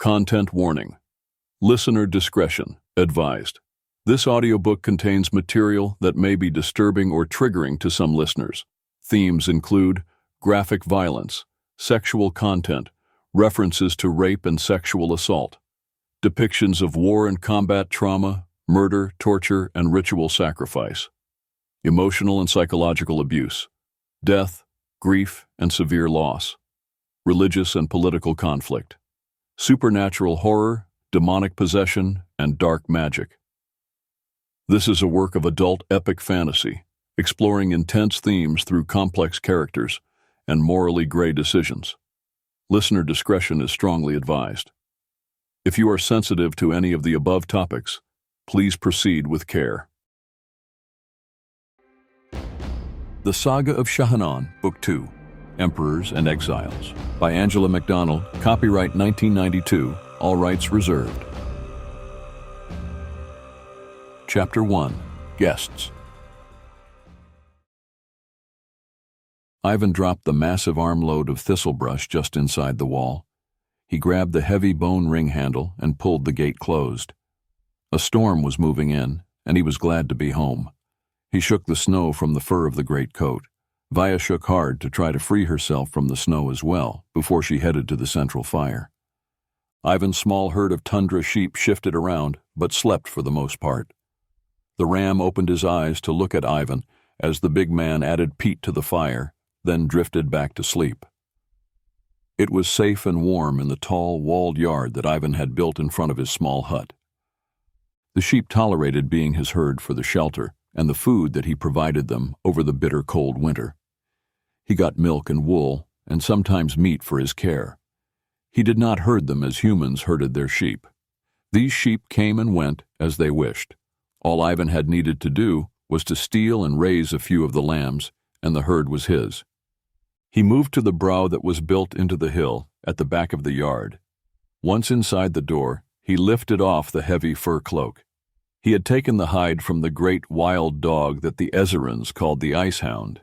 Content warning. Listener discretion advised. This audiobook contains material that may be disturbing or triggering to some listeners. Themes include graphic violence, sexual content, references to rape and sexual assault, depictions of war and combat trauma, murder, torture, and ritual sacrifice, emotional and psychological abuse, death, grief, and severe loss, religious and political conflict, supernatural horror, demonic possession, and dark magic. This is a work of adult epic fantasy, exploring intense themes through complex characters and morally gray decisions. Listener discretion is strongly advised. If you are sensitive to any of the above topics, please proceed with care. The Saga of ShaHaNon, Book 2, Emperors and Exiles, by Angela MacDonald, copyright 1992, all rights reserved. Chapter 1, Guests. Ivan dropped the massive armload of thistlebrush just inside the wall. He grabbed the heavy bone ring handle and pulled the gate closed. A storm was moving in, and he was glad to be home. He shook the snow from the fur of the greatcoat. Via shook hard to try to free herself from the snow as well before she headed to the central fire. Ivan's small herd of tundra sheep shifted around, but slept for the most part. The ram opened his eyes to look at Ivan as the big man added peat to the fire, then drifted back to sleep. It was safe and warm in the tall, walled yard that Ivan had built in front of his small hut. The sheep tolerated being his herd for the shelter and the food that he provided them over the bitter cold winter. He got milk and wool, and sometimes meat for his care. He did not herd them as humans herded their sheep. These sheep came and went as they wished. All Ivan had needed to do was to steal and raise a few of the lambs, and the herd was his. He moved to the brow that was built into the hill at the back of the yard. Once inside the door, he lifted off the heavy fur cloak. He had taken the hide from the great wild dog that the Ezerans called the Ice Hound.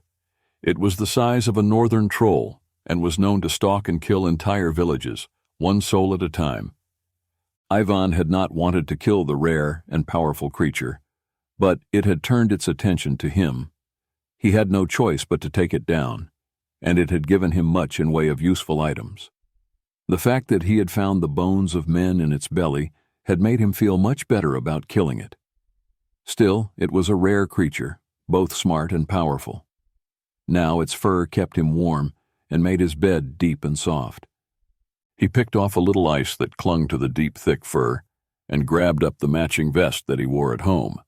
It was the size of a northern troll and was known to stalk and kill entire villages, one soul at a time. Ivan had not wanted to kill the rare and powerful creature, but it had turned its attention to him. He had no choice but to take it down, and it had given him much in way of useful items. The fact that he had found the bones of men in its belly had made him feel much better about killing it. Still, it was a rare creature, both smart and powerful. Now its fur kept him warm and made his bed deep and soft. He picked off a little ice that clung to the deep, thick fur and grabbed up the matching vest that he wore at home.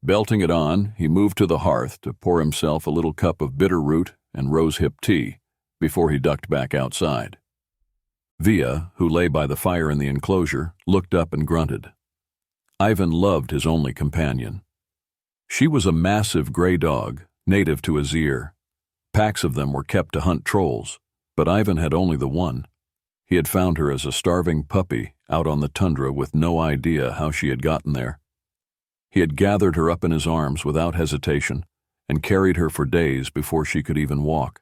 Belting it on, he moved to the hearth to pour himself a little cup of bitter root and rosehip tea before he ducked back outside. Via, who lay by the fire in the enclosure, looked up and grunted. Ivan loved his only companion. She was a massive gray dog, native to Azir. Packs of them were kept to hunt trolls, but Ivan had only the one. He had found her as a starving puppy out on the tundra with no idea how she had gotten there. He had gathered her up in his arms without hesitation and carried her for days before she could even walk.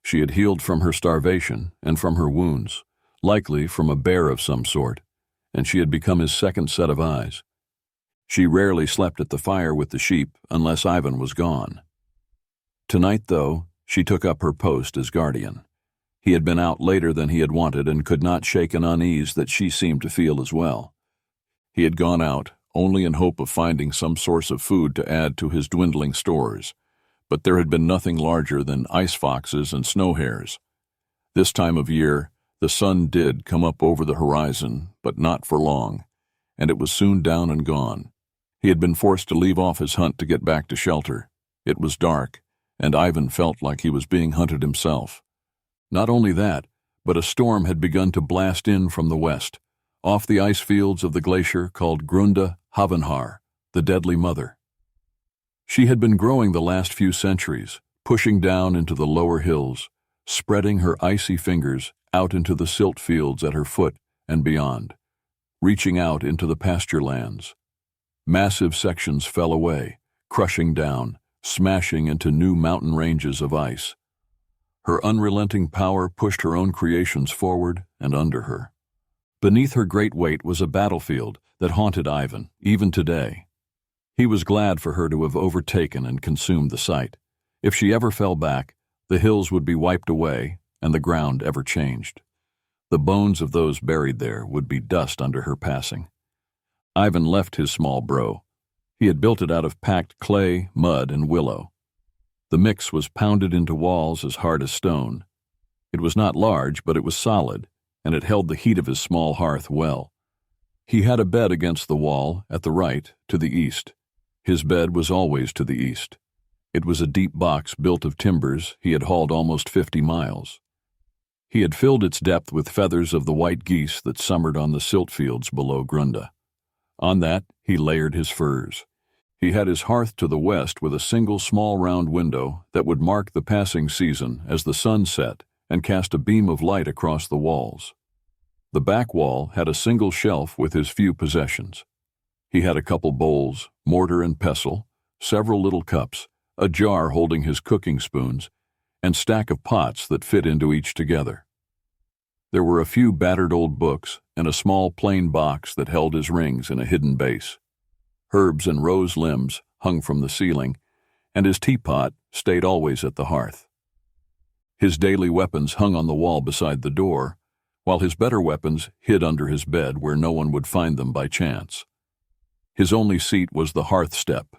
She had healed from her starvation and from her wounds, likely from a bear of some sort, and she had become his second set of eyes. She rarely slept at the fire with the sheep unless Ivan was gone. Tonight, though, she took up her post as guardian. He had been out later than he had wanted and could not shake an unease that she seemed to feel as well. He had gone out only in hope of finding some source of food to add to his dwindling stores, but there had been nothing larger than ice foxes and snow hares. This time of year, the sun did come up over the horizon, but not for long, and it was soon down and gone. He had been forced to leave off his hunt to get back to shelter. It was dark, and Ivan felt like he was being hunted himself. Not only that, but a storm had begun to blast in from the west, off the ice fields of the glacier called Grunda Havenhar, the Deadly Mother. She had been growing the last few centuries, pushing down into the lower hills, spreading her icy fingers out into the silt fields at her foot and beyond, reaching out into the pasture lands. Massive sections fell away, crushing down, smashing into new mountain ranges of ice. Her unrelenting power pushed her own creations forward and under her. Beneath her great weight was a battlefield that haunted Ivan, even today. He was glad for her to have overtaken and consumed the site. If she ever fell back, the hills would be wiped away and the ground ever changed. The bones of those buried there would be dust under her passing. Ivan left his small bro. He had built it out of packed clay, mud, and willow. The mix was pounded into walls as hard as stone. It was not large, but it was solid, and it held the heat of his small hearth well. He had a bed against the wall, at the right, to the east. His bed was always to the east. It was a deep box built of timbers he had hauled almost 50 miles. He had filled its depth with feathers of the white geese that summered on the silt fields below Grunda. On that, he layered his furs. He had his hearth to the west with a single small round window that would mark the passing season as the sun set and cast a beam of light across the walls. The back wall had a single shelf with his few possessions. He had a couple bowls, mortar and pestle, several little cups, a jar holding his cooking spoons, and stack of pots that fit into each together. There were a few battered old books and a small plain box that held his rings in a hidden base. Herbs and rose limbs hung from the ceiling, and his teapot stayed always at the hearth. His daily weapons hung on the wall beside the door, while his better weapons hid under his bed where no one would find them by chance. His only seat was the hearth step.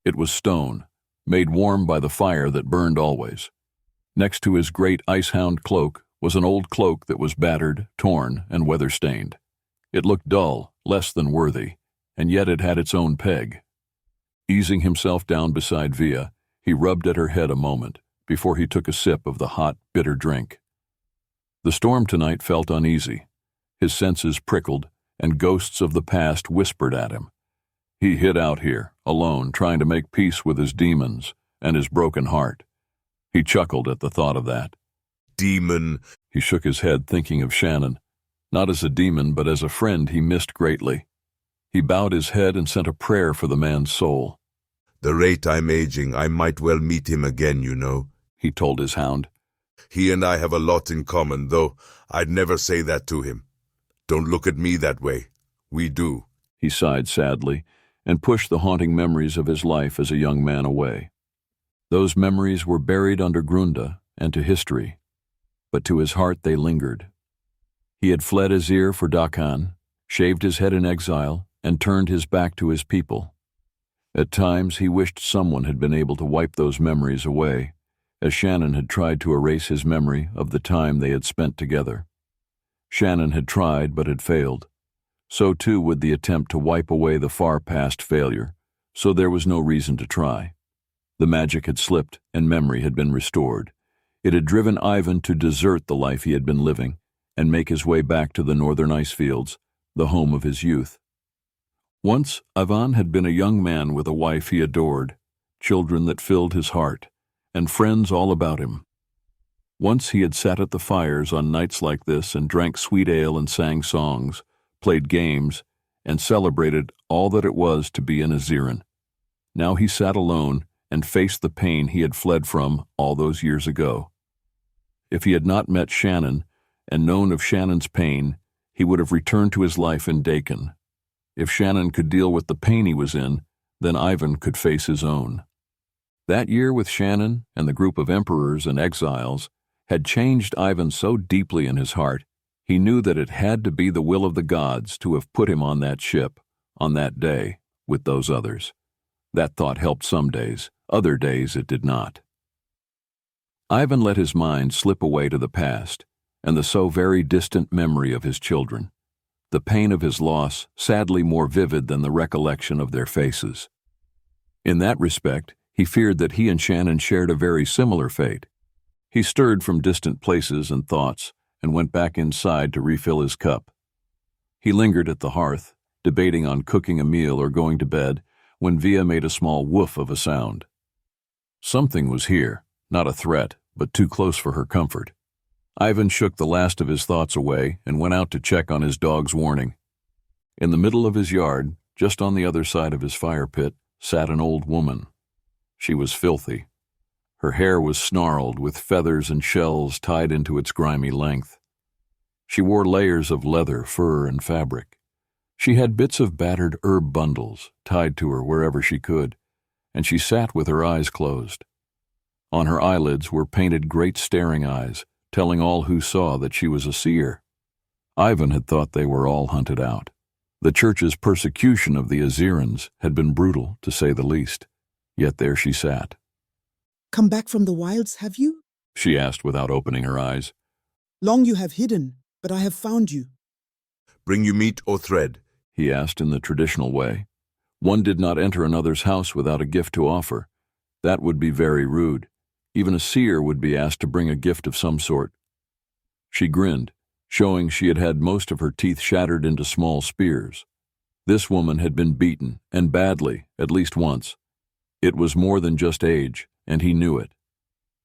It was stone, made warm by the fire that burned always. Next to his great ice-hound cloak was an old cloak that was battered, torn, and weather-stained. It looked dull, less than worthy, and yet it had its own peg. Easing himself down beside Via, he rubbed at her head a moment before he took a sip of the hot, bitter drink. The storm tonight felt uneasy. His senses prickled, and ghosts of the past whispered at him. He hid out here, alone, trying to make peace with his demons and his broken heart. He chuckled at the thought of that. Demon. He shook his head, thinking of Shannon. Not as a demon, but as a friend he missed greatly. He bowed his head and sent a prayer for the man's soul. The rate I'm aging, I might well meet him again, you know, he told his hound. He and I have a lot in common, though I'd never say that to him. Don't look at me that way. We do. He sighed sadly and pushed the haunting memories of his life as a young man away. Those memories were buried under Grunda and to history, but to his heart they lingered. He had fled Azir for Dakan, shaved his head in exile, and turned his back to his people. At times he wished someone had been able to wipe those memories away, as Shannon had tried to erase his memory of the time they had spent together. Shannon had tried but had failed. So too would the attempt to wipe away the far past failure, so there was no reason to try. The magic had slipped and memory had been restored. It had driven Ivan to desert the life he had been living and make his way back to the northern ice fields, the home of his youth. Once, Ivan had been a young man with a wife he adored, children that filled his heart, and friends all about him. Once he had sat at the fires on nights like this and drank sweet ale and sang songs, played games, and celebrated all that it was to be an Aziran. Now he sat alone and faced the pain he had fled from all those years ago. If he had not met Shannon and known of Shannon's pain, he would have returned to his life in Dakan. If Shannon could deal with the pain he was in, then Ivan could face his own. That year with Shannon and the group of emperors and exiles had changed Ivan so deeply in his heart, he knew that it had to be the will of the gods to have put him on that ship, on that day, with those others. That thought helped some days, other days it did not. Ivan let his mind slip away to the past, and the so very distant memory of his children. The pain of his loss sadly more vivid than the recollection of their faces. In that respect, he feared that he and Shannon shared a very similar fate. He stirred from distant places and thoughts and went back inside to refill his cup. He lingered at the hearth, debating on cooking a meal or going to bed, when Via made a small woof of a sound. Something was here, not a threat, but too close for her comfort. Ivan shook the last of his thoughts away and went out to check on his dog's warning. In the middle of his yard, just on the other side of his fire pit, sat an old woman. She was filthy. Her hair was snarled with feathers and shells tied into its grimy length. She wore layers of leather, fur, and fabric. She had bits of battered herb bundles tied to her wherever she could, and she sat with her eyes closed. On her eyelids were painted great staring eyes, telling all who saw that she was a seer. Ivan had thought they were all hunted out. The church's persecution of the Azirans had been brutal, to say the least. Yet there she sat. "Come back from the wilds, have you?" she asked without opening her eyes. "Long you have hidden, but I have found you." Bring you meat or thread? He asked in the traditional way. One did not enter another's house without a gift to offer. That would be very rude. Even a seer would be asked to bring a gift of some sort. She grinned, showing she had had most of her teeth shattered into small spears. This woman had been beaten, and badly, at least once. It was more than just age, and he knew it.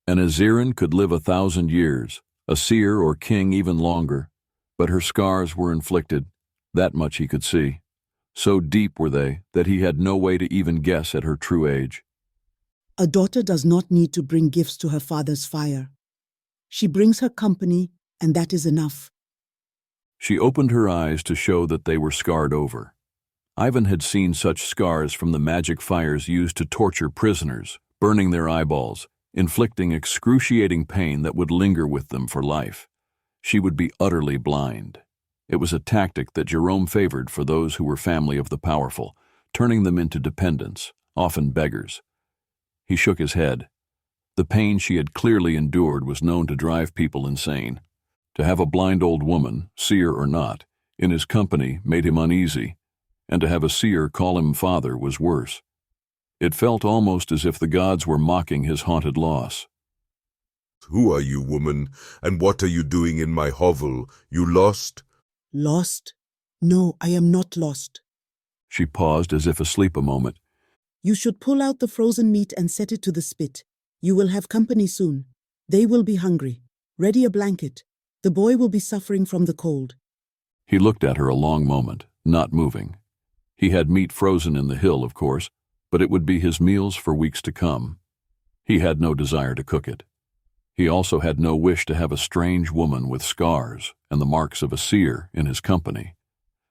An Aziran could live 1,000 years, a seer or king even longer, but her scars were inflicted, that much he could see. So deep were they that he had no way to even guess at her true age. "A daughter does not need to bring gifts to her father's fire. She brings her company, and that is enough." She opened her eyes to show that they were scarred over. Ivan had seen such scars from the magic fires used to torture prisoners, burning their eyeballs, inflicting excruciating pain that would linger with them for life. She would be utterly blind. It was a tactic that Jerome favored for those who were family of the powerful, turning them into dependents, often beggars. He shook his head. The pain she had clearly endured was known to drive people insane. To have a blind old woman, seer or not, in his company made him uneasy, and to have a seer call him father was worse. It felt almost as if the gods were mocking his haunted loss. Who are you, woman, and what are you doing in my hovel? You lost? "Lost? No, I am not lost." She paused as if asleep a moment. "You should pull out the frozen meat and set it to the spit. You will have company soon. They will be hungry. Ready a blanket. The boy will be suffering from the cold." He looked at her a long moment, not moving. He had meat frozen in the hill, of course, but it would be his meals for weeks to come. He had no desire to cook it. He also had no wish to have a strange woman with scars and the marks of a seer in his company.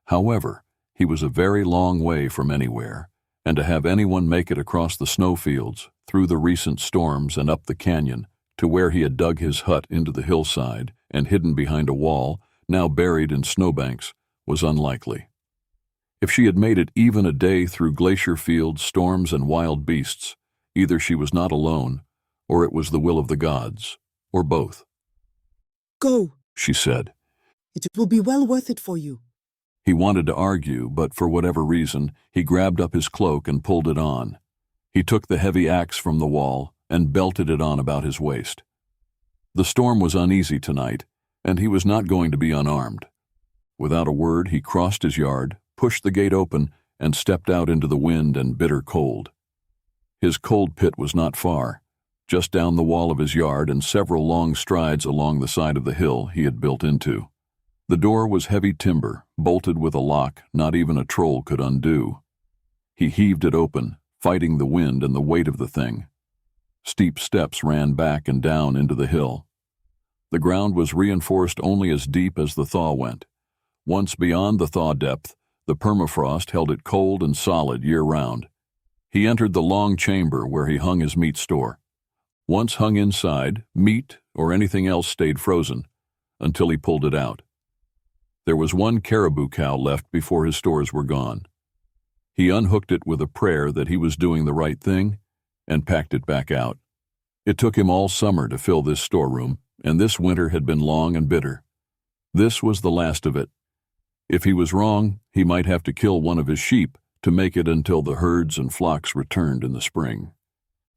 However, he was a very long way from anywhere, and to have anyone make it across the snowfields, through the recent storms and up the canyon, to where he had dug his hut into the hillside and hidden behind a wall, now buried in snowbanks, was unlikely. If she had made it even a day through glacier fields, storms, and wild beasts, either she was not alone, or it was the will of the gods, or both. "Go," she said. "It will be well worth it for you." He wanted to argue, but for whatever reason, he grabbed up his cloak and pulled it on. He took the heavy axe from the wall and belted it on about his waist. The storm was uneasy tonight, and he was not going to be unarmed. Without a word, he crossed his yard, pushed the gate open, and stepped out into the wind and bitter cold. His cold pit was not far, just down the wall of his yard and several long strides along the side of the hill he had built into. The door was heavy timber, bolted with a lock not even a troll could undo. He heaved it open, fighting the wind and the weight of the thing. Steep steps ran back and down into the hill. The ground was reinforced only as deep as the thaw went. Once beyond the thaw depth, the permafrost held it cold and solid year-round. He entered the long chamber where he hung his meat store. Once hung inside, meat or anything else stayed frozen, until he pulled it out. There was one caribou cow left before his stores were gone. He unhooked it with a prayer that he was doing the right thing, and packed it back out. It took him all summer to fill this storeroom, and this winter had been long and bitter. This was the last of it. If he was wrong, he might have to kill one of his sheep to make it until the herds and flocks returned in the spring.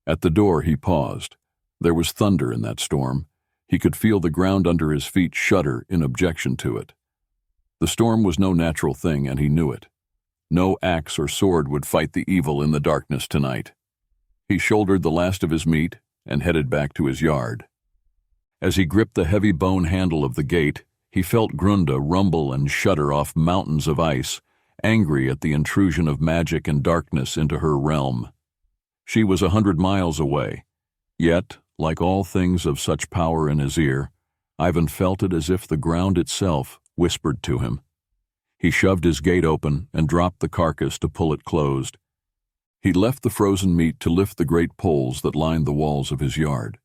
At the door he paused. There was thunder in that storm. He could feel the ground under his feet shudder in objection to it. The storm was no natural thing, and he knew it. No axe or sword would fight the evil in the darkness tonight. He shouldered the last of his meat and headed back to his yard. As he gripped the heavy bone handle of the gate, he felt Grunda rumble and shudder off mountains of ice, angry at the intrusion of magic and darkness into her realm. She was 100 miles away, yet, like all things of such power in his ear, Ivan felt it as if the ground itself whispered to him. He shoved his gate open and dropped the carcass to pull it closed. He left the frozen meat to lift the great poles that lined the walls of his yard.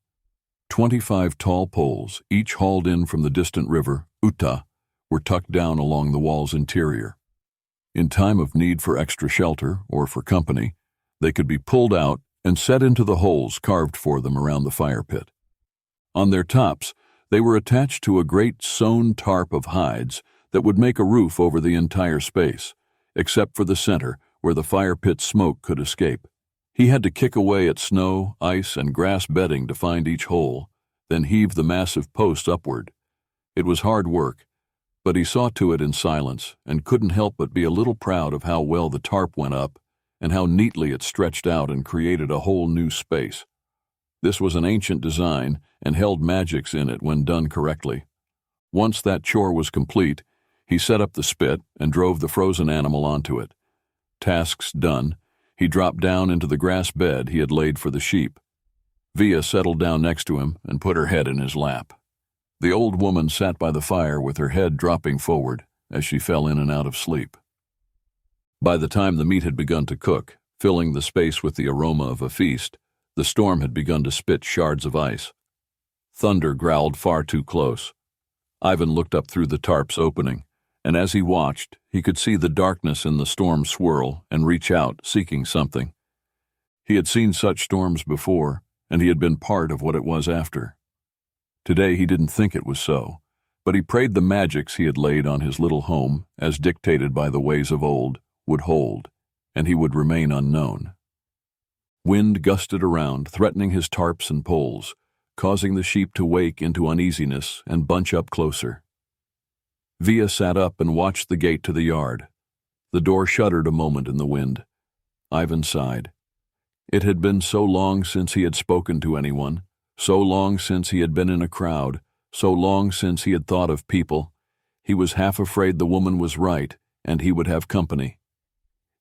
25 tall poles, each hauled in from the distant river, Uta, were tucked down along the wall's interior. In time of need for extra shelter or for company, they could be pulled out and set into the holes carved for them around the fire pit. On their tops, they were attached to a great sewn tarp of hides that would make a roof over the entire space, except for the center where the fire pit smoke could escape. He had to kick away at snow, ice, and grass bedding to find each hole, then heave the massive posts upward. It was hard work, but he saw to it in silence and couldn't help but be a little proud of how well the tarp went up and how neatly it stretched out and created a whole new space. This was an ancient design and held magics in it when done correctly. Once that chore was complete, he set up the spit and drove the frozen animal onto it. Tasks done, he dropped down into the grass bed he had laid for the sheep. Via settled down next to him and put her head in his lap. The old woman sat by the fire with her head dropping forward as she fell in and out of sleep. By the time the meat had begun to cook, filling the space with the aroma of a feast, the storm had begun to spit shards of ice. Thunder growled far too close. Ivan looked up through the tarp's opening, and as he watched, he could see the darkness in the storm swirl and reach out, seeking something. He had seen such storms before, and he had been part of what it was after. Today he didn't think it was so, but he prayed the magics he had laid on his little home, as dictated by the ways of old, would hold, and he would remain unknown. Wind gusted around, threatening his tarps and poles, causing the sheep to wake into uneasiness and bunch up closer. Via sat up and watched the gate to the yard. The door shuddered a moment in the wind. Ivan sighed. It had been so long since he had spoken to anyone, so long since he had been in a crowd, so long since he had thought of people. He was half afraid the woman was right, and he would have company.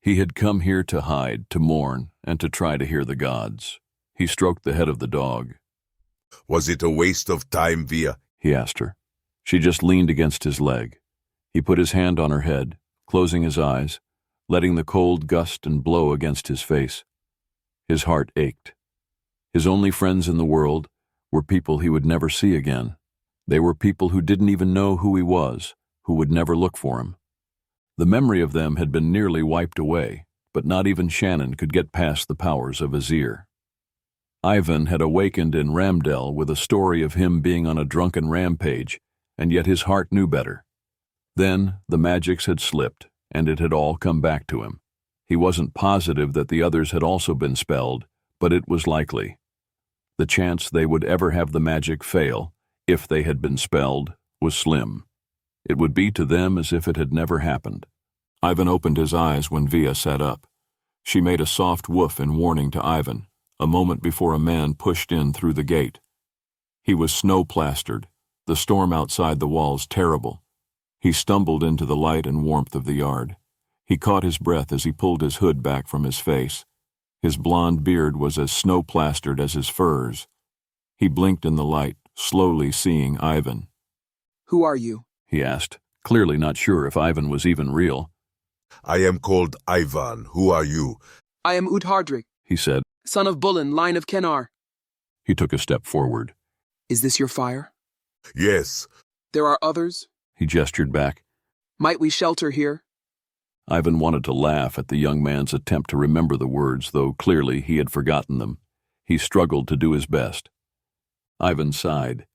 He had come here to hide, to mourn, and to try to hear the gods. He stroked the head of the dog. Was it a waste of time, Via? He asked her. She just leaned against his leg. He put his hand on her head, closing his eyes, letting the cold gust and blow against his face. His heart ached. His only friends in the world were people he would never see again. They were people who didn't even know who he was, who would never look for him. The memory of them had been nearly wiped away, but not even Shannon could get past the powers of Azir. Ivan had awakened in Ramdell with a story of him being on a drunken rampage, and yet his heart knew better. Then the magics had slipped, and it had all come back to him. He wasn't positive that the others had also been spelled, but it was likely. The chance they would ever have the magic fail, if they had been spelled, was slim. It would be to them as if it had never happened. Ivan opened his eyes when Via sat up. She made a soft woof in warning to Ivan, a moment before a man pushed in through the gate. He was snow-plastered, the storm outside the walls terrible. He stumbled into the light and warmth of the yard. He caught his breath as he pulled his hood back from his face. His blond beard was as snow-plastered as his furs. He blinked in the light, slowly seeing Ivan. "Who are you?" he asked, clearly not sure if Ivan was even real. I am called Ivan. Who are you? "I am Uthardrik, He said. son of Bullen, line of Kenar." He took a step forward. "Is this your fire?" Yes. "There are others?" He gestured back. "Might we shelter here?" Ivan wanted to laugh at the young man's attempt to remember the words, though clearly he had forgotten them. He struggled to do his best. Ivan sighed.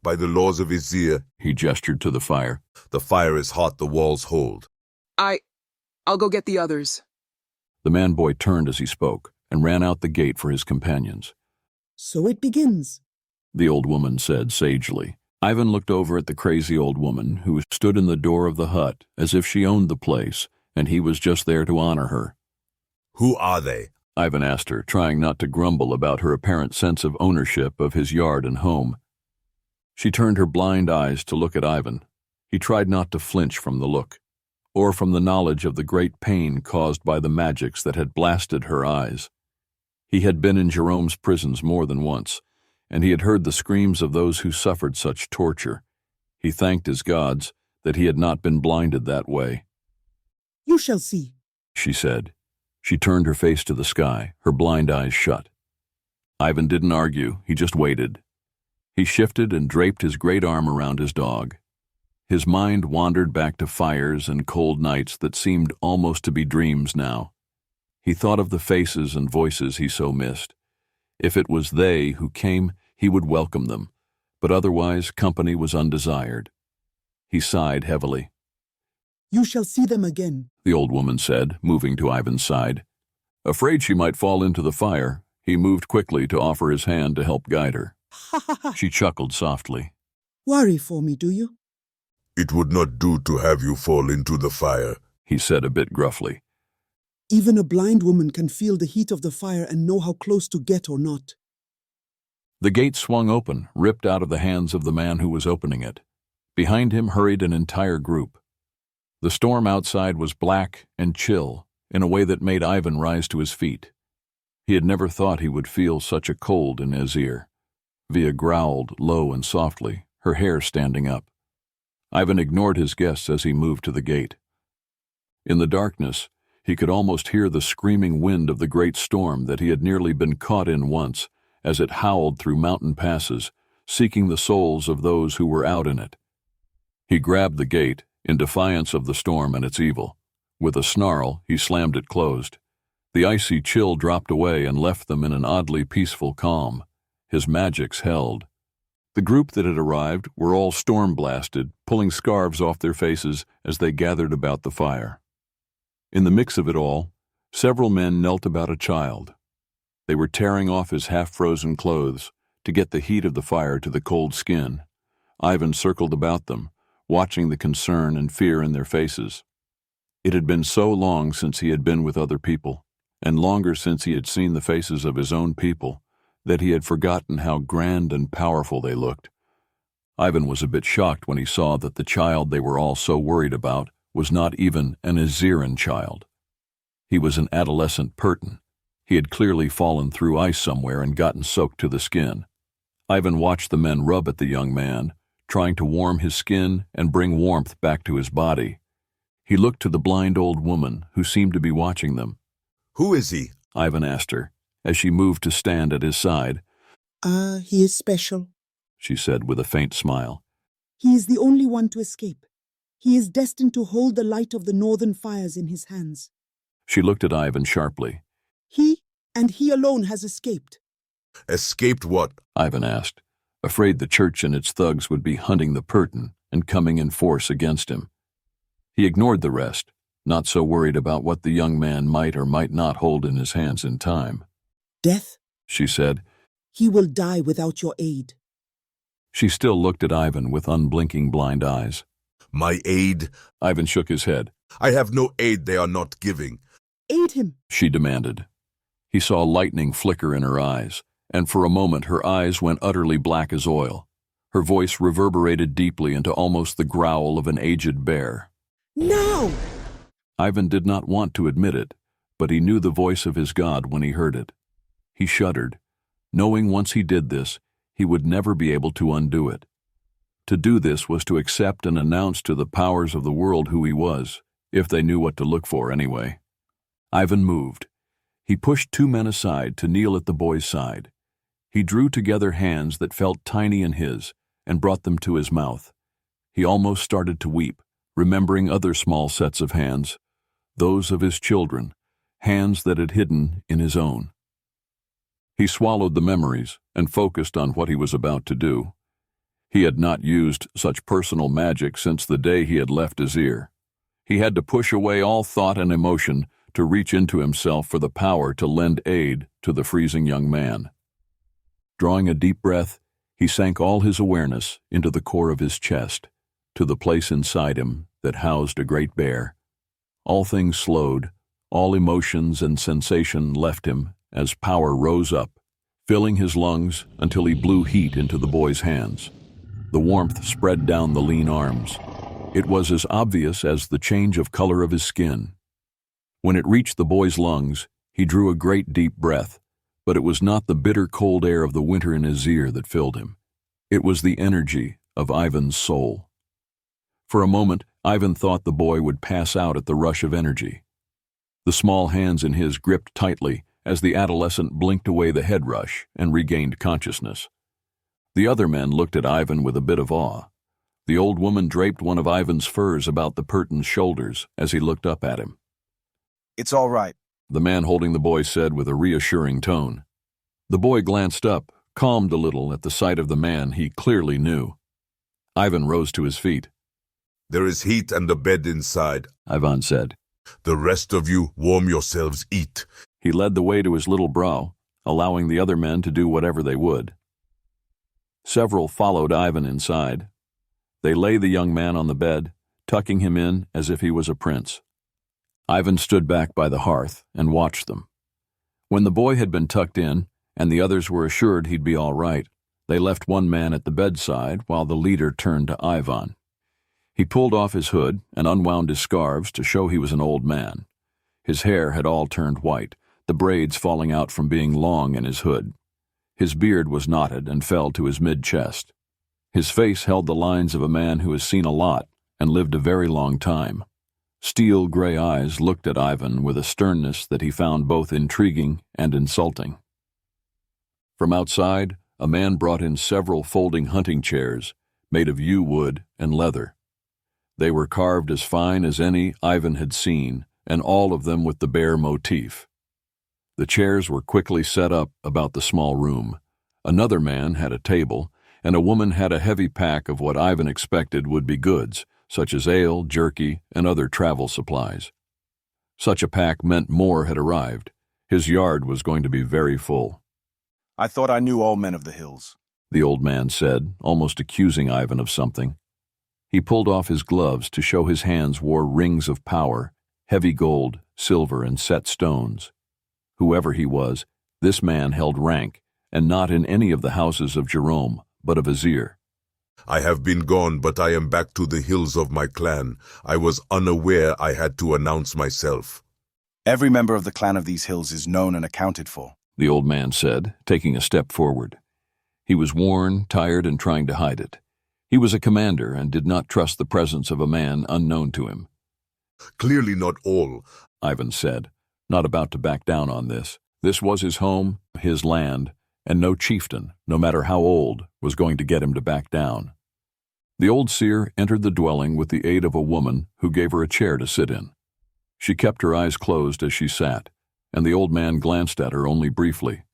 By the laws of Azir, He gestured to the fire. the fire is hot, the walls hold. I'll go get the others." The man-boy turned as he spoke and ran out the gate for his companions. So it begins. The old woman said sagely. Ivan looked over at the crazy old woman who stood in the door of the hut as if she owned the place, and he was just there to honor her. Who are they? Ivan asked her, trying not to grumble about her apparent sense of ownership of his yard and home. She turned her blind eyes to look at Ivan. He tried not to flinch from the look, or from the knowledge of the great pain caused by the magics that had blasted her eyes. He had been in Jerome's prisons more than once. and he had heard the screams of those who suffered such torture. He thanked his gods that he had not been blinded that way. You shall see, She said. She turned her face to the sky, her blind eyes shut. Ivan didn't argue, he just waited. He shifted and draped his great arm around his dog. His mind wandered back to fires and cold nights that seemed almost to be dreams now. He thought of the faces and voices he so missed. If it was they who came, he would welcome them, but otherwise company was undesired. He sighed heavily. You shall see them again, The old woman said, moving to Ivan's side. Afraid she might fall into the fire, he moved quickly to offer his hand to help guide her. Ha ha ha. She chuckled softly. Worry for me, do you? It would not do to have you fall into the fire. He said a bit gruffly. Even a blind woman can feel the heat of the fire and know how close to get or not. The gate swung open, ripped out of the hands of the man who was opening it. Behind him hurried an entire group. The storm outside was black and chill, in a way that made Ivan rise to his feet. He had never thought he would feel such a cold in his ear. Via growled low and softly, her hair standing up. Ivan ignored his guests as he moved to the gate. In the darkness, he could almost hear the screaming wind of the great storm that he had nearly been caught in once, as it howled through mountain passes, seeking the souls of those who were out in it. He grabbed the gate, in defiance of the storm and its evil. With a snarl, he slammed it closed. The icy chill dropped away and left them in an oddly peaceful calm. His magics held. The group that had arrived were all storm-blasted, pulling scarves off their faces as they gathered about the fire. In the mix of it all, several men knelt about a child. They were tearing off his half-frozen clothes to get the heat of the fire to the cold skin. Ivan circled about them, watching the concern and fear in their faces. It had been so long since he had been with other people, and longer since he had seen the faces of his own people, that he had forgotten how grand and powerful they looked. Ivan was a bit shocked when he saw that the child they were all so worried about was not even an Aziran child. He was an adolescent Perton. He had clearly fallen through ice somewhere and gotten soaked to the skin. Ivan watched the men rub at the young man, trying to warm his skin and bring warmth back to his body. He looked to the blind old woman who seemed to be watching them. Who is he? Ivan asked her, as she moved to stand at his side. He is special. She said with a faint smile. He is the only one to escape. He is destined to hold the light of the northern fires in his hands. She looked at Ivan sharply. He, and he alone, has escaped. Escaped what? Ivan asked, afraid the church and its thugs would be hunting the Perton and coming in force against him. He ignored the rest, not so worried about what the young man might or might not hold in his hands in time. Death? She said. He will die without your aid. She still looked at Ivan with unblinking blind eyes. My aid? Ivan shook his head. I have no aid they are not giving. Aid him, She demanded. He saw lightning flicker in her eyes, and for a moment her eyes went utterly black as oil. Her voice reverberated deeply into almost the growl of an aged bear. Now! Ivan did not want to admit it, but he knew the voice of his god when he heard it. He shuddered, knowing once he did this, he would never be able to undo it. To do this was to accept and announce to the powers of the world who he was, if they knew what to look for anyway. Ivan moved. He pushed two men aside to kneel at the boy's side. He drew together hands that felt tiny in his and brought them to his mouth. He almost started to weep, remembering other small sets of hands, those of his children, hands that had hidden in his own. He swallowed the memories and focused on what he was about to do. He had not used such personal magic since the day he had left Azir. He had to push away all thought and emotion to reach into himself for the power to lend aid to the freezing young man. Drawing a deep breath, he sank all his awareness into the core of his chest, to the place inside him that housed a great bear. All things slowed, all emotions and sensation left him as power rose up, filling his lungs until he blew heat into the boy's hands. The warmth spread down the lean arms. It was as obvious as the change of color of his skin. When it reached the boy's lungs, he drew a great deep breath, But it was not the bitter cold air of the winter in his ear that filled him. It was the energy of Ivan's soul. For a moment, Ivan thought the boy would pass out at the rush of energy. The small hands in his gripped tightly as the adolescent blinked away the head rush and regained consciousness. The other men looked at Ivan with a bit of awe. The old woman draped one of Ivan's furs about the Perton's shoulders as he looked up at him. "It's all right," the man holding the boy said with a reassuring tone. The boy glanced up, calmed a little at the sight of the man he clearly knew. Ivan rose to his feet. "There is heat and a bed inside," Ivan said. "The rest of you, warm yourselves, eat." He led the way to his little brow, allowing the other men to do whatever they would. Several followed Ivan inside. They lay the young man on the bed, tucking him in as if he was a prince. Ivan stood back by the hearth and watched them. When the boy had been tucked in, and the others were assured he'd be all right, they left one man at the bedside while the leader turned to Ivan. He pulled off his hood and unwound his scarves to show he was an old man. His hair had all turned white, the braids falling out from being long in his hood. His beard was knotted and fell to his mid-chest. His face held the lines of a man who has seen a lot and lived a very long time. Steel gray eyes looked at Ivan with a sternness that he found both intriguing and insulting. From outside, a man brought in several folding hunting chairs made of yew wood and leather. They were carved as fine as any Ivan had seen, and all of them with the bear motif. The chairs were quickly set up about the small room. Another man had a table, and a woman had a heavy pack of what Ivan expected would be goods, such as ale, jerky, and other travel supplies. Such a pack meant more had arrived. His yard was going to be very full. "I thought I knew all men of the hills," the old man said, almost accusing Ivan of something. He pulled off his gloves to show his hands wore rings of power, heavy gold, silver, and set stones. Whoever he was, this man held rank, and not in any of the houses of Jerome, but a vizier. "I have been gone, but I am back to the hills of my clan. I was unaware I had to announce myself." "Every member of the clan of these hills is known and accounted for," the old man said, taking a step forward. He was worn, tired, and trying to hide it. He was a commander and did not trust the presence of a man unknown to him. "Clearly not all," Ivan said, not about to back down on this. This was his home, his land, and no chieftain, no matter how old, was going to get him to back down. The old seer entered the dwelling with the aid of a woman who gave her a chair to sit in. She kept her eyes closed as she sat, and the old man glanced at her only briefly.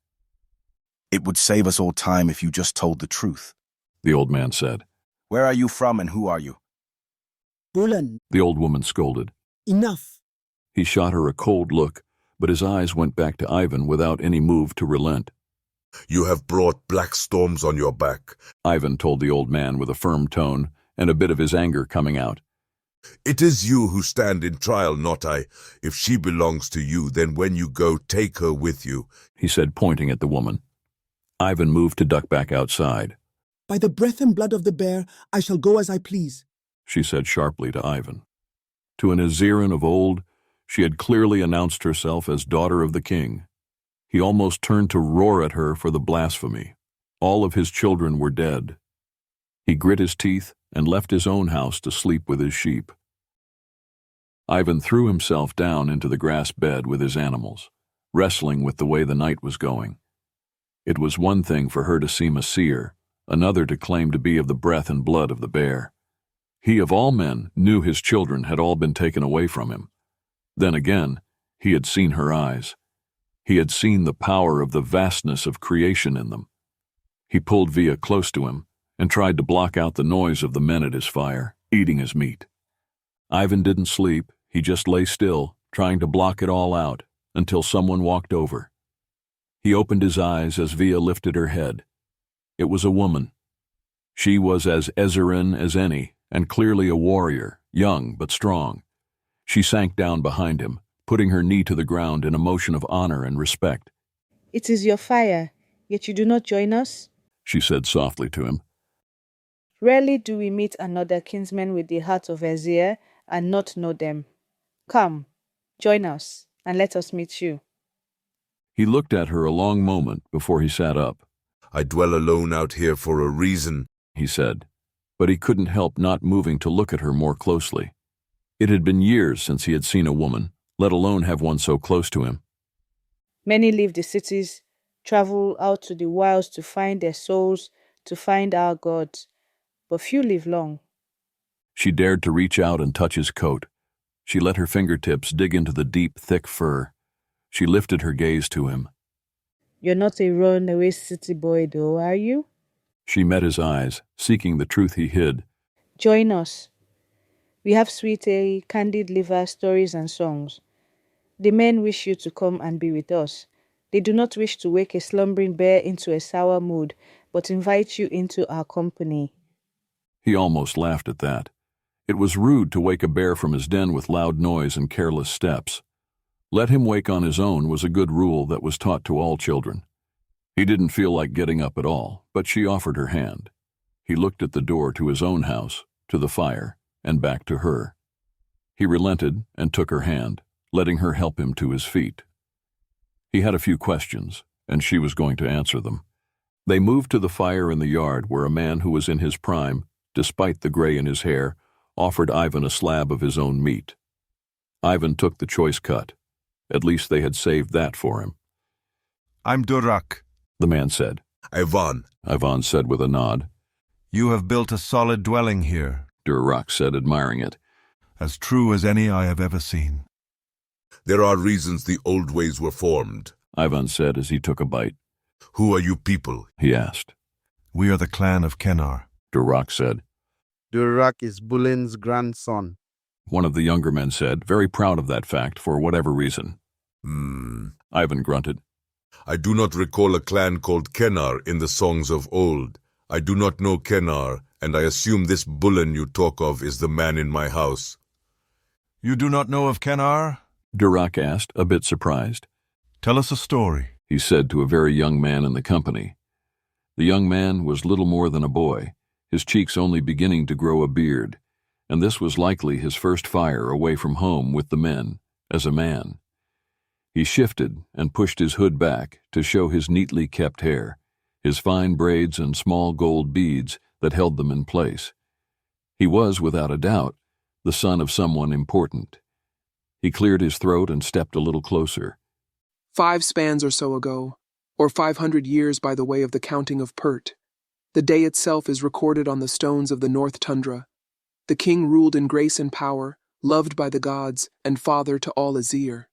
"It would save us all time if you just told the truth," the old man said. "Where are you from and who are you?" Bulan, The old woman scolded. enough. He shot her a cold look, but his eyes went back to Ivan without any move to relent. "You have brought black storms on your back." Ivan told the old man with a firm tone and a bit of his anger coming out. "It is you who stand in trial, not I. If she belongs to you, then when you go, take her with you," he said, pointing at the woman. Ivan moved to duck back outside. By the breath and blood of the bear, I shall go as I please, she said sharply to Ivan. To an Aziran of old, she had clearly announced herself as daughter of the king. He almost turned to roar at her for the blasphemy. All of his children were dead. He grit his teeth and left his own house to sleep with his sheep. Ivan threw himself down into the grass bed with his animals, wrestling with the way the night was going. It was one thing for her to seem a seer, another to claim to be of the breath and blood of the bear. He of all men knew his children had all been taken away from him. Then again, he had seen her eyes. He had seen the power of the vastness of creation in them. He pulled Via close to him and tried to block out the noise of the men at his fire, eating his meat. Ivan didn't sleep, he just lay still, trying to block it all out, until someone walked over. He opened his eyes as Via lifted her head. It was a woman. She was as Eziran as any, and clearly a warrior, young but strong. She sank down behind him, putting her knee to the ground in a motion of honor and respect. "It is your fire, yet you do not join us?" she said softly to him. "Rarely do we meet another kinsman with the heart of Azir and not know them. Come, join us, and let us meet you." He looked at her a long moment before he sat up. I dwell alone out here for a reason, he said, but he couldn't help not moving to look at her more closely. It had been years since he had seen a woman, let alone have one so close to him. Many leave the cities, travel out to the wilds to find their souls, to find our gods, but few live long. She dared to reach out and touch his coat. She let her fingertips dig into the deep, thick fur. She lifted her gaze to him. You're not a runaway city boy, though, are you? She met his eyes, seeking the truth he hid. Join us. We have sweet ale, candid liver, stories and songs. The men wish you to come and be with us. They do not wish to wake a slumbering bear into a sour mood, but invite you into our company. He almost laughed at that. It was rude to wake a bear from his den with loud noise and careless steps. Let him wake on his own was a good rule that was taught to all children. He didn't feel like getting up at all, but she offered her hand. He looked at the door to his own house, to the fire, and back to her. He relented and took her hand, letting her help him to his feet. He had a few questions, and she was going to answer them. They moved to the fire in the yard where a man who was in his prime, despite the gray in his hair, offered Ivan a slab of his own meat. Ivan took the choice cut. At least they had saved that for him. I'm Durak, the man said. Ivan. Ivan said with a nod. You have built a solid dwelling here. Durak said, admiring it. As true as any I have ever seen. There are reasons the old ways were formed, Ivan said as he took a bite. Who are you people? He asked. We are the clan of Kenar. Durak said. Durak is Bulin's grandson. One of the younger men said, very proud of that fact for whatever reason. Ivan grunted. I do not recall a clan called Kenar in the songs of old. I do not know Kenar, and I assume this Bulin you talk of is the man in my house. You do not know of Kenar? Durak asked, a bit surprised. Tell us a story, he said to a very young man in the company. The young man was little more than a boy, his cheeks only beginning to grow a beard, and this was likely his first fire away from home with the men, as a man. He shifted and pushed his hood back to show his neatly kept hair, his fine braids and small gold beads that held them in place. He was, without a doubt, the son of someone important. He cleared his throat and stepped a little closer. 5 spans or so ago, or 500 years by the way of the counting of Pert, the day itself is recorded on the stones of the North Tundra. The king ruled in grace and power, loved by the gods, and father to all Azir.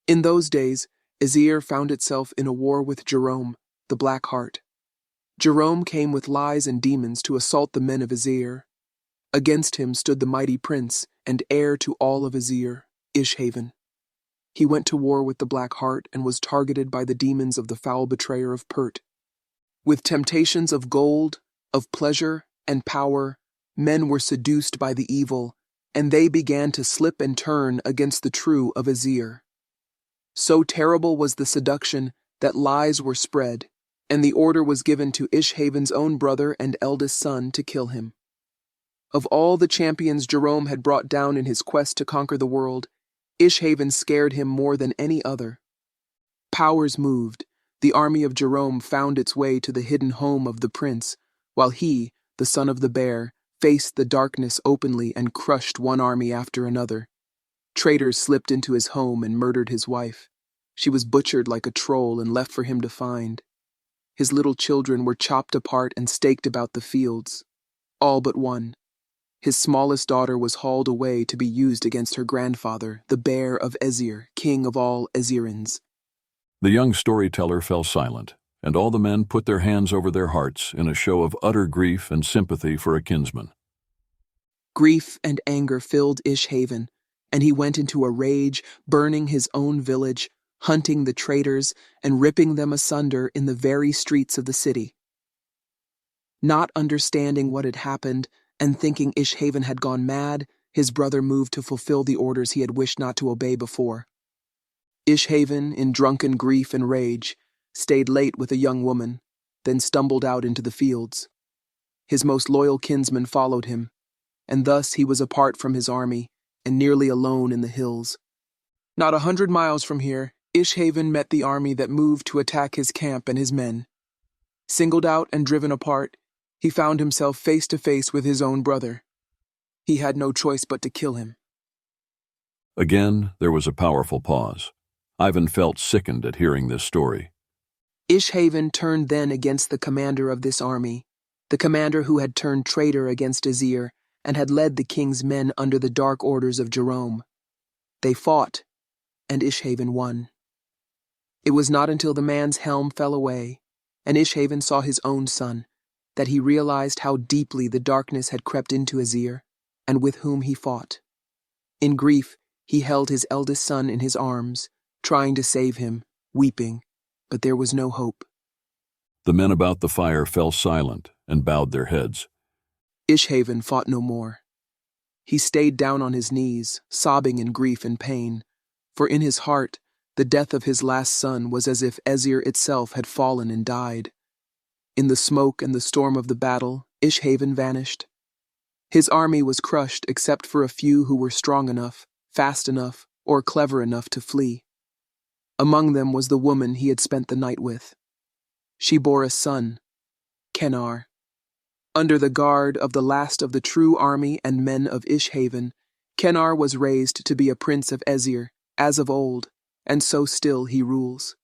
In those days, Azir found itself in a war with Jerome, the Black Heart. Jerome came with lies and demons to assault the men of Azir. Against him stood the mighty prince and heir to all of Azir, Ishhaven. He went to war with the Black Heart and was targeted by the demons of the foul betrayer of Pert. With temptations of gold, of pleasure, and power, men were seduced by the evil, and they began to slip and turn against the true of Azir. So terrible was the seduction that lies were spread, and the order was given to Ishhaven's own brother and eldest son to kill him. Of all the champions Jerome had brought down in his quest to conquer the world, Ishhaven scared him more than any other. Powers moved, the army of Jerome found its way to the hidden home of the prince, while he, the son of the bear, faced the darkness openly and crushed one army after another. Traitors slipped into his home and murdered his wife. She was butchered like a troll and left for him to find. His little children were chopped apart and staked about the fields. All but one. His smallest daughter was hauled away to be used against her grandfather, the bear of Ezir, king of all Ezirans. The young storyteller fell silent, and all the men put their hands over their hearts in a show of utter grief and sympathy for a kinsman. Grief and anger filled Ishhaven, and he went into a rage, burning his own village, hunting the traitors, and ripping them asunder in the very streets of the city. Not understanding what had happened, and thinking Ishhaven had gone mad, his brother moved to fulfill the orders he had wished not to obey before. Ishhaven, in drunken grief and rage, stayed late with a young woman, then stumbled out into the fields. His most loyal kinsman followed him, and thus he was apart from his army, and nearly alone in the hills. Not 100 miles from here, ShaHaNon met the army that moved to attack his camp and his men. Singled out and driven apart, he found himself face to face with his own brother. He had no choice but to kill him. Again, there was a powerful pause. Ivan felt sickened at hearing this story. ShaHaNon turned then against the commander of this army, the commander who had turned traitor against Azir and had led the king's men under the dark orders of Jerome. They fought, and ShaHaNon won. It was not until the man's helm fell away, and ShaHaNon saw his own son, that he realized how deeply the darkness had crept into Azir, and with whom he fought. In grief, he held his eldest son in his arms, trying to save him, weeping, but there was no hope. The men about the fire fell silent and bowed their heads. ShaHaNon fought no more. He stayed down on his knees, sobbing in grief and pain, for in his heart, the death of his last son was as if Azir itself had fallen and died. In the smoke and the storm of the battle, ShaHaNon vanished. His army was crushed except for a few who were strong enough, fast enough, or clever enough to flee. Among them was the woman he had spent the night with. She bore a son, Kennar. Under the guard of the last of the true army and men of ShaHaNon, Kennar was raised to be a prince of Azir, as of old, and so still he rules.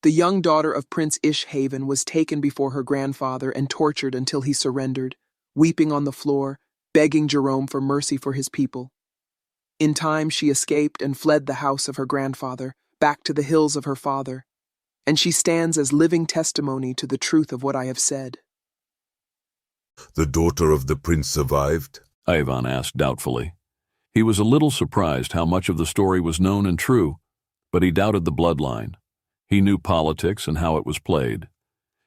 The young daughter of Prince ShaHaNon was taken before her grandfather and tortured until he surrendered, weeping on the floor, begging Jerome for mercy for his people. In time she escaped and fled the house of her grandfather, back to the hills of her father, and she stands as living testimony to the truth of what I have said. The daughter of the prince survived? Ivan asked doubtfully. He was a little surprised how much of the story was known and true, but he doubted the bloodline. He knew politics and how it was played.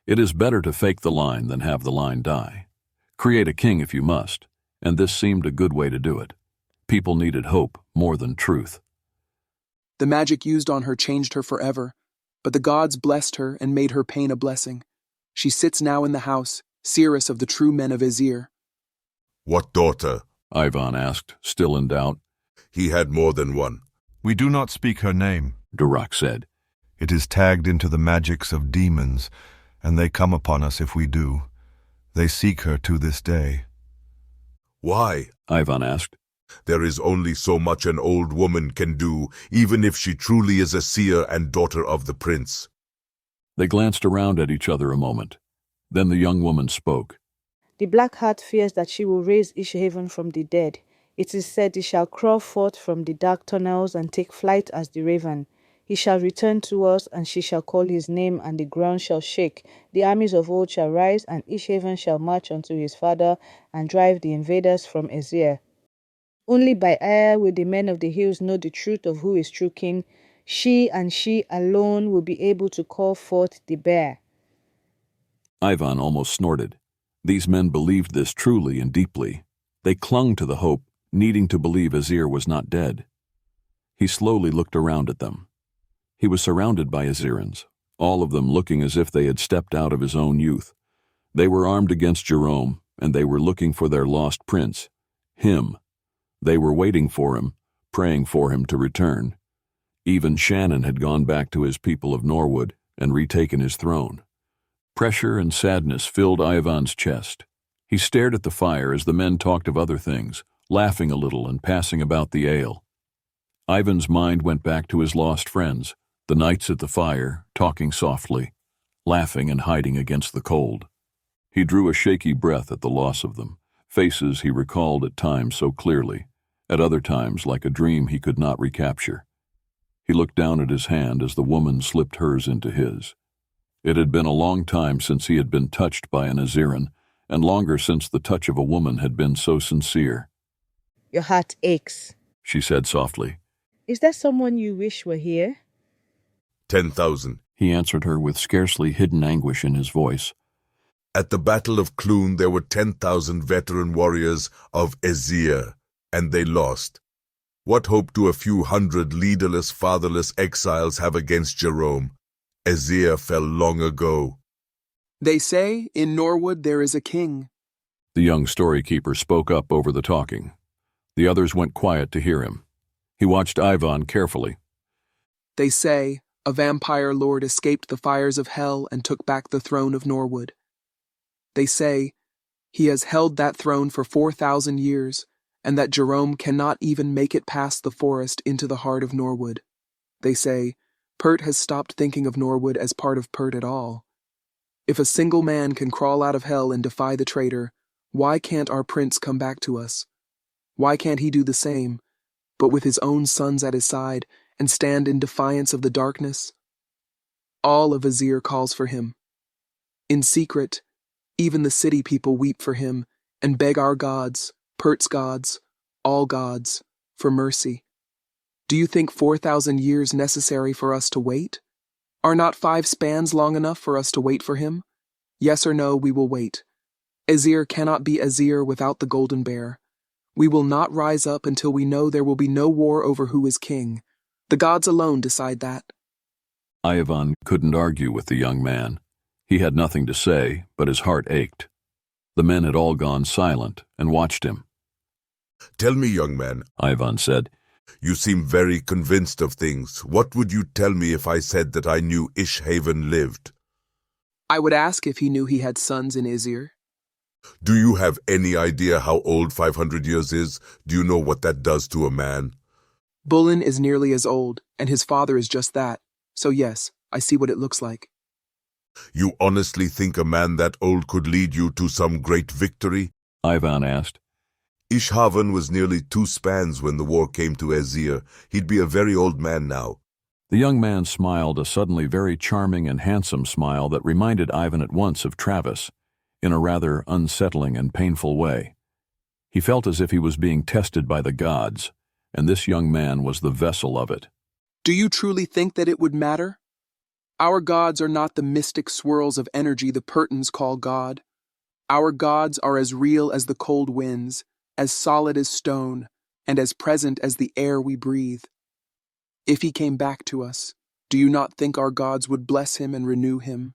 It is better to fake the line than have the line die. Create a king if you must, and this seemed a good way to do it. People needed hope more than truth. The magic used on her changed her forever, but the gods blessed her and made her pain a blessing. She sits now in the house, seeress of the true men of Azir. What daughter? Ivan asked, still in doubt. He had more than one. We do not speak her name, Durak said. It is tagged into the magics of demons, and they come upon us if we do. They seek her to this day. Why? Ivan asked. There is only so much an old woman can do, even if she truly is a seer and daughter of the prince. They glanced around at each other a moment. Then the young woman spoke. The Black Heart fears that she will raise ShaHaNon from the dead. It is said he shall crawl forth from the dark tunnels and take flight as the raven. He shall return to us, and she shall call his name, and the ground shall shake. The armies of old shall rise, and ShaHaNon shall march unto his father, and drive the invaders from Azir. Only by ire will the men of the hills know the truth of who is true king. She and she alone will be able to call forth the bear. Ivan almost snorted. These men believed this truly and deeply. They clung to the hope, needing to believe Azir was not dead. He slowly looked around at them. He was surrounded by Azirans, all of them looking as if they had stepped out of his own youth. They were armed against Jerome, and they were looking for their lost prince, him. They were waiting for him, praying for him to return. Even Shannon had gone back to his people of Norwood and retaken his throne. Pressure and sadness filled Ivan's chest. He stared at the fire as the men talked of other things, laughing a little and passing about the ale. Ivan's mind went back to his lost friends, the nights at the fire, talking softly, laughing and hiding against the cold. He drew a shaky breath at the loss of them, faces he recalled at times so clearly, at other times like a dream he could not recapture. He looked down at his hand as the woman slipped hers into his. It had been a long time since he had been touched by an Aziran, and longer since the touch of a woman had been so sincere. Your heart aches, she said softly. Is there someone you wish were here? 10,000. He answered her with scarcely hidden anguish in his voice. At the Battle of Clune there were 10,000 veteran warriors of Azir, and they lost. What hope do a few hundred leaderless, fatherless exiles have against Jerome? Azir fell long ago. They say, in Norwood there is a king. The young storykeeper spoke up over the talking. The others went quiet to hear him. He watched Ivan carefully. They say, a vampire lord escaped the fires of hell and took back the throne of Norwood. They say, he has held that throne for 4,000 years, and that Jerome cannot even make it past the forest into the heart of Norwood. They say, Pert has stopped thinking of Norwood as part of Pert at all. If a single man can crawl out of hell and defy the traitor, why can't our prince come back to us? Why can't he do the same, but with his own sons at his side, and stand in defiance of the darkness? All of Azir calls for him. In secret, even the city people weep for him and beg our gods, Pert's gods, all gods, for mercy. Do you think 4,000 years necessary for us to wait? Are not 5 spans long enough for us to wait for him? Yes or no, we will wait. Azir cannot be Azir without the Golden Bear. We will not rise up until we know there will be no war over who is king. The gods alone decide that. Ivan couldn't argue with the young man. He had nothing to say, but his heart ached. The men had all gone silent and watched him. Tell me, young man, Ivan said. You seem very convinced of things. What would you tell me if I said that I knew Ishhaven lived? I would ask if he knew he had sons in Azir. Do you have any idea how old 500 years is? Do you know what that does to a man? Bullen is nearly as old, and his father is just that. So yes, I see what it looks like. You honestly think a man that old could lead you to some great victory? Ivan asked. Ishhaven was nearly 2 spans when the war came to Azir. He'd be a very old man now. The young man smiled, a suddenly very charming and handsome smile that reminded Ivan at once of Travis, in a rather unsettling and painful way. He felt as if he was being tested by the gods, and this young man was the vessel of it. Do you truly think that it would matter? Our gods are not the mystic swirls of energy the Pertons call God. Our gods are as real as the cold winds, as solid as stone, and as present as the air we breathe. If he came back to us, do you not think our gods would bless him and renew him?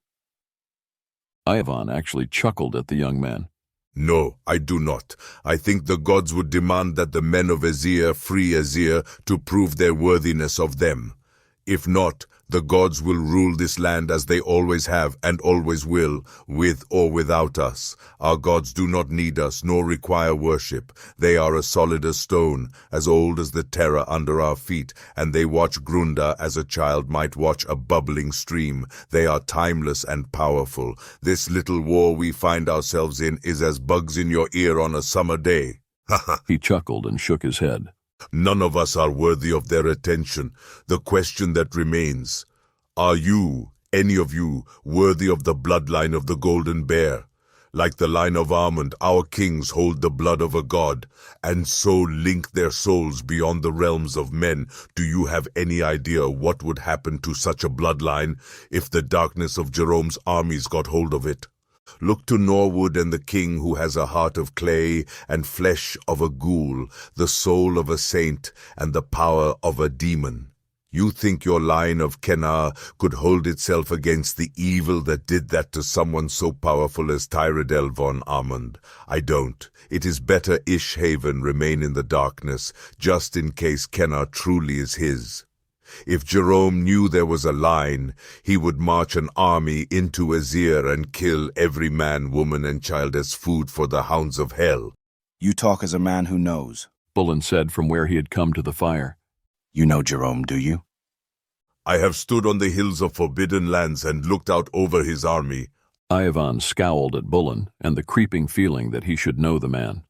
Ivan actually chuckled at the young man. No, I do not. I think the gods would demand that the men of Azir free Azir to prove their worthiness of them. If not, the gods will rule this land as they always have and always will, with or without us. Our gods do not need us, nor require worship. They are as solid as stone, as old as the terror under our feet, and they watch Grunda as a child might watch a bubbling stream. They are timeless and powerful. This little war we find ourselves in is as bugs in your ear on a summer day. He chuckled and shook his head. None of us are worthy of their attention. The question that remains, are you, any of you, worthy of the bloodline of the Golden Bear? Like the line of Aummen, our kings hold the blood of a god, and so link their souls beyond the realms of men. Do you have any idea what would happen to such a bloodline if the darkness of Jerome's armies got hold of it? Look to Norwood and the king who has a heart of clay and flesh of a ghoul, the soul of a saint and the power of a demon. You think your line of Kennar could hold itself against the evil that did that to someone so powerful as Tyrell von Aummen? I don't. It is better Ishhaven remain in the darkness, just in case Kennar truly is his. If Jerome knew there was a line, he would march an army into Azir and kill every man, woman, and child as food for the hounds of hell. You talk as a man who knows. Bullen said from where he had come to the fire. You know Jerome, do you? I have stood on the hills of forbidden lands and looked out over his army. Ivan scowled at Bullen and the creeping feeling that he should know the man.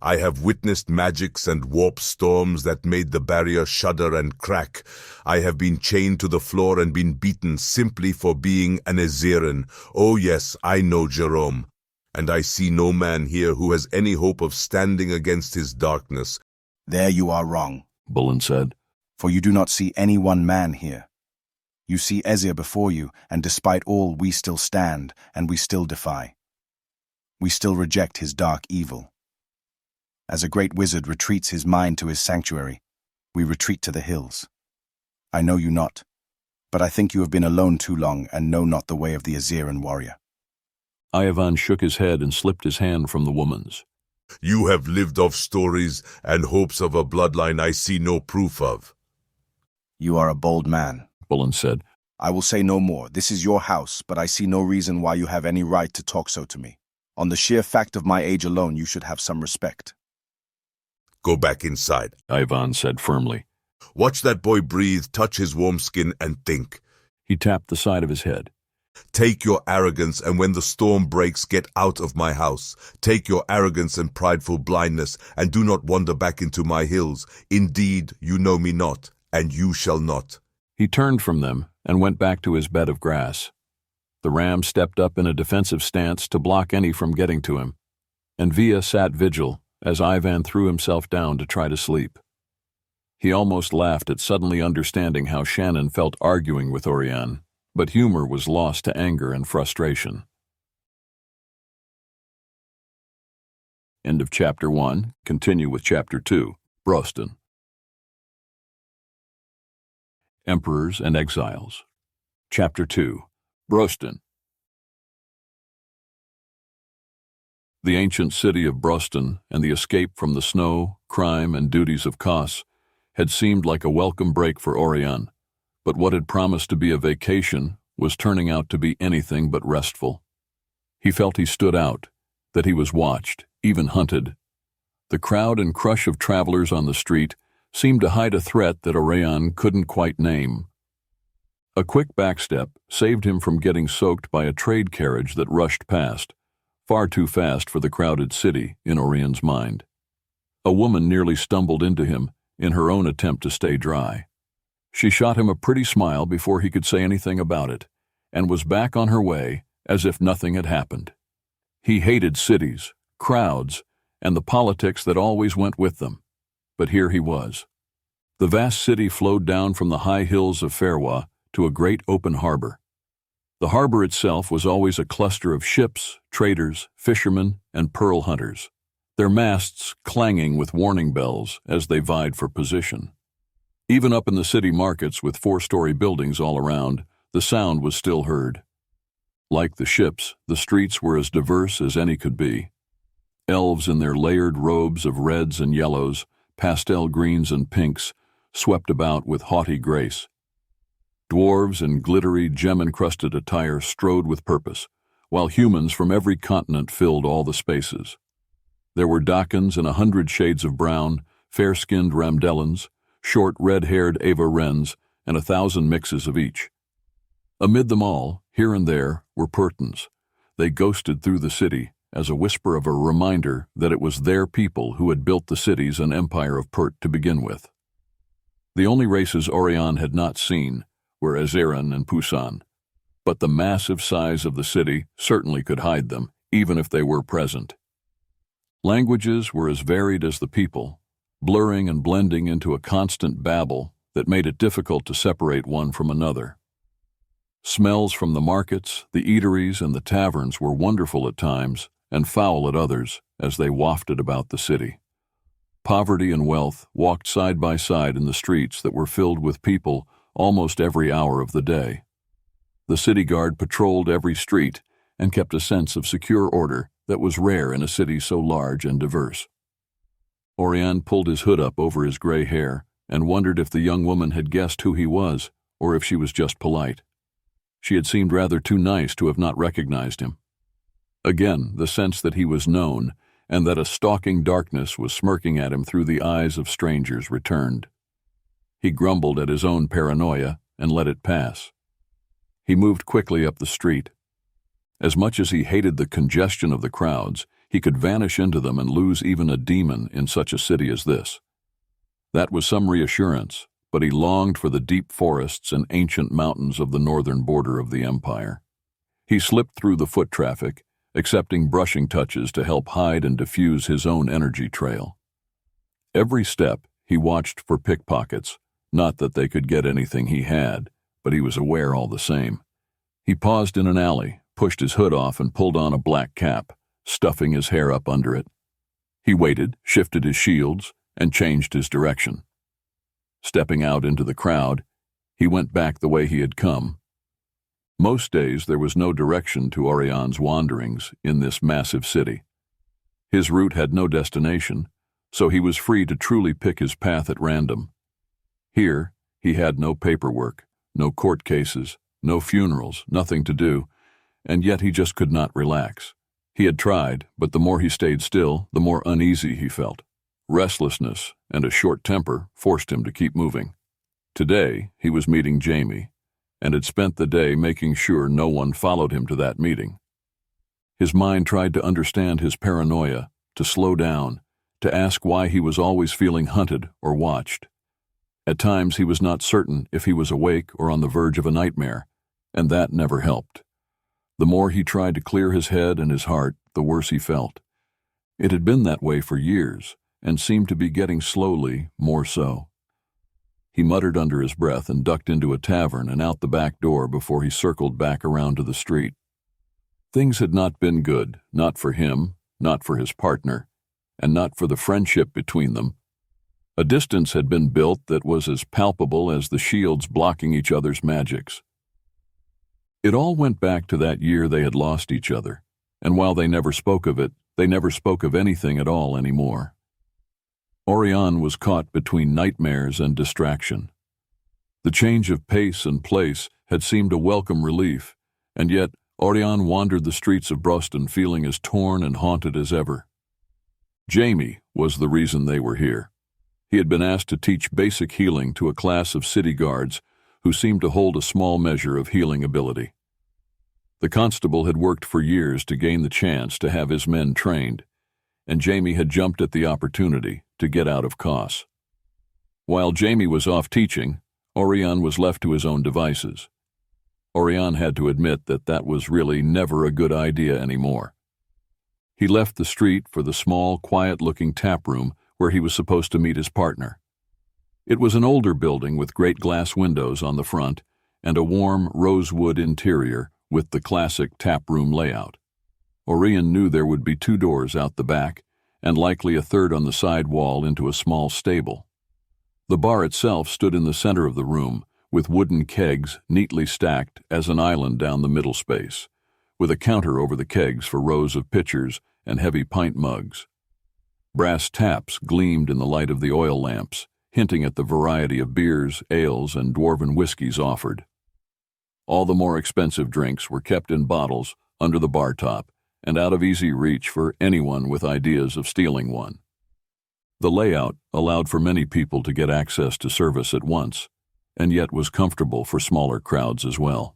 I have witnessed magics and warp storms that made the barrier shudder and crack. I have been chained to the floor and been beaten simply for being an Aziran. Oh yes, I know Jerome. And I see no man here who has any hope of standing against his darkness. There you are wrong, Bullen said. For you do not see any one man here. You see Azir before you, and despite all we still stand, and we still defy. We still reject his dark evil. As a great wizard retreats his mind to his sanctuary, we retreat to the hills. I know you not, but I think you have been alone too long and know not the way of the Aziran warrior. Ivan shook his head and slipped his hand from the woman's. You have lived off stories and hopes of a bloodline I see no proof of. You are a bold man, Bullen said. I will say no more. This is your house, but I see no reason why you have any right to talk so to me. On the sheer fact of my age alone, you should have some respect. Go back inside, Ivan said firmly. Watch that boy breathe, touch his warm skin, and think. He tapped the side of his head. Take your arrogance, and when the storm breaks, get out of my house. Take your arrogance and prideful blindness, and do not wander back into my hills. Indeed, you know me not, and you shall not. He turned from them and went back to his bed of grass. The ram stepped up in a defensive stance to block any from getting to him, and Via sat vigil as Ivan threw himself down to try to sleep. He almost laughed at suddenly understanding how Shannon felt arguing with Oirion, but humor was lost to anger and frustration. End of Chapter 1. Continue with Chapter 2. Brosten. Emperors and Exiles. Chapter 2. Brosten. The ancient city of Brosten and the escape from the snow, crime, and duties of Kos had seemed like a welcome break for Oirion, but what had promised to be a vacation was turning out to be anything but restful. He felt he stood out, that he was watched, even hunted. The crowd and crush of travelers on the street seemed to hide a threat that Oirion couldn't quite name. A quick backstep saved him from getting soaked by a trade carriage that rushed past, far too fast for the crowded city in Orion's mind. A woman nearly stumbled into him in her own attempt to stay dry. She shot him a pretty smile before he could say anything about it, and was back on her way as if nothing had happened. He hated cities, crowds, and the politics that always went with them. But here he was. The vast city flowed down from the high hills of Ferwa to a great open harbor. The harbor itself was always a cluster of ships, traders, fishermen, and pearl hunters, their masts clanging with warning bells as they vied for position. Even up in the city markets with four-story buildings all around, the sound was still heard. Like the ships, the streets were as diverse as any could be. Elves in their layered robes of reds and yellows, pastel greens and pinks, swept about with haughty grace. Dwarves in glittery, gem-encrusted attire strode with purpose, while humans from every continent filled all the spaces. There were Dakans in 100 shades of brown, fair-skinned Ramdellans, short red-haired Ava Wrens, and 1,000 mixes of each. Amid them all, here and there, were Purtons. They ghosted through the city as a whisper of a reminder that it was their people who had built the cities and empire of Purt to begin with. The only races Oirion had not seen were Azeran and Pusan, but the massive size of the city certainly could hide them, even if they were present. Languages were as varied as the people, blurring and blending into a constant babble that made it difficult to separate one from another. Smells from the markets, the eateries, and the taverns were wonderful at times and foul at others as they wafted about the city. Poverty and wealth walked side by side in the streets that were filled with people almost every hour of the day. The city guard patrolled every street and kept a sense of secure order that was rare in a city so large and diverse. Oirion pulled his hood up over his gray hair and wondered if the young woman had guessed who he was or if she was just polite. She had seemed rather too nice to have not recognized him. Again, the sense that he was known and that a stalking darkness was smirking at him through the eyes of strangers returned. He grumbled at his own paranoia and let it pass. He moved quickly up the street. As much as he hated the congestion of the crowds, he could vanish into them and lose even a demon in such a city as this. That was some reassurance, but he longed for the deep forests and ancient mountains of the northern border of the empire. He slipped through the foot traffic, accepting brushing touches to help hide and diffuse his own energy trail. Every step, he watched for pickpockets, not that they could get anything he had, but he was aware all the same. He paused in an alley, pushed his hood off, and pulled on a black cap, stuffing his hair up under it. He waited, shifted his shields, and changed his direction. Stepping out into the crowd, he went back the way he had come. Most days there was no direction to Orion's wanderings in this massive city. His route had no destination, so he was free to truly pick his path at random. Here, he had no paperwork, no court cases, no funerals, nothing to do, and yet he just could not relax. He had tried, but the more he stayed still, the more uneasy he felt. Restlessness and a short temper forced him to keep moving. Today, he was meeting Jamie, and had spent the day making sure no one followed him to that meeting. His mind tried to understand his paranoia, to slow down, to ask why he was always feeling hunted or watched. At times he was not certain if he was awake or on the verge of a nightmare, and that never helped. The more he tried to clear his head and his heart, the worse he felt. It had been that way for years, and seemed to be getting slowly more so. He muttered under his breath and ducked into a tavern and out the back door before he circled back around to the street. Things had not been good, not for him, not for his partner, and not for the friendship between them. A distance had been built that was as palpable as the shields blocking each other's magics. It all went back to that year they had lost each other, and while they never spoke of it, they never spoke of anything at all anymore. Oirion was caught between nightmares and distraction. The change of pace and place had seemed a welcome relief, and yet Oirion wandered the streets of Brosten feeling as torn and haunted as ever. Jamie was the reason they were here. He had been asked to teach basic healing to a class of city guards who seemed to hold a small measure of healing ability. The constable had worked for years to gain the chance to have his men trained, and Jamie had jumped at the opportunity to get out of Kos. While Jamie was off teaching, Oirion was left to his own devices. Oirion had to admit that that was really never a good idea anymore. He left the street for the small, quiet-looking tap room where he was supposed to meet his partner. It was an older building with great glass windows on the front and a warm rosewood interior with the classic tap room layout. Oirion knew there would be 2 doors out the back and likely a third on the side wall into a small stable. The bar itself stood in the center of the room, with wooden kegs neatly stacked as an island down the middle space, with a counter over the kegs for rows of pitchers and heavy pint mugs. Brass taps gleamed in the light of the oil lamps, hinting at the variety of beers, ales, and dwarven whiskeys offered. All the more expensive drinks were kept in bottles under the bar top and out of easy reach for anyone with ideas of stealing one. The layout allowed for many people to get access to service at once, and yet was comfortable for smaller crowds as well.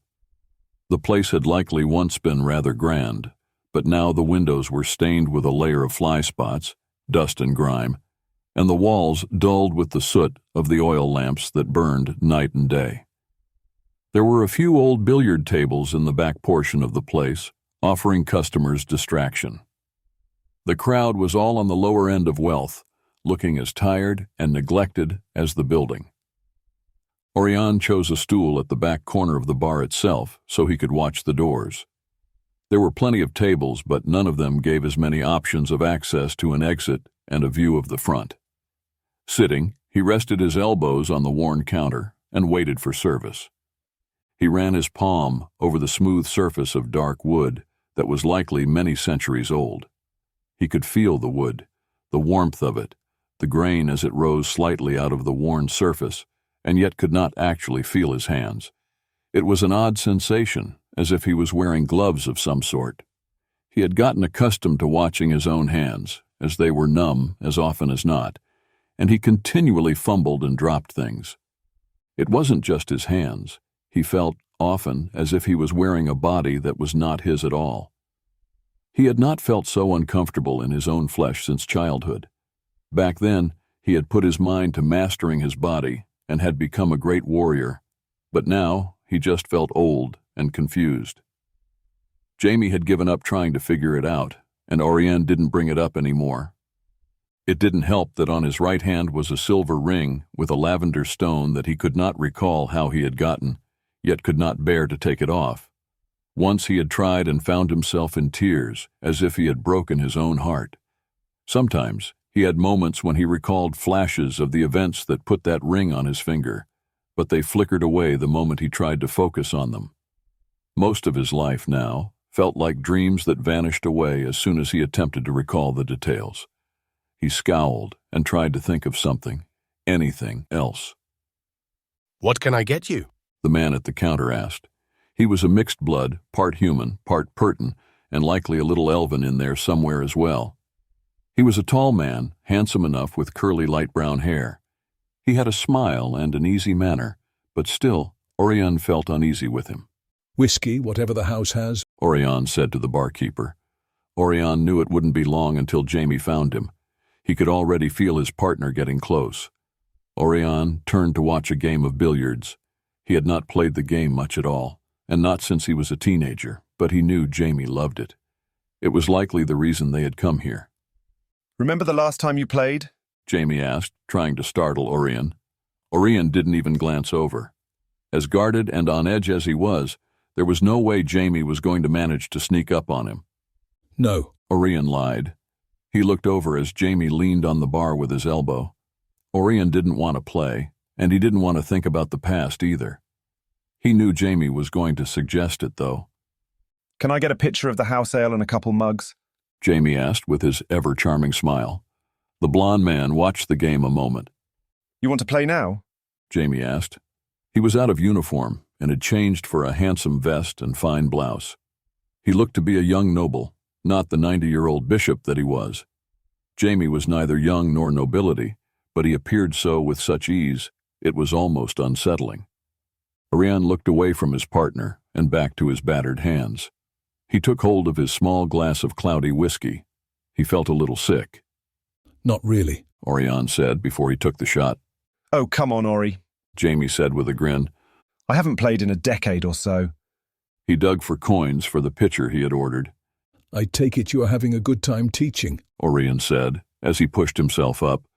The place had likely once been rather grand, but now the windows were stained with a layer of fly spots, dust and grime, and the walls dulled with the soot of the oil lamps that burned night and day. There were a few old billiard tables in the back portion of the place, offering customers distraction. The crowd was all on the lower end of wealth, looking as tired and neglected as the building. Oirion chose a stool at the back corner of the bar itself so he could watch the doors. There were plenty of tables, but none of them gave as many options of access to an exit and a view of the front. Sitting, he rested his elbows on the worn counter and waited for service. He ran his palm over the smooth surface of dark wood that was likely many centuries old. He could feel the wood, the warmth of it, the grain as it rose slightly out of the worn surface, and yet could not actually feel his hands. It was an odd sensation, as if he was wearing gloves of some sort. He had gotten accustomed to watching his own hands, as they were numb as often as not, and he continually fumbled and dropped things. It wasn't just his hands. He felt often as if he was wearing a body that was not his at all. He had not felt so uncomfortable in his own flesh since childhood. Back then, he had put his mind to mastering his body and had become a great warrior, but now he just felt old and confused. Jamie had given up trying to figure it out, and Oirion didn't bring it up anymore. It didn't help that on his right hand was a silver ring with a lavender stone that he could not recall how he had gotten, yet could not bear to take it off. Once he had tried and found himself in tears, as if he had broken his own heart. Sometimes he had moments when he recalled flashes of the events that put that ring on his finger, but they flickered away the moment he tried to focus on them. Most of his life now felt like dreams that vanished away as soon as he attempted to recall the details. He scowled and tried to think of something, anything else. What can I get you? the man at the counter asked. He was a mixed blood, part human, part Pertan, and likely a little elven in there somewhere as well. He was a tall man, handsome enough with curly light brown hair. He had a smile and an easy manner, but still, Oirion felt uneasy with him. "Whiskey, whatever the house has," Oirion said to the barkeeper. Oirion knew it wouldn't be long until Jamie found him. He could already feel his partner getting close. Oirion turned to watch a game of billiards. He had not played the game much at all, and not since he was a teenager, but he knew Jamie loved it. It was likely the reason they had come here. "Remember the last time you played?" Jamie asked, trying to startle Oirion. Oirion didn't even glance over. As guarded and on edge as he was, there was no way Jamie was going to manage to sneak up on him. "No," Oirion lied. He looked over as Jamie leaned on the bar with his elbow. Oirion didn't want to play, and he didn't want to think about the past either. He knew Jamie was going to suggest it, though. "Can I get a picture of the house ale and a couple mugs?" Jamie asked with his ever-charming smile. The blond man watched the game a moment. "You want to play now?" Jamie asked. He was out of uniform and had changed for a handsome vest and fine blouse. He looked to be a young noble, not the 90-year-old bishop that he was. Jamie was neither young nor nobility, but he appeared so with such ease, it was almost unsettling. Oirion looked away from his partner and back to his battered hands. He took hold of his small glass of cloudy whiskey. He felt a little sick. "Not really," Oirion said before he took the shot. "Oh, come on, Ori," Jamie said with a grin. "I haven't played in a decade or so." He dug for coins for the pitcher he had ordered. "I take it you are having a good time teaching," Oirion said, as he pushed himself up,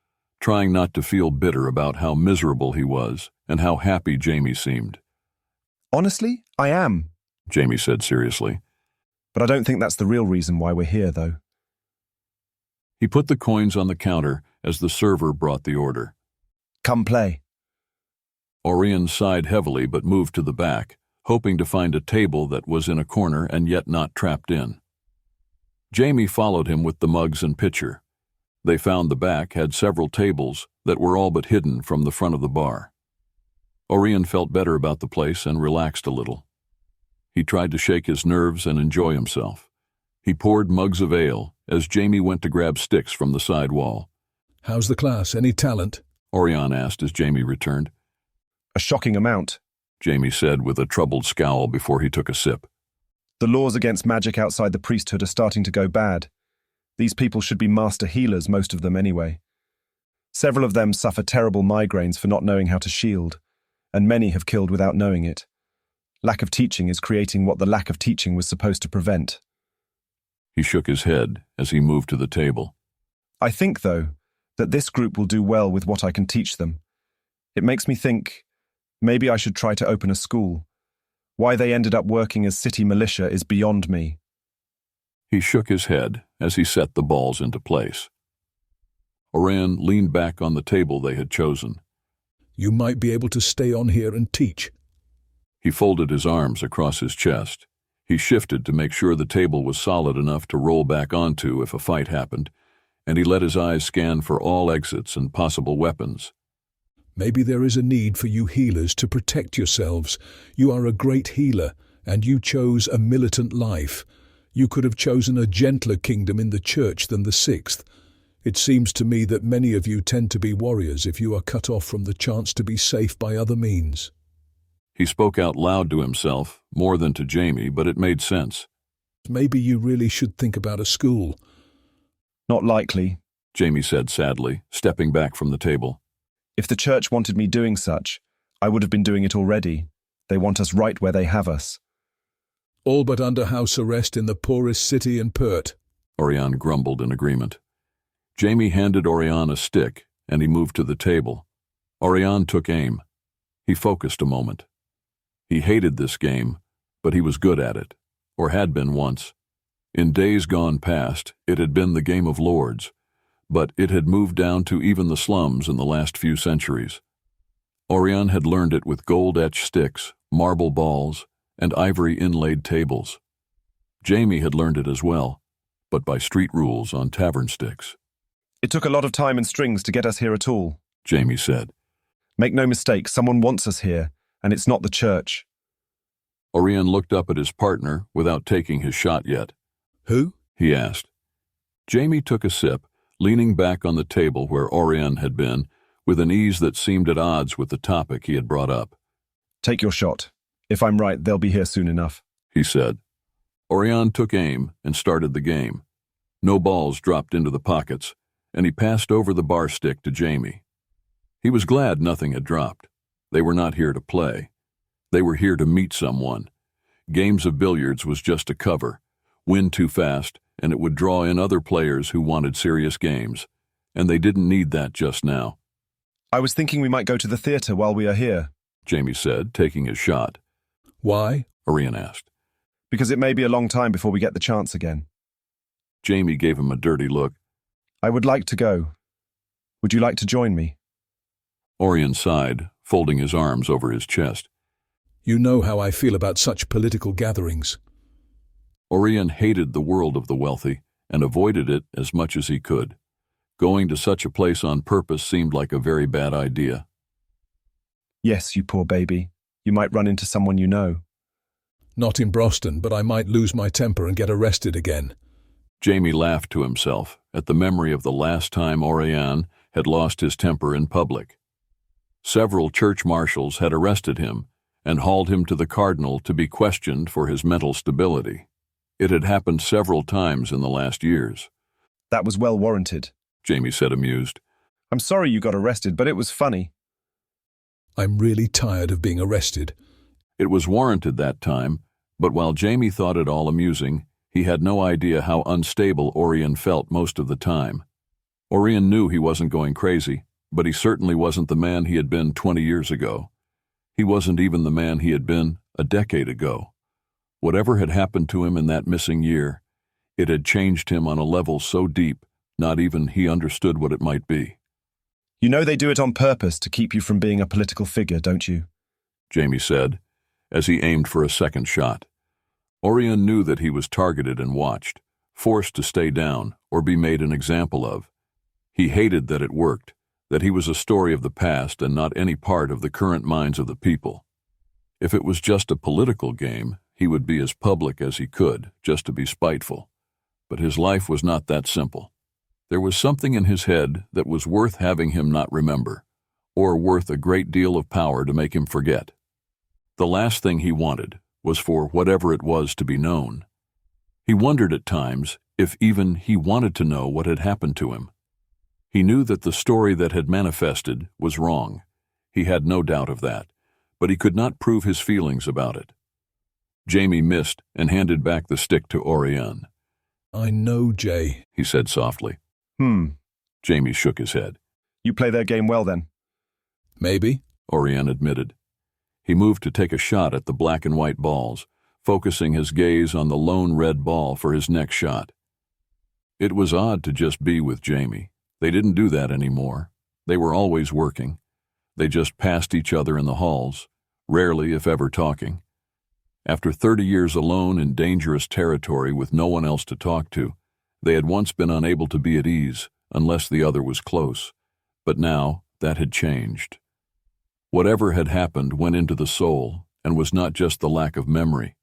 trying not to feel bitter about how miserable he was and how happy Jamie seemed. "Honestly, I am," Jamie said seriously. "But I don't think that's the real reason why we're here, though." He put the coins on the counter as the server brought the order. "Come play." Oirion sighed heavily but moved to the back, hoping to find a table that was in a corner and yet not trapped in. Jamie followed him with the mugs and pitcher. They found the back had several tables that were all but hidden from the front of the bar. Oirion felt better about the place and relaxed a little. He tried to shake his nerves and enjoy himself. He poured mugs of ale as Jamie went to grab sticks from the side wall. "How's the class? Any talent?" Oirion asked as Jamie returned. "A shocking amount," Jamie said with a troubled scowl before he took a sip. "The laws against magic outside the priesthood are starting to go bad. These people should be master healers, most of them anyway. Several of them suffer terrible migraines for not knowing how to shield, and many have killed without knowing it. Lack of teaching is creating what the lack of teaching was supposed to prevent." He shook his head as he moved to the table. "I think, though, that this group will do well with what I can teach them. It makes me think maybe I should try to open a school. Why they ended up working as city militia is beyond me." He shook his head as he set the balls into place. Oirion leaned back on the table they had chosen. "You might be able to stay on here and teach." He folded his arms across his chest. He shifted to make sure the table was solid enough to roll back onto if a fight happened, and he let his eyes scan for all exits and possible weapons. "Maybe there is a need for you healers to protect yourselves. You are a great healer, and you chose a militant life. You could have chosen a gentler kingdom in the church than the 6th. It seems to me that many of you tend to be warriors if you are cut off from the chance to be safe by other means." He spoke out loud to himself, more than to Jamie, but it made sense. "Maybe you really should think about a school." "Not likely," Jamie said sadly, stepping back from the table. "If the church wanted me doing such, I would have been doing it already. They want us right where they have us." "All but under house arrest in the poorest city in Pert," Oirion grumbled in agreement. Jamie handed Oirion a stick, and he moved to the table. Oirion took aim. He focused a moment. He hated this game, but he was good at it, or had been once. In days gone past, it had been the game of lords, but it had moved down to even the slums in the last few centuries. Oirion had learned it with gold-etched sticks, marble balls, and ivory-inlaid tables. Jamie had learned it as well, but by street rules on tavern sticks. "It took a lot of time and strings to get us here at all," Jamie said. "Make no mistake, someone wants us here. And it's not the church. Oirion looked up at his partner without taking his shot yet. Who? He asked. Jamie took a sip, leaning back on the table where Oirion had been, with an ease that seemed at odds with the topic he had brought up. Take your shot. If I'm right, they'll be here soon enough, he said. Oirion took aim and started the game. No balls dropped into the pockets, and he passed over the bar stick to Jamie. He was glad nothing had dropped. They were not here to play. They were here to meet someone. Games of billiards was just a cover. Win too fast, and it would draw in other players who wanted serious games, and they didn't need that just now. I was thinking we might go to the theatre while we are here, Jamie said, taking his shot. Why? Oirion asked. Because it may be a long time before we get the chance again. Jamie gave him a dirty look. I would like to go. Would you like to join me? Oirion sighed, folding his arms over his chest. You know how I feel about such political gatherings. Oirion hated the world of the wealthy and avoided it as much as he could. Going to such a place on purpose seemed like a very bad idea. Yes, you poor baby. You might run into someone you know. Not in Brosten, but I might lose my temper and get arrested again. Jamie laughed to himself at the memory of the last time Oirion had lost his temper in public. Several church marshals had arrested him and hauled him to the cardinal to be questioned for his mental stability. It had happened several times in the last years. That was well warranted, Jamie said, amused. I'm sorry you got arrested, but it was funny. I'm really tired of being arrested. It was warranted that time, but while Jamie thought it all amusing, he had no idea how unstable Oirion felt most of the time. Oirion knew he wasn't going crazy, but he certainly wasn't the man he had been 20 years ago. He wasn't even the man he had been a decade ago. Whatever had happened to him in that missing year, it had changed him on a level so deep, not even he understood what it might be. You know they do it on purpose to keep you from being a political figure, don't you? Jamie said, as he aimed for a second shot. Oirion knew that he was targeted and watched, forced to stay down or be made an example of. He hated that it worked, that he was a story of the past and not any part of the current minds of the people. If it was just a political game, he would be as public as he could, just to be spiteful. But his life was not that simple. There was something in his head that was worth having him not remember, or worth a great deal of power to make him forget. The last thing he wanted was for whatever it was to be known. He wondered at times if even he wanted to know what had happened to him. He knew that the story that had manifested was wrong. He had no doubt of that, but he could not prove his feelings about it. Jamie missed and handed back the stick to Oirion. I know, Jay, he said softly. Jamie shook his head. You play their game well, then? Maybe, Oirion admitted. He moved to take a shot at the black and white balls, focusing his gaze on the lone red ball for his next shot. It was odd to just be with Jamie. They didn't do that anymore. They were always working. They just passed each other in the halls, rarely if ever talking. After 30 years alone in dangerous territory with no one else to talk to, they had once been unable to be at ease unless the other was close, but now that had changed. Whatever had happened went into the soul and was not just the lack of memory.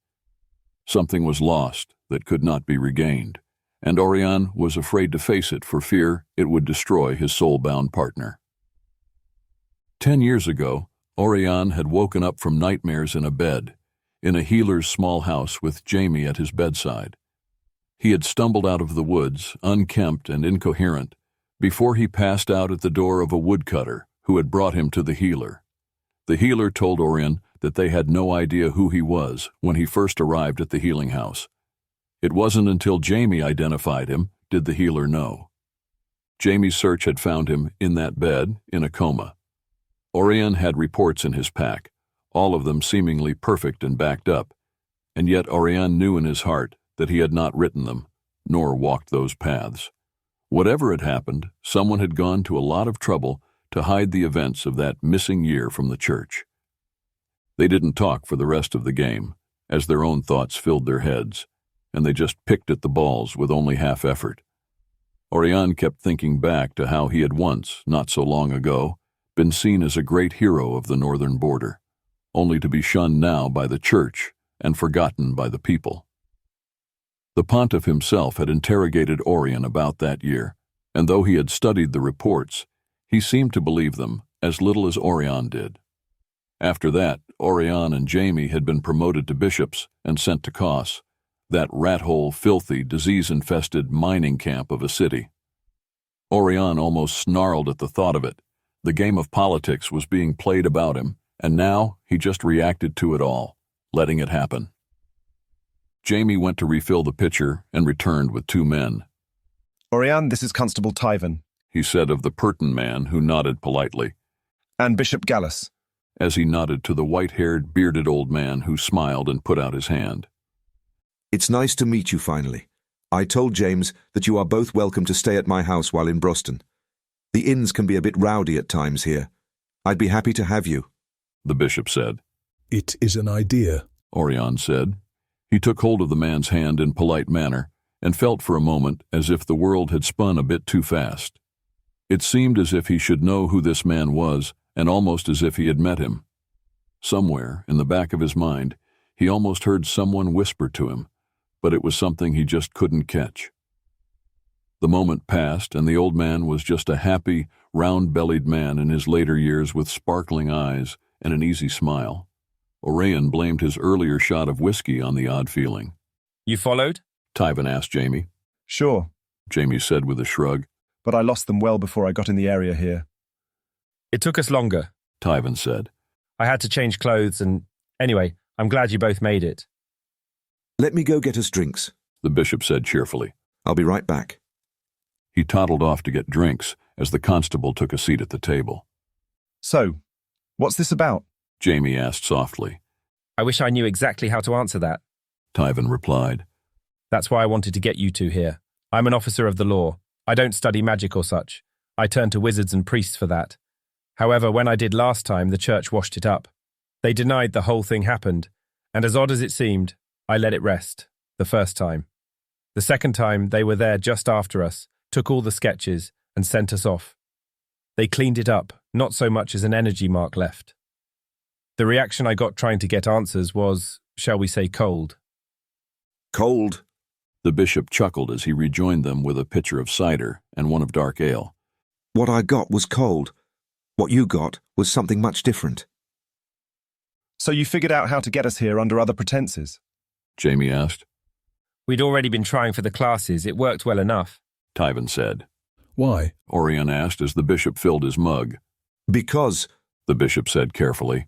Something was lost that could not be regained, and Oirion was afraid to face it for fear it would destroy his soul-bound partner. 10 years ago, Oirion had woken up from nightmares in a bed, in a healer's small house with Jamie at his bedside. He had stumbled out of the woods, unkempt and incoherent, before he passed out at the door of a woodcutter who had brought him to the healer. The healer told Oirion that they had no idea who he was when he first arrived at the healing house. It wasn't until Jamie identified him did the healer know. Jamie's search had found him in that bed, in a coma. Oirion had reports in his pack, all of them seemingly perfect and backed up, and yet Oirion knew in his heart that he had not written them, nor walked those paths. Whatever had happened, someone had gone to a lot of trouble to hide the events of that missing year from the church. They didn't talk for the rest of the game, as their own thoughts filled their heads, and they just picked at the balls with only half effort. Oirion kept thinking back to how he had once, not so long ago, been seen as a great hero of the northern border, only to be shunned now by the church and forgotten by the people. The pontiff himself had interrogated Oirion about that year, and though he had studied the reports, he seemed to believe them as little as Oirion did. After that, Oirion and Jamie had been promoted to bishops and sent to Kos, that rat-hole, filthy, disease-infested mining camp of a city. Oirion almost snarled at the thought of it. The game of politics was being played about him, and now he just reacted to it all, letting it happen. Jamie went to refill the pitcher and returned with 2 men. Oirion, this is Constable Tyvan, he said of the Purton man, who nodded politely, and Bishop Gallus, as he nodded to the white-haired, bearded old man who smiled and put out his hand. It's nice to meet you finally. I told James that you are both welcome to stay at my house while in Brosten. The inns can be a bit rowdy at times here. I'd be happy to have you, the bishop said. It is an idea, Oirion said. He took hold of the man's hand in polite manner and felt for a moment as if the world had spun a bit too fast. It seemed as if he should know who this man was, and almost as if he had met him. Somewhere, in the back of his mind, he almost heard someone whisper to him, but it was something he just couldn't catch. The moment passed, and the old man was just a happy, round-bellied man in his later years with sparkling eyes and an easy smile. Oirion blamed his earlier shot of whiskey on the odd feeling. You followed? Tyvan asked Jamie. Sure, Jamie said with a shrug. But I lost them well before I got in the area here. It took us longer, Tyvan said. I had to change clothes and... Anyway, I'm glad you both made it. Let me go get us drinks, the bishop said cheerfully. I'll be right back. He toddled off to get drinks as the constable took a seat at the table. So, what's this about? Jamie asked softly. I wish I knew exactly how to answer that, Tyvan replied. That's why I wanted to get you two here. I'm an officer of the law. I don't study magic or such. I turn to wizards and priests for that. However, when I did last time, the church washed it up. They denied the whole thing happened, and as odd as it seemed, I let it rest, the first time. The second time, they were there just after us, took all the sketches, and sent us off. They cleaned it up, not so much as an energy mark left. The reaction I got trying to get answers was, shall we say, cold. Cold? The bishop chuckled as he rejoined them with a pitcher of cider and one of dark ale. What I got was cold. What you got was something much different. So you figured out how to get us here under other pretenses? Jamie asked. We'd already been trying for the classes. It worked well enough, Tyvan said. Why? Oirion asked as the bishop filled his mug. Because, the bishop said carefully.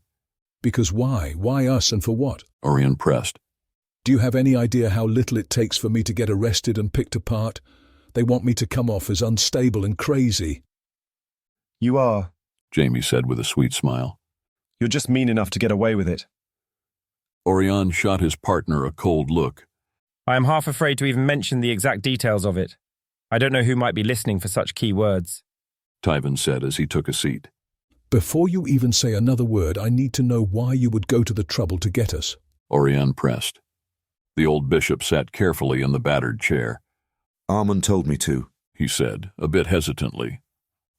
Because why? Why us and for what? Oirion pressed. Do you have any idea how little it takes for me to get arrested and picked apart? They want me to come off as unstable and crazy. You are, Jamie said with a sweet smile. You're just mean enough to get away with it. Oirion shot his partner a cold look. I am half afraid to even mention the exact details of it. I don't know who might be listening for such key words, Tyvan said as he took a seat. Before you even say another word, I need to know why you would go to the trouble to get us. Oirion pressed. The old bishop sat carefully in the battered chair. Aummen told me to, he said, a bit hesitantly.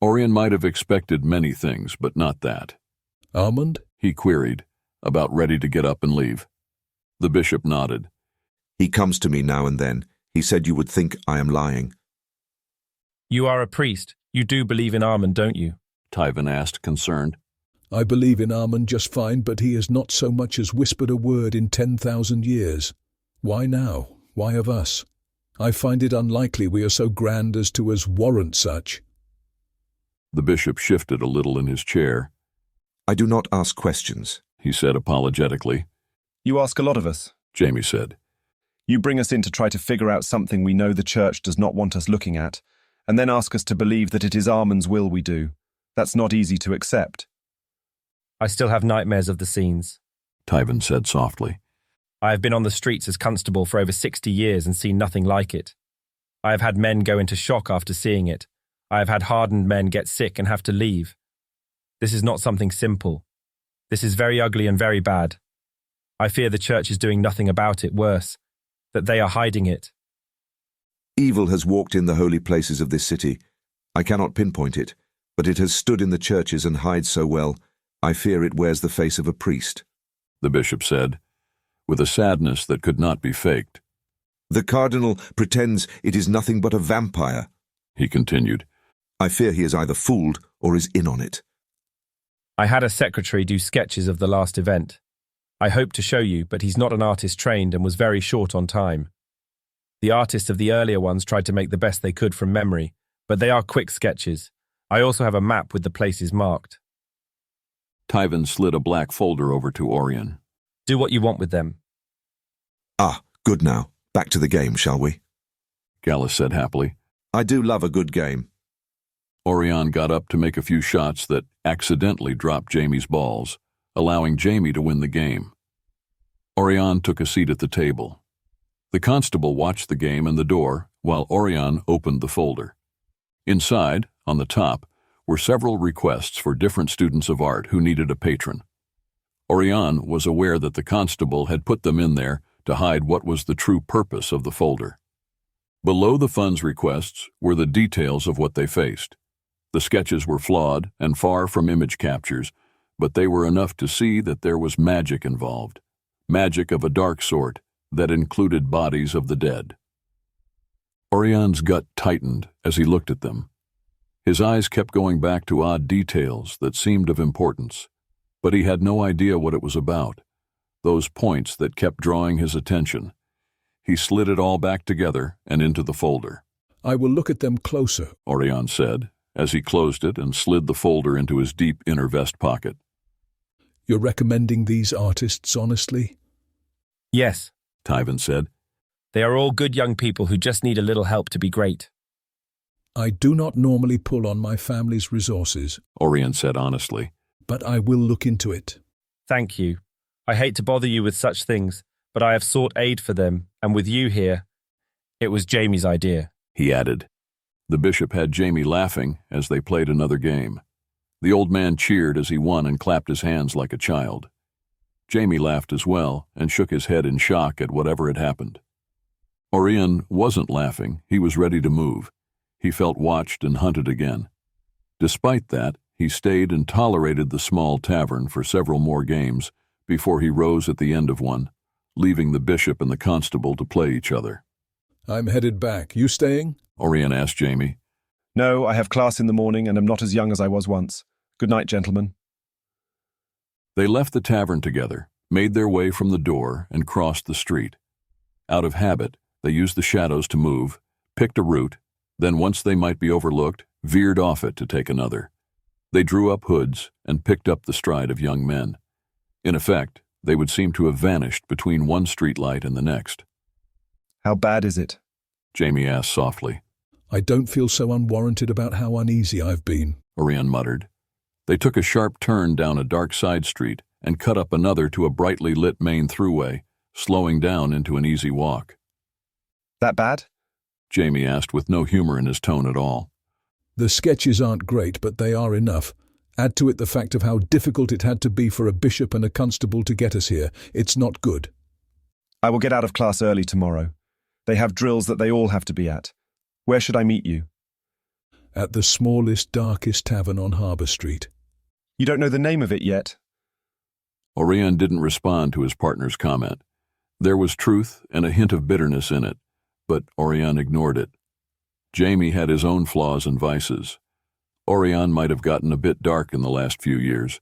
Oirion might have expected many things, but not that. Aummen? He queried, about ready to get up and leave. The bishop nodded. He comes to me now and then. He said you would think I am lying. You are a priest. You do believe in Aummen, don't you? Tyvan asked, concerned. I believe in Aummen just fine, but he has not so much as whispered a word in 10,000 years. Why now? Why of us? I find it unlikely we are so grand as to warrant such. The bishop shifted a little in his chair. I do not ask questions, he said apologetically. You ask a lot of us, Jamie said. You bring us in to try to figure out something we know the church does not want us looking at, and then ask us to believe that it is Aummen's will we do. That's not easy to accept. I still have nightmares of the scenes, Tyvan said softly. I have been on the streets as constable for over 60 years and seen nothing like it. I have had men go into shock after seeing it. I have had hardened men get sick and have to leave. This is not something simple. This is very ugly and very bad. I fear the church is doing nothing about it, worse, that they are hiding it. Evil has walked in the holy places of this city. I cannot pinpoint it, but it has stood in the churches and hides so well, I fear it wears the face of a priest. the bishop said, with a sadness that could not be faked. The cardinal pretends it is nothing but a vampire, he continued. I fear he is either fooled or is in on it. I had a secretary do sketches of the last event. I hope to show you, but he's not an artist trained and was very short on time. The artists of the earlier ones tried to make the best they could from memory, but they are quick sketches. I also have a map with the places marked. Tyven slid a black folder over to Oirion. Do what you want with them. Ah, good now. Back to the game, shall we? Gallus said happily. I do love a good game. Oirion got up to make a few shots that accidentally dropped Jamie's balls, allowing Jamie to win the game. Oirion took a seat at the table. The constable watched the game and the door while Oirion opened the folder. Inside, on the top, were several requests for different students of art who needed a patron. Oirion was aware that the constable had put them in there to hide what was the true purpose of the folder. Below the funds requests were the details of what they faced. The sketches were flawed and far from image captures, but they were enough to see that there was magic involved, magic of a dark sort that included bodies of the dead. Orion's gut tightened as he looked at them. His eyes kept going back to odd details that seemed of importance, but he had no idea what it was about, those points that kept drawing his attention. He slid it all back together and into the folder. I will look at them closer, Oirion said, as he closed it and slid the folder into his deep inner vest pocket. You're recommending these artists honestly? Yes, Tyven said. They are all good young people who just need a little help to be great. I do not normally pull on my family's resources, Oirion said honestly. But I will look into it. Thank you. I hate to bother you with such things, but I have sought aid for them, and with you here, it was Jamie's idea, he added. The bishop had Jamie laughing as they played another game. The old man cheered as he won and clapped his hands like a child. Jamie laughed as well and shook his head in shock at whatever had happened. Oirion wasn't laughing, he was ready to move. He felt watched and hunted again. Despite that, he stayed and tolerated the small tavern for several more games before he rose at the end of one, leaving the bishop and the constable to play each other. I'm headed back. You staying? Oirion asked Jamie. No, I have class in the morning and am not as young as I was once. Good night, gentlemen. They left the tavern together, made their way from the door, and crossed the street. Out of habit, they used the shadows to move, picked a route, then once they might be overlooked, veered off it to take another. They drew up hoods and picked up the stride of young men. In effect, they would seem to have vanished between one streetlight and the next. How bad is it? Jamie asked softly. I don't feel so unwarranted about how uneasy I've been, Oirion muttered. They took a sharp turn down a dark side street and cut up another to a brightly lit main throughway, slowing down into an easy walk. That bad? Jamie asked with no humor in his tone at all. The sketches aren't great, but they are enough. Add to it the fact of how difficult it had to be for a bishop and a constable to get us here. It's not good. I will get out of class early tomorrow. They have drills that they all have to be at. Where should I meet you? At the smallest, darkest tavern on Harbour Street. You don't know the name of it yet? Oirion didn't respond to his partner's comment. There was truth and a hint of bitterness in it, but Oirion ignored it. Jamie had his own flaws and vices. Oirion might have gotten a bit dark in the last few years,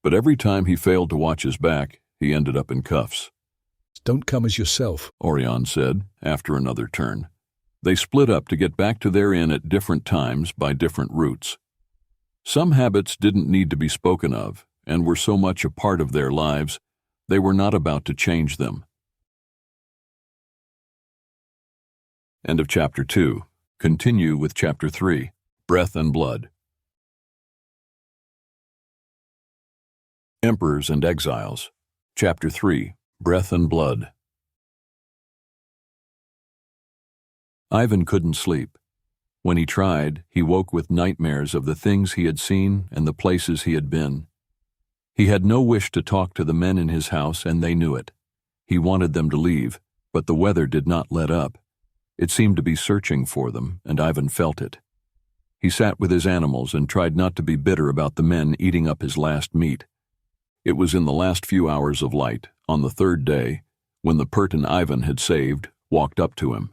but every time he failed to watch his back, he ended up in cuffs. Don't come as yourself, Oirion said, after another turn. They split up to get back to their inn at different times by different routes. Some habits didn't need to be spoken of, and were so much a part of their lives, they were not about to change them. End of Chapter 2. Continue with Chapter 3, Breath and Blood. Emperors and Exiles. Chapter 3, Breath and Blood. Ivan couldn't sleep. When he tried, he woke with nightmares of the things he had seen and the places he had been. He had no wish to talk to the men in his house, and they knew it. He wanted them to leave, but the weather did not let up. It seemed to be searching for them, and Ivan felt it. He sat with his animals and tried not to be bitter about the men eating up his last meat. It was in the last few hours of light, on the third day, when the Persian Ivan had saved walked up to him.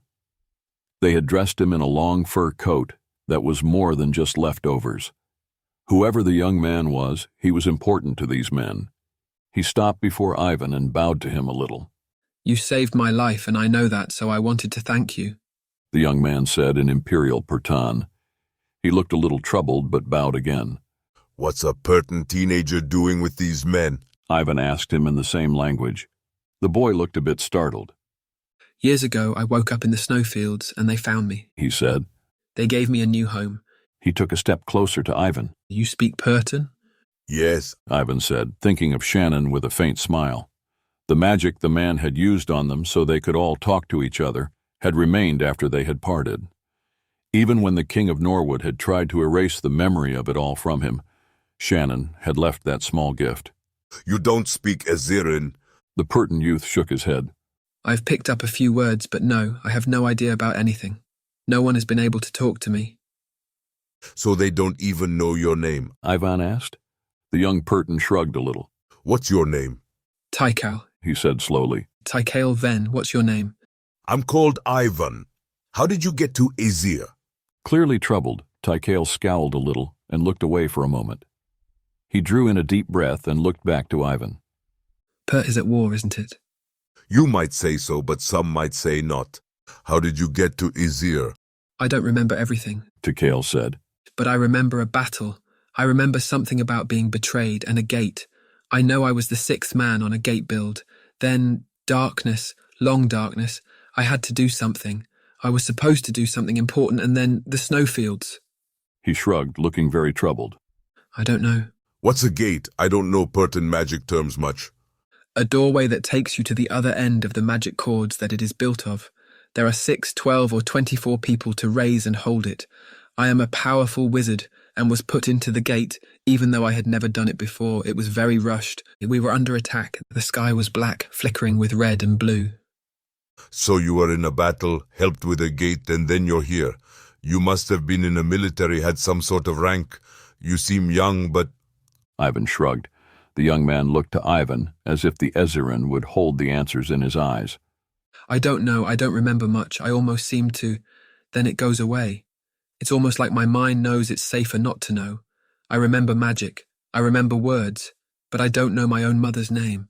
They had dressed him in a long fur coat that was more than just leftovers. Whoever the young man was, he was important to these men. He stopped before Ivan and bowed to him a little. You saved my life, and I know that, so I wanted to thank you, the young man said in Imperial Pertan. He looked a little troubled, but bowed again. What's a Persian teenager doing with these men? Ivan asked him in the same language. The boy looked a bit startled. Years ago, I woke up in the snowfields, and they found me, he said. They gave me a new home. He took a step closer to Ivan. You speak Persian? Yes, Ivan said, thinking of Shannon with a faint smile. The magic the man had used on them so they could all talk to each other had remained after they had parted. Even when the King of Norwood had tried to erase the memory of it all from him, Shannon had left that small gift. You don't speak Assyrian. The Persian youth shook his head. I've picked up a few words, but no, I have no idea about anything. No one has been able to talk to me. So they don't even know your name? Ivan asked. The young Persian shrugged a little. What's your name? Tychal, he said slowly. Tychal Ven, what's your name? I'm called Ivan. How did you get to Azir? Clearly troubled, Tychal scowled a little and looked away for a moment. He drew in a deep breath and looked back to Ivan. Pert is at war, isn't it? You might say so, but some might say not. How did you get to Azir? I don't remember everything, Tychal said. But I remember a battle. I remember something about being betrayed and a gate. I know I was the sixth man on a gate build. Then darkness, long darkness. I had to do something. I was supposed to do something important, and then the snowfields. He shrugged, looking very troubled. I don't know. What's a gate? I don't know Persian magic terms much. A doorway that takes you to the other end of the magic cords that it is built of. There are 6, 12, or 24 people to raise and hold it. I am a powerful wizard and was put into the gate, even though I had never done it before. It was very rushed. We were under attack. The sky was black, flickering with red and blue. So you were in a battle, helped with a gate, and then you're here. You must have been in the military, had some sort of rank. You seem young, but... Ivan shrugged. The young man looked to Ivan, as if the Eziran would hold the answers in his eyes. I don't know. I don't remember much. I almost seem to. Then it goes away. It's almost like my mind knows it's safer not to know. I remember magic. I remember words. But I don't know my own mother's name.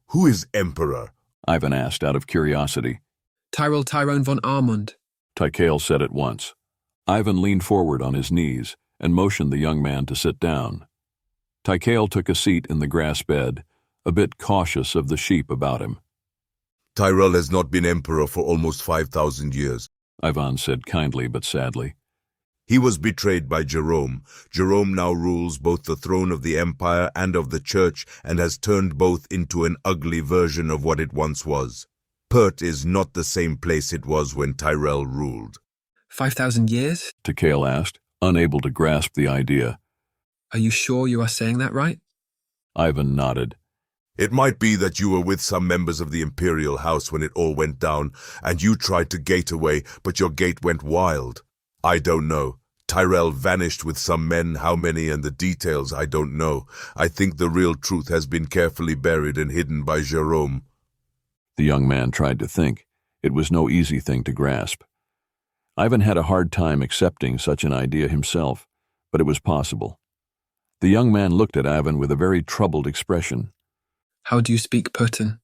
Who is Emperor? Ivan asked out of curiosity. Tyrone von Armund, Tychal said at once. Ivan leaned forward on his knees and motioned the young man to sit down. Tychal took a seat in the grass bed, a bit cautious of the sheep about him. Tyrell has not been emperor for almost 5,000 years, Ivan said kindly but sadly. He was betrayed by Jerome. Jerome now rules both the throne of the empire and of the church and has turned both into an ugly version of what it once was. Pert is not the same place it was when Tyrell ruled. 5,000 years? Tychal asked, unable to grasp the idea. Are you sure you are saying that right? Ivan nodded. It might be that you were with some members of the imperial house when it all went down, and you tried to gate away, but your gate went wild. I don't know. Tyrell vanished with some men, how many and the details I don't know. I think the real truth has been carefully buried and hidden by Jerome. The young man tried to think. It was no easy thing to grasp. Ivan had a hard time accepting such an idea himself, but it was possible. The young man looked at Ivan with a very troubled expression. How do you speak Persian?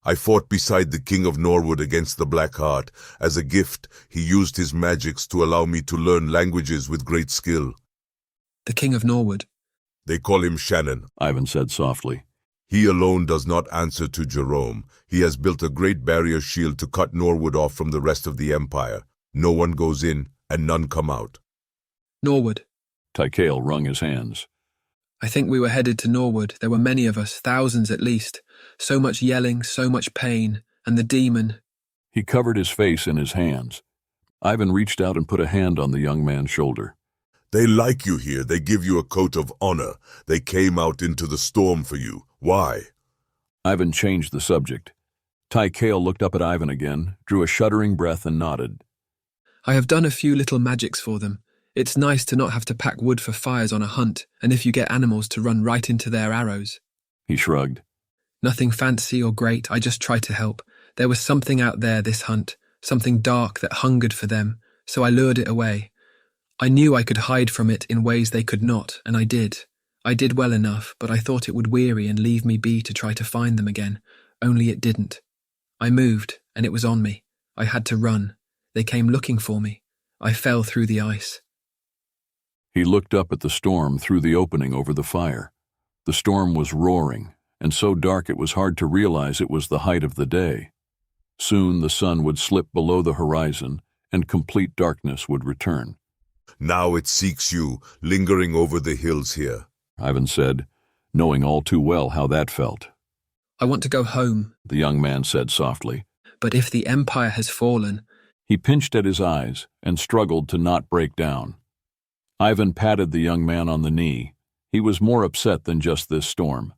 I fought beside the King of Norwood against the Black Heart. As a gift, he used his magics to allow me to learn languages with great skill. The King of Norwood? They call him Shannon, Ivan said softly. He alone does not answer to Jerome. He has built a great barrier shield to cut Norwood off from the rest of the empire. No one goes in, and none come out. Norwood. Tychal wrung his hands. I think we were headed to Norwood. There were many of us, thousands at least. So much yelling, so much pain, and the demon. He covered his face in his hands. Ivan reached out and put a hand on the young man's shoulder. They like you here. They give you a coat of honor. They came out into the storm for you. Why? Ivan changed the subject. Tychal looked up at Ivan again, drew a shuddering breath and nodded. I have done a few little magics for them. It's nice to not have to pack wood for fires on a hunt, and if you get animals to run right into their arrows. He shrugged. Nothing fancy or great, I just tried to help. There was something out there this hunt, something dark that hungered for them, so I lured it away. I knew I could hide from it in ways they could not, and I did. I did well enough, but I thought it would weary and leave me be to try to find them again, only it didn't. I moved, and it was on me. I had to run. They came looking for me. I fell through the ice. He looked up at the storm through the opening over the fire. The storm was roaring, and so dark it was hard to realize it was the height of the day. Soon the sun would slip below the horizon, and complete darkness would return. Now it seeks you, lingering over the hills here, Ivan said, knowing all too well how that felt. I want to go home, The young man said softly. but if the Empire has fallen... He pinched at his eyes and struggled to not break down. Ivan patted the young man on the knee. He was more upset than just this storm.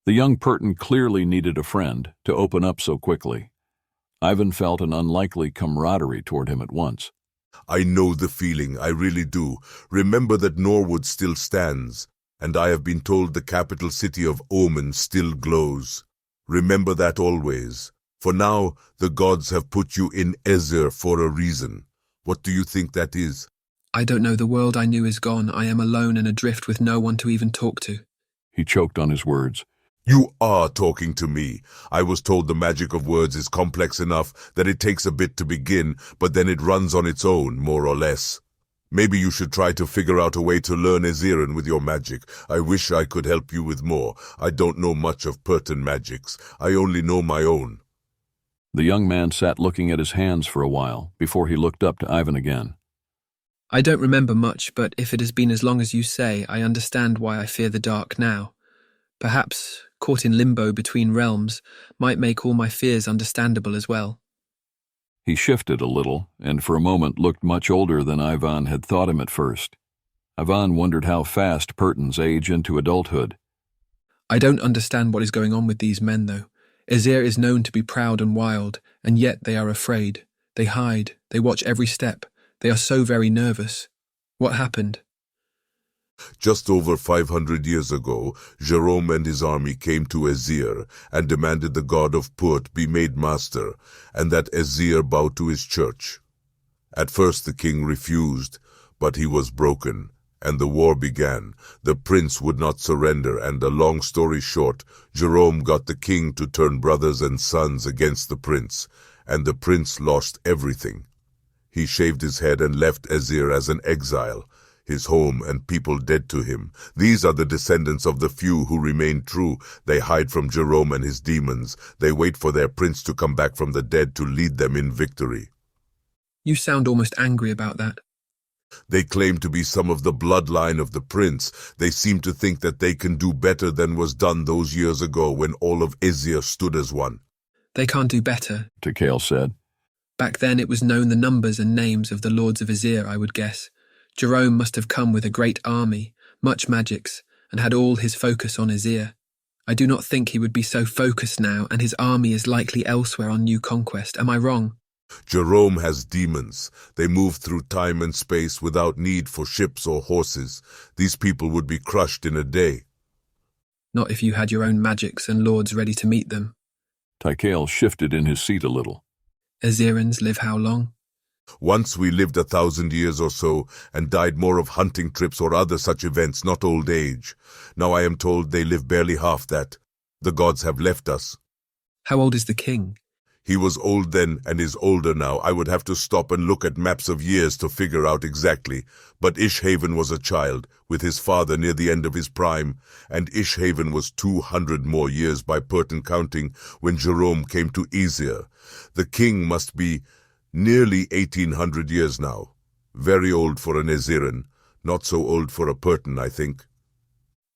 The young Perton clearly needed a friend to open up so quickly. Ivan felt an unlikely camaraderie toward him at once. I know the feeling, I really do. Remember that Norwood still stands, and I have been told the capital city of Aummen still glows. Remember that always. For now, the gods have put you in Ezir for a reason. What do you think that is? I don't know, the world I knew is gone. I am alone and adrift with no one to even talk to. He choked on his words. You are talking to me. I was told the magic of words is complex enough that it takes a bit to begin, but then it runs on its own, more or less. Maybe you should try to figure out a way to learn Eziran with your magic. I wish I could help you with more. I don't know much of Perton magics. I only know my own. The young man sat looking at his hands for a while before he looked up to Ivan again. I don't remember much, but if it has been as long as you say, I understand why I fear the dark now. Perhaps, caught in limbo between realms, might make all my fears understandable as well. He shifted a little, and for a moment looked much older than Ivan had thought him at first. Ivan wondered how fast Pertons age into adulthood. I don't understand what is going on with these men, though. Ezir is known to be proud and wild, and yet they are afraid. They hide, they watch every step. They are so very nervous. What happened? Just over 500 years ago, Jerome and his army came to Ezir and demanded the god of Put be made master, and that Ezir bow to his church. At first the king refused, but he was broken, and the war began. The prince would not surrender, and a long story short, Jerome got the king to turn brothers and sons against the prince, and the prince lost everything. He shaved his head and left Ezir as an exile, his home and people dead to him. These are the descendants of the few who remain true. They hide from Jerome and his demons. They wait for their prince to come back from the dead to lead them in victory. You sound almost angry about that. They claim to be some of the bloodline of the prince. They seem to think that they can do better than was done those years ago when all of Ezir stood as one. They can't do better, Takale said. Back then it was known the numbers and names of the lords of Ezir, I would guess. Jerome must have come with a great army, much magics, and had all his focus on Ezir. I do not think he would be so focused now, and his army is likely elsewhere on new conquest. Am I wrong? Jerome has demons. They move through time and space without need for ships or horses. These people would be crushed in a day. Not if you had your own magics and lords ready to meet them. Takale shifted in his seat a little. Ezirans live how long? Once we lived 1,000 years or so and died more of hunting trips or other such events, not old age. Now I am told they live barely half that. The gods have left us. How old is the king? He was old then and is older now. I would have to stop and look at maps of years to figure out exactly. But Ishhaven was a child, with his father near the end of his prime, and Ishhaven was 200 more years by Perton counting when Jerome came to Ezir. The king must be nearly 1,800 years now. Very old for an Eziran, not so old for a Perton, I think.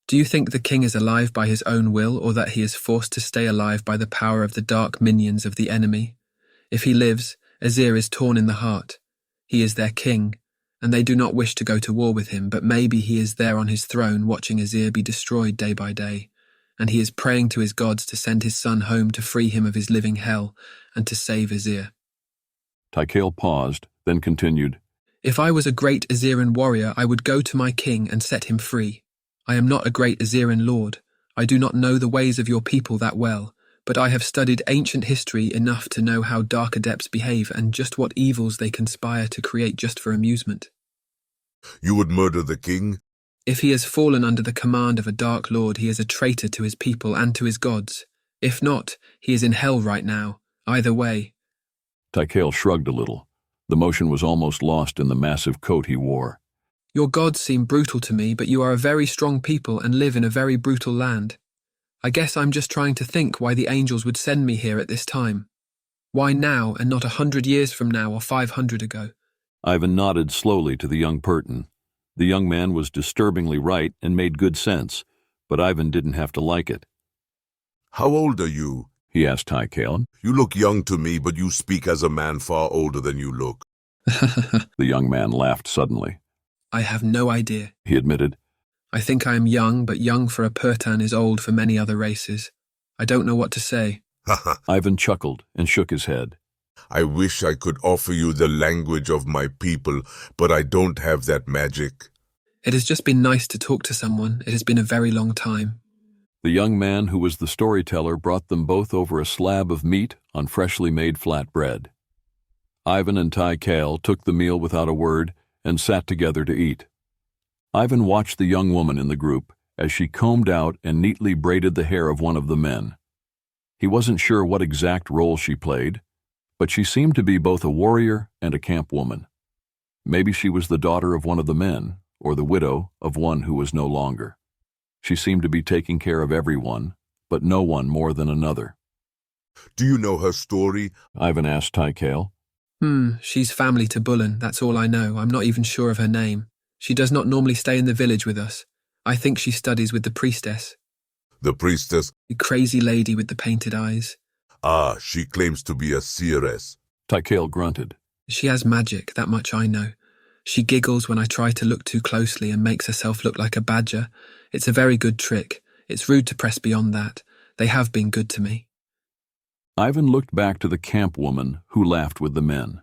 Do you think the king is alive by his own will, or that he is forced to stay alive by the power of the dark minions of the enemy? If he lives, Ezir is torn in the heart. He is their king, and they do not wish to go to war with him, but maybe he is there on his throne watching Ezir be destroyed day by day, and he is praying to his gods to send his son home to free him of his living hell and to save Ezir. Takale paused, then continued. If I was a great Eziran warrior, I would go to my king and set him free. I am not a great Eziran lord. I do not know the ways of your people that well, but I have studied ancient history enough to know how dark adepts behave and just what evils they conspire to create just for amusement. You would murder the king? If he has fallen under the command of a dark lord, he is a traitor to his people and to his gods. If not, he is in hell right now. Either way. Tykael shrugged a little. The motion was almost lost in the massive coat he wore. Your gods seem brutal to me, but you are a very strong people and live in a very brutal land. I guess I'm just trying to think why the angels would send me here at this time. Why now and not 100 years from now or 500 ago? Ivan nodded slowly to the young Purton. The young man was disturbingly right and made good sense, but Ivan didn't have to like it. How old are you? He asked Tykael. You look young to me, but you speak as a man far older than you look. The young man laughed suddenly. I have no idea, he admitted. I think I am young, but young for a Purtan is old for many other races. I don't know what to say. Ivan chuckled and shook his head. I wish I could offer you the language of my people, but I don't have that magic. It has just been nice to talk to someone. It has been a very long time. The young man who was the storyteller brought them both over a slab of meat on freshly made flat bread. Ivan and Tykael took the meal without a word and sat together to eat. Ivan watched the young woman in the group as she combed out and neatly braided the hair of one of the men. He wasn't sure what exact role she played, but she seemed to be both a warrior and a camp woman. Maybe she was the daughter of one of the men, or the widow of one who was no longer. She seemed to be taking care of everyone, but no one more than another. Do you know her story? Ivan asked Tykael. She's family to Bullen, that's all I know. I'm not even sure of her name. She does not normally stay in the village with us. I think she studies with the priestess. The priestess? The crazy lady with the painted eyes. Ah, she claims to be a seeress. Tykael grunted. She has magic, that much I know. She giggles when I try to look too closely and makes herself look like a badger. It's a very good trick. It's rude to press beyond that. They have been good to me. Ivan looked back to the camp woman who laughed with the men.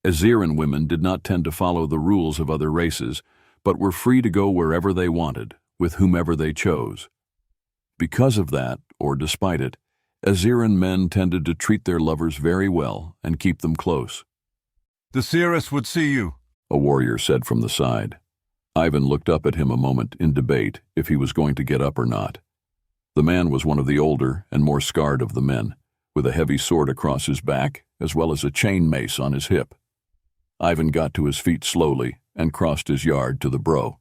Aziran women did not tend to follow the rules of other races, but were free to go wherever they wanted, with whomever they chose. Because of that, or despite it, Aziran men tended to treat their lovers very well and keep them close. The seeress would see you, a warrior said from the side. Ivan looked up at him a moment in debate if he was going to get up or not. The man was one of the older and more scarred of the men, with a heavy sword across his back as well as a chain mace on his hip. Ivan got to his feet slowly and crossed his yard to the bro.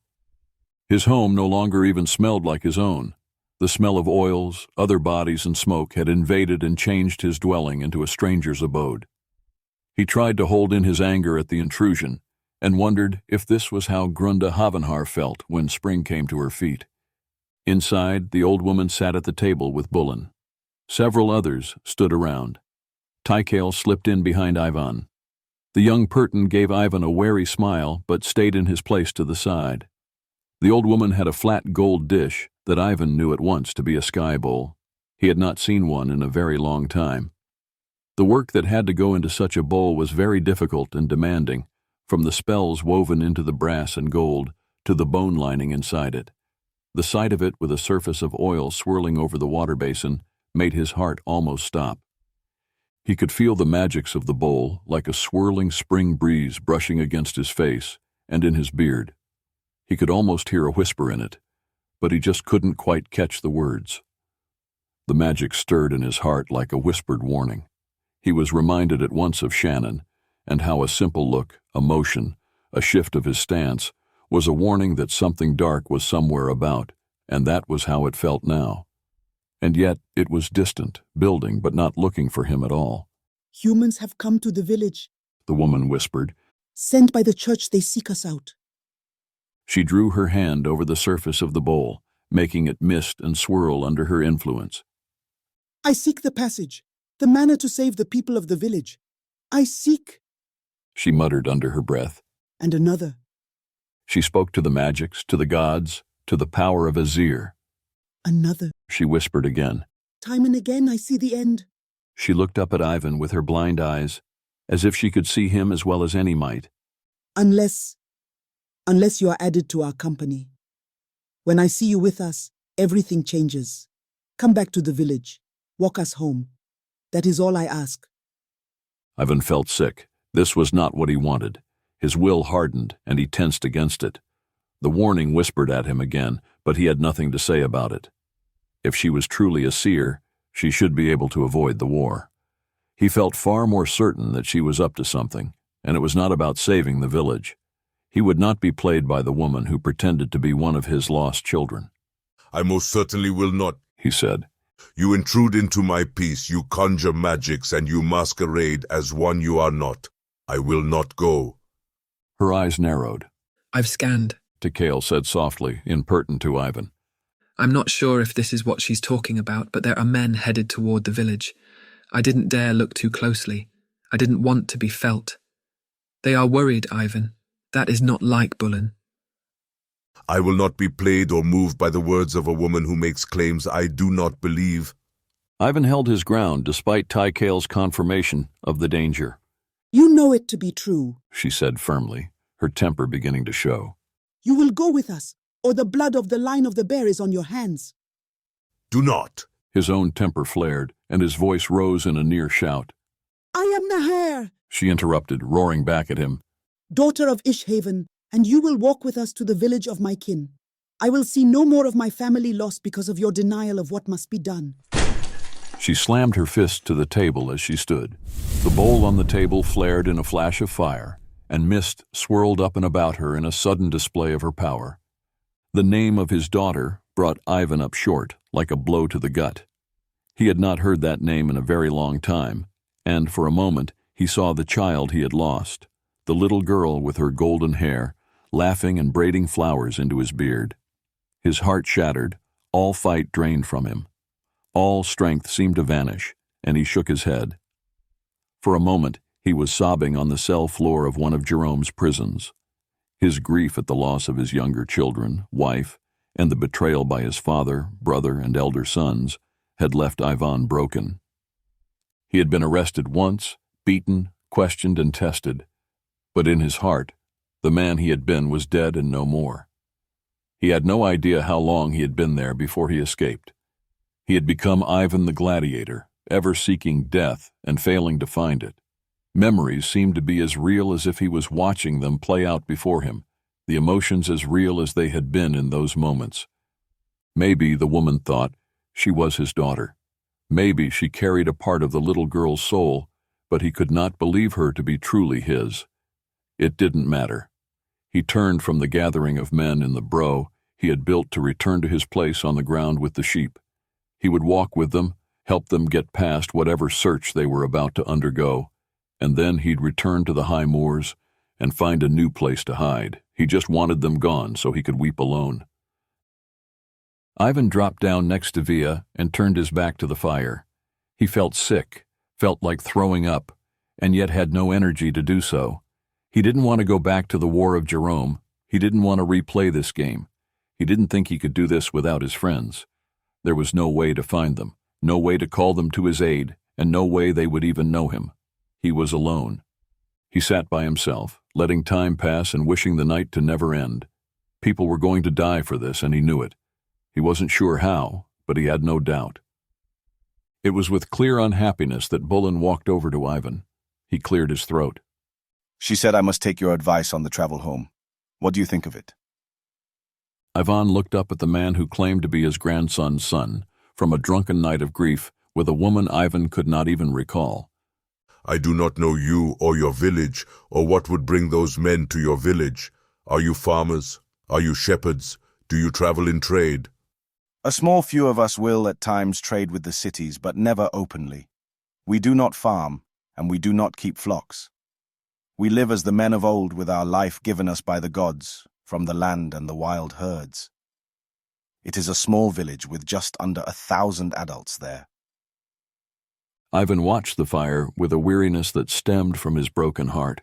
His home no longer even smelled like his own. The smell of oils, other bodies, and smoke had invaded and changed his dwelling into a stranger's abode. He tried to hold in his anger at the intrusion and wondered if this was how Grunda Havenhar felt when spring came to her feet. Inside, the old woman sat at the table with Bullen. Several others stood around. Tykael slipped in behind Ivan. The young Purton gave Ivan a wary smile, but stayed in his place to the side. The old woman had a flat gold dish that Ivan knew at once to be a sky bowl. He had not seen one in a very long time. The work that had to go into such a bowl was very difficult and demanding, from the spells woven into the brass and gold to the bone lining inside it. The sight of it with a surface of oil swirling over the water basin made his heart almost stop. He could feel the magics of the bowl like a swirling spring breeze brushing against his face and in his beard. He could almost hear a whisper in it, but he just couldn't quite catch the words. The magic stirred in his heart like a whispered warning. He was reminded at once of Shannon and how a simple look, a motion, a shift of his stance was a warning that something dark was somewhere about, and that was how it felt now. And yet it was distant, building but not looking for him at all. Humans have come to the village, the woman whispered. Sent by the church, they seek us out. She drew her hand over the surface of the bowl, making it mist and swirl under her influence. I seek the passage, the manna to save the people of the village. I seek, she muttered under her breath. And another. She spoke to the magics, to the gods, to the power of Azir. Another, she whispered again. Time and again I see the end. She looked up at Ivan with her blind eyes, as if she could see him as well as any might. Unless you are added to our company. When I see you with us, everything changes. Come back to the village. Walk us home. That is all I ask. Ivan felt sick. This was not what he wanted. His will hardened, and he tensed against it. The warning whispered at him again, but he had nothing to say about it. If she was truly a seer, she should be able to avoid the war. He felt far more certain that she was up to something, and it was not about saving the village. He would not be played by the woman who pretended to be one of his lost children. I most certainly will not, he said. You intrude into my peace, you conjure magics, and you masquerade as one you are not. I will not go. Her eyes narrowed. I've scanned, Tikale said softly, impertinent to Ivan. I'm not sure if this is what she's talking about, but there are men headed toward the village. I didn't dare look too closely. I didn't want to be felt. They are worried, Ivan. That is not like Bullen. I will not be played or moved by the words of a woman who makes claims I do not believe. Ivan held his ground despite Tikale's confirmation of the danger. You know it to be true, she said firmly, her temper beginning to show. You will go with us, or the blood of the line of the bear is on your hands. Do not. His own temper flared, and his voice rose in a near shout. I am Naher, she interrupted, roaring back at him. Daughter of Ishhaven, and you will walk with us to the village of my kin. I will see no more of my family lost because of your denial of what must be done. She slammed her fist to the table as she stood. The bowl on the table flared in a flash of fire, and mist swirled up and about her in a sudden display of her power. The name of his daughter brought Ivan up short, like a blow to the gut. He had not heard that name in a very long time, and for a moment he saw the child he had lost, the little girl with her golden hair, laughing and braiding flowers into his beard. His heart shattered, all fight drained from him. All strength seemed to vanish, and he shook his head. For a moment, he was sobbing on the cell floor of one of Jerome's prisons. His grief at the loss of his younger children, wife, and the betrayal by his father, brother, and elder sons had left Ivan broken. He had been arrested once, beaten, questioned, and tested, but in his heart, the man he had been was dead and no more. He had no idea how long he had been there before he escaped. He had become Ivan the gladiator, ever seeking death and failing to find it. Memories seemed to be as real as if he was watching them play out before him, the emotions as real as they had been in those moments. Maybe, the woman thought, she was his daughter. Maybe she carried a part of the little girl's soul, but he could not believe her to be truly his. It didn't matter. He turned from the gathering of men in the bro he had built to return to his place on the ground with the sheep. He would walk with them, help them get past whatever search they were about to undergo, and then he'd return to the high moors and find a new place to hide. He just wanted them gone so he could weep alone. Ivan dropped down next to Via and turned his back to the fire. He felt sick, felt like throwing up, and yet had no energy to do so. He didn't want to go back to the War of Jerome. He didn't want to replay this game. He didn't think he could do this without his friends. There was no way to find them, no way to call them to his aid, and no way they would even know him. He was alone. He sat by himself, letting time pass and wishing the night to never end. People were going to die for this, and he knew it. He wasn't sure how, but he had no doubt. It was with clear unhappiness that Bullen walked over to Ivan. He cleared his throat. She said I must take your advice on the travel home. What do you think of it? Ivan looked up at the man who claimed to be his grandson's son, from a drunken night of grief with a woman Ivan could not even recall. I do not know you or your village, or what would bring those men to your village. Are you farmers? Are you shepherds? Do you travel in trade? A small few of us will at times trade with the cities, but never openly. We do not farm, and we do not keep flocks. We live as the men of old with our life given us by the gods, from the land and the wild herds. It is a small village with just under 1,000 adults there. Ivan watched the fire with a weariness that stemmed from his broken heart.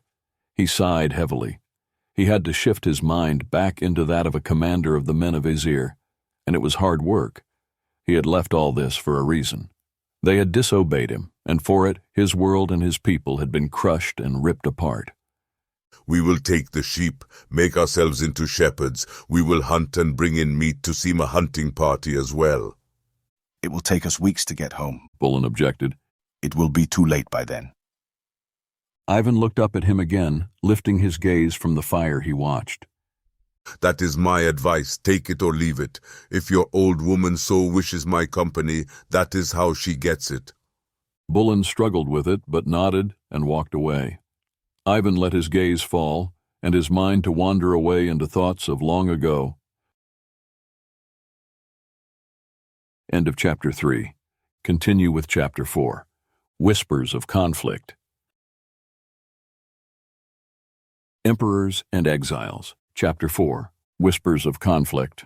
He sighed heavily. He had to shift his mind back into that of a commander of the men of Azir, and it was hard work. He had left all this for a reason. They had disobeyed him, and for it, his world and his people had been crushed and ripped apart. We will take the sheep, make ourselves into shepherds. We will hunt and bring in meat to seem a hunting party as well. It will take us weeks to get home. Bullen objected. It will be too late by then. Ivan looked up at him again, lifting his gaze from the fire he watched. That is my advice. Take it or leave it. If your old woman so wishes my company, that is how she gets it. Bullen struggled with it, but nodded and walked away. Ivan let his gaze fall, and his mind to wander away into thoughts of long ago. End of Chapter 3. Continue with Chapter 4. Whispers of Conflict. Emperors and Exiles. Chapter 4. Whispers of Conflict.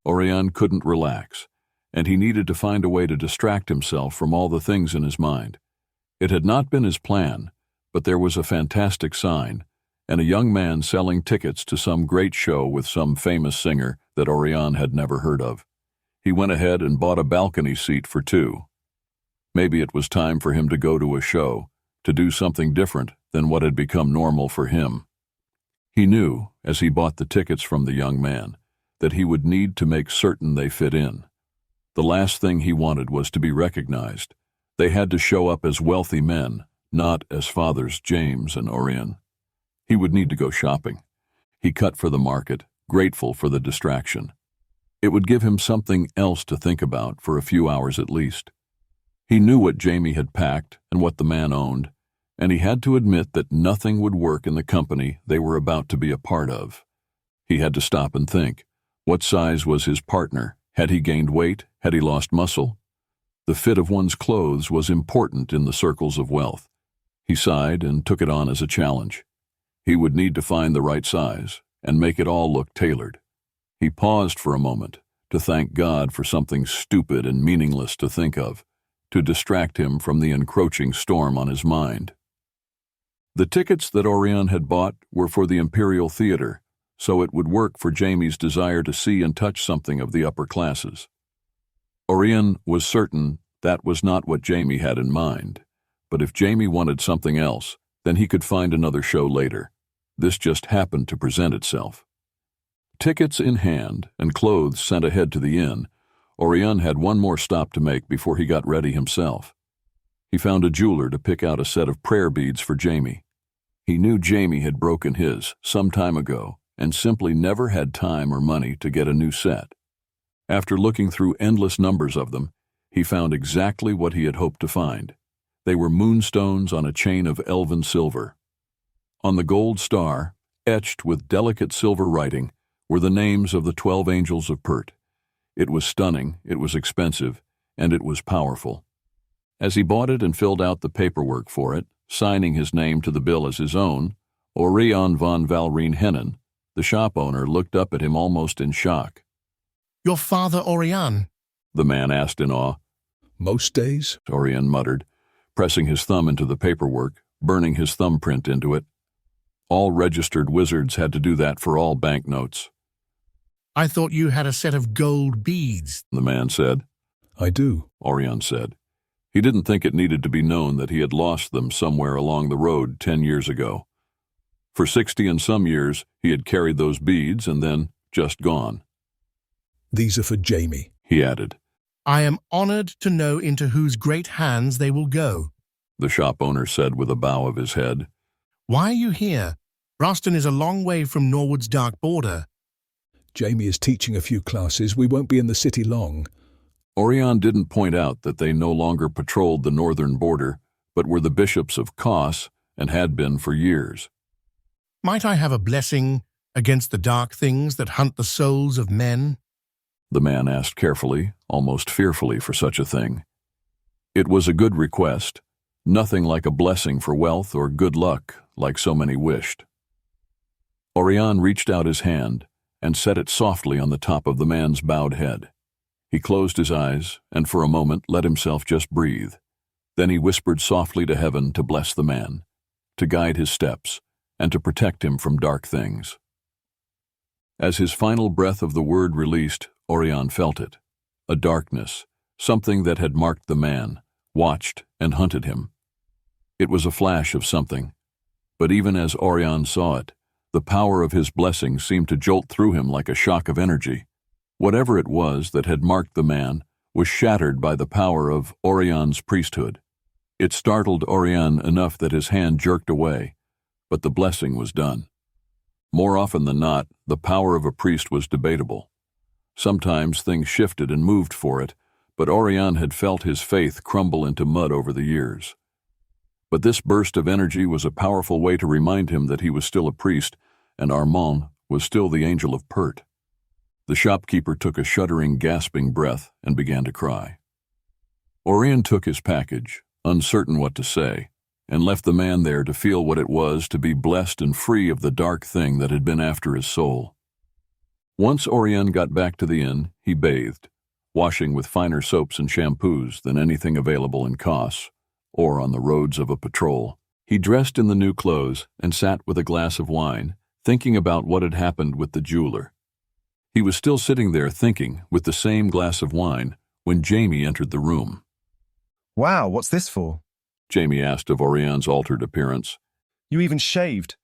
Oirion couldn't relax, and he needed to find a way to distract himself from all the things in his mind. It had not been his plan, but there was a fantastic sign, and a young man selling tickets to some great show with some famous singer that Oirion had never heard of. He went ahead and bought a balcony seat for 2. Maybe it was time for him to go to a show, to do something different than what had become normal for him. He knew, as he bought the tickets from the young man, that he would need to make certain they fit in. The last thing he wanted was to be recognized. They had to show up as wealthy men, not as fathers James and Oirion. He would need to go shopping. He cut for the market, grateful for the distraction. It would give him something else to think about for a few hours at least. He knew what Jamie had packed and what the man owned, and he had to admit that nothing would work in the company they were about to be a part of. He had to stop and think. What size was his partner? Had he gained weight? Had he lost muscle? The fit of one's clothes was important in the circles of wealth. He sighed and took it on as a challenge. He would need to find the right size and make it all look tailored. He paused for a moment to thank God for something stupid and meaningless to think of, to distract him from the encroaching storm on his mind. The tickets that Oirion had bought were for the Imperial Theater, so it would work for Jamie's desire to see and touch something of the upper classes. Oirion was certain that was not what Jamie had in mind, but if Jamie wanted something else, then he could find another show later. This just happened to present itself. Tickets in hand and clothes sent ahead to the inn, Oirion had one more stop to make before he got ready himself. He found a jeweler to pick out a set of prayer beads for Jamie. He knew Jamie had broken his some time ago and simply never had time or money to get a new set. After looking through endless numbers of them, he found exactly what he had hoped to find. They were moonstones on a chain of elven silver. On the gold star, etched with delicate silver writing, were the names of the 12 angels of Pert. It was stunning, it was expensive, and it was powerful. As he bought it and filled out the paperwork for it, signing his name to the bill as his own, Oirion von Valreen-Hennen, the shop owner, looked up at him almost in shock. "Your father Oirion?" the man asked in awe. "Most days," Oirion muttered, pressing his thumb into the paperwork, burning his thumbprint into it. All registered wizards had to do that for all banknotes. "I thought you had a set of gold beads," the man said. "I do," Oirion said. He didn't think it needed to be known that he had lost them somewhere along the road 10 years ago. For 60 and some years, he had carried those beads and then just gone. "These are for Jamie," he added. "I am honored to know into whose great hands they will go," the shop owner said with a bow of his head. "Why are you here? Brosten is a long way from Norwood's dark border." "Jamie is teaching a few classes. We won't be in the city long." Oirion didn't point out that they no longer patrolled the northern border, but were the bishops of Kos and had been for years. "Might I have a blessing against the dark things that hunt the souls of men?" the man asked carefully, almost fearfully for such a thing. It was a good request, nothing like a blessing for wealth or good luck like so many wished. Oirion reached out his hand and set it softly on the top of the man's bowed head. He closed his eyes and for a moment let himself just breathe. Then he whispered softly to heaven to bless the man, to guide his steps, and to protect him from dark things. As his final breath of the word released, Oirion felt it. A darkness, something that had marked the man, watched and hunted him. It was a flash of something. But even as Oirion saw it, the power of his blessing seemed to jolt through him like a shock of energy. Whatever it was that had marked the man was shattered by the power of Orion's priesthood. It startled Oirion enough that his hand jerked away, but the blessing was done. More often than not, the power of a priest was debatable. Sometimes things shifted and moved for it, but Oirion had felt his faith crumble into mud over the years. But this burst of energy was a powerful way to remind him that he was still a priest, and Aummen was still the angel of Pert. The shopkeeper took a shuddering, gasping breath and began to cry. Oirion took his package, uncertain what to say, and left the man there to feel what it was to be blessed and free of the dark thing that had been after his soul. Once Oirion got back to the inn, he bathed, washing with finer soaps and shampoos than anything available in Kos, or on the roads of a patrol. He dressed in the new clothes and sat with a glass of wine, thinking about what had happened with the jeweler. He was still sitting there thinking with the same glass of wine when Jamie entered the room. Wow, what's this for? Jamie asked of Orion's altered appearance. You even shaved.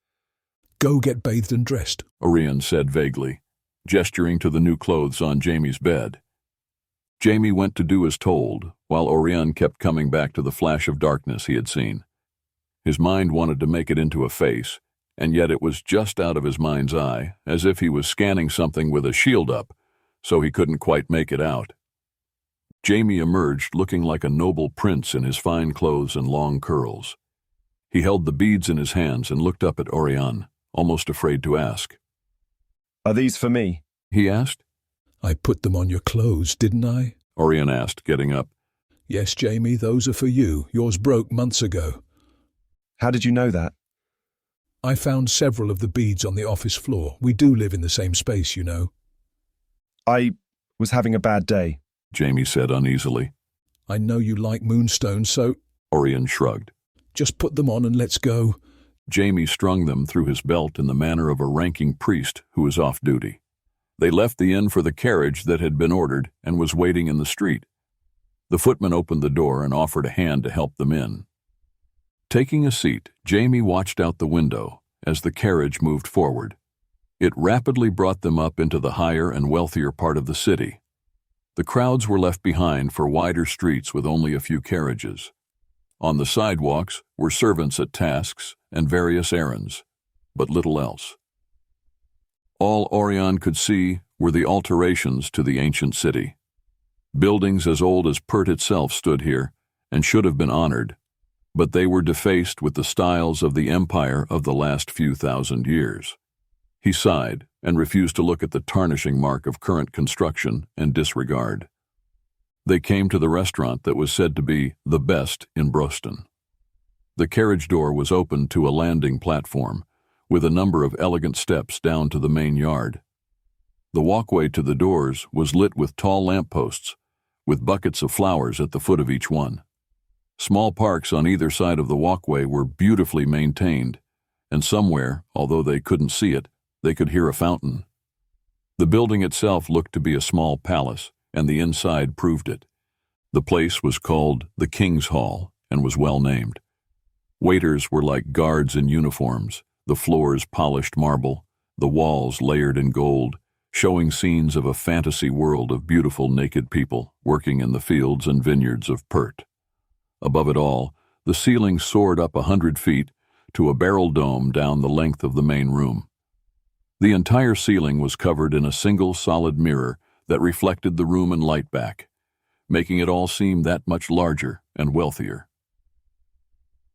Go get bathed and dressed, Oirion said vaguely, gesturing to the new clothes on Jamie's bed. Jamie went to do as told, while Oirion kept coming back to the flash of darkness he had seen. His mind wanted to make it into a face, and yet it was just out of his mind's eye, as if he was scanning something with a shield up, so he couldn't quite make it out. Jamie emerged looking like a noble prince in his fine clothes and long curls. He held the beads in his hands and looked up at Oirion, almost afraid to ask. Are these for me? He asked. I put them on your clothes, didn't I? Oirion asked, getting up. Yes, Jamie, those are for you. Yours broke months ago. How did you know that? I found several of the beads on the office floor. We do live in the same space, you know. I was having a bad day, Jamie said uneasily. I know you like moonstones, so... Oirion shrugged. Just put them on and let's go. Jamie strung them through his belt in the manner of a ranking priest who was off duty. They left the inn for the carriage that had been ordered and was waiting in the street. The footman opened the door and offered a hand to help them in. Taking a seat, Jamie watched out the window as the carriage moved forward. It rapidly brought them up into the higher and wealthier part of the city. The crowds were left behind for wider streets with only a few carriages. On the sidewalks were servants at tasks and various errands, but little else. All Oirion could see were the alterations to the ancient city. Buildings as old as Pert itself stood here and should have been honored, but they were defaced with the styles of the empire of the last few thousand years. He sighed and refused to look at the tarnishing mark of current construction and disregard. They came to the restaurant that was said to be the best in Brosten. The carriage door was open to a landing platform, with a number of elegant steps down to the main yard. The walkway to the doors was lit with tall lampposts, with buckets of flowers at the foot of each one. Small parks on either side of the walkway were beautifully maintained, and somewhere, although they couldn't see it, they could hear a fountain. The building itself looked to be a small palace, and the inside proved it. The place was called the King's Hall and was well named. Waiters were like guards in uniforms, the floors polished marble, the walls layered in gold, showing scenes of a fantasy world of beautiful naked people working in the fields and vineyards of Pert. Above it all, the ceiling soared up 100 feet to a barrel dome down the length of the main room. The entire ceiling was covered in a single solid mirror that reflected the room and light back, making it all seem that much larger and wealthier.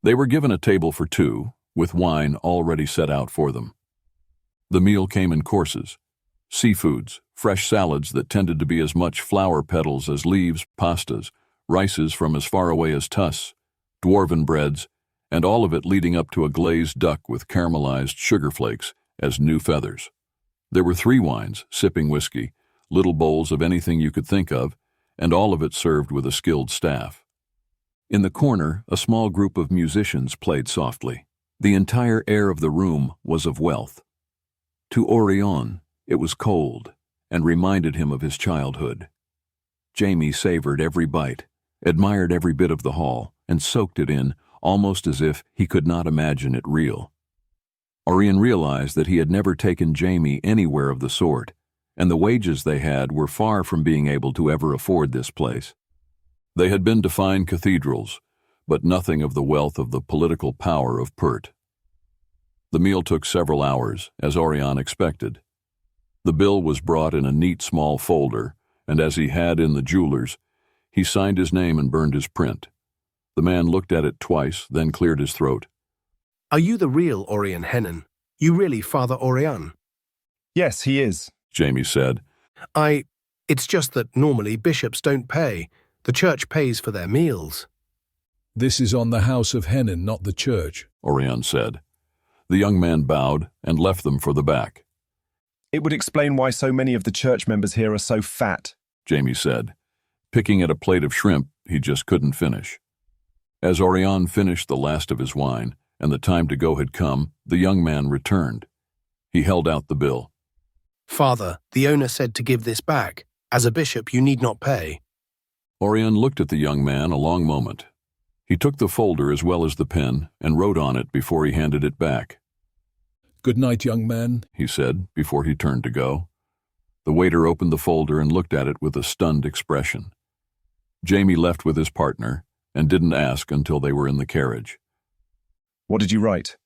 They were given a table for two, with wine already set out for them. The meal came in courses: seafoods, fresh salads that tended to be as much flower petals as leaves, pastas, rices from as far away as Tuss, dwarven breads, and all of it leading up to a glazed duck with caramelized sugar flakes as new feathers. There were 3 wines, sipping whiskey, little bowls of anything you could think of, and all of it served with a skilled staff. In the corner, a small group of musicians played softly. The entire air of the room was of wealth. To Oirion, it was cold and reminded him of his childhood. Jamie savored every bite, admired every bit of the hall, and soaked it in, almost as if he could not imagine it real. Oirion realized that he had never taken Jamie anywhere of the sort, and the wages they had were far from being able to ever afford this place. They had been to fine cathedrals, but nothing of the wealth of the political power of Pert. The meal took several hours, as Oirion expected. The bill was brought in a neat small folder, and as he had in the jeweler's, he signed his name and burned his print. The man looked at it twice, then cleared his throat. Are you the real Oirion Hennon? You really Father Oirion? Yes, he is, Jamie said. It's just that normally bishops don't pay. The church pays for their meals. This is on the house of Hennon, not the church, Oirion said. The young man bowed and left them for the back. It would explain why so many of the church members here are so fat, Jamie said, picking at a plate of shrimp he just couldn't finish. As Oirion finished the last of his wine, and the time to go had come, the young man returned. He held out the bill. Father, the owner said to give this back. As a bishop, you need not pay. Oirion looked at the young man a long moment. He took the folder as well as the pen and wrote on it before he handed it back. Good night, young man, he said before he turned to go. The waiter opened the folder and looked at it with a stunned expression. Jamie left with his partner and didn't ask until they were in the carriage. What did you write?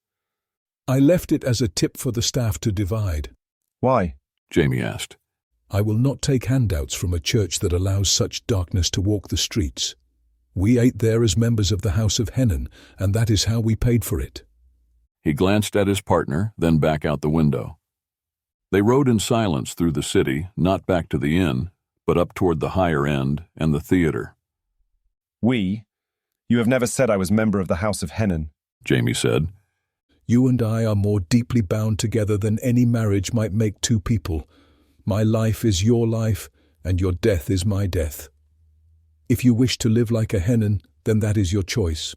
I left it as a tip for the staff to divide. Why? Jamie asked. I will not take handouts from a church that allows such darkness to walk the streets. We ate there as members of the house of Hennon, and that is how we paid for it. He glanced at his partner, then back out the window. They rode in silence through the city, not back to the inn, but up toward the higher end and the theater. You have never said I was member of the house of Hennon, Jamie said. You and I are more deeply bound together than any marriage might make two people. My life is your life, and your death is my death. If you wish to live like a Hennon, then that is your choice.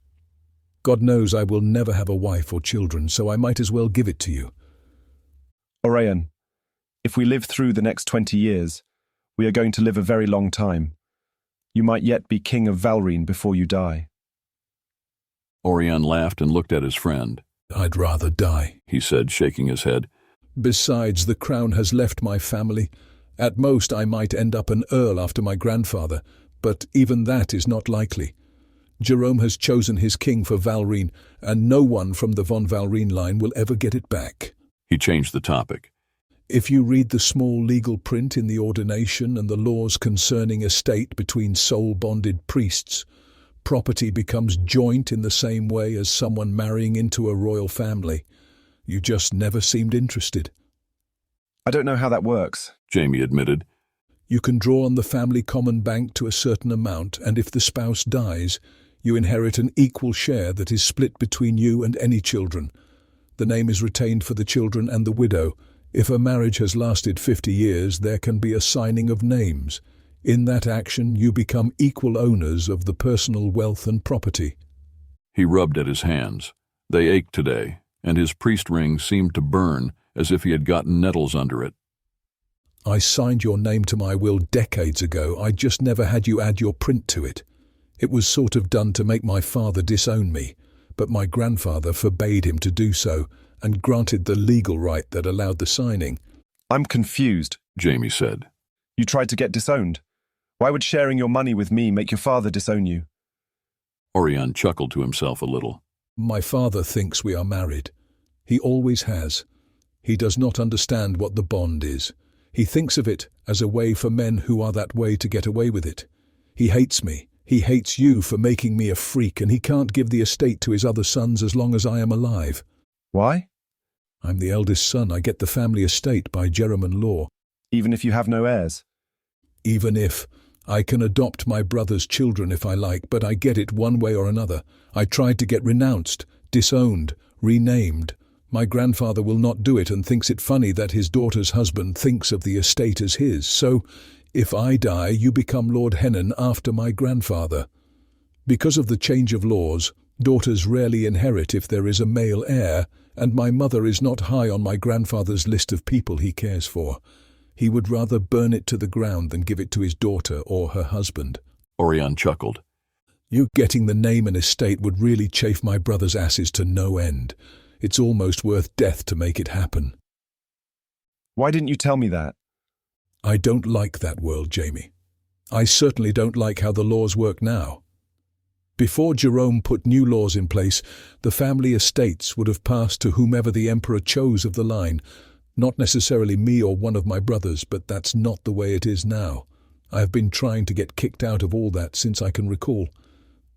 God knows I will never have a wife or children, so I might as well give it to you. Oirion, if we live through the next 20 years, we are going to live a very long time. You might yet be king of Valrine before you die. Oirion laughed and looked at his friend. I'd rather die, he said, shaking his head. Besides, the crown has left my family. At most, I might end up an earl after my grandfather, but even that is not likely. Jerome has chosen his king for Valrine, and no one from the von Valrine line will ever get it back. He changed the topic. If you read the small legal print in the ordination and the laws concerning estate between soul-bonded priests, property becomes joint in the same way as someone marrying into a royal family. You just never seemed interested. I don't know how that works, Jamie admitted. You can draw on the family common bank to a certain amount, and if the spouse dies, you inherit an equal share that is split between you and any children. The name is retained for the children and the widow. If a marriage has lasted 50 years, there can be a signing of names. In that action, you become equal owners of the personal wealth and property. He rubbed at his hands. They ached today, and his priest ring seemed to burn as if he had gotten nettles under it. I signed your name to my will decades ago. I just never had you add your print to it. It was sort of done to make my father disown me, but my grandfather forbade him to do so and granted the legal right that allowed the signing. I'm confused, Jamie said. You tried to get disowned. Why would sharing your money with me make your father disown you? Oirion chuckled to himself a little. My father thinks we are married. He always has. He does not understand what the bond is. He thinks of it as a way for men who are that way to get away with it. He hates me. He hates you for making me a freak, and he can't give the estate to his other sons as long as I am alive. Why? I'm the eldest son. I get the family estate by Jeroman law. Even if you have no heirs? Even if. I can adopt my brother's children if I like, but I get it one way or another. I tried to get renounced, disowned, renamed. My grandfather will not do it and thinks it funny that his daughter's husband thinks of the estate as his. So, if I die, you become Lord Hennon after my grandfather. Because of the change of laws, daughters rarely inherit if there is a male heir, and my mother is not high on my grandfather's list of people he cares for. He would rather burn it to the ground than give it to his daughter or her husband. Oirion chuckled. You getting the name and estate would really chafe my brother's asses to no end. It's almost worth death to make it happen. Why didn't you tell me that? I don't like that world, Jamie. I certainly don't like how the laws work now. Before Jerome put new laws in place, the family estates would have passed to whomever the emperor chose of the line, not necessarily me or one of my brothers, but that's not the way it is now. I have been trying to get kicked out of all that since I can recall,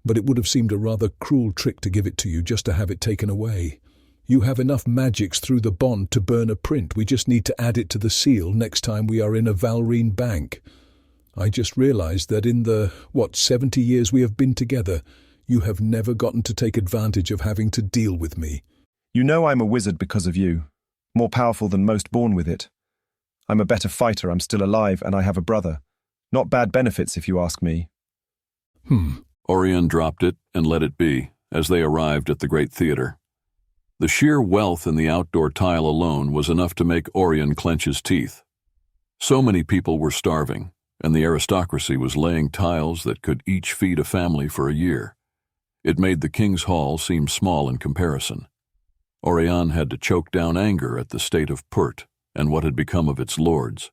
but it would have seemed a rather cruel trick to give it to you just to have it taken away. You have enough magics through the bond to burn a print. We just need to add it to the seal next time we are in a Valrine bank. I just realized that in the, 70 years we have been together, you have never gotten to take advantage of having to deal with me. You know I'm a wizard because of you, more powerful than most born with it. I'm a better fighter, I'm still alive, and I have a brother. Not bad benefits, if you ask me. Oirion dropped it and let it be, as they arrived at the great theater. The sheer wealth in the outdoor tile alone was enough to make Oirion clench his teeth. So many people were starving, and the aristocracy was laying tiles that could each feed a family for a year. It made the king's hall seem small in comparison. Oirion had to choke down anger at the state of Pert and what had become of its lords.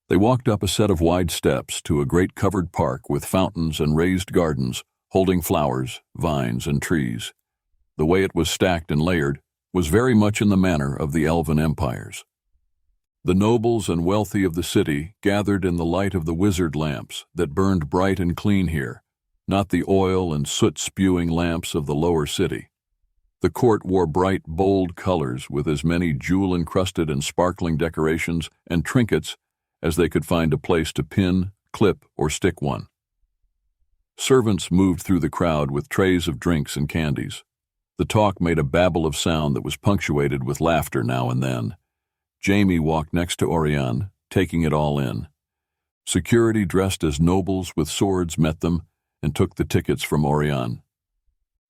They walked up a set of wide steps to a great covered park with fountains and raised gardens holding flowers, vines, and trees. The way it was stacked and layered was very much in the manner of the elven empires. The nobles and wealthy of the city gathered in the light of the wizard lamps that burned bright and clean here, not the oil and soot-spewing lamps of the lower city. The court wore bright, bold colors with as many jewel-encrusted and sparkling decorations and trinkets as they could find a place to pin, clip, or stick one. Servants moved through the crowd with trays of drinks and candies. The talk made a babble of sound that was punctuated with laughter now and then. Jamie walked next to Oirion, taking it all in. Security dressed as nobles with swords met them and took the tickets from Oirion.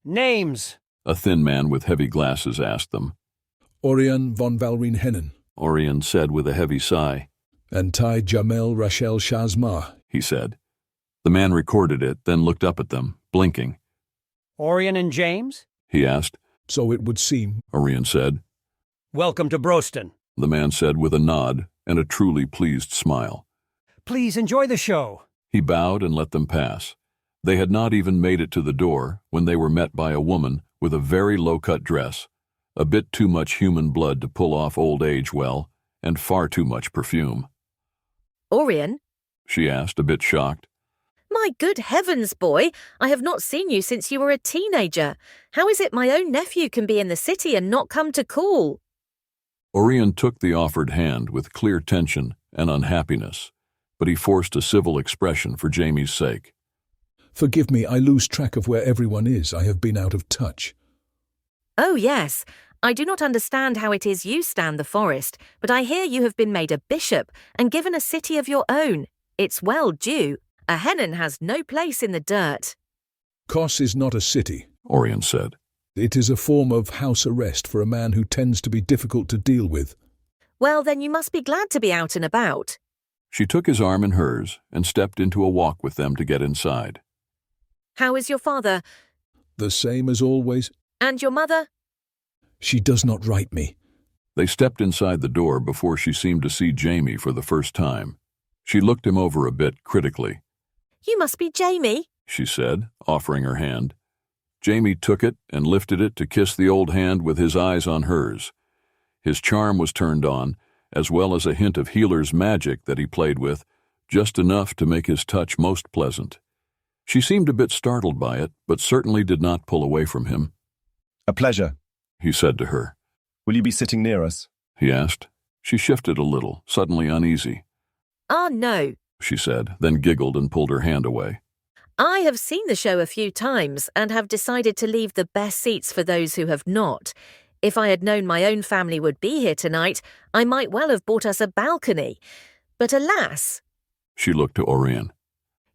Names, a thin man with heavy glasses asked them. Oirion von Valrine Hennen, Oirion said with a heavy sigh. And Tai Jamel Rachel Shazma, he said. The man recorded it, then looked up at them, blinking. Oirion and James? He asked. So it would seem, Oirion said. Welcome to Brosten, the man said with a nod and a truly pleased smile. Please enjoy the show. He bowed and let them pass. They had not even made it to the door when they were met by a woman with a very low-cut dress, a bit too much human blood to pull off old age well, and far too much perfume. Oirion? She asked, a bit shocked. My good heavens, boy, I have not seen you since you were a teenager. How is it my own nephew can be in the city and not come to call? Oirion took the offered hand with clear tension and unhappiness, but he forced a civil expression for Jamie's sake. Forgive me, I lose track of where everyone is. I have been out of touch. Oh, yes. I do not understand how it is you stand the forest, but I hear you have been made a bishop and given a city of your own. It's well due. A Hennen has no place in the dirt. Kos is not a city, Oirion said. It is a form of house arrest for a man who tends to be difficult to deal with. Well, then you must be glad to be out and about. She took his arm in hers and stepped into a walk with them to get inside. How is your father? The same as always. And your mother? She does not write me. They stepped inside the door before she seemed to see Jamie for the first time. She looked him over a bit critically. You must be Jamie, she said, offering her hand. Jamie took it and lifted it to kiss the old hand with his eyes on hers. His charm was turned on, as well as a hint of healer's magic that he played with, just enough to make his touch most pleasant. She seemed a bit startled by it, but certainly did not pull away from him. A pleasure, he said to her. Will you be sitting near us? He asked. She shifted a little, suddenly uneasy. Ah, no, she said, then giggled and pulled her hand away. I have seen the show a few times and have decided to leave the best seats for those who have not. If I had known my own family would be here tonight, I might well have bought us a balcony. But alas, she looked to Oirion.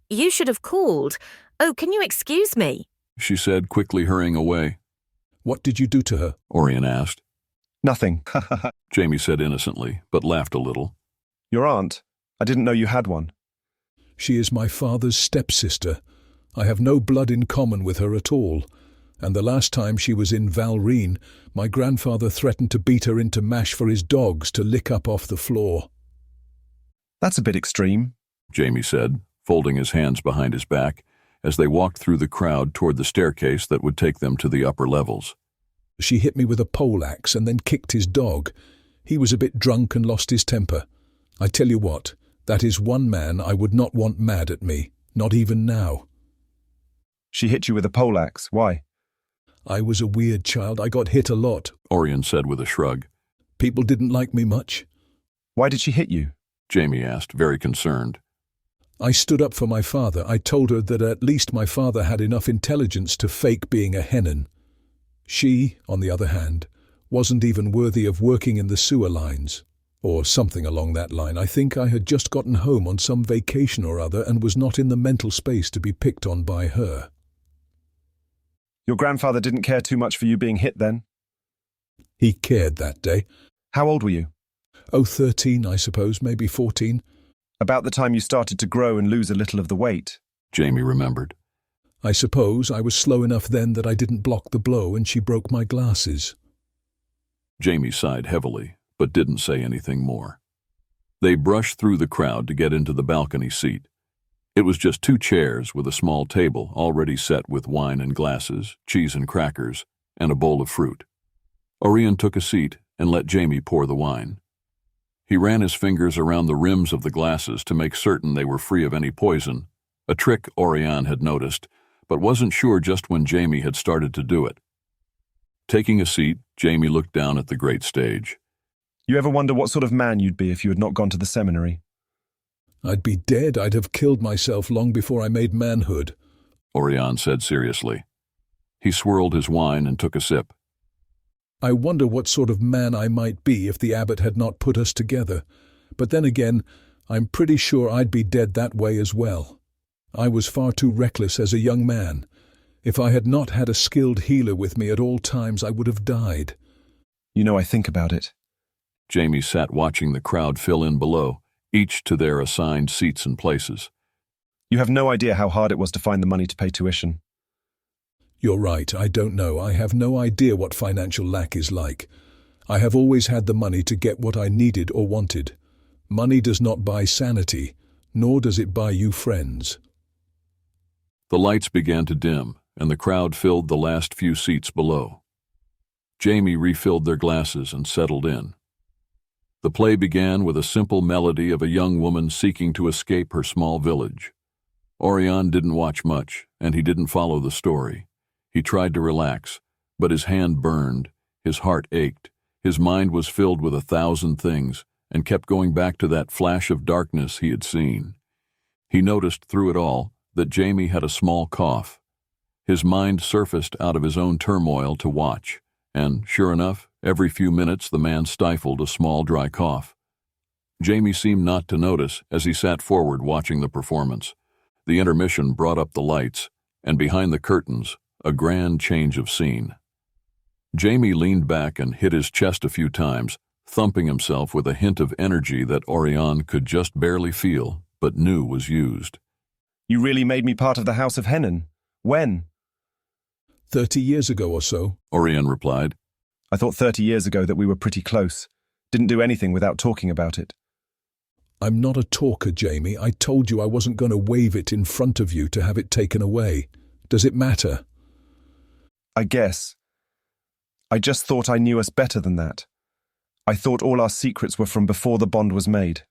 You should have called. Oh, can you excuse me? She said, quickly hurrying away. What did you do to her? Oirion asked. Nothing, Jamie said innocently, but laughed a little. Your aunt? I didn't know you had one. She is my father's stepsister. I have no blood in common with her at all. And the last time she was in Valreen, my grandfather threatened to beat her into mash for his dogs to lick up off the floor. That's a bit extreme, Jamie said, folding his hands behind his back as they walked through the crowd toward the staircase that would take them to the upper levels. She hit me with a poleaxe and then kicked his dog. He was a bit drunk and lost his temper. I tell you what, that is one man I would not want mad at me, not even now. She hit you with a poleaxe. Why? I was a weird child. I got hit a lot, Oirion said with a shrug. People didn't like me much. Why did she hit you? Jamie asked, very concerned. I stood up for my father. I told her that at least my father had enough intelligence to fake being a ShaHaNon. She, on the other hand, wasn't even worthy of working in the sewer lines, or something along that line. I think I had just gotten home on some vacation or other and was not in the mental space to be picked on by her. Your grandfather didn't care too much for you being hit then? He cared that day. How old were you? Oh, 13, I suppose, maybe 14. About the time you started to grow and lose a little of the weight. Jamie remembered. I suppose I was slow enough then that I didn't block the blow and she broke my glasses. Jamie sighed heavily, but didn't say anything more. They brushed through the crowd to get into the balcony seat. It was just 2 chairs with a small table already set with wine and glasses, cheese and crackers, and a bowl of fruit. Oirion took a seat and let Jamie pour the wine. He ran his fingers around the rims of the glasses to make certain they were free of any poison, a trick Oirion had noticed, but wasn't sure just when Jamie had started to do it. Taking a seat, Jamie looked down at the great stage. You ever wonder what sort of man you'd be if you had not gone to the seminary? I'd be dead. I'd have killed myself long before I made manhood, Oirion said seriously. He swirled his wine and took a sip. I wonder what sort of man I might be if the abbot had not put us together. But then again, I'm pretty sure I'd be dead that way as well. I was far too reckless as a young man. If I had not had a skilled healer with me at all times, I would have died. You know, I think about it. Jamie sat watching the crowd fill in below, each to their assigned seats and places. You have no idea how hard it was to find the money to pay tuition. You're right, I don't know. I have no idea what financial lack is like. I have always had the money to get what I needed or wanted. Money does not buy sanity, nor does it buy you friends. The lights began to dim, and the crowd filled the last few seats below. Jamie refilled their glasses and settled in. The play began with a simple melody of a young woman seeking to escape her small village. Oirion didn't watch much, and he didn't follow the story. He tried to relax, but his hand burned, his heart ached, his mind was filled with 1,000 things, and kept going back to that flash of darkness he had seen. He noticed through it all that Jamie had a small cough. His mind surfaced out of his own turmoil to watch, and, sure enough, every few minutes the man stifled a small dry cough. Jamie seemed not to notice as he sat forward watching the performance. The intermission brought up the lights, and behind the curtains, a grand change of scene. Jamie leaned back and hit his chest a few times, thumping himself with a hint of energy that Oirion could just barely feel, but knew was used. You really made me part of the House of ShaHaNon. When? 30 years ago or so, Oirion replied. I thought 30 years ago that we were pretty close. Didn't do anything without talking about it. I'm not a talker, Jamie. I told you I wasn't going to wave it in front of you to have it taken away. Does it matter? I guess. I just thought I knew us better than that. I thought all our secrets were from before the bond was made.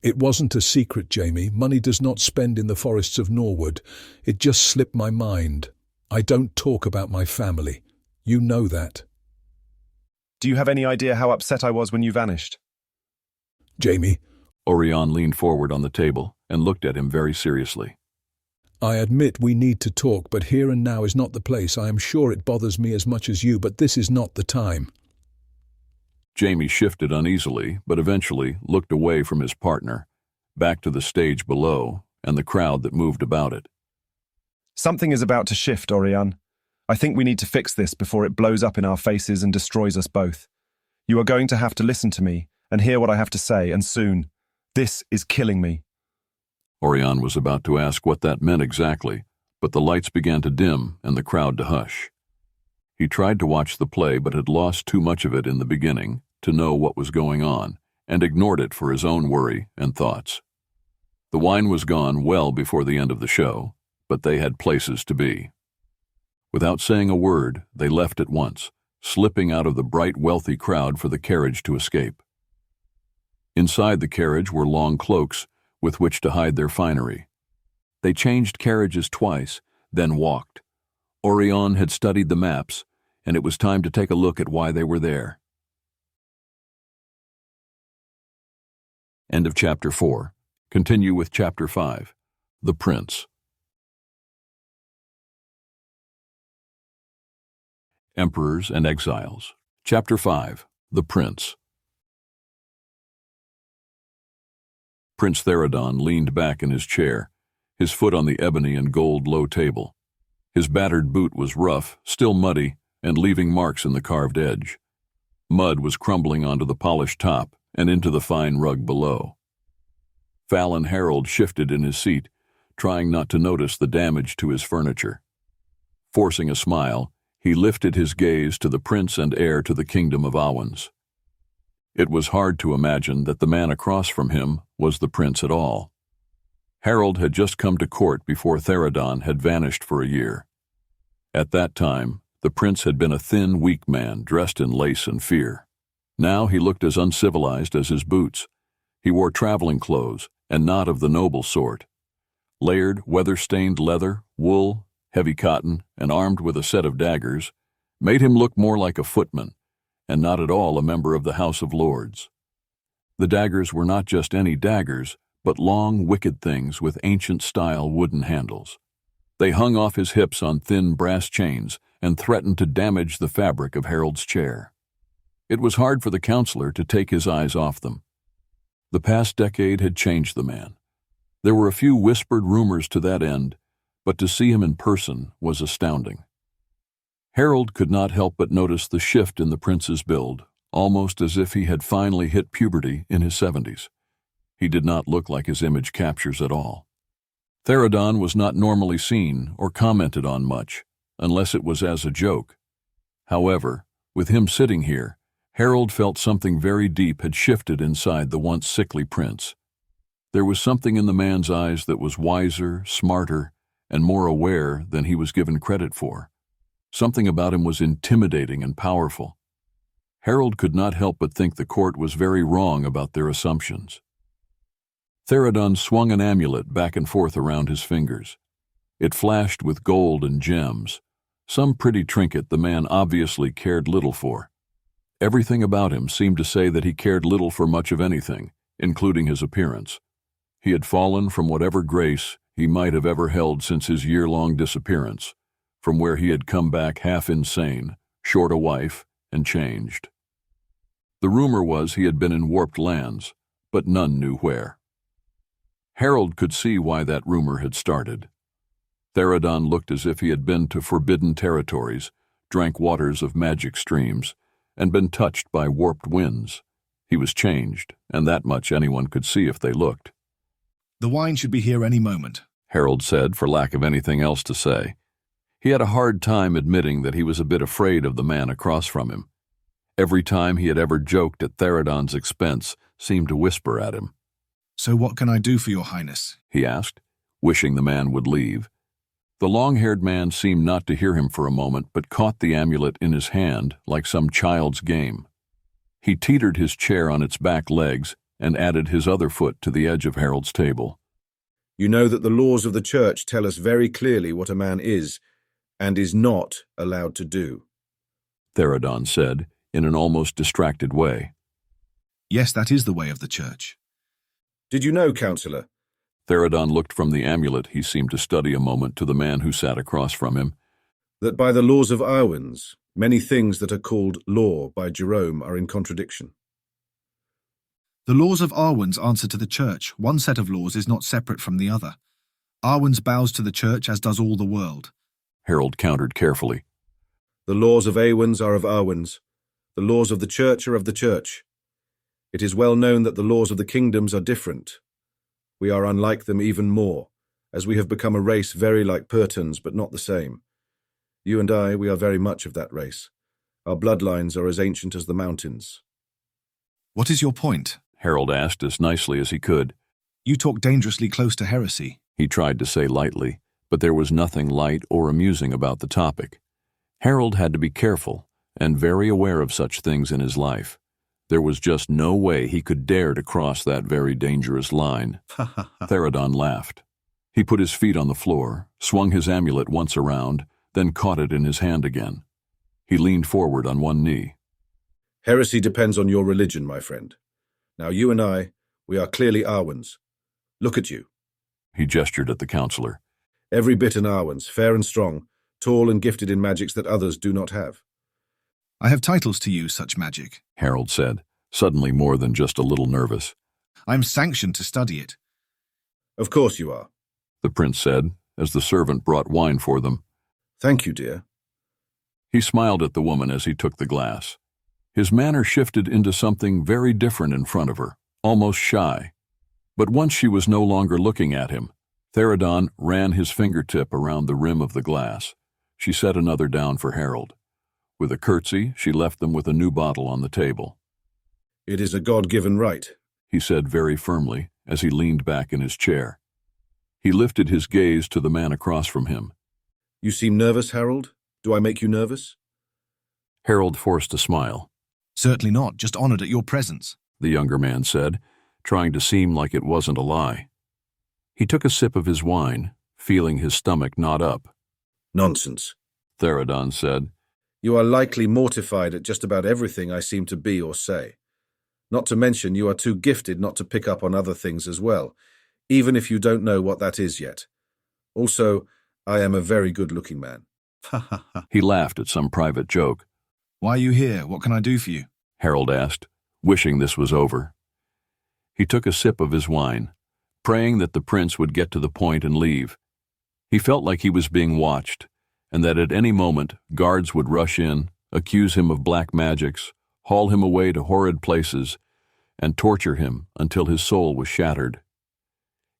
It wasn't a secret, Jamie. Money does not spend in the forests of Norwood. It just slipped my mind. I don't talk about my family. You know that. Do you have any idea how upset I was when you vanished? Jamie. Oirion leaned forward on the table and looked at him very seriously. I admit we need to talk, but here and now is not the place. I am sure it bothers me as much as you, but this is not the time. Jamie shifted uneasily, but eventually looked away from his partner, back to the stage below and the crowd that moved about it. Something is about to shift, Oirion. I think we need to fix this before it blows up in our faces and destroys us both. You are going to have to listen to me and hear what I have to say, and soon. This is killing me. Oirion was about to ask what that meant exactly, but the lights began to dim and the crowd to hush. He tried to watch the play but had lost too much of it in the beginning to know what was going on, and ignored it for his own worry and thoughts. The wine was gone well before the end of the show, but they had places to be. Without saying a word, they left at once, slipping out of the bright, wealthy crowd for the carriage to escape. Inside the carriage were long cloaks with which to hide their finery. They changed carriages twice, then walked. Oirion had studied the maps, and it was time to take a look at why they were there. End of Chapter 4. Continue with Chapter 5. The Prince. Emperors and Exiles. Chapter 5. The Prince. Prince Theradon leaned back in his chair, his foot on the ebony and gold low table. His battered boot was rough, still muddy, and leaving marks in the carved edge. Mud was crumbling onto the polished top and into the fine rug below. Fallon Harold shifted in his seat, trying not to notice the damage to his furniture. Forcing a smile, he lifted his gaze to the prince and heir to the kingdom of Aummen. It was hard to imagine that the man across from him was the prince at all. Harold had just come to court before Theradon had vanished for a year. At that time, the prince had been a thin, weak man dressed in lace and fear. Now he looked as uncivilized as his boots. He wore traveling clothes, and not of the noble sort. Layered, weather-stained leather, wool, heavy cotton, and armed with a set of daggers, made him look more like a footman, and not at all a member of the House of Lords. The daggers were not just any daggers, but long, wicked things with ancient-style wooden handles. They hung off his hips on thin brass chains and threatened to damage the fabric of Harold's chair. It was hard for the counselor to take his eyes off them. The past decade had changed the man. There were a few whispered rumors to that end, but to see him in person was astounding. Harold could not help but notice the shift in the prince's build, almost as if he had finally hit puberty in his 70s. He did not look like his image captures at all. Theradon was not normally seen or commented on much, unless it was as a joke. However, with him sitting here, Harold felt something very deep had shifted inside the once sickly prince. There was something in the man's eyes that was wiser, smarter, and more aware than he was given credit for. Something about him was intimidating and powerful. Harold could not help but think the court was very wrong about their assumptions. Theradon swung an amulet back and forth around his fingers. It flashed with gold and gems, some pretty trinket the man obviously cared little for. Everything about him seemed to say that he cared little for much of anything, including his appearance. He had fallen from whatever grace he might have ever held since his year-long disappearance, from where he had come back half insane, short a wife, and changed. The rumor was he had been in warped lands, but none knew where. Harold could see why that rumor had started. Theradon looked as if he had been to forbidden territories, drank waters of magic streams, and been touched by warped winds. He was changed, and that much anyone could see if they looked. "The wine should be here any moment," Harold said, for lack of anything else to say. He had a hard time admitting that he was a bit afraid of the man across from him. Every time he had ever joked at Theradon's expense seemed to whisper at him. "So what can I do for your highness?" he asked, wishing the man would leave. The long-haired man seemed not to hear him for a moment, but caught the amulet in his hand like some child's game. He teetered his chair on its back legs and added his other foot to the edge of Harold's table. "You know that the laws of the church tell us very clearly what a man is and is not allowed to do," Theradon said, in an almost distracted way. "Yes, that is the way of the church." "Did you know, Counselor?" Theradon looked from the amulet he seemed to study a moment to the man who sat across from him. "That by the laws of Aummen, many things that are called law by Jerome are in contradiction." "The laws of Aummen answer to the church. One set of laws is not separate from the other. Aummen bows to the church as does all the world," Harold countered carefully. "The laws of Aummen are of Aummen. The laws of the church are of the church. It is well known that the laws of the kingdoms are different. We are unlike them even more, as we have become a race very like Purtons, but not the same. You and I, we are very much of that race. Our bloodlines are as ancient as the mountains. What is your point? Harold asked as nicely as he could. You talk dangerously close to heresy. He tried to say lightly, but there was nothing light or amusing about the topic. Harold had to be careful and very aware of such things in his life. There was just no way he could dare to cross that very dangerous line. Theradon laughed. He put his feet on the floor, swung his amulet once around, then caught it in his hand again. He leaned forward on one knee. Heresy depends on your religion, my friend. Now you and I, we are clearly Arwens. Look at you. He gestured at the counselor. Every bit an Arwens, fair and strong, tall and gifted in magics that others do not have. I have titles to use such magic, Harold said, suddenly more than just a little nervous. I am sanctioned to study it. Of course you are, the prince said, as the servant brought wine for them. Thank you, dear. He smiled at the woman as he took the glass. His manner shifted into something very different in front of her, almost shy. But once she was no longer looking at him, Theradon ran his fingertip around the rim of the glass. She set another down for Harold. With a curtsy, she left them with a new bottle on the table. It is a God-given right, he said very firmly as he leaned back in his chair. He lifted his gaze to the man across from him. You seem nervous, Harold? Do I make you nervous? Harold forced a smile. Certainly not, just honored at your presence, the younger man said, trying to seem like it wasn't a lie. He took a sip of his wine, feeling his stomach knot up. Nonsense, Theradon said. You are likely mortified at just about everything I seem to be or say. Not to mention you are too gifted not to pick up on other things as well, even if you don't know what that is yet. Also, I am a very good-looking man. He laughed at some private joke. Why are you here? What can I do for you? Harold asked, wishing this was over. He took a sip of his wine, praying that the prince would get to the point and leave. He felt like he was being watched, and that at any moment guards would rush in, accuse him of black magics, haul him away to horrid places, and torture him until his soul was shattered.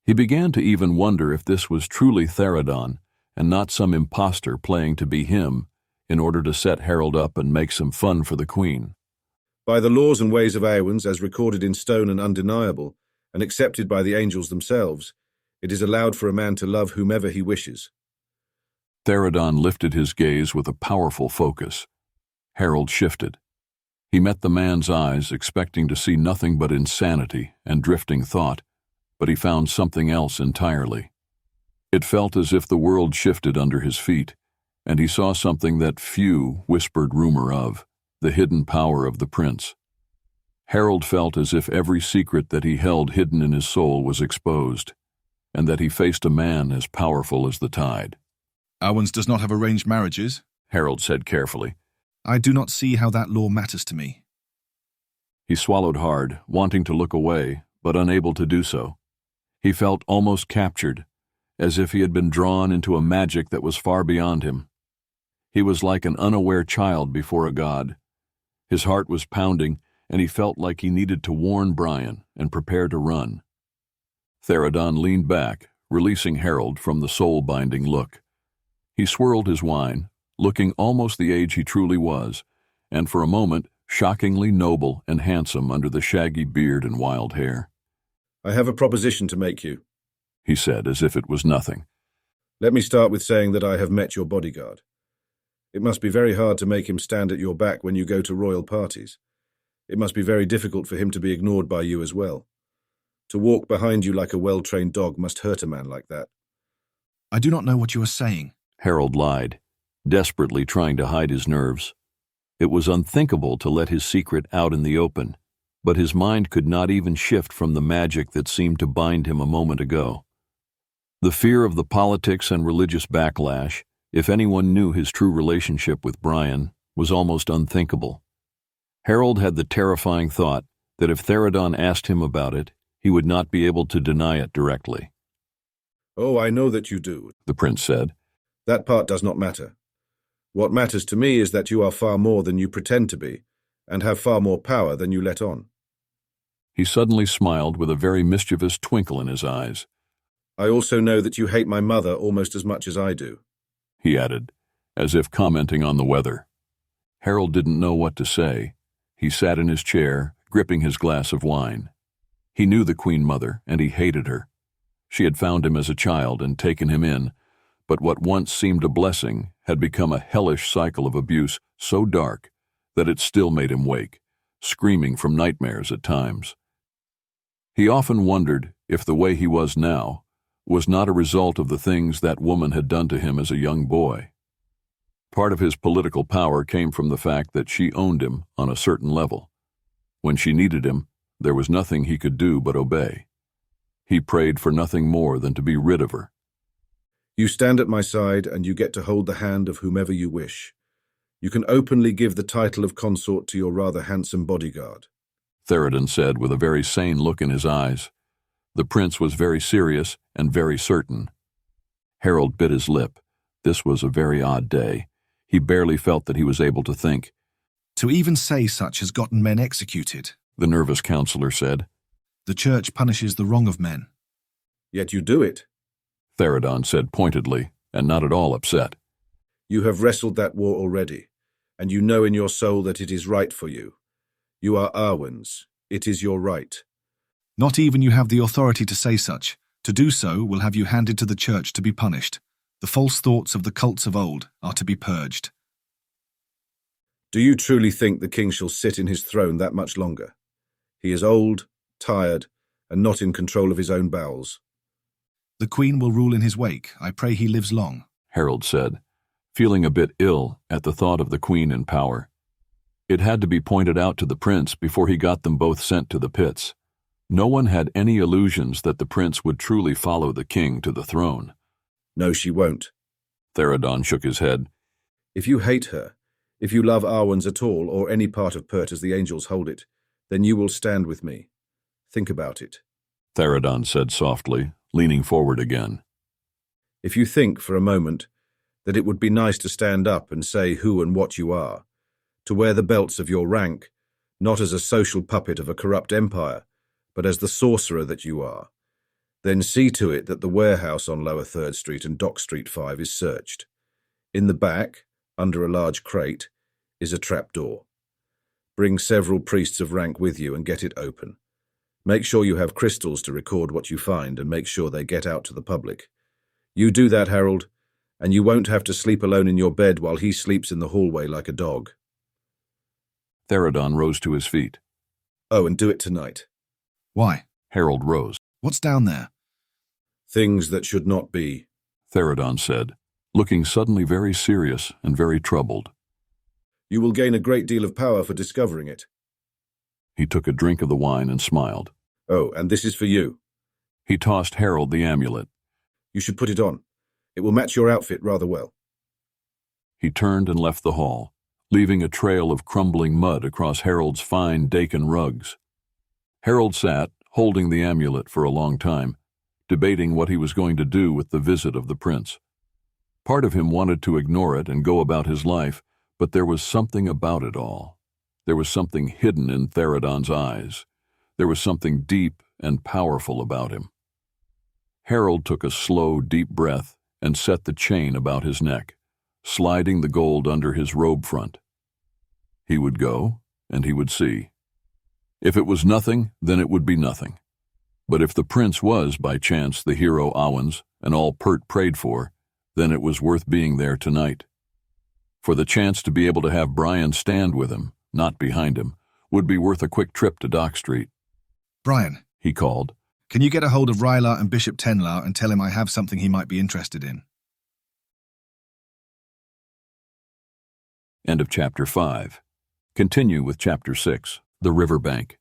He began to even wonder if this was truly Theradon, and not some impostor playing to be him, in order to set Harold up and make some fun for the queen. By the laws and ways of Aowens, as recorded in stone and undeniable, and accepted by the angels themselves, it is allowed for a man to love whomever he wishes. Theradon lifted his gaze with a powerful focus. Harold shifted. He met the man's eyes, expecting to see nothing but insanity and drifting thought, but he found something else entirely. It felt as if the world shifted under his feet, and he saw something that few whispered rumor of, the hidden power of the prince. Harold felt as if every secret that he held hidden in his soul was exposed, and that he faced a man as powerful as the tide. Aowens does not have arranged marriages, Harold said carefully. I do not see how that law matters to me. He swallowed hard, wanting to look away, but unable to do so. He felt almost captured, as if he had been drawn into a magic that was far beyond him. He was like an unaware child before a god. His heart was pounding, and he felt like he needed to warn Brian and prepare to run. Theradon leaned back, releasing Harold from the soul-binding look. He swirled his wine, looking almost the age he truly was, and for a moment shockingly noble and handsome under the shaggy beard and wild hair. I have a proposition to make you, he said as if it was nothing. Let me start with saying that I have met your bodyguard. It must be very hard to make him stand at your back when you go to royal parties. It must be very difficult for him to be ignored by you as well. To walk behind you like a well-trained dog must hurt a man like that. I do not know what you are saying, Harold lied, desperately trying to hide his nerves. It was unthinkable to let his secret out in the open, but his mind could not even shift from the magic that seemed to bind him a moment ago. The fear of the politics and religious backlash, if anyone knew his true relationship with Brian, was almost unthinkable. Harold had the terrifying thought that if Theradon asked him about it, he would not be able to deny it directly. Oh, I know that you do, the prince said. That part does not matter. What matters to me is that you are far more than you pretend to be, and have far more power than you let on. He suddenly smiled with a very mischievous twinkle in his eyes. I also know that you hate my mother almost as much as I do, he added, as if commenting on the weather. Harold didn't know what to say. He sat in his chair, gripping his glass of wine. He knew the Queen Mother, and he hated her. She had found him as a child and taken him in, but what once seemed a blessing had become a hellish cycle of abuse so dark that it still made him wake, screaming from nightmares at times. He often wondered if the way he was now was not a result of the things that woman had done to him as a young boy. Part of his political power came from the fact that she owned him on a certain level. When she needed him, there was nothing he could do but obey. He prayed for nothing more than to be rid of her. You stand at my side and you get to hold the hand of whomever you wish. You can openly give the title of consort to your rather handsome bodyguard, Therodan said with a very sane look in his eyes. The prince was very serious and very certain. Harold bit his lip. This was a very odd day. He barely felt that he was able to think. To even say such has gotten men executed, the nervous counselor said. The church punishes the wrong of men. Yet you do it, Therodan said pointedly, and not at all upset. You have wrestled that war already, and you know in your soul that it is right for you. You are Arwen's. It is your right. Not even you have the authority to say such. To do so will have you handed to the church to be punished. The false thoughts of the cults of old are to be purged. Do you truly think the king shall sit in his throne that much longer? He is old, tired, and not in control of his own bowels. The queen will rule in his wake. I pray he lives long, Harold said, feeling a bit ill at the thought of the queen in power. It had to be pointed out to the prince before he got them both sent to the pits. No one had any illusions that the prince would truly follow the king to the throne. No, she won't. Therodan shook his head. If you hate her, if you love Arwen's at all, or any part of Pert as the angels hold it, then you will stand with me. Think about it, Therodan said softly, leaning forward again. If you think for a moment that it would be nice to stand up and say who and what you are, to wear the belts of your rank, not as a social puppet of a corrupt empire, but as the sorcerer that you are, then see to it that the warehouse on Lower 3rd Street and Dock Street 5 is searched. In the back, under a large crate, is a trapdoor. Bring several priests of rank with you and get it open. Make sure you have crystals to record what you find and make sure they get out to the public. You do that, Harold, and you won't have to sleep alone in your bed while he sleeps in the hallway like a dog. Therodan rose to his feet. Oh, and do it tonight. Why? Harold rose. What's down there? Things that should not be, Therodan said, looking suddenly very serious and very troubled. You will gain a great deal of power for discovering it. He took a drink of the wine and smiled. Oh, and this is for you. He tossed Harold the amulet. You should put it on. It will match your outfit rather well. He turned and left the hall, leaving a trail of crumbling mud across Harold's fine Dakin rugs. Harold sat, holding the amulet for a long time, debating what he was going to do with the visit of the prince. Part of him wanted to ignore it and go about his life, but there was something about it all. There was something hidden in Therodan's eyes. There was something deep and powerful about him. Harold took a slow, deep breath and set the chain about his neck, sliding the gold under his robe front. He would go, and he would see. If it was nothing, then it would be nothing. But if the prince was, by chance, the hero Arwen's and all Pert prayed for, then it was worth being there tonight. For the chance to be able to have Brian stand with him, not behind him, would be worth a quick trip to Dock Street. Brian, he called. Can you get a hold of Rylar and Bishop Tenlar and tell him I have something he might be interested in? End of Chapter 5. Continue with Chapter 6, The Riverbank.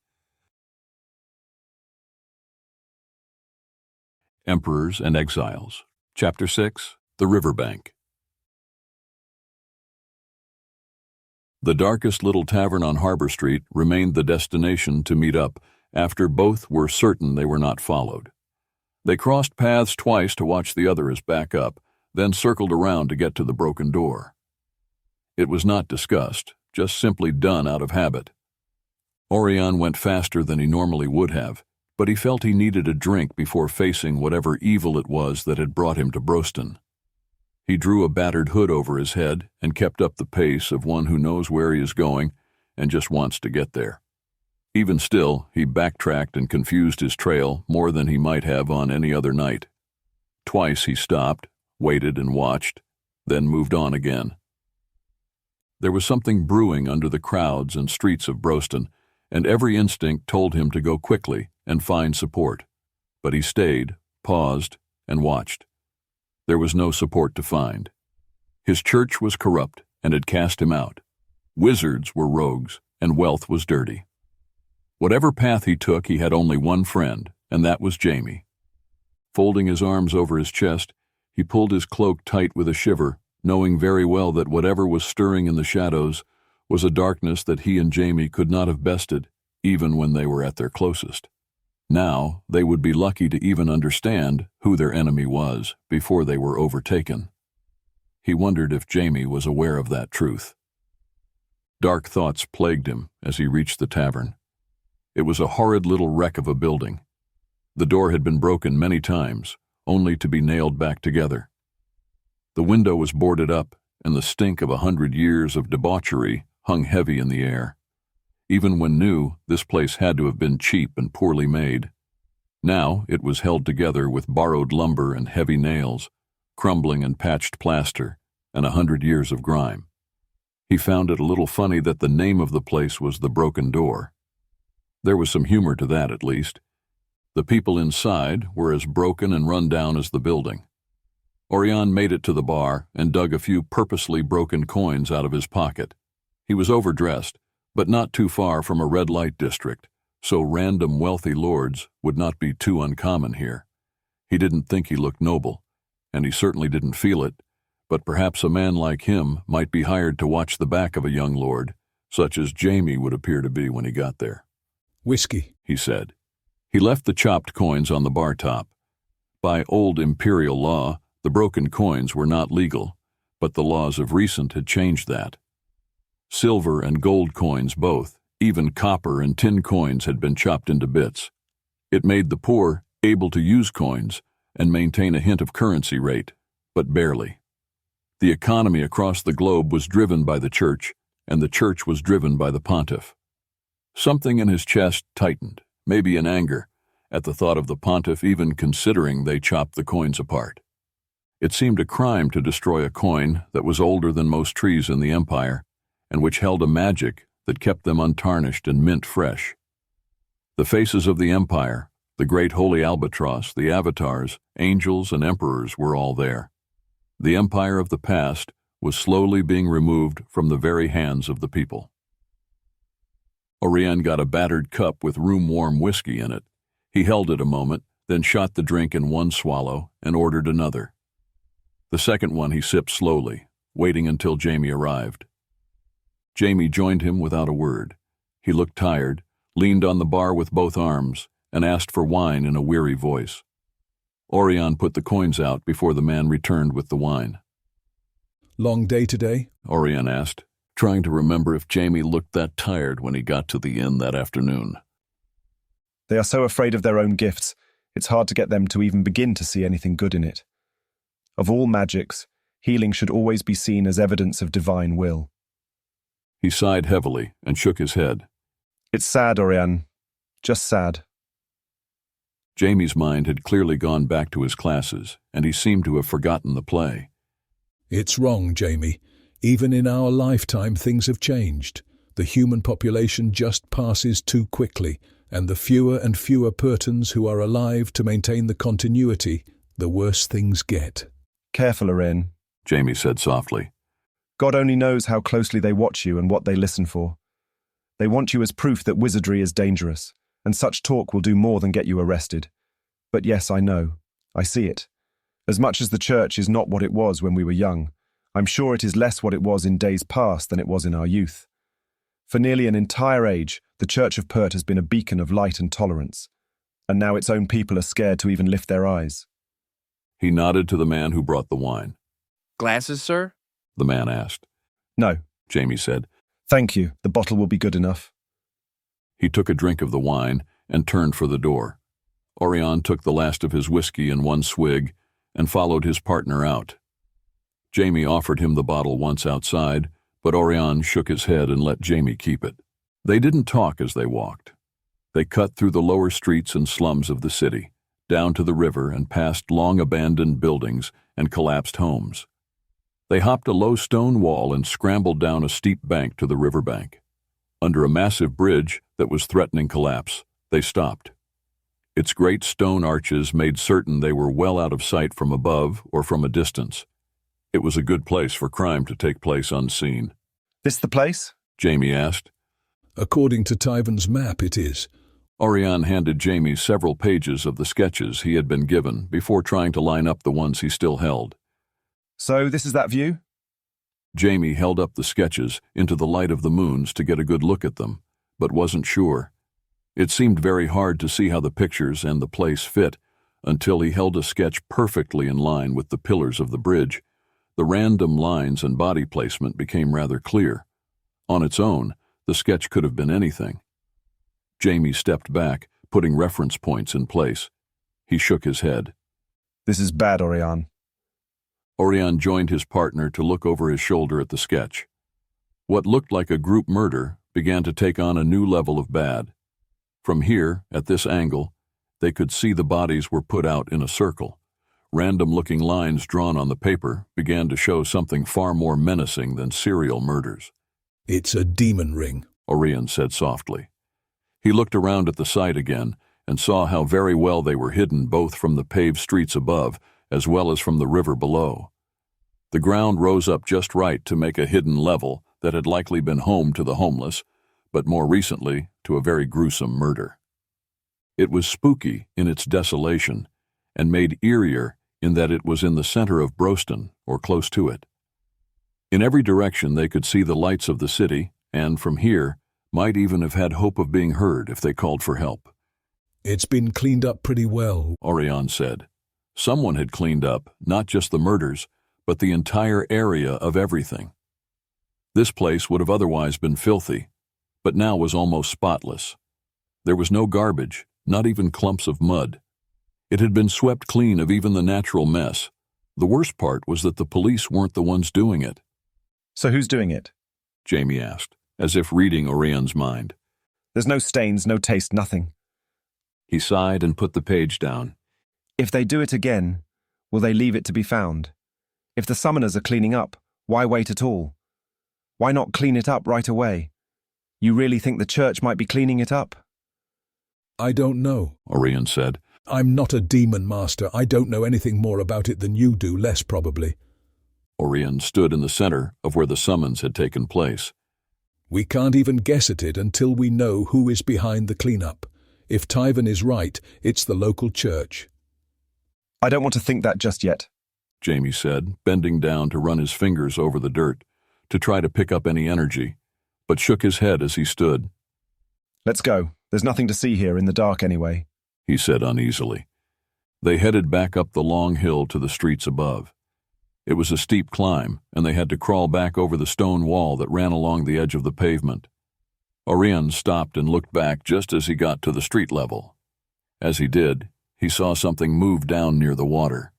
Emperors and Exiles. Chapter 6, The Riverbank. The darkest little tavern on Harbor Street remained the destination to meet up after both were certain they were not followed. They crossed paths twice to watch the others back up, then circled around to get to the broken door. It was not discussed, just simply done out of habit. Oirion went faster than he normally would have, but he felt he needed a drink before facing whatever evil it was that had brought him to Brosten. He drew a battered hood over his head and kept up the pace of one who knows where he is going and just wants to get there. Even still, he backtracked and confused his trail more than he might have on any other night. Twice he stopped, waited and watched, then moved on again. There was something brewing under the crowds and streets of Brosten, and every instinct told him to go quickly and find support. But he stayed, paused, and watched. There was no support to find. His church was corrupt and had cast him out. Wizards were rogues, and wealth was dirty. Whatever path he took, he had only one friend, and that was Jamie. Folding his arms over his chest, he pulled his cloak tight with a shiver, knowing very well that whatever was stirring in the shadows was a darkness that he and Jamie could not have bested, even when they were at their closest. Now they would be lucky to even understand who their enemy was before they were overtaken. He wondered if Jamie was aware of that truth. Dark thoughts plagued him as he reached the tavern. It was a horrid little wreck of a building. The door had been broken many times, only to be nailed back together. The window was boarded up, and the stink of 100 years of debauchery hung heavy in the air. Even when new, this place had to have been cheap and poorly made. Now it was held together with borrowed lumber and heavy nails, crumbling and patched plaster, and 100 years of grime. He found it a little funny that the name of the place was the Broken Door. There was some humor to that, at least. The people inside were as broken and run down as the building. Oirion made it to the bar and dug a few purposely broken coins out of his pocket. He was overdressed, but not too far from a red light district, so random wealthy lords would not be too uncommon here. He didn't think he looked noble, and he certainly didn't feel it, but perhaps a man like him might be hired to watch the back of a young lord, such as Jamie would appear to be when he got there. "Whiskey," he said. He left the chopped coins on the bar top. By old imperial law, the broken coins were not legal, but the laws of recent had changed that. Silver and gold coins both, even copper and tin coins had been chopped into bits. It made the poor able to use coins and maintain a hint of currency rate, but barely. The economy across the globe was driven by the church, and the church was driven by the pontiff. Something in his chest tightened, maybe in anger, at the thought of the pontiff even considering they chopped the coins apart. It seemed a crime to destroy a coin that was older than most trees in the empire, and which held a magic that kept them untarnished and mint fresh. The faces of the empire, the great holy albatross, the avatars, angels, and emperors were all there. The empire of the past was slowly being removed from the very hands of the people. Oirion got a battered cup with room-warm whiskey in it. He held it a moment, then shot the drink in one swallow and ordered another. The second one he sipped slowly, waiting until Jamie arrived. Jamie joined him without a word. He looked tired, leaned on the bar with both arms, and asked for wine in a weary voice. Oirion put the coins out before the man returned with the wine. "Long day today?" Oirion asked, trying to remember if Jamie looked that tired when he got to the inn that afternoon. They are so afraid of their own gifts, it's hard to get them to even begin to see anything good in it. Of all magics, healing should always be seen as evidence of divine will. He sighed heavily and shook his head. It's sad, Oirion. Just sad. Jamie's mind had clearly gone back to his classes, and he seemed to have forgotten the play. "It's wrong, Jamie. Even in our lifetime, things have changed. The human population just passes too quickly, and the fewer and fewer Purtons who are alive to maintain the continuity, the worse things get." "Careful, Oirion," Jamie said softly. "God only knows how closely they watch you and what they listen for. They want you as proof that wizardry is dangerous, and such talk will do more than get you arrested. But yes, I know. I see it. As much as the church is not what it was when we were young, I'm sure it is less what it was in days past than it was in our youth. For nearly an entire age, the Church of Pert has been a beacon of light and tolerance, and now its own people are scared to even lift their eyes." He nodded to the man who brought the wine. "Glasses, sir?" the man asked. "No," Jamie said. "Thank you. The bottle will be good enough." He took a drink of the wine and turned for the door, Oirion took the last of his whiskey in one swig and followed his partner out. Jamie offered him the bottle once outside, but Oirion shook his head and let Jamie keep it. They didn't talk as they walked. They cut through the lower streets and slums of the city, down to the river and past long-abandoned buildings and collapsed homes. They hopped a low stone wall and scrambled down a steep bank to the riverbank. Under a massive bridge that was threatening collapse, they stopped. Its great stone arches made certain they were well out of sight from above or from a distance. It was a good place for crime to take place unseen. This the place? Jamie asked. According to Tyvan's map, it is. Oirion handed Jamie several pages of the sketches he had been given before trying to line up the ones he still held. So this is that view? Jamie held up the sketches into the light of the moons to get a good look at them, but wasn't sure. It seemed very hard to see how the pictures and the place fit until he held a sketch perfectly in line with the pillars of the bridge. The random lines and body placement became rather clear. On its own, the sketch could have been anything. Jamie stepped back, putting reference points in place. He shook his head. This is bad, Oirion. Oirion joined his partner to look over his shoulder at the sketch. What looked like a group murder began to take on a new level of bad. From here, at this angle, they could see the bodies were put out in a circle. Random-looking lines drawn on the paper began to show something far more menacing than serial murders. It's a demon ring, Oirion said softly. He looked around at the site again and saw how very well they were hidden both from the paved streets above as well as from the river below. The ground rose up just right to make a hidden level that had likely been home to the homeless, but more recently to a very gruesome murder. It was spooky in its desolation and made eerier in that it was in the center of Brosten, or close to it. In every direction they could see the lights of the city, and from here might even have had hope of being heard if they called for help. It's been cleaned up pretty well, Oirion said. Someone had cleaned up not just the murders, but the entire area of everything. This place would have otherwise been filthy, but now was almost spotless. There was no garbage, not even clumps of mud. It had been swept clean of even the natural mess. The worst part was that the police weren't the ones doing it. So who's doing it? Jamie asked, as if reading Orion's mind. There's no stains, no taste, nothing. He sighed and put the page down. If they do it again, will they leave it to be found? If the summoners are cleaning up, why wait at all? Why not clean it up right away? You really think the church might be cleaning it up? I don't know, Oirion said. I'm not a demon master. I don't know anything more about it than you do, less probably. Oirion stood in the center of where the summons had taken place. We can't even guess at it until we know who is behind the cleanup. If Tyvan is right, it's the local church. I don't want to think that just yet, Jamie said, bending down to run his fingers over the dirt, to try to pick up any energy, but shook his head as he stood. Let's go. There's nothing to see here in the dark anyway, he said uneasily. They headed back up the long hill to the streets above. It was a steep climb, and they had to crawl back over the stone wall that ran along the edge of the pavement. Oirion stopped and looked back just as he got to the street level. As he did, he saw something move down near the water.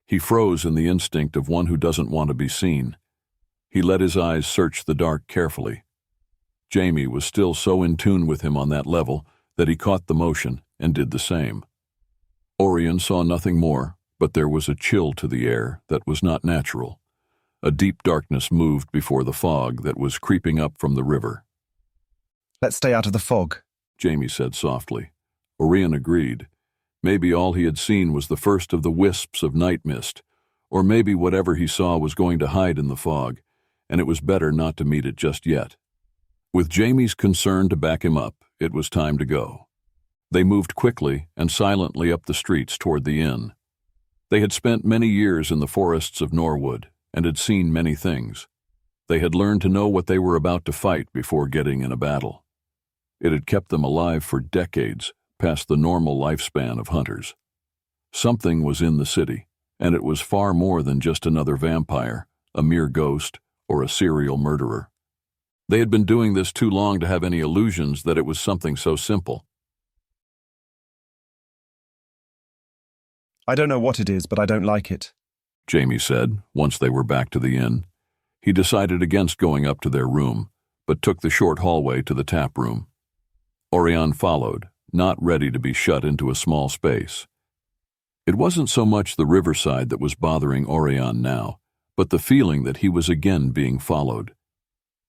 He froze in the instinct of one who doesn't want to be seen. He let his eyes search the dark carefully. Jamie was still so in tune with him on that level that he caught the motion and did the same. Oirion saw nothing more, but there was a chill to the air that was not natural. A deep darkness moved before the fog that was creeping up from the river. Let's stay out of the fog, Jamie said softly. Oirion agreed. Maybe all he had seen was the first of the wisps of night mist, or maybe whatever he saw was going to hide in the fog, and it was better not to meet it just yet. With Jamie's concern to back him up, it was time to go. They moved quickly and silently up the streets toward the inn. They had spent many years in the forests of Norwood and had seen many things. They had learned to know what they were about to fight before getting in a battle. It had kept them alive for decades, past the normal lifespan of hunters. Something was in the city, and it was far more than just another vampire, a mere ghost, or a serial murderer. They had been doing this too long to have any illusions that it was something so simple. I don't know what it is, but I don't like it, Jamie said, once they were back to the inn. He decided against going up to their room, but took the short hallway to the tap room. Oirion followed, not ready to be shut into a small space. It wasn't so much the riverside that was bothering Oirion now, but the feeling that he was again being followed.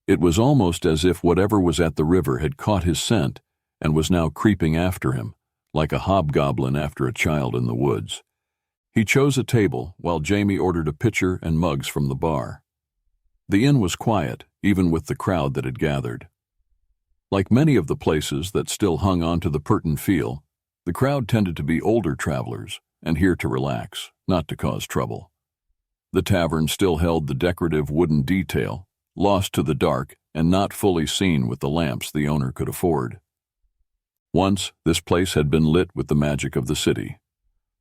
It was almost as if whatever was at the river had caught his scent and was now creeping after him, like a hobgoblin after a child in the woods. He chose a table while Jamie ordered a pitcher and mugs from the bar. The inn was quiet, even with the crowd that had gathered. Like many of the places that still hung on to the Purton feel, the crowd tended to be older travelers and here to relax, not to cause trouble. The tavern still held the decorative wooden detail, lost to the dark and not fully seen with the lamps the owner could afford. Once, this place had been lit with the magic of the city.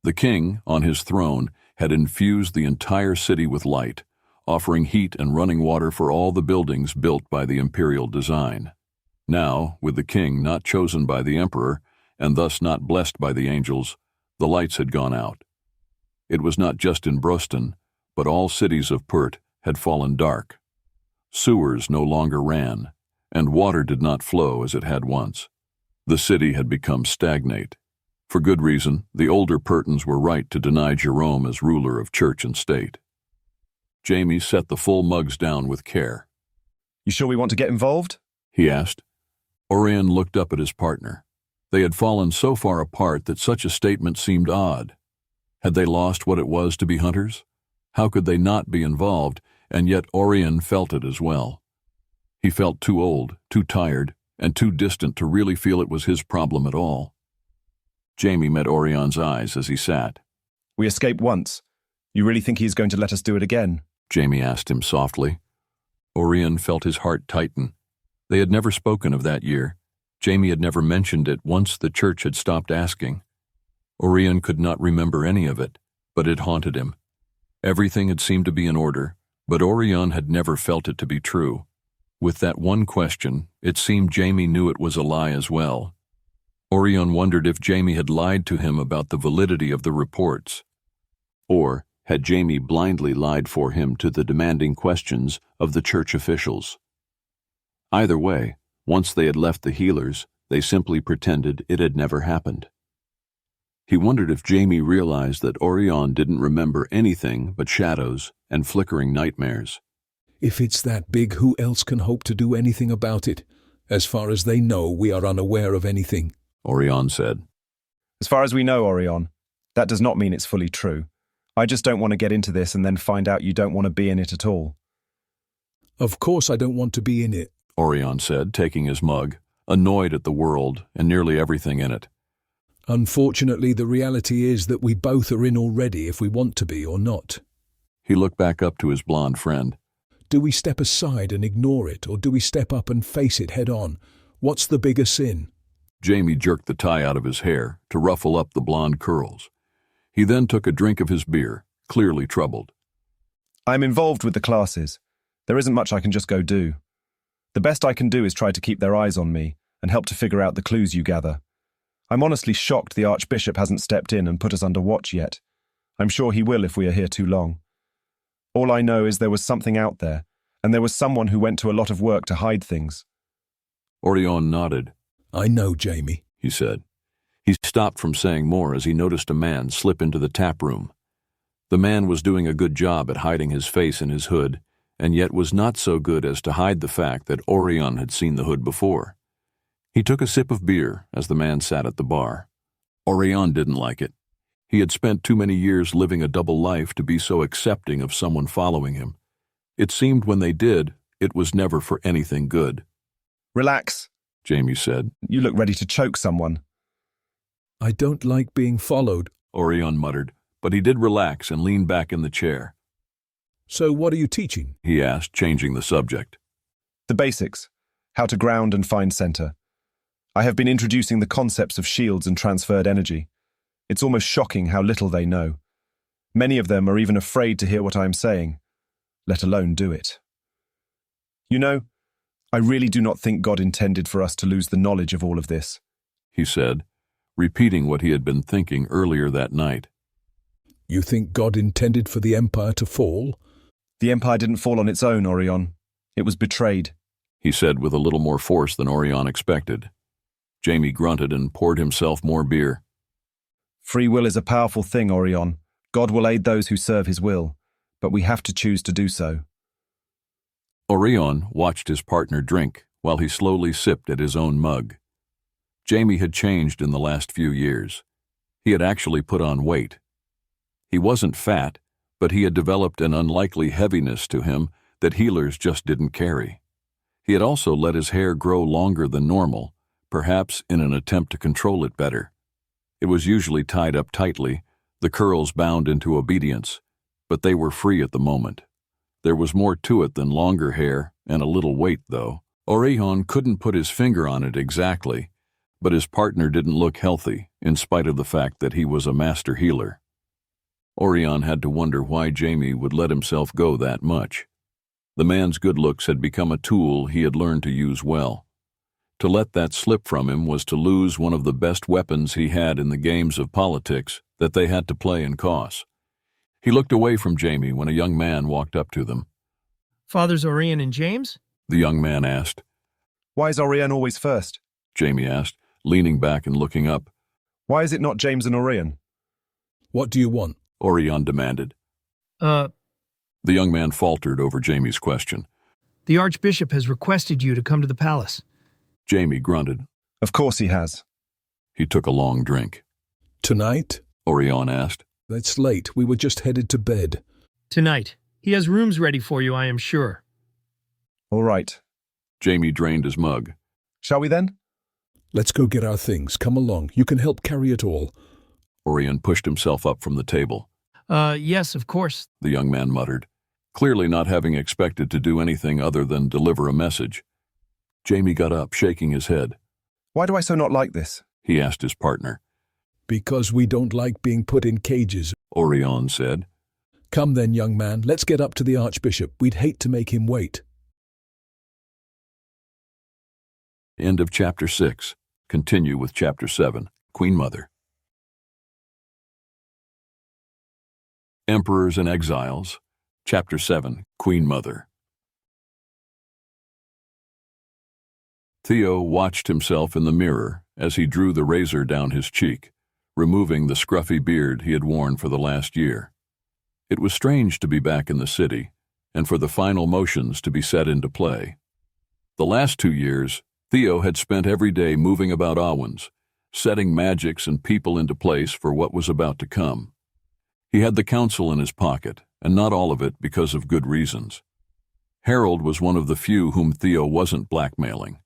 The king, on his throne, had infused the entire city with light, offering heat and running water for all the buildings built by the imperial design. Now, with the king not chosen by the emperor, and thus not blessed by the angels, the lights had gone out. It was not just in Brosten, but all cities of Pert had fallen dark. Sewers no longer ran, and water did not flow as it had once. The city had become stagnate. For good reason, the older Purtons were right to deny Jerome as ruler of church and state. Jamie set the full mugs down with care. You sure we want to get involved? He asked. Oirion looked up at his partner. They had fallen so far apart that such a statement seemed odd. Had they lost what it was to be hunters? How could they not be involved, and yet Oirion felt it as well. He felt too old, too tired, and too distant to really feel it was his problem at all. Jamie met Orion's eyes as he sat. We escaped once. You really think he's going to let us do it again? Jamie asked him softly. Oirion felt his heart tighten. They had never spoken of that year. Jamie had never mentioned it once the church had stopped asking. Oirion could not remember any of it, but it haunted him. Everything had seemed to be in order, but Oirion had never felt it to be true. With that one question, it seemed Jamie knew it was a lie as well. Oirion wondered if Jamie had lied to him about the validity of the reports. Or had Jamie blindly lied for him to the demanding questions of the church officials? Either way, once they had left the healers, they simply pretended it had never happened. He wondered if Jamie realized that Oirion didn't remember anything but shadows and flickering nightmares. If it's that big, who else can hope to do anything about it? As far as they know, we are unaware of anything, Oirion said. As far as we know, Oirion, that does not mean it's fully true. I just don't want to get into this and then find out you don't want to be in it at all. Of course I don't want to be in it, Oirion said, taking his mug, annoyed at the world and nearly everything in it. Unfortunately, the reality is that we both are in already if we want to be or not. He looked back up to his blonde friend. Do we step aside and ignore it, or do we step up and face it head on? What's the bigger sin? Jamie jerked the tie out of his hair to ruffle up the blonde curls. He then took a drink of his beer, clearly troubled. I'm involved with the classes. There isn't much I can just go do. The best I can do is try to keep their eyes on me and help to figure out the clues you gather. I'm honestly shocked the Archbishop hasn't stepped in and put us under watch yet. I'm sure he will if we are here too long. All I know is there was something out there, and there was someone who went to a lot of work to hide things. Oirion nodded. I know, Jamie, he said. He stopped from saying more as he noticed a man slip into the tap room. The man was doing a good job at hiding his face in his hood, and yet was not so good as to hide the fact that Oirion had seen the hood before. He took a sip of beer as the man sat at the bar. Oirion didn't like it. He had spent too many years living a double life to be so accepting of someone following him. It seemed when they did, it was never for anything good. Relax, Jamie said. You look ready to choke someone. I don't like being followed, Oirion muttered, but he did relax and lean back in the chair. So what are you teaching? He asked, changing the subject. The basics. How to ground and find center. I have been introducing the concepts of shields and transferred energy. It's almost shocking how little they know. Many of them are even afraid to hear what I am saying, let alone do it. You know, I really do not think God intended for us to lose the knowledge of all of this, he said, repeating what he had been thinking earlier that night. You think God intended for the Empire to fall? The Empire didn't fall on its own, Oirion. It was betrayed, he said with a little more force than Oirion expected. Jamie grunted and poured himself more beer. Free will is a powerful thing, Oirion. God will aid those who serve his will, but we have to choose to do so. Oirion watched his partner drink while he slowly sipped at his own mug. Jamie had changed in the last few years. He had actually put on weight. He wasn't fat, but he had developed an unlikely heaviness to him that healers just didn't carry. He had also let his hair grow longer than normal, perhaps in an attempt to control it better. It was usually tied up tightly, the curls bound into obedience, but they were free at the moment. There was more to it than longer hair and a little weight, though. Oirion couldn't put his finger on it exactly, but his partner didn't look healthy, in spite of the fact that he was a master healer. Oirion had to wonder why Jamie would let himself go that much. The man's good looks had become a tool he had learned to use well. To let that slip from him was to lose one of the best weapons he had in the games of politics that they had to play in Cos. He looked away from Jamie when a young man walked up to them. Fathers Oirion and James? The young man asked. Why is Oirion always first? Jamie asked, leaning back and looking up. Why is it not James and Oirion? What do you want? Oirion demanded. The young man faltered over Jamie's question. The Archbishop has requested you to come to the palace. Jamie grunted. Of course he has. He took a long drink. Tonight? Oirion asked. It's late. We were just headed to bed. Tonight. He has rooms ready for you, I am sure. All right. Jamie drained his mug. Shall we then? Let's go get our things. Come along. You can help carry it all. Oirion pushed himself up from the table. Yes, of course, the young man muttered, clearly not having expected to do anything other than deliver a message. Jamie got up, shaking his head. Why do I so not like this? He asked his partner. Because we don't like being put in cages, Oirion said. Come then, young man, let's get up to the Archbishop. We'd hate to make him wait. End of Chapter 6. Continue with Chapter 7, Queen Mother. Emperors and Exiles. Chapter 7, Queen Mother. Theo watched himself in the mirror as he drew the razor down his cheek, removing the scruffy beard he had worn for the last year. It was strange to be back in the city, and for the final motions to be set into play. The last 2 years, Theo had spent every day moving about Aummen, setting magics and people into place for what was about to come. He had the council in his pocket, and not all of it because of good reasons. Harold was one of the few whom Theo wasn't blackmailing.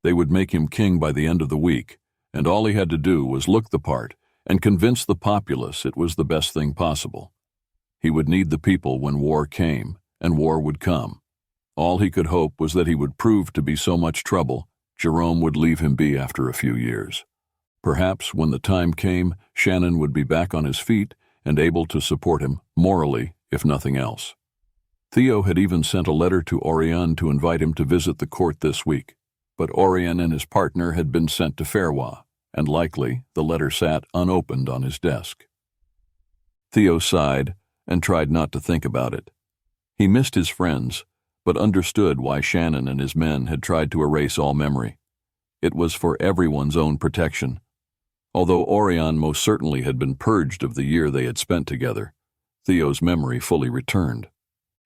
They would make him king by the end of the week, and all he had to do was look the part and convince the populace it was the best thing possible. He would need the people when war came, and war would come. All he could hope was that he would prove to be so much trouble, Jerome would leave him be after a few years. Perhaps when the time came, Shannon would be back on his feet and able to support him, morally, if nothing else. Theo had even sent a letter to Oirion to invite him to visit the court this week, but Oirion and his partner had been sent to Ferrois, and likely the letter sat unopened on his desk. Theo sighed and tried not to think about it. He missed his friends, but understood why Shannon and his men had tried to erase all memory. It was for everyone's own protection. Although Oirion most certainly had been purged of the year they had spent together, Theo's memory fully returned.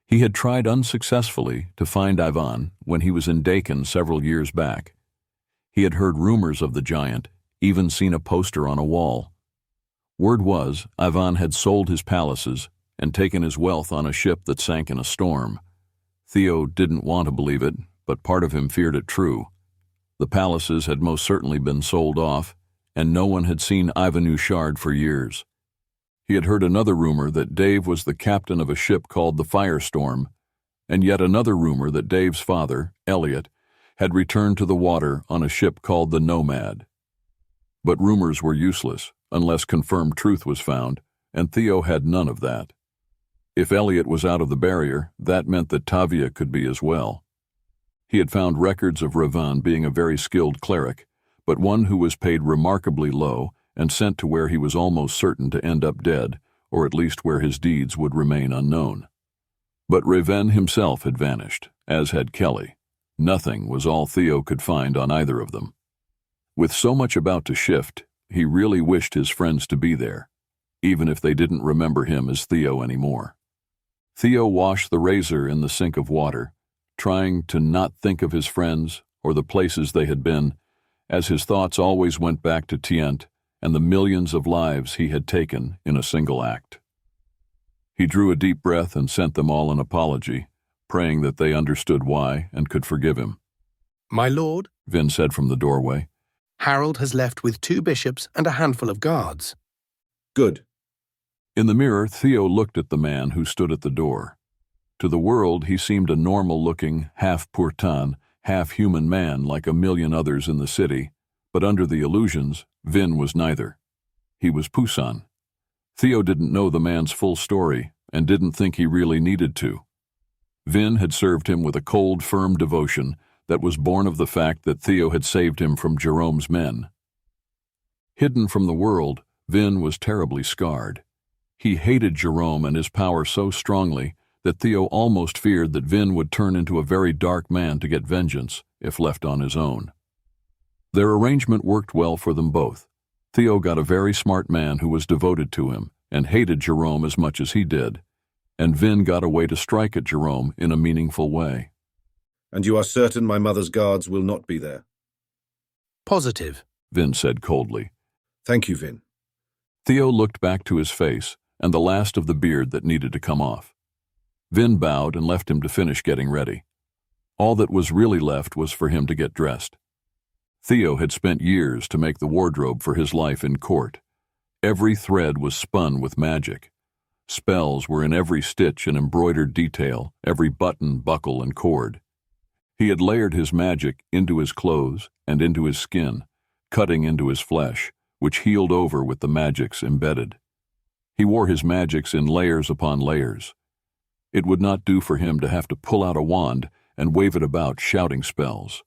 He had tried unsuccessfully to find Ivan when he was in Dakin several years back. He had heard rumors of the giant, even seen a poster on a wall. Word was Ivan had sold his palaces and taken his wealth on a ship that sank in a storm. Theo didn't want to believe it, but part of him feared it true. The palaces had most certainly been sold off, and no one had seen Ivan Ushard for years. He had heard another rumor that Dave was the captain of a ship called the Firestorm, and yet another rumor that Dave's father, Elliot, had returned to the water on a ship called the Nomad. But rumors were useless unless confirmed truth was found, and Theo had none of that. If Elliot was out of the barrier, that meant that Tavia could be as well. He had found records of Ravan being a very skilled cleric, but one who was paid remarkably low and sent to where he was almost certain to end up dead, or at least where his deeds would remain unknown. But Raven himself had vanished, as had Kelly. Nothing was all Theo could find on either of them. With so much about to shift, he really wished his friends to be there, even if they didn't remember him as Theo anymore. Theo washed the razor in the sink of water, trying to not think of his friends or the places they had been, as his thoughts always went back to Tient and the millions of lives he had taken in a single act. He drew a deep breath and sent them all an apology, praying that they understood why and could forgive him. "My lord," Vin said from the doorway, "Harold has left with 2 bishops and a handful of guards." "Good." In the mirror, Theo looked at the man who stood at the door. To the world, he seemed a normal-looking, half-Purtan, half-human man like a million others in the city, but under the illusions, Vin was neither. He was Pusan. Theo didn't know the man's full story and didn't think he really needed to. Vin had served him with a cold, firm devotion that was born of the fact that Theo had saved him from Jerome's men. Hidden from the world, Vin was terribly scarred. He hated Jerome and his power so strongly that Theo almost feared that Vin would turn into a very dark man to get vengeance if left on his own. Their arrangement worked well for them both. Theo got a very smart man who was devoted to him and hated Jerome as much as he did, and Vin got a way to strike at Jerome in a meaningful way. "And you are certain my mother's guards will not be there?" "Positive," Vin said coldly. "Thank you, Vin." Theo looked back to his face and the last of the beard that needed to come off. Vin bowed and left him to finish getting ready. All that was really left was for him to get dressed. Theo had spent years to make the wardrobe for his life in court. Every thread was spun with magic. Spells were in every stitch and embroidered detail, every button, buckle, and cord. He had layered his magic into his clothes and into his skin, cutting into his flesh, which healed over with the magics embedded. He wore his magics in layers upon layers. It would not do for him to have to pull out a wand and wave it about shouting spells.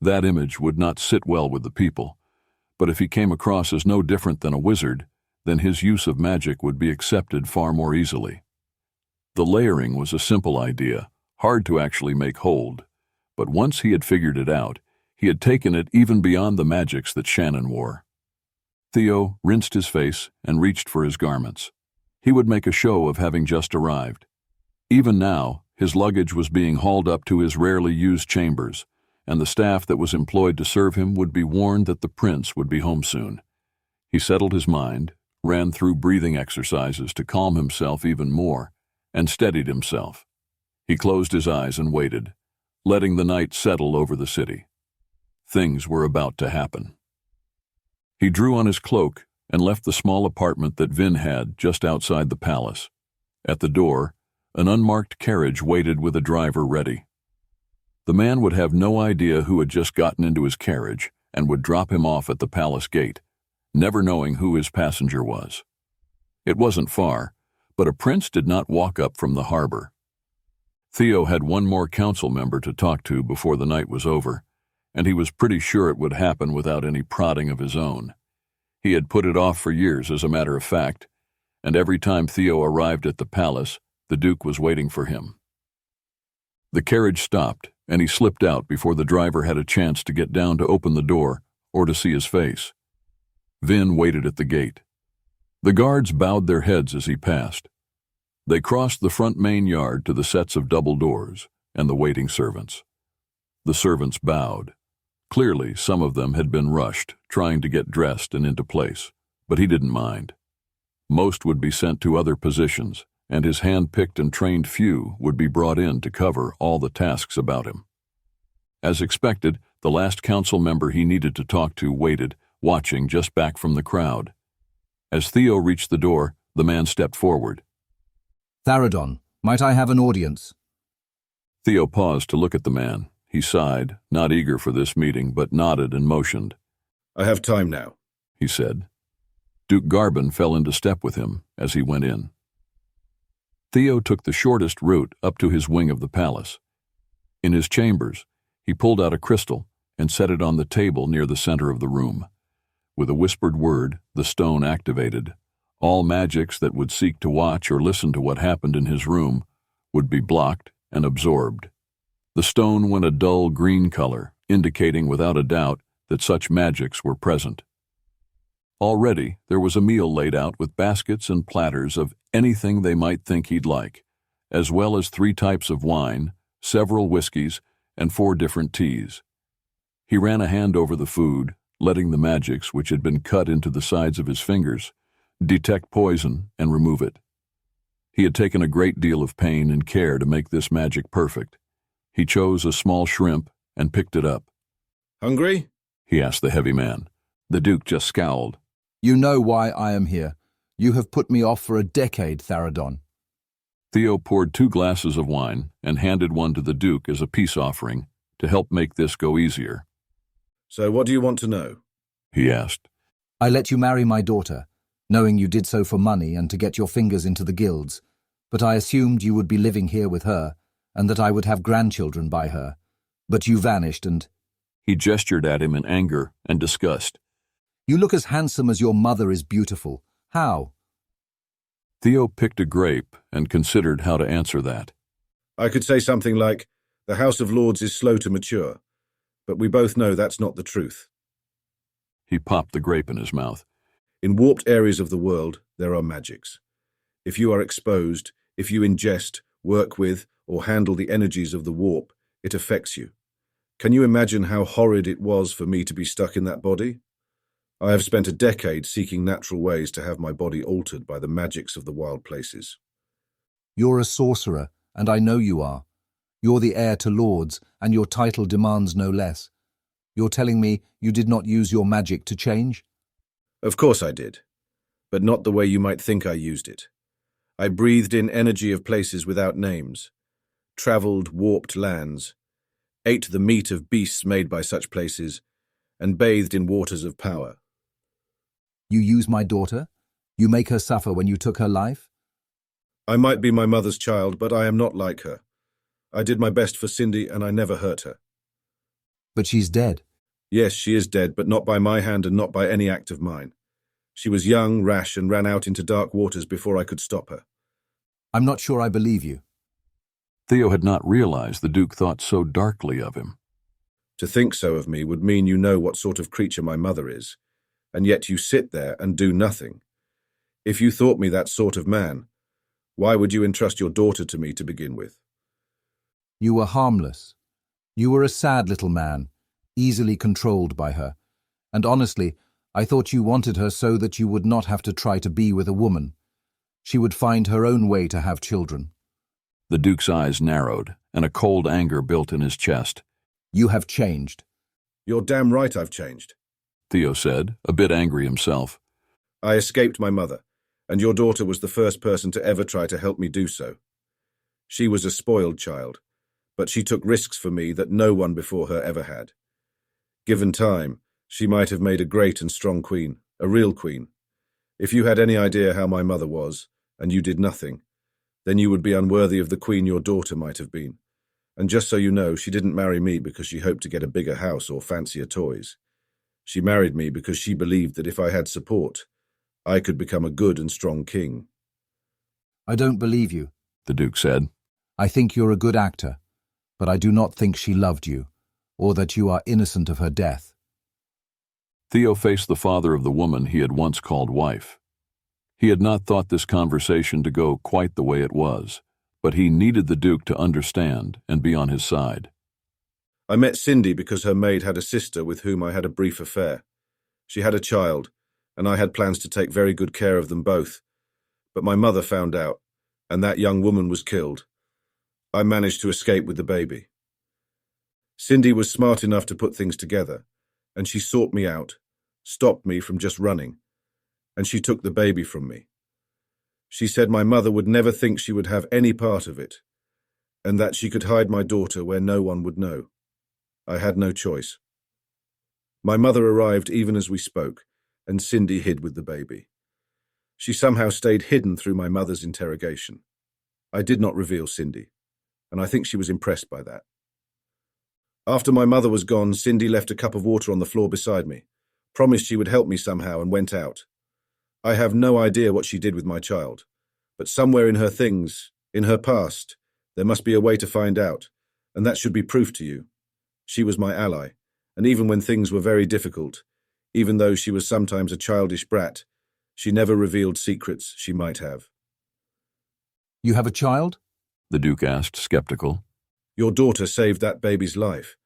That image would not sit well with the people, but if he came across as no different than a wizard, then his use of magic would be accepted far more easily. The layering was a simple idea, hard to actually make hold, but once he had figured it out, he had taken it even beyond the magics that Shannon wore. Theo rinsed his face and reached for his garments. He would make a show of having just arrived. Even now, his luggage was being hauled up to his rarely used chambers, and the staff that was employed to serve him would be warned that the prince would be home soon. He settled his mind, ran through breathing exercises to calm himself even more, and steadied himself. He closed his eyes and waited, letting the night settle over the city. Things were about to happen. He drew on his cloak and left the small apartment that Vin had just outside the palace. At the door, an unmarked carriage waited with a driver ready. The man would have no idea who had just gotten into his carriage and would drop him off at the palace gate, never knowing who his passenger was. It wasn't far, but a prince did not walk up from the harbor. Theo had one more council member to talk to before the night was over, and he was pretty sure it would happen without any prodding of his own. He had put it off for years, as a matter of fact, and every time Theo arrived at the palace, the Duke was waiting for him. The carriage stopped, and he slipped out before the driver had a chance to get down to open the door or to see his face. Vin waited at the gate. The guards bowed their heads as he passed. They crossed the front main yard to the sets of double doors and the waiting servants. The servants bowed. Clearly, some of them had been rushed, trying to get dressed and into place, but he didn't mind. Most would be sent to other positions, and his hand-picked and trained few would be brought in to cover all the tasks about him. As expected, the last council member he needed to talk to waited, watching just back from the crowd. As Theo reached the door, the man stepped forward. "Tharadon, might I have an audience?" Theo paused to look at the man. He sighed, not eager for this meeting, but nodded and motioned. "I have time now," he said. Duke Garben fell into step with him as he went in. Theo took the shortest route up to his wing of the palace. In his chambers, he pulled out a crystal and set it on the table near the center of the room. With a whispered word, the stone activated. All magics that would seek to watch or listen to what happened in his room would be blocked and absorbed. The stone went a dull green color, indicating without a doubt that such magics were present. Already there was a meal laid out with baskets and platters of anything they might think he'd like, as well as 3 types of wine, several whiskeys, and 4 different teas. He ran a hand over the food, letting the magics, which had been cut into the sides of his fingers, detect poison and remove it. He had taken a great deal of pain and care to make this magic perfect. He chose a small shrimp and picked it up. "Hungry?" he asked the heavy man. The Duke just scowled. "You know why I am here. You have put me off for a decade, Tharadon." Theo poured 2 glasses of wine and handed one to the Duke as a peace offering to help make this go easier. "So what do you want to know?" he asked. "I let you marry my daughter, knowing you did so for money and to get your fingers into the guilds, but I assumed you would be living here with her and that I would have grandchildren by her. But you vanished and—" He gestured at him in anger and disgust. "You look as handsome as your mother is beautiful. How?" Theo picked a grape and considered how to answer that. "I could say something like, the House of Lords is slow to mature, but we both know that's not the truth." He popped the grape in his mouth. "In warped areas of the world, there are magics. If you are exposed, if you ingest, work with, or handle the energies of the warp, it affects you. Can you imagine how horrid it was for me to be stuck in that body? I have spent a decade seeking natural ways to have my body altered by the magics of the wild places." "You're a sorcerer, and I know you are. You're the heir to lords, and your title demands no less. You're telling me you did not use your magic to change?" "Of course I did, but not the way you might think I used it. I breathed in energy of places without names, travelled warped lands, ate the meat of beasts made by such places, and bathed in waters of power." "You use my daughter? You make her suffer when you took her life?" "I might be my mother's child, but I am not like her. I did my best for Cindy, and I never hurt her." "But she's dead." "Yes, she is dead, but not by my hand and not by any act of mine. She was young, rash, and ran out into dark waters before I could stop her." "I'm not sure I believe you." Theo had not realized the Duke thought so darkly of him. "To think so of me would mean you know what sort of creature my mother is, and yet you sit there and do nothing. If you thought me that sort of man, why would you entrust your daughter to me to begin with?" "You were harmless. You were a sad little man, easily controlled by her. And honestly, I thought you wanted her so that you would not have to try to be with a woman. She would find her own way to have children." The Duke's eyes narrowed, and a cold anger built in his chest. "You have changed." "You're damn right I've changed," Theo said, a bit angry himself. "I escaped my mother, and your daughter was the first person to ever try to help me do so. She was a spoiled child, but she took risks for me that no one before her ever had. Given time, she might have made a great and strong queen, a real queen. If you had any idea how my mother was, and you did nothing, then you would be unworthy of the queen your daughter might have been. And just so you know, she didn't marry me because she hoped to get a bigger house or fancier toys. She married me because she believed that if I had support, I could become a good and strong king." "I don't believe you," the Duke said. "I think you're a good actor, but I do not think she loved you, or that you are innocent of her death." Theo faced the father of the woman he had once called wife. He had not thought this conversation to go quite the way it was, but he needed the Duke to understand and be on his side. "I met Cindy because her maid had a sister with whom I had a brief affair. She had a child, and I had plans to take very good care of them both. But my mother found out, and that young woman was killed. I managed to escape with the baby. Cindy was smart enough to put things together, and she sought me out, stopped me from just running, and she took the baby from me. She said my mother would never think she would have any part of it, and that she could hide my daughter where no one would know. I had no choice. My mother arrived even as we spoke, and Cindy hid with the baby. She somehow stayed hidden through my mother's interrogation. I did not reveal Cindy, and I think she was impressed by that. After my mother was gone, Cindy left a cup of water on the floor beside me, promised she would help me somehow, and went out. I have no idea what she did with my child, but somewhere in her things, in her past, there must be a way to find out, and that should be proof to you. She was my ally, and even when things were very difficult, even though she was sometimes a childish brat, she never revealed secrets she might have. You have a child? The Duke asked, skeptical. Your daughter saved that baby's life.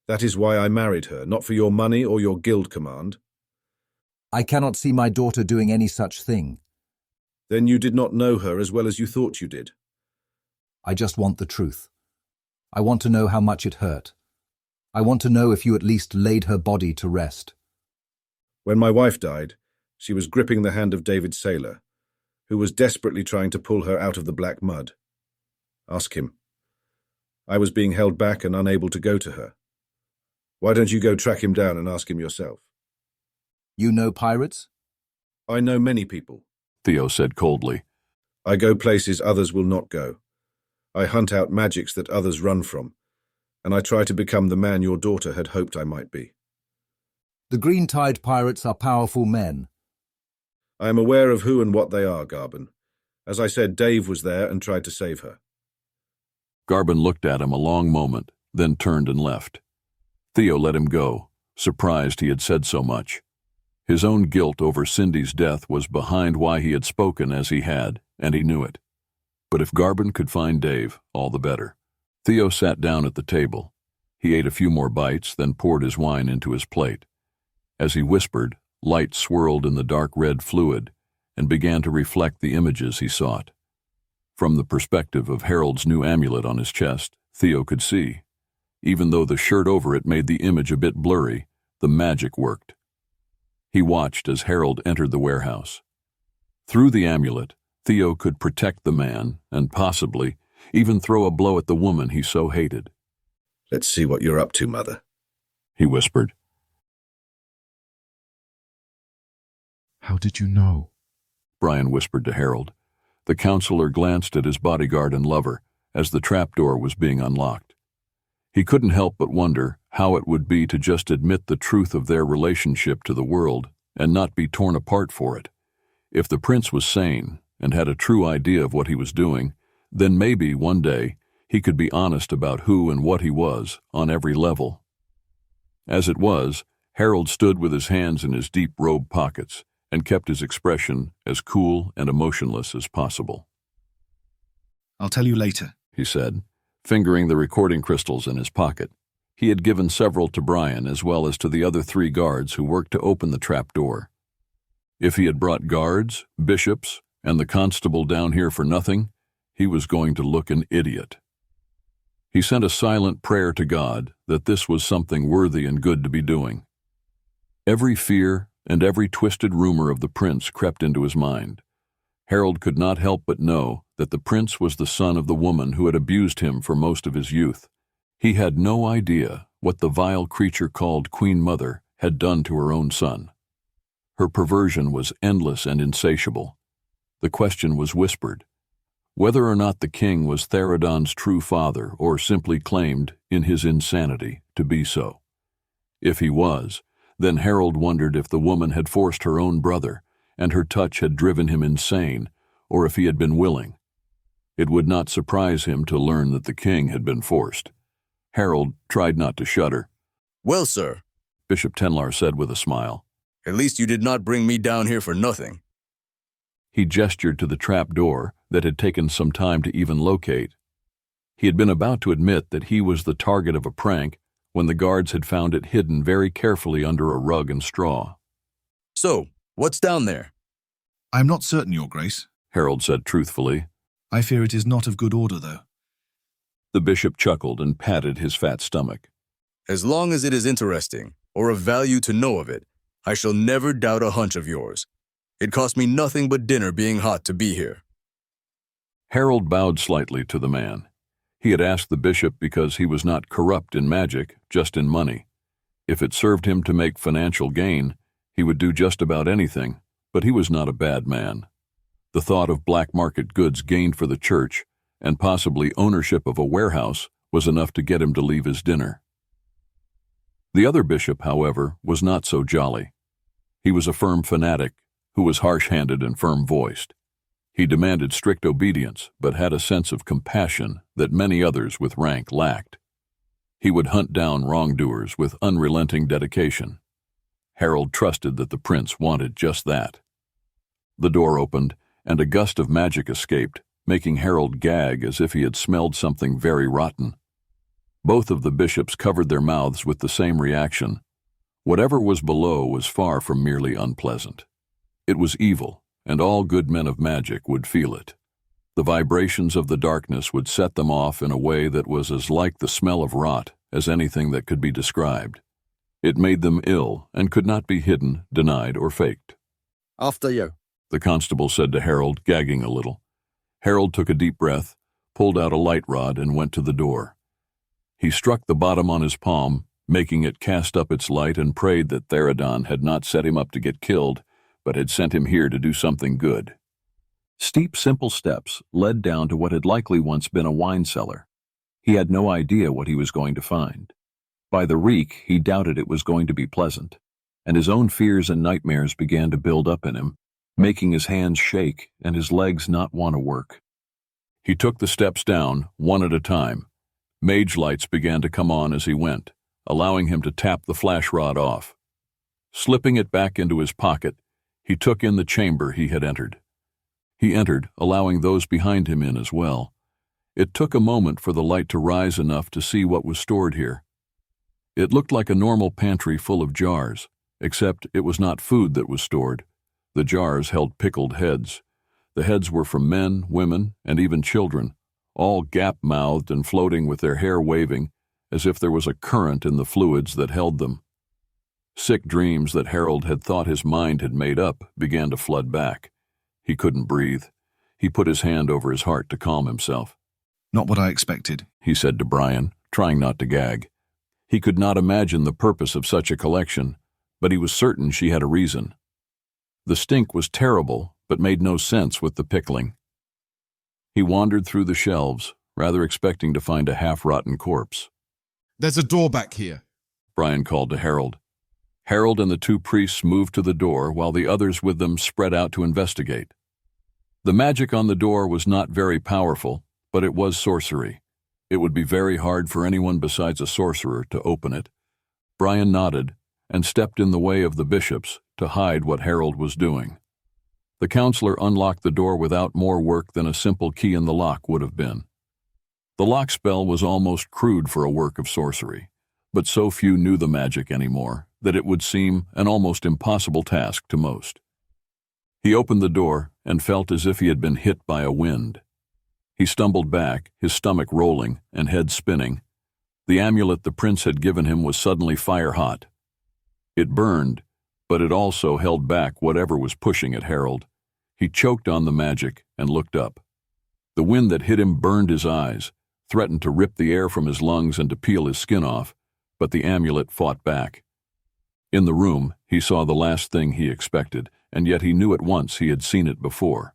That is why I married her, not for your money or your guild command. I cannot see my daughter doing any such thing. Then you did not know her as well as you thought you did. I just want the truth. I want to know how much it hurt. I want to know if you at least laid her body to rest. When my wife died, she was gripping the hand of David Sailor, who was desperately trying to pull her out of the black mud. Ask him. I was being held back and unable to go to her. Why don't you go track him down and ask him yourself? You know pirates? I know many people, Theo said coldly. I go places others will not go. I hunt out magics that others run from, and I try to become the man your daughter had hoped I might be. The Green Tide pirates are powerful men. I am aware of who and what they are, Garben. As I said, Dave was there and tried to save her. Garben looked at him a long moment, then turned and left. Theo let him go, surprised he had said so much. His own guilt over Cindy's death was behind why he had spoken as he had, and he knew it. But if Garben could find Dave, all the better. Theo sat down at the table. He ate a few more bites, then poured his wine into his plate. As he whispered, light swirled in the dark red fluid and began to reflect the images he sought. From the perspective of Harold's new amulet on his chest, Theo could see. Even though the shirt over it made the image a bit blurry, the magic worked. He watched as Harold entered the warehouse. Through the amulet, Theo could protect the man and possibly even throw a blow at the woman he so hated. Let's see what you're up to, Mother, he whispered. How did you know? Brian whispered to Harold. The counselor glanced at his bodyguard and lover as the trapdoor was being unlocked. He couldn't help but wonder how it would be to just admit the truth of their relationship to the world and not be torn apart for it. If the prince was sane and had a true idea of what he was doing, then maybe one day he could be honest about who and what he was on every level. As it was, Harold stood with his hands in his deep robe pockets and kept his expression as cool and emotionless as possible. I'll tell you later, he said, fingering the recording crystals in his pocket. He had given several to Brian as well as to the other 3 guards who worked to open the trap door. If he had brought guards, bishops, and the constable down here for nothing, he was going to look an idiot. He sent a silent prayer to God that this was something worthy and good to be doing. Every fear and every twisted rumor of the prince crept into his mind. Harold could not help but know that the prince was the son of the woman who had abused him for most of his youth. He had no idea what the vile creature called Queen Mother had done to her own son. Her perversion was endless and insatiable. The question was whispered, whether or not the king was Therodon's true father or simply claimed, in his insanity, to be so. If he was, then Harold wondered if the woman had forced her own brother and her touch had driven him insane, or if he had been willing. It would not surprise him to learn that the king had been forced. Harold tried not to shudder. Well, sir, Bishop Tenlar said with a smile. At least you did not bring me down here for nothing. He gestured to the trap door that had taken some time to even locate. He had been about to admit that he was the target of a prank when the guards had found it hidden very carefully under a rug and straw. So, what's down there? I am not certain, Your Grace, Harold said truthfully. I fear it is not of good order, though. The bishop chuckled and patted his fat stomach. As long as it is interesting, or of value to know of it, I shall never doubt a hunch of yours. It cost me nothing but dinner being hot to be here. Harold bowed slightly to the man. He had asked the bishop because he was not corrupt in magic, just in money. If it served him to make financial gain, he would do just about anything, but he was not a bad man. The thought of black market goods gained for the church, and possibly ownership of a warehouse, was enough to get him to leave his dinner. The other bishop, however, was not so jolly. He was a firm fanatic, who was harsh-handed and firm-voiced. He demanded strict obedience, but had a sense of compassion that many others with rank lacked. He would hunt down wrongdoers with unrelenting dedication. Harold trusted that the prince wanted just that. The door opened, and a gust of magic escaped, making Harold gag as if he had smelled something very rotten. Both of the bishops covered their mouths with the same reaction. Whatever was below was far from merely unpleasant. It was evil, and all good men of magic would feel it. The vibrations of the darkness would set them off in a way that was as like the smell of rot as anything that could be described. It made them ill and could not be hidden, denied, or faked. After you, the constable said to Harold, gagging a little. Harold took a deep breath, pulled out a light rod, and went to the door. He struck the bottom on his palm, making it cast up its light, and prayed that Theradon had not set him up to get killed, but had sent him here to do something good. Steep, simple steps led down to what had likely once been a wine cellar. He had no idea what he was going to find. By the reek, he doubted it was going to be pleasant, and his own fears and nightmares began to build up in him, making his hands shake and his legs not want to work. He took the steps down, one at a time. Mage lights began to come on as he went, allowing him to tap the flash rod off. Slipping it back into his pocket, he took in the chamber he had entered. He entered, allowing those behind him in as well. It took a moment for the light to rise enough to see what was stored here. It looked like a normal pantry full of jars, except it was not food that was stored. The jars held pickled heads. The heads were from men, women, and even children, all gap-mouthed and floating with their hair waving, as if there was a current in the fluids that held them. Sick dreams that Harold had thought his mind had made up began to flood back. He couldn't breathe. He put his hand over his heart to calm himself. Not what I expected, he said to Brian, trying not to gag. He could not imagine the purpose of such a collection, but he was certain she had a reason. The stink was terrible, but made no sense with the pickling. He wandered through the shelves, rather expecting to find a half-rotten corpse. There's a door back here, Brian called to Harold. Harold and the two priests moved to the door while the others with them spread out to investigate. The magic on the door was not very powerful, but it was sorcery. It would be very hard for anyone besides a sorcerer to open it. Brian nodded and stepped in the way of the bishops to hide what Harold was doing. The counselor unlocked the door without more work than a simple key in the lock would have been. The lock spell was almost crude for a work of sorcery, but so few knew the magic anymore that it would seem an almost impossible task to most. He opened the door and felt as if he had been hit by a wind. He stumbled back, his stomach rolling and head spinning. The amulet the prince had given him was suddenly fire-hot. It burned, but it also held back whatever was pushing at Harold. He choked on the magic and looked up. The wind that hit him burned his eyes, threatened to rip the air from his lungs and to peel his skin off, but the amulet fought back. In the room, he saw the last thing he expected, and yet he knew at once he had seen it before.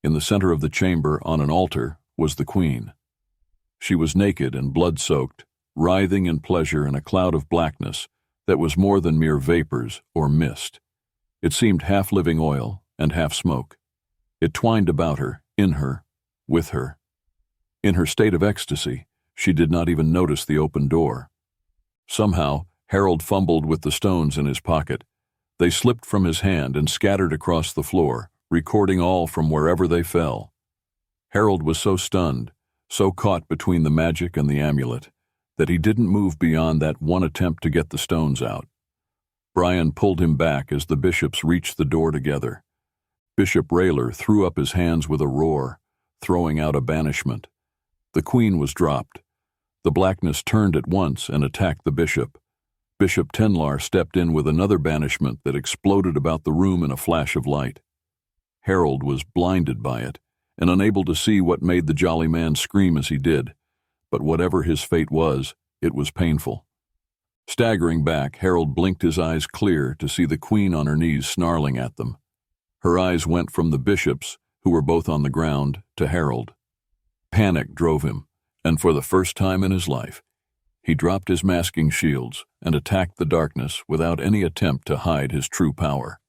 In the center of the chamber, on an altar, was the queen. She was naked and blood-soaked, writhing in pleasure in a cloud of blackness that was more than mere vapors or mist. It seemed half living oil and half smoke. It twined about her, in her, with her. In her state of ecstasy, she did not even notice the open door. Somehow, Harold fumbled with the stones in his pocket. They slipped from his hand and scattered across the floor, recording all from wherever they fell. Harold was so stunned, so caught between the magic and the amulet, that he didn't move beyond that one attempt to get the stones out. Brian pulled him back as the bishops reached the door together. Bishop Rayler threw up his hands with a roar, throwing out a banishment. The queen was dropped. The blackness turned at once and attacked the bishop. Bishop Tenlar stepped in with another banishment that exploded about the room in a flash of light. Harold was blinded by it and unable to see what made the jolly man scream as he did, but whatever his fate was, it was painful. Staggering back, Harold blinked his eyes clear to see the queen on her knees snarling at them. Her eyes went from the bishops, who were both on the ground, to Harold. Panic drove him, and for the first time in his life, he dropped his masking shields and attacked the darkness without any attempt to hide his true power.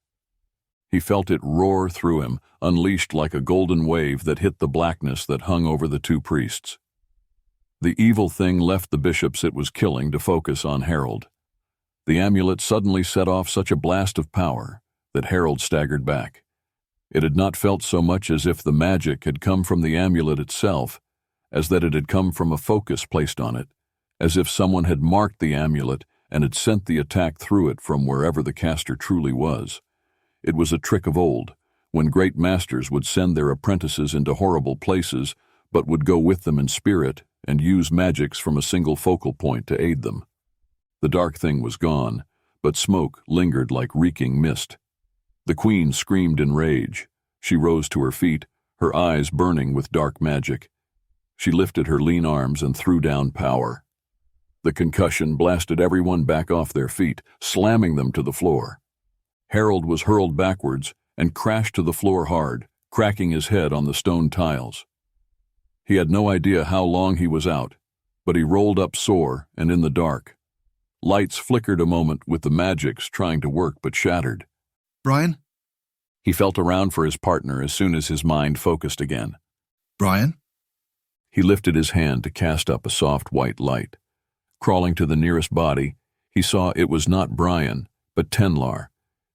He felt it roar through him, unleashed like a golden wave that hit the blackness that hung over the two priests. The evil thing left the bishops it was killing to focus on Harold. The amulet suddenly set off such a blast of power that Harold staggered back. It had not felt so much as if the magic had come from the amulet itself, as that it had come from a focus placed on it, as if someone had marked the amulet and had sent the attack through it from wherever the caster truly was. It was a trick of old, when great masters would send their apprentices into horrible places, but would go with them in spirit and use magics from a single focal point to aid them. The dark thing was gone, but smoke lingered like reeking mist. The queen screamed in rage. She rose to her feet, her eyes burning with dark magic. She lifted her lean arms and threw down power. The concussion blasted everyone back off their feet, slamming them to the floor. Harold was hurled backwards and crashed to the floor hard, cracking his head on the stone tiles. He had no idea how long he was out, but he rolled up sore and in the dark. Lights flickered a moment with the magics trying to work but shattered. Brian? He felt around for his partner as soon as his mind focused again. Brian? He lifted his hand to cast up a soft white light. Crawling to the nearest body, he saw it was not Brian, but Tenlar,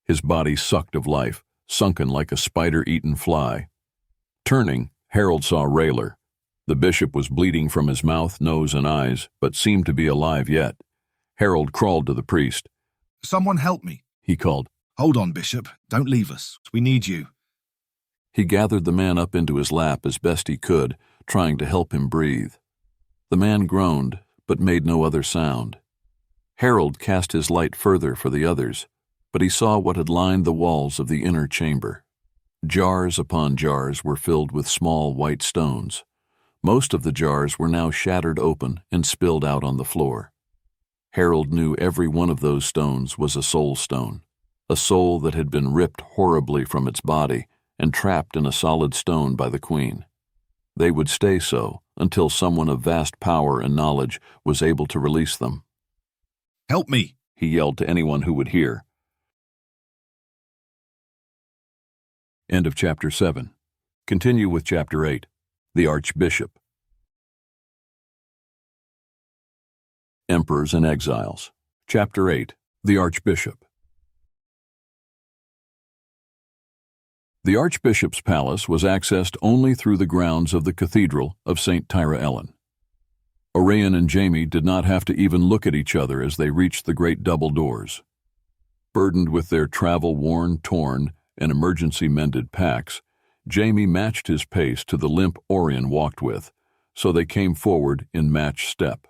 his body sucked of life, sunken like a spider-eaten fly. Turning, Harold saw Rayler. The bishop was bleeding from his mouth, nose, and eyes, but seemed to be alive yet. Harold crawled to the priest. Someone help me, he called. Hold on, Bishop. Don't leave us. We need you. He gathered the man up into his lap as best he could, trying to help him breathe. The man groaned, but made no other sound. Harold cast his light further for the others, but he saw what had lined the walls of the inner chamber. Jars upon jars were filled with small white stones. Most of the jars were now shattered open and spilled out on the floor. Harold knew every one of those stones was a soul stone, a soul that had been ripped horribly from its body and trapped in a solid stone by the queen. They would stay so until someone of vast power and knowledge was able to release them. Help me, he yelled to anyone who would hear. End of Chapter 7. Continue with Chapter 8, The Archbishop. Emperors and Exiles. Chapter 8, The Archbishop. The Archbishop's palace was accessed only through the grounds of the Cathedral of St. Tyra Ellen. Oirion and Jamie did not have to even look at each other as they reached the great double doors. Burdened with their travel-worn, torn, and emergency-mended packs, Jamie matched his pace to the limp Oirion walked with, so they came forward in match step.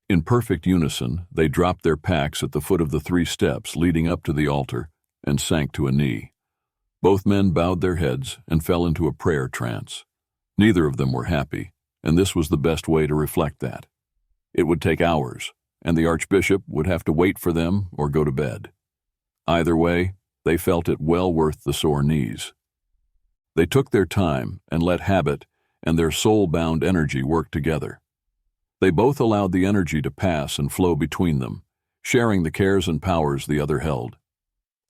In perfect unison, they dropped their packs at the foot of the 3 steps leading up to the altar and sank to a knee. Both men bowed their heads and fell into a prayer trance. Neither of them were happy, and this was the best way to reflect that. It would take hours, and the Archbishop would have to wait for them or go to bed. Either way, they felt it well worth the sore knees. They took their time and let habit and their soul-bound energy work together. They both allowed the energy to pass and flow between them, sharing the cares and powers the other held.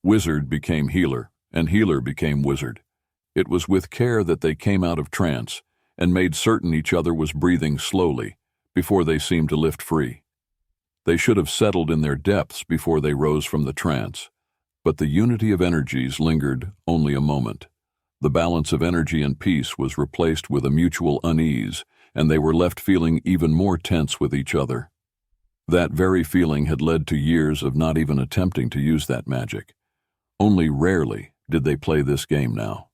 Wizard became healer, and healer became wizard. It was with care that they came out of trance and made certain each other was breathing slowly before they seemed to lift free. They should have settled in their depths before they rose from the trance, but the unity of energies lingered only a moment. The balance of energy and peace was replaced with a mutual unease, and they were left feeling even more tense with each other. That very feeling had led to years of not even attempting to use that magic. Only rarely did they play this game now.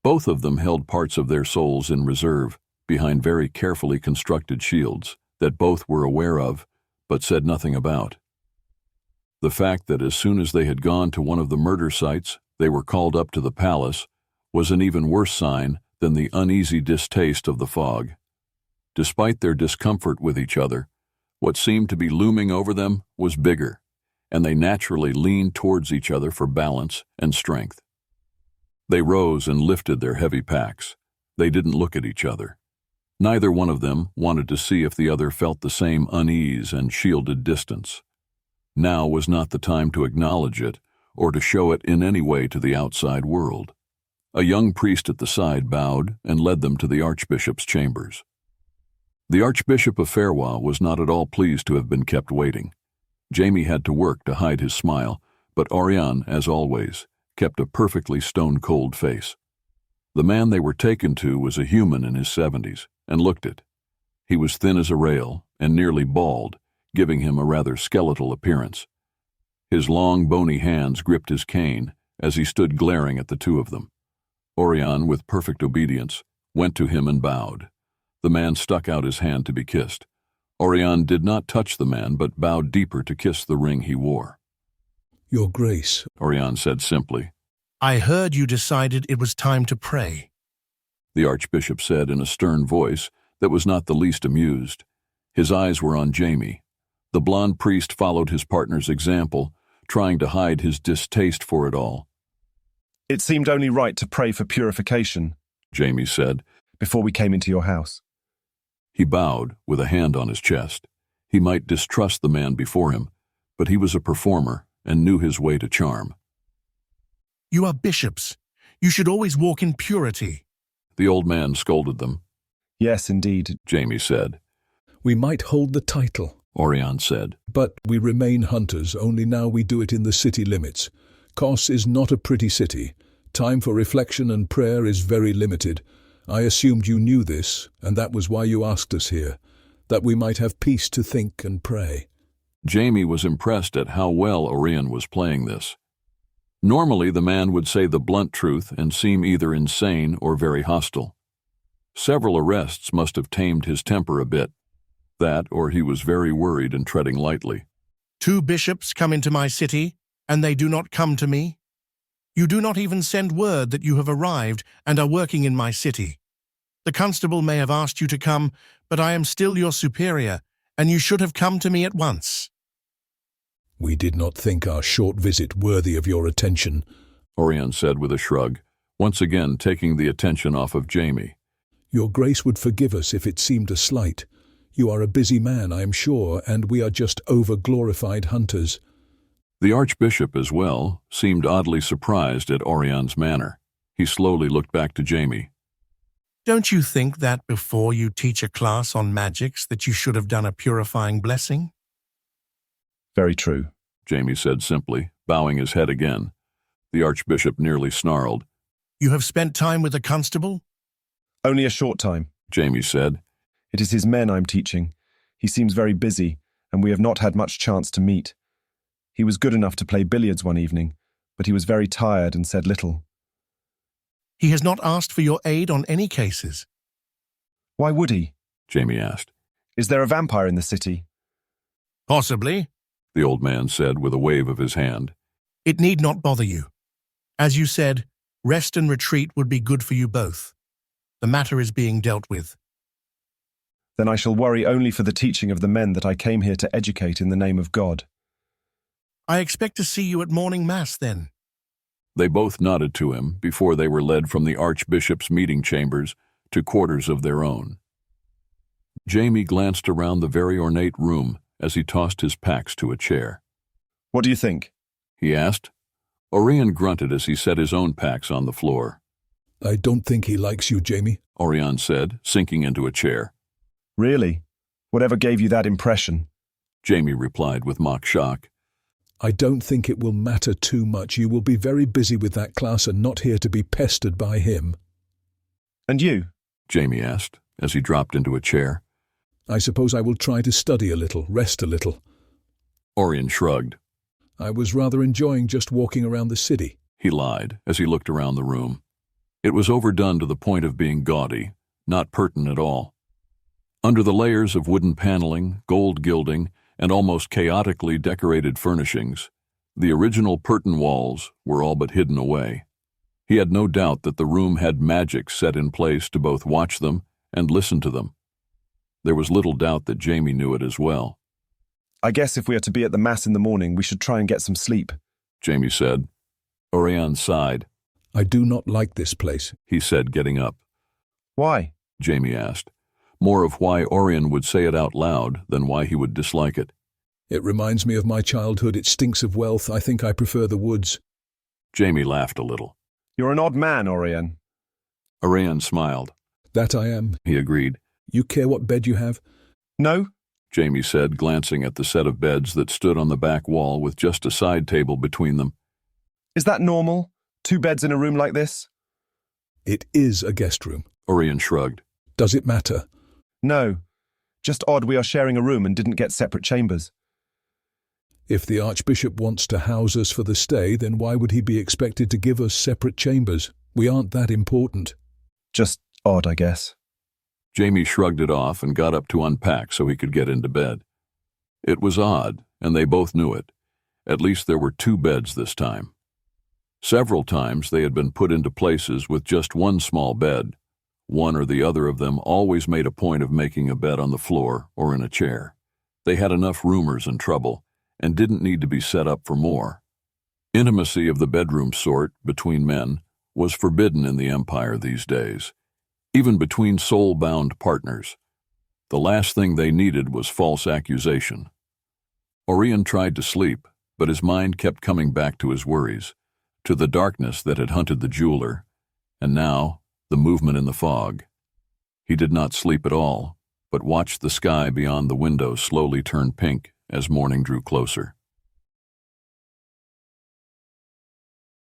Both of them held parts of their souls in reserve behind very carefully constructed shields that both were aware of but said nothing about. The fact that as soon as they had gone to one of the murder sites, they were called up to the palace was an even worse sign than the uneasy distaste of the fog. Despite their discomfort with each other, what seemed to be looming over them was bigger, and they naturally leaned towards each other for balance and strength. They rose and lifted their heavy packs. They didn't look at each other. Neither one of them wanted to see if the other felt the same unease and shielded distance. Now was not the time to acknowledge it or to show it in any way to the outside world. A young priest at the side bowed and led them to the Archbishop's chambers. The Archbishop of Ferrois was not at all pleased to have been kept waiting. Jamie had to work to hide his smile, but Oirion, as always, kept a perfectly stone-cold face. The man they were taken to was a human in his 70s, and looked it. He was thin as a rail and nearly bald, giving him a rather skeletal appearance. His long, bony hands gripped his cane as he stood glaring at the two of them. Oirion, with perfect obedience, went to him and bowed. The man stuck out his hand to be kissed. Oirion did not touch the man, but bowed deeper to kiss the ring he wore. Your Grace, Oirion said simply. I heard you decided it was time to pray. The Archbishop said in a stern voice that was not the least amused. His eyes were on Jamie. The blond priest followed his partner's example, trying to hide his distaste for it all. It seemed only right to pray for purification, Jamie said, before we came into your house. He bowed, with a hand on his chest. He might distrust the man before him, but he was a performer and knew his way to charm. You are bishops. You should always walk in purity. The old man scolded them. Yes, indeed, Jamie said. We might hold the title, Oirion said. But we remain hunters, only now we do it in the city limits. Kos is not a pretty city. Time for reflection and prayer is very limited. I assumed you knew this, and that was why you asked us here, that we might have peace to think and pray. Jamie was impressed at how well Oirion was playing this. Normally, the man would say the blunt truth and seem either insane or very hostile. Several arrests must have tamed his temper a bit. That, or he was very worried and treading lightly. 2 bishops come into my city, and they do not come to me. You do not even send word that you have arrived and are working in my city. The constable may have asked you to come, but I am still your superior, and you should have come to me at once. We did not think our short visit worthy of your attention, Oirion said with a shrug, once again taking the attention off of Jamie. Your Grace would forgive us if it seemed a slight. You are a busy man, I am sure, and we are just over-glorified hunters. The Archbishop, as well, seemed oddly surprised at Orion's manner. He slowly looked back to Jamie. Don't you think that before you teach a class on magics that you should have done a purifying blessing? Very true, Jamie said simply, bowing his head again. The Archbishop nearly snarled. You have spent time with the constable? Only a short time, Jamie said. It is his men I'm teaching. He seems very busy, and we have not had much chance to meet. He was good enough to play billiards one evening, but he was very tired and said little. He has not asked for your aid on any cases. Why would he? Jamie asked. Is there a vampire in the city? Possibly, the old man said with a wave of his hand. It need not bother you. As you said, rest and retreat would be good for you both. The matter is being dealt with. Then I shall worry only for the teaching of the men that I came here to educate in the name of God. I expect to see you at morning mass, then. They both nodded to him before they were led from the Archbishop's meeting chambers to quarters of their own. Jamie glanced around the very ornate room as he tossed his packs to a chair. What do you think? He asked. Oirion grunted as he set his own packs on the floor. I don't think he likes you, Jamie, Oirion said, sinking into a chair. Really? Whatever gave you that impression? Jamie replied with mock shock. I don't think it will matter too much. You will be very busy with that class and not here to be pestered by him. And you? Jamie asked, as he dropped into a chair. I suppose I will try to study a little, rest a little. Oirion shrugged. I was rather enjoying just walking around the city, he lied, as he looked around the room. It was overdone to the point of being gaudy, not pertinent at all. Under the layers of wooden paneling, gold gilding, and almost chaotically decorated furnishings, the original Perton walls were all but hidden away. He had no doubt that the room had magic set in place to both watch them and listen to them. There was little doubt that Jamie knew it as well. I guess if we are to be at the mass in the morning, we should try and get some sleep, Jamie said. Oirion sighed. I do not like this place, he said, getting up. Why? Jamie asked, more of why Oirion would say it out loud than why he would dislike it. It reminds me of my childhood. It stinks of wealth. I think I prefer the woods. Jamie laughed a little. You're an odd man, Oirion. Oirion smiled. That I am, he agreed. You care what bed you have? No, Jamie said, glancing at the set of beds that stood on the back wall with just a side table between them. Is that normal? 2 beds in a room like this? It is a guest room. Oirion shrugged. Does it matter? No. Just odd we are sharing a room and didn't get separate chambers. If the Archbishop wants to house us for the stay, then why would he be expected to give us separate chambers? We aren't that important. Just odd, I guess. Jamie shrugged it off and got up to unpack so he could get into bed. It was odd, and they both knew it. At least there were 2 beds this time. Several times they had been put into places with just one small bed. One or the other of them always made a point of making a bed on the floor or in a chair. They had enough roomers and trouble, and didn't need to be set up for more. Intimacy of the bedroom sort, between men, was forbidden in the Empire these days, even between soul-bound partners. The last thing they needed was false accusation. Oirion tried to sleep, but his mind kept coming back to his worries, to the darkness that had hunted the jeweler, and now the movement in the fog. He did not sleep at all, but watched the sky beyond the window slowly turn pink as morning drew closer.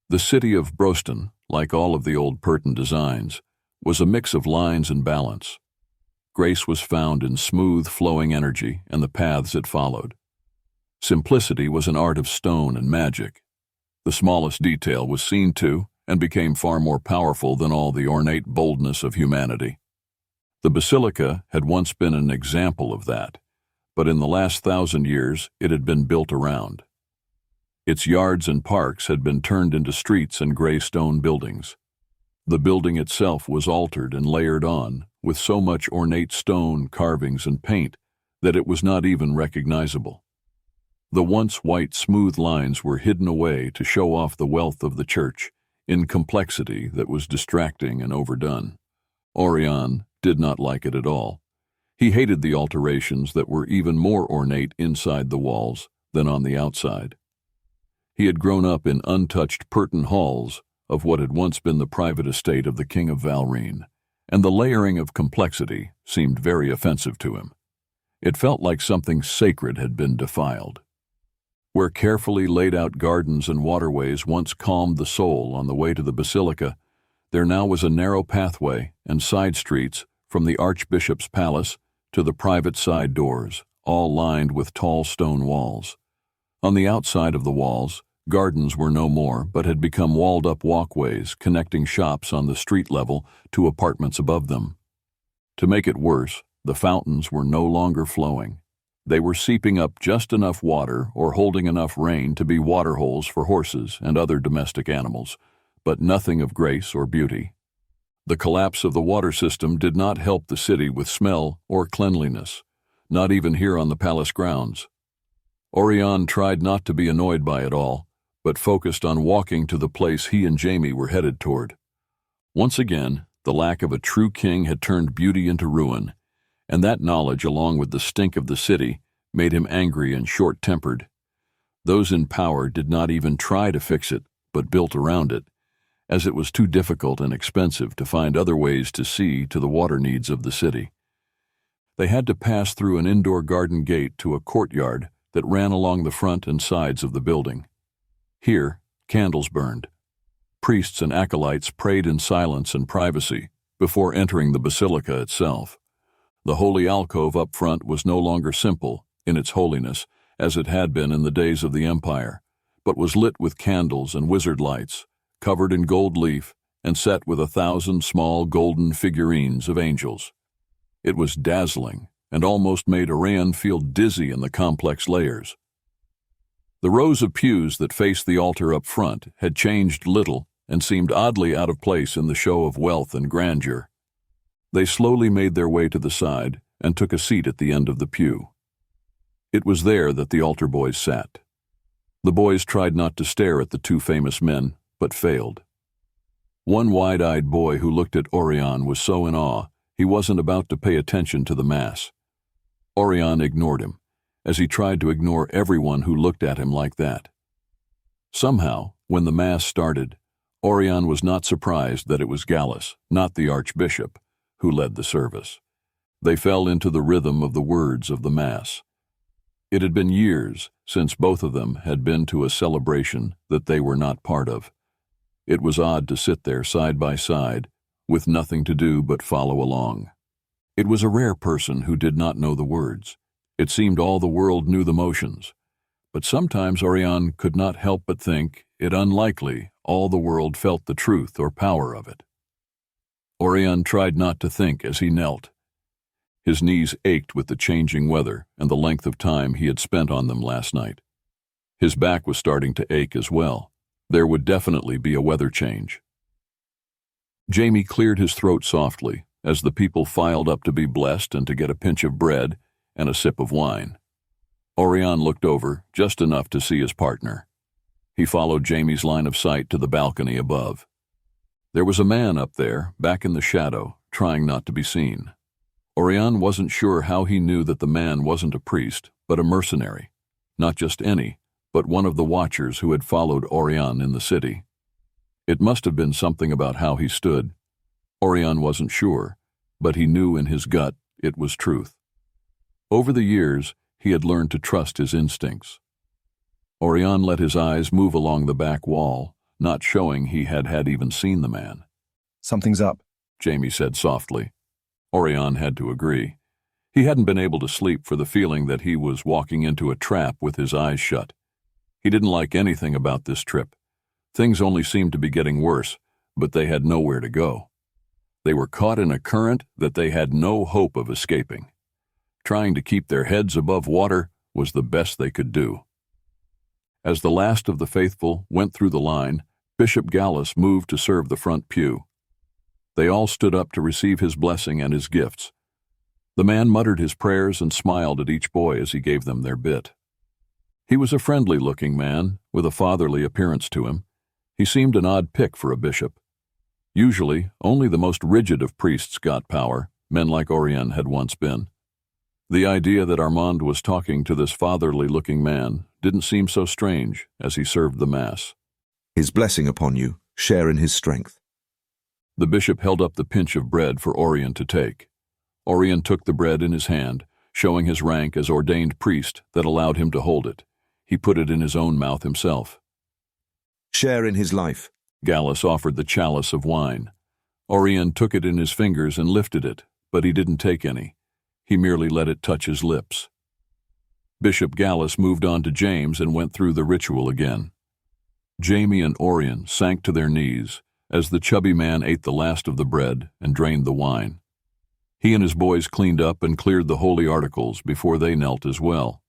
The city of Brosten, like all of the old Perton designs, was a mix of lines and balance. Grace was found in smooth, flowing energy and the paths it followed. Simplicity was an art of stone and magic. The smallest detail was seen to and became far more powerful than all the ornate boldness of humanity. The basilica had once been an example of that, but in the last 1,000 years it had been built around. Its yards and parks had been turned into streets and gray stone buildings. The building itself was altered and layered on with so much ornate stone, carvings, and paint that it was not even recognizable. The once white, smooth lines were hidden away to show off the wealth of the church in complexity that was distracting and overdone. Oirion did not like it at all. He hated the alterations that were even more ornate inside the walls than on the outside. He had grown up in untouched Perton halls of what had once been the private estate of the King of Valrene, and the layering of complexity seemed very offensive to him. It felt like something sacred had been defiled. Where carefully laid-out gardens and waterways once calmed the soul on the way to the basilica, there now was a narrow pathway and side streets from the Archbishop's palace to the private side doors, all lined with tall stone walls. On the outside of the walls, gardens were no more, but had become walled-up walkways connecting shops on the street level to apartments above them. To make it worse, the fountains were no longer flowing. They were seeping up just enough water or holding enough rain to be waterholes for horses and other domestic animals, but nothing of grace or beauty. The collapse of the water system did not help the city with smell or cleanliness, not even here on the palace grounds. Oirion tried not to be annoyed by it all, but focused on walking to the place he and Jamie were headed toward. Once again, the lack of a true king had turned beauty into ruin, and that knowledge, along with the stink of the city, made him angry and short-tempered. Those in power did not even try to fix it, but built around it, as it was too difficult and expensive to find other ways to see to the water needs of the city. They had to pass through an indoor garden gate to a courtyard that ran along the front and sides of the building. Here, candles burned. Priests and acolytes prayed in silence and privacy before entering the basilica itself. The holy alcove up front was no longer simple in its holiness as it had been in the days of the Empire, but was lit with candles and wizard lights, covered in gold leaf and set with 1,000 small golden figurines of angels. It was dazzling and almost made Oirion feel dizzy in the complex layers. The rows of pews that faced the altar up front had changed little and seemed oddly out of place in the show of wealth and grandeur. They slowly made their way to the side and took a seat at the end of the pew. It was there that the altar boys sat. The boys tried not to stare at the 2 famous men, but failed. One wide-eyed boy who looked at Oirion was so in awe he wasn't about to pay attention to the Mass. Oirion ignored him, as he tried to ignore everyone who looked at him like that. Somehow, when the Mass started, Oirion was not surprised that it was Gallus, not the Archbishop, who led the service. They fell into the rhythm of the words of the Mass. It had been years since both of them had been to a celebration that they were not part of. It was odd to sit there side by side, with nothing to do but follow along. It was a rare person who did not know the words. It seemed all the world knew the motions. But sometimes Oirion could not help but think it unlikely all the world felt the truth or power of it. Oirion tried not to think as he knelt. His knees ached with the changing weather and the length of time he had spent on them last night. His back was starting to ache as well. There would definitely be a weather change. Jamie cleared his throat softly as the people filed up to be blessed and to get a pinch of bread and a sip of wine. Oirion looked over just enough to see his partner. He followed Jamie's line of sight to the balcony above. There was a man up there, back in the shadow, trying not to be seen. Oirion wasn't sure how he knew that the man wasn't a priest, but a mercenary. Not just any, but one of the watchers who had followed Oirion in the city. It must have been something about how he stood. Oirion wasn't sure, but he knew in his gut it was truth. Over the years, he had learned to trust his instincts. Oirion let his eyes move along the back wall, not showing he had even seen the man. Something's up, Jamie said softly. Oirion had to agree. He hadn't been able to sleep for the feeling that he was walking into a trap with his eyes shut. He didn't like anything about this trip. Things only seemed to be getting worse, but they had nowhere to go. They were caught in a current that they had no hope of escaping. Trying to keep their heads above water was the best they could do. As the last of the faithful went through the line, Bishop Gallus moved to serve the front pew. They all stood up to receive his blessing and his gifts. The man muttered his prayers and smiled at each boy as he gave them their bit. He was a friendly-looking man, with a fatherly appearance to him. He seemed an odd pick for a bishop. Usually, only the most rigid of priests got power, men like Oirion had once been. The idea that Armand was talking to this fatherly-looking man didn't seem so strange as he served the Mass. His blessing upon you, share in his strength. The bishop held up the pinch of bread for Oirion to take. Oirion took the bread in his hand, showing his rank as ordained priest that allowed him to hold it. He put it in his own mouth himself. Share in his life. Gallus offered the chalice of wine. Oirion took it in his fingers and lifted it, but he didn't take any. He merely let it touch his lips. Bishop Gallus moved on to James and went through the ritual again. Jamie and Oirion sank to their knees as the chubby man ate the last of the bread and drained the wine. He and his boys cleaned up and cleared the holy articles before they knelt as well.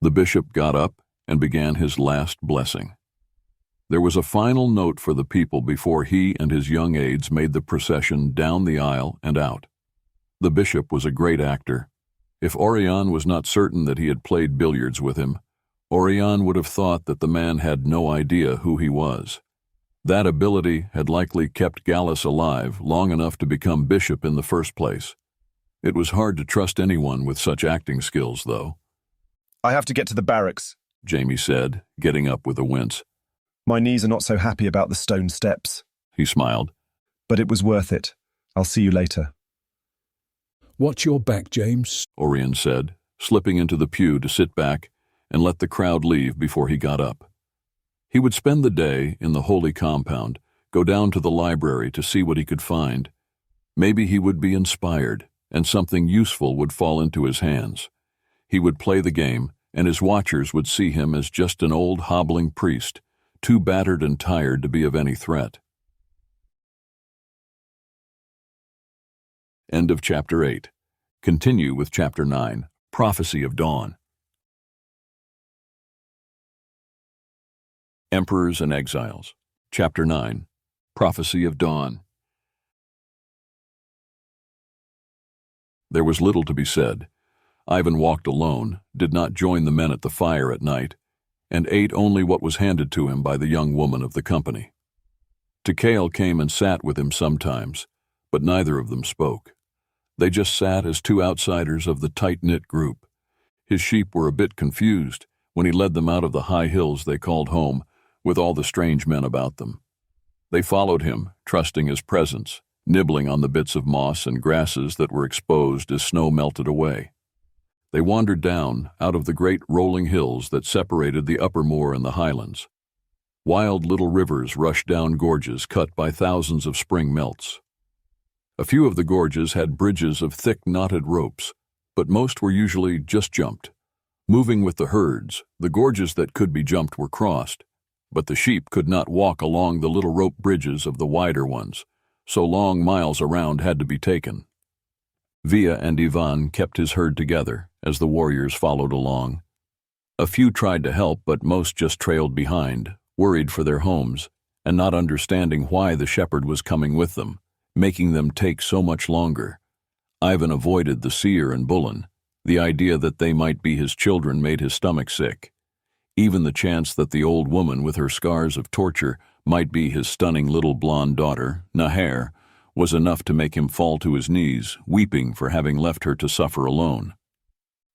The bishop got up and began his last blessing. There was a final note for the people before he and his young aides made the procession down the aisle and out. The bishop was a great actor. If Oirion was not certain that he had played billiards with him, Oirion would have thought that the man had no idea who he was. That ability had likely kept Gallus alive long enough to become bishop in the first place. It was hard to trust anyone with such acting skills, though. I have to get to the barracks, Jamie said, getting up with a wince. My knees are not so happy about the stone steps. He smiled. But it was worth it. I'll see you later. Watch your back, James, Oirion said, slipping into the pew to sit back and let the crowd leave before he got up. He would spend the day in the holy compound, go down to the library to see what he could find. Maybe he would be inspired, and something useful would fall into his hands. He would play the game, and his watchers would see him as just an old hobbling priest, too battered and tired to be of any threat. End of Chapter 8. Continue with Chapter 9, Prophecy of Dawn. Emperors and Exiles. Chapter 9, Prophecy of Dawn. There was little to be said. Ivan walked alone, did not join the men at the fire at night, and ate only what was handed to him by the young woman of the company. Tikhail came and sat with him sometimes, but neither of them spoke. They just sat as two outsiders of the tight-knit group. His sheep were a bit confused when he led them out of the high hills they called home, with all the strange men about them. They followed him, trusting his presence, nibbling on the bits of moss and grasses that were exposed as snow melted away. They wandered down out of the great rolling hills that separated the upper moor and the highlands. Wild little rivers rushed down gorges cut by thousands of spring melts. A few of the gorges had bridges of thick knotted ropes, but most were usually just jumped. Moving with the herds, the gorges that could be jumped were crossed, but the sheep could not walk along the little rope bridges of the wider ones, so long miles around had to be taken. Via and Ivan kept his herd together as the warriors followed along. A few tried to help, but most just trailed behind, worried for their homes, and not understanding why the shepherd was coming with them, making them take so much longer. Ivan avoided the seer and Bullen. The idea that they might be his children made his stomach sick. Even the chance that the old woman with her scars of torture might be his stunning little blonde daughter, Naher, was enough to make him fall to his knees, weeping for having left her to suffer alone.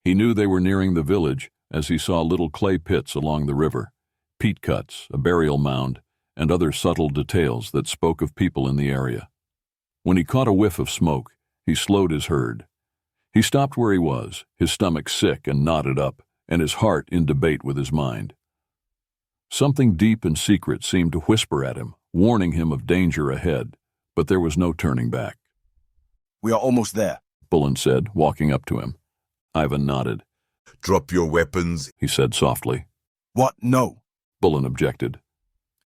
He knew they were nearing the village as he saw little clay pits along the river, peat cuts, a burial mound, and other subtle details that spoke of people in the area. When he caught a whiff of smoke, he slowed his herd. He stopped where he was, his stomach sick and knotted up, and his heart in debate with his mind. Something deep and secret seemed to whisper at him, warning him of danger ahead, but there was no turning back. "We are almost there," Bullen said, walking up to him. Ivan nodded. "Drop your weapons," he said softly. "What? No," Bullen objected.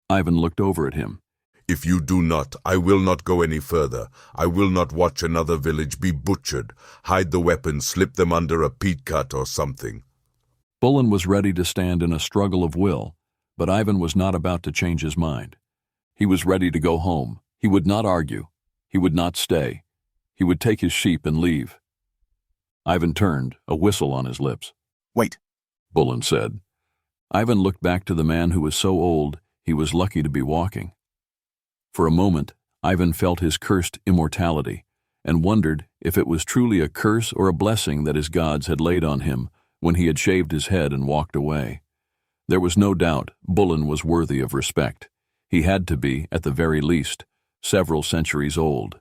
Ivan looked over at him. "If you do not, I will not go any further. I will not watch another village be butchered. Hide the weapons, slip them under a peat cut or something." Bullen was ready to stand in a struggle of will, but Ivan was not about to change his mind. He was ready to go home. He would not argue. He would not stay. He would take his sheep and leave. Ivan turned, a whistle on his lips. "Wait," Bullen said. Ivan looked back to the man who was so old he was lucky to be walking. For a moment, Ivan felt his cursed immortality and wondered if it was truly a curse or a blessing that his gods had laid on him when he had shaved his head and walked away. There was no doubt Bullen was worthy of respect. He had to be, at the very least, several centuries old.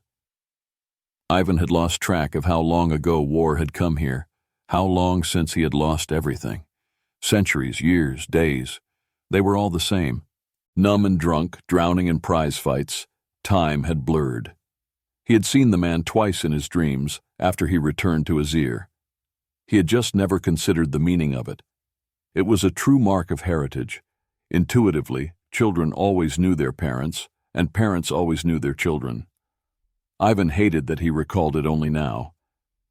Ivan had lost track of how long ago war had come here, how long since he had lost everything. Centuries, years, days. They were all the same. Numb and drunk, drowning in prize fights, time had blurred. He had seen the man twice in his dreams after he returned to Azir. He had just never considered the meaning of it. It was a true mark of heritage. Intuitively, children always knew their parents, and parents always knew their children. Ivan hated that he recalled it only now.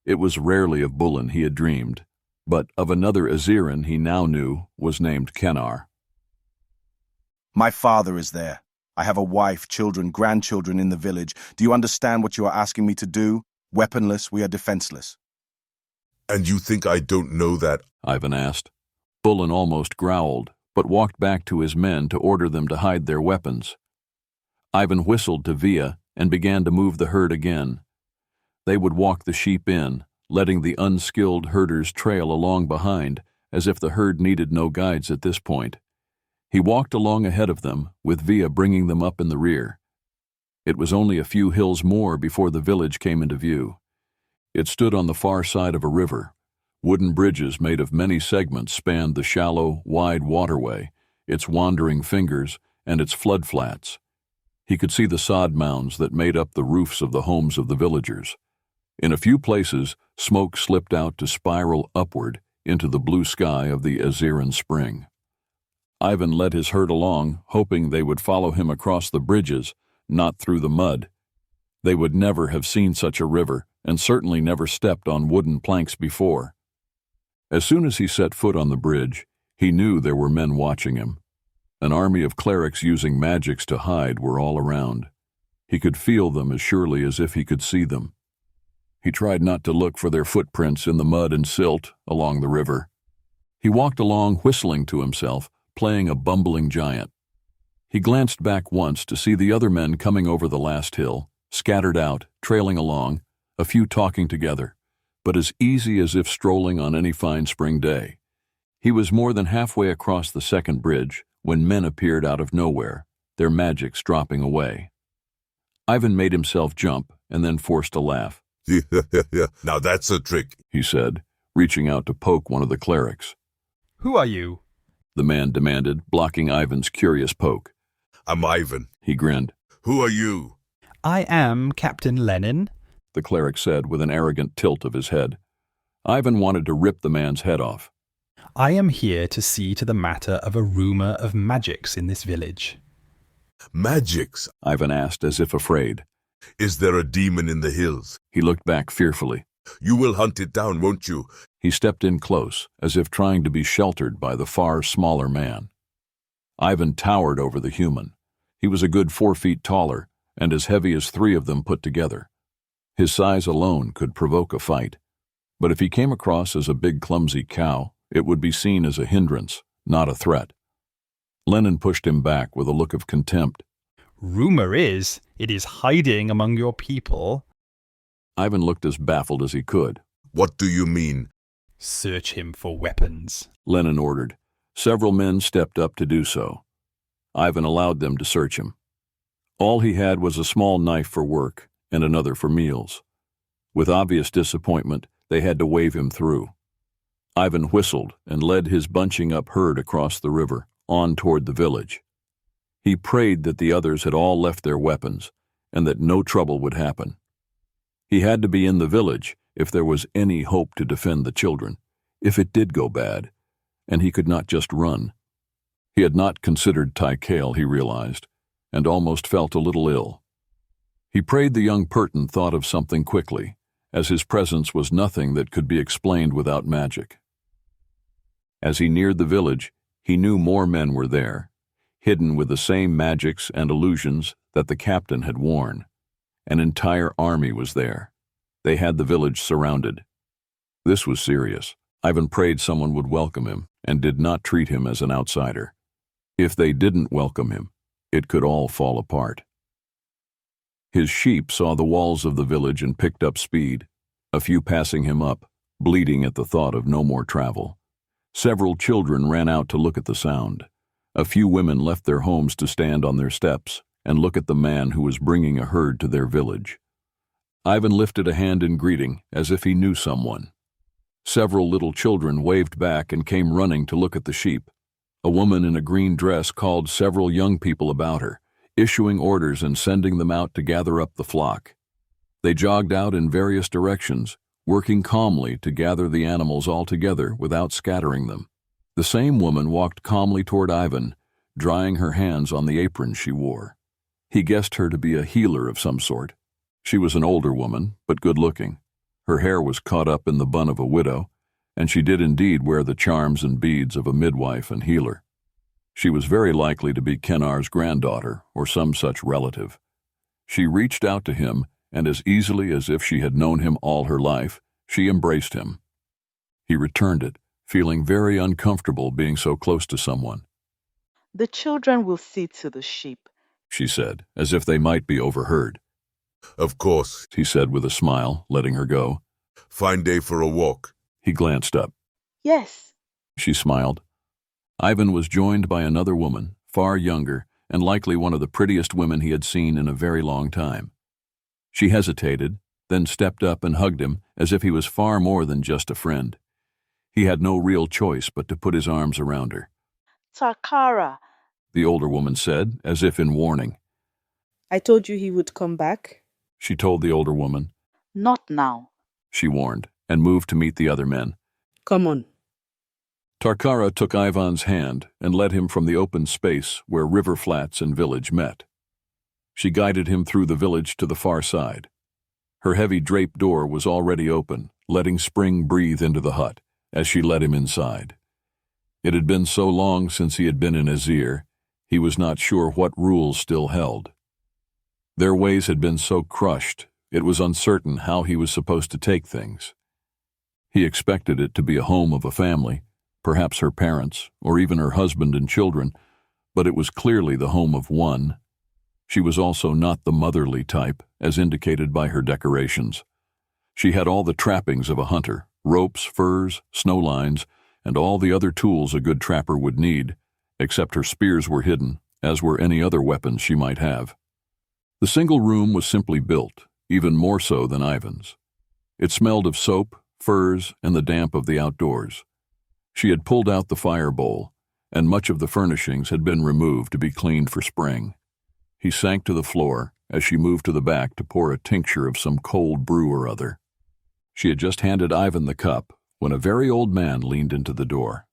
It was rarely of Bullen he had dreamed, but of another Aziran he now knew was named Kenar. "My father is there. I have a wife, children, grandchildren in the village. Do you understand what you are asking me to do? Weaponless, we are defenseless." "And you think I don't know that?" Ivan asked. Bullen almost growled, but walked back to his men to order them to hide their weapons. Ivan whistled to Via and began to move the herd again. They would walk the sheep in, letting the unskilled herders trail along behind, as if the herd needed no guides at this point. He walked along ahead of them, with Via bringing them up in the rear. It was only a few hills more before the village came into view. It stood on the far side of a river. Wooden bridges made of many segments spanned the shallow, wide waterway, its wandering fingers, and its floodflats. He could see the sod mounds that made up the roofs of the homes of the villagers. In a few places, smoke slipped out to spiral upward into the blue sky of the Aziran spring. Ivan led his herd along, hoping they would follow him across the bridges, not through the mud. They would never have seen such a river, and certainly never stepped on wooden planks before. As soon as he set foot on the bridge, he knew there were men watching him. An army of clerics using magics to hide were all around. He could feel them as surely as if he could see them. He tried not to look for their footprints in the mud and silt along the river. He walked along whistling to himself, playing a bumbling giant. He glanced back once to see the other men coming over the last hill, scattered out, trailing along, a few talking together, but as easy as if strolling on any fine spring day. He was more than halfway across the second bridge when men appeared out of nowhere, their magics dropping away. Ivan made himself jump and then forced a laugh. Now that's a trick, he said, reaching out to poke one of the clerics. Who are you? The man demanded, blocking Ivan's curious poke. I'm Ivan. He grinned. Who are you? I am Captain Lenin, the cleric said with an arrogant tilt of his head. Ivan wanted to rip the man's head off. I am here to see to the matter of a rumor of magics in this village. Magics? Ivan asked as if afraid. Is there a demon in the hills? He looked back fearfully. You will hunt it down, won't you? He stepped in close, as if trying to be sheltered by the far smaller man. Ivan towered over the human. He was a good 4 feet taller, and as heavy as 3 of them put together. His size alone could provoke a fight. But if he came across as a big clumsy cow, it would be seen as a hindrance, not a threat. Lenin pushed him back with a look of contempt. Rumor is, it is hiding among your people. Ivan looked as baffled as he could. What do you mean? Search him for weapons, Lenin ordered. Several men stepped up to do so. Ivan allowed them to search him. All he had was a small knife for work and another for meals. With obvious disappointment, they had to wave him through. Ivan whistled and led his bunching up herd across the river, on toward the village. He prayed that the others had all left their weapons and that no trouble would happen. He had to be in the village if there was any hope to defend the children, if it did go bad, and he could not just run. He had not considered Tykael, he realized, and almost felt a little ill. He prayed the young Perton thought of something quickly, as his presence was nothing that could be explained without magic. As he neared the village, he knew more men were there, hidden with the same magics and illusions that the captain had worn. An entire army was there. They had the village surrounded. This was serious. Ivan prayed someone would welcome him and did not treat him as an outsider. If they didn't welcome him, it could all fall apart. His sheep saw the walls of the village and picked up speed, a few passing him up, bleeding at the thought of no more travel. Several children ran out to look at the sound. A few women left their homes to stand on their steps and look at the man who was bringing a herd to their village. Ivan lifted a hand in greeting as if he knew someone. Several little children waved back and came running to look at the sheep. A woman in a green dress called several young people about her, issuing orders and sending them out to gather up the flock. They jogged out in various directions, working calmly to gather the animals all together without scattering them. The same woman walked calmly toward Ivan, drying her hands on the apron she wore. He guessed her to be a healer of some sort. She was an older woman, but good-looking. Her hair was caught up in the bun of a widow, and she did indeed wear the charms and beads of a midwife and healer. She was very likely to be Kennar's granddaughter or some such relative. She reached out to him, and as easily as if she had known him all her life, she embraced him. He returned it, feeling very uncomfortable being so close to someone. The children will see to the sheep, she said, as if they might be overheard. Of course, he said with a smile, letting her go. Fine day for a walk. He glanced up. Yes, she smiled. Ivan was joined by another woman, far younger, and likely one of the prettiest women he had seen in a very long time. She hesitated, then stepped up and hugged him as if he was far more than just a friend. He had no real choice but to put his arms around her. Takara, the older woman said, as if in warning. I told you he would come back. She told the older woman. Not now, she warned, and moved to meet the other men. Come on. Takara took Ivan's hand and led him from the open space where river flats and village met. She guided him through the village to the far side. Her heavy draped door was already open, letting spring breathe into the hut as she led him inside. It had been so long since he had been in Azir, he was not sure what rules still held. Their ways had been so crushed, it was uncertain how he was supposed to take things. He expected it to be a home of a family, perhaps her parents, or even her husband and children, but it was clearly the home of one. She was also not the motherly type, as indicated by her decorations. She had all the trappings of a hunter, ropes, furs, snow lines, and all the other tools a good trapper would need, except her spears were hidden, as were any other weapons she might have. The single room was simply built, even more so than Ivan's. It smelled of soap, furs, and the damp of the outdoors. She had pulled out the fire bowl, and much of the furnishings had been removed to be cleaned for spring. He sank to the floor as she moved to the back to pour a tincture of some cold brew or other. She had just handed Ivan the cup when a very old man leaned into the door.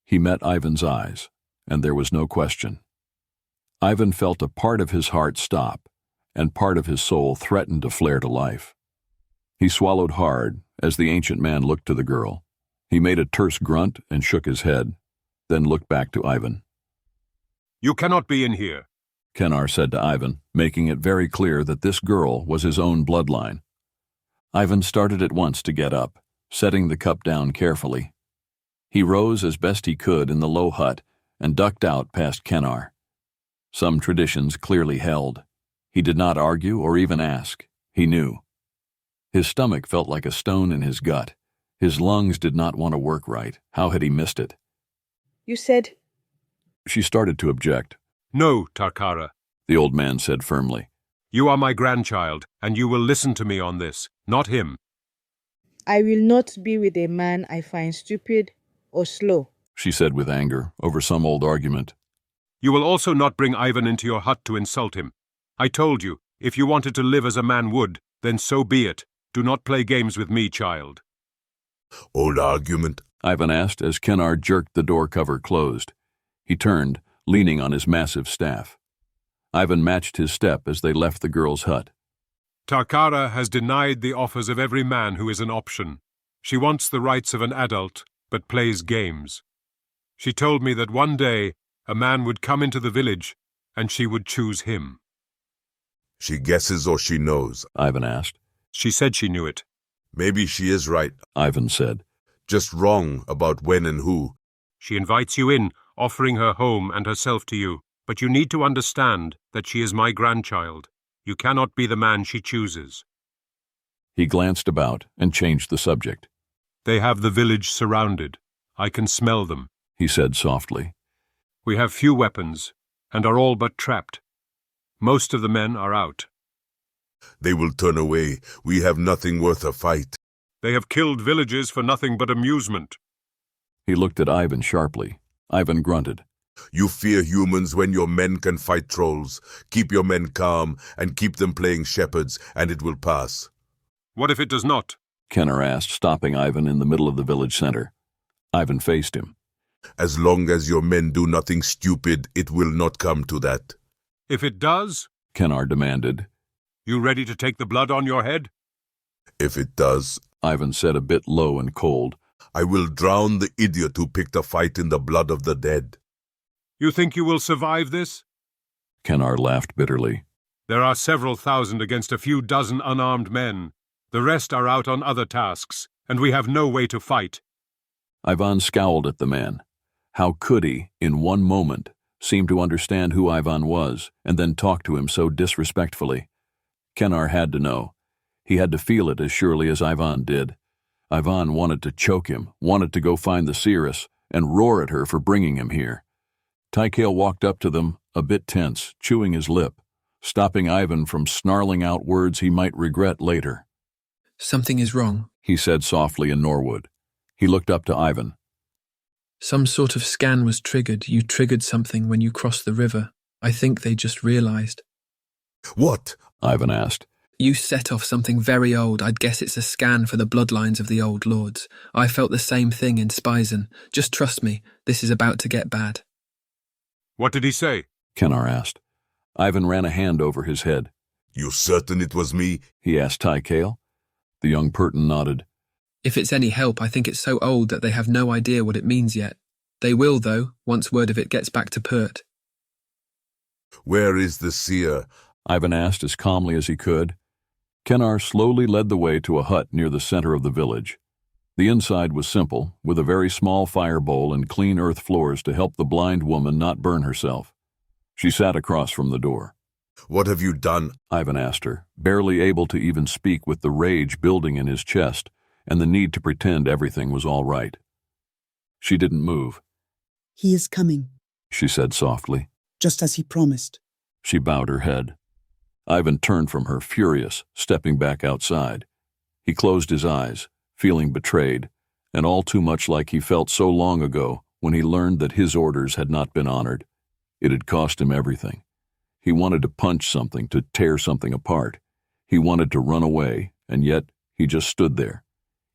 He met Ivan's eyes, and there was no question. Ivan felt a part of his heart stop, and part of his soul threatened to flare to life. He swallowed hard as the ancient man looked to the girl. He made a terse grunt and shook his head, then looked back to Ivan. "You cannot be in here," Kennar said to Ivan, making it very clear that this girl was his own bloodline. Ivan started at once to get up, setting the cup down carefully. He rose as best he could in the low hut and ducked out past Kennar. Some traditions clearly held. He did not argue or even ask. He knew. His stomach felt like a stone in his gut. His lungs did not want to work right. How had he missed it? You said... She started to object. "No, Tarkara," the old man said firmly. "You are my grandchild, and you will listen to me on this, not him." I will not be with a man I find stupid or slow, she said with anger over some old argument. "You will also not bring Ivan into your hut to insult him. I told you, if you wanted to live as a man would, then so be it. Do not play games with me, child." Old argument? Ivan asked as Kennar jerked the door cover closed. He turned, leaning on his massive staff. Ivan matched his step as they left the girl's hut. "Tarkara has denied the offers of every man who is an option. She wants the rights of an adult, but plays games. She told me that one day a man would come into the village, and she would choose him." She guesses or she knows? Ivan asked. "She said she knew it." "Maybe she is right," Ivan said. "Just wrong about when and who." "She invites you in, offering her home and herself to you, but you need to understand that she is my grandchild. You cannot be the man she chooses." He glanced about and changed the subject. "They have the village surrounded. I can smell them," he said softly. "We have few weapons, and are all but trapped. Most of the men are out." "They will turn away. We have nothing worth a fight." "They have killed villages for nothing but amusement." He looked at Ivan sharply. Ivan grunted. "You fear humans when your men can fight trolls. Keep your men calm and keep them playing shepherds, and it will pass." "What if it does not?" Kennar asked, stopping Ivan in the middle of the village center. Ivan faced him. "As long as your men do nothing stupid, it will not come to that." "If it does?" Kennar demanded. "You ready to take the blood on your head?" "If it does," Ivan said a bit low and cold, "I will drown the idiot who picked a fight in the blood of the dead." "You think you will survive this?" Kennar laughed bitterly. "There are several thousand against a few dozen unarmed men. The rest are out on other tasks, and we have no way to fight." Ivan scowled at the man. How could he, in one moment, seem to understand who Ivan was, and then talk to him so disrespectfully? Kennar had to know. He had to feel it as surely as Ivan did. Ivan wanted to choke him, wanted to go find the seeress, and roar at her for bringing him here. Tykael walked up to them, a bit tense, chewing his lip, stopping Ivan from snarling out words he might regret later. "Something is wrong," he said softly in Norwood. He looked up to Ivan. "Some sort of scan was triggered. You triggered something when you crossed the river. I think they just realized." "What?" Ivan asked. "You set off something very old. I'd guess it's a scan for the bloodlines of the old lords. I felt the same thing in Spisen. Just trust me, this is about to get bad." "What did he say?" Kennar asked. Ivan ran a hand over his head. "You certain it was me?" he asked Tykael. The young Purton nodded. "If it's any help, I think it's so old that they have no idea what it means yet. They will, though, once word of it gets back to Pert." "Where is the seer?" Ivan asked as calmly as he could. Kennar slowly led the way to a hut near the center of the village. The inside was simple, with a very small fire bowl and clean earth floors to help the blind woman not burn herself. She sat across from the door. What have you done? Ivan asked her, barely able to even speak with the rage building in his chest and the need to pretend everything was all right. She didn't move. He is coming, she said softly. just as he promised. She bowed her head. Ivan turned from her, furious, stepping back outside. He closed his eyes, feeling betrayed, and all too much like he felt so long ago when he learned that his orders had not been honored. It had cost him everything. He wanted to punch something, to tear something apart. He wanted to run away, and yet he just stood there.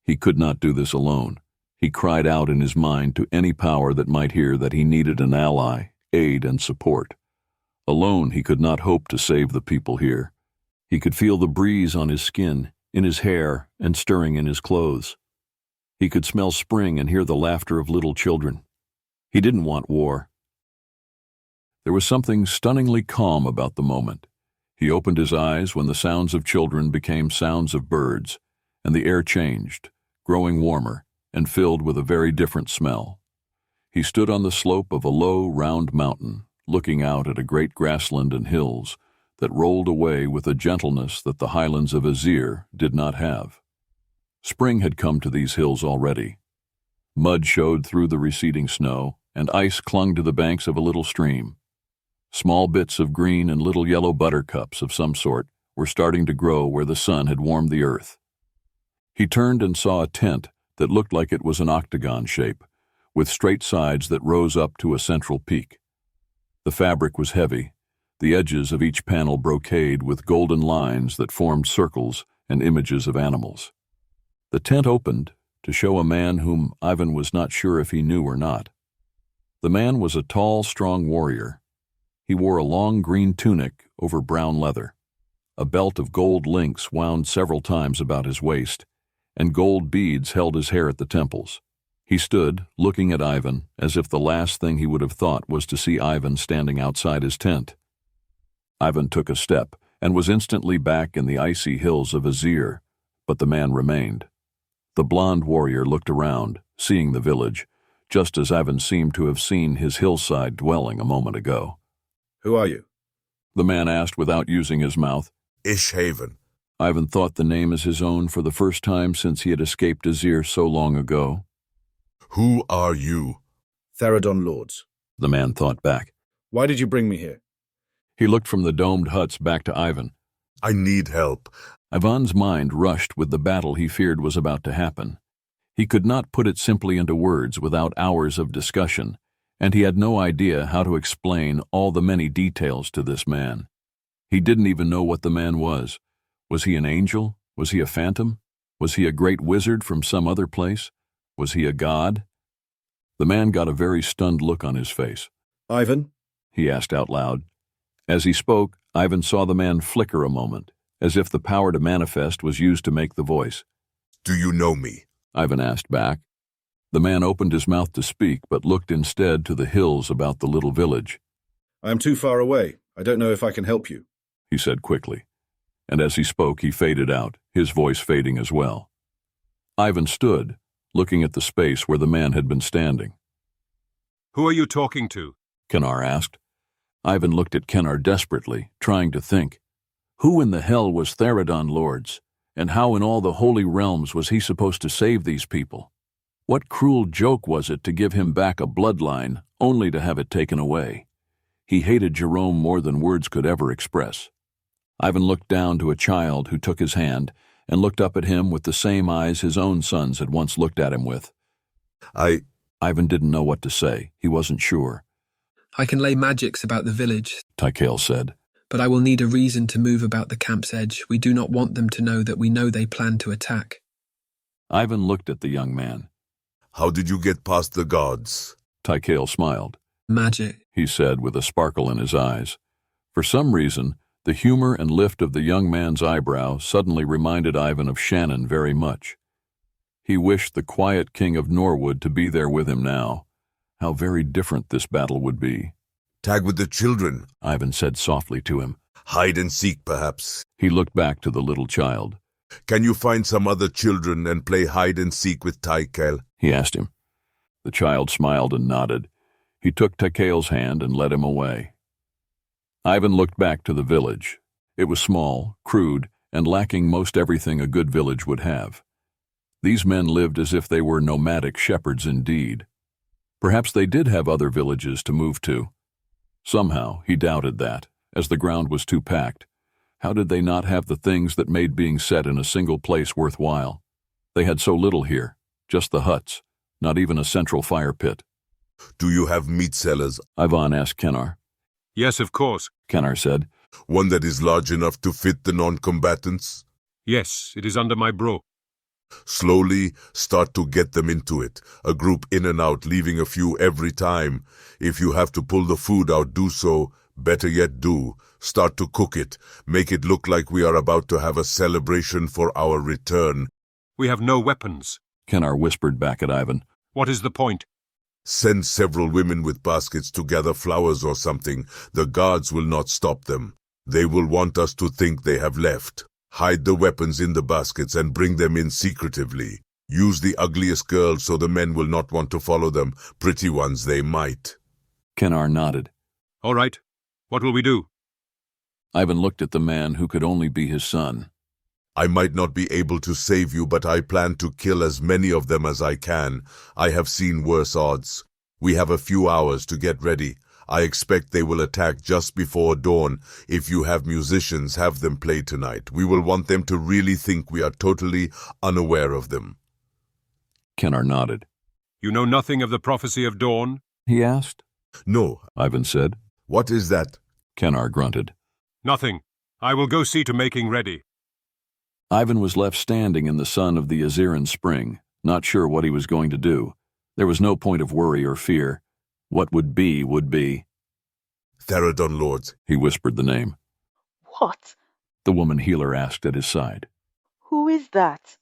He could not do this alone. He cried out in his mind to any power that might hear that he needed an ally, aid, and support. Alone, he could not hope to save the people here. He could feel the breeze on his skin, in his hair, and stirring in his clothes. He could smell spring and hear the laughter of little children. He didn't want war. There was something stunningly calm about the moment. He opened his eyes when the sounds of children became sounds of birds, and the air changed, growing warmer, and filled with a very different smell. He stood on the slope of a low, round mountain, looking out at a great grassland and hills that rolled away with a gentleness that the highlands of Azir did not have. Spring had come to these hills already. Mud showed through the receding snow, and ice clung to the banks of a little stream. Small bits of green and little yellow buttercups of some sort were starting to grow where the sun had warmed the earth. He turned and saw a tent that looked like it was an octagon shape, with straight sides that rose up to a central peak. The fabric was heavy, the edges of each panel brocade with golden lines that formed circles and images of animals. The tent opened to show a man whom Ivan was not sure if he knew or not. The man was a tall, strong warrior. He wore a long green tunic over brown leather. A belt of gold links wound several times about his waist, and gold beads held his hair at the temples. He stood, looking at Ivan, as if the last thing he would have thought was to see Ivan standing outside his tent. Ivan took a step, and was instantly back in the icy hills of Azir, but the man remained. The blond warrior looked around, seeing the village, just as Ivan seemed to have seen his hillside dwelling a moment ago. Who are you? The man asked without using his mouth. Ishhaven. Ivan thought the name as his own for the first time since he had escaped Azir so long ago. Who are you? Theradon Lords. The man thought back. Why did you bring me here? He looked from the domed huts back to Ivan. I need help. Ivan's mind rushed with the battle he feared was about to happen. He could not put it simply into words without hours of discussion, and he had no idea how to explain all the many details to this man. He didn't even know what the man was. Was he an angel? Was he a phantom? Was he a great wizard from some other place? Was he a god? The man got a very stunned look on his face. Ivan? He asked out loud. As he spoke, Ivan saw the man flicker a moment, as if the power to manifest was used to make the voice. Do you know me? Ivan asked back. The man opened his mouth to speak, but looked instead to the hills about the little village. I am too far away. I don't know if I can help you, he said quickly. And as he spoke, he faded out, his voice fading as well. Ivan stood, looking at the space where the man had been standing. Who are you talking to? Kenar asked. Ivan looked at Kenar desperately, trying to think. Who in the hell was Theradon Lords, and how in all the holy realms was he supposed to save these people? What cruel joke was it to give him back a bloodline, only to have it taken away? He hated Jerome more than words could ever express. Ivan looked down to a child who took his hand, and looked up at him with the same eyes his own sons had once looked at him with. Ivan didn't know what to say. He wasn't sure. I can lay magics about the village, Tykael said. But I will need a reason to move about the camp's edge. We do not want them to know that we know they plan to attack. Ivan looked at the young man. How did you get past the gods? Tykael smiled. Magic, he said with a sparkle in his eyes. For some reason, the humor and lift of the young man's eyebrow suddenly reminded Ivan of Shannon very much. He wished the quiet king of Norwood to be there with him now. How very different this battle would be. Tag with the children, Ivan said softly to him. Hide and seek, perhaps. He looked back to the little child. Can you find some other children and play hide and seek with Tykael? He asked him. The child smiled and nodded. He took Tykael's hand and led him away. Ivan looked back to the village. It was small, crude, and lacking most everything a good village would have. These men lived as if they were nomadic shepherds indeed. Perhaps they did have other villages to move to. Somehow, he doubted that, as the ground was too packed. How did they not have the things that made being set in a single place worthwhile? They had so little here, just the huts, not even a central fire pit. Do you have meat cellars? Ivan asked Kennar. Yes, of course, Kennar said. One that is large enough to fit the non-combatants? Yes, it is under my bro. Slowly start to get them into it, a group in and out, leaving a few every time. If you have to pull the food out, do so. Better yet, start to cook it. Make it look like we are about to have a celebration for our return. We have no weapons, Kennar whispered back at Ivan. What is the point? Send several women with baskets to gather flowers or something. The guards will not stop them. They will want us to think they have left. Hide the weapons in the baskets and bring them in secretively. Use the ugliest girls so the men will not want to follow them. Pretty ones they might. Kennar nodded. All right. What will we do? Ivan looked at the man who could only be his son. I might not be able to save you, but I plan to kill as many of them as I can. I have seen worse odds. We have a few hours to get ready. I expect they will attack just before dawn. If you have musicians, have them play tonight. We will want them to really think we are totally unaware of them. Kennar nodded. You know nothing of the prophecy of dawn? He asked. No, Ivan said. What is that? Kennar grunted. Nothing. I will go see to making ready. Ivan was left standing in the sun of the Aziran spring, not sure what he was going to do. There was no point of worry or fear. What would be, would be. Theradon Lords. He whispered the name. What? The woman healer asked at his side. Who is that?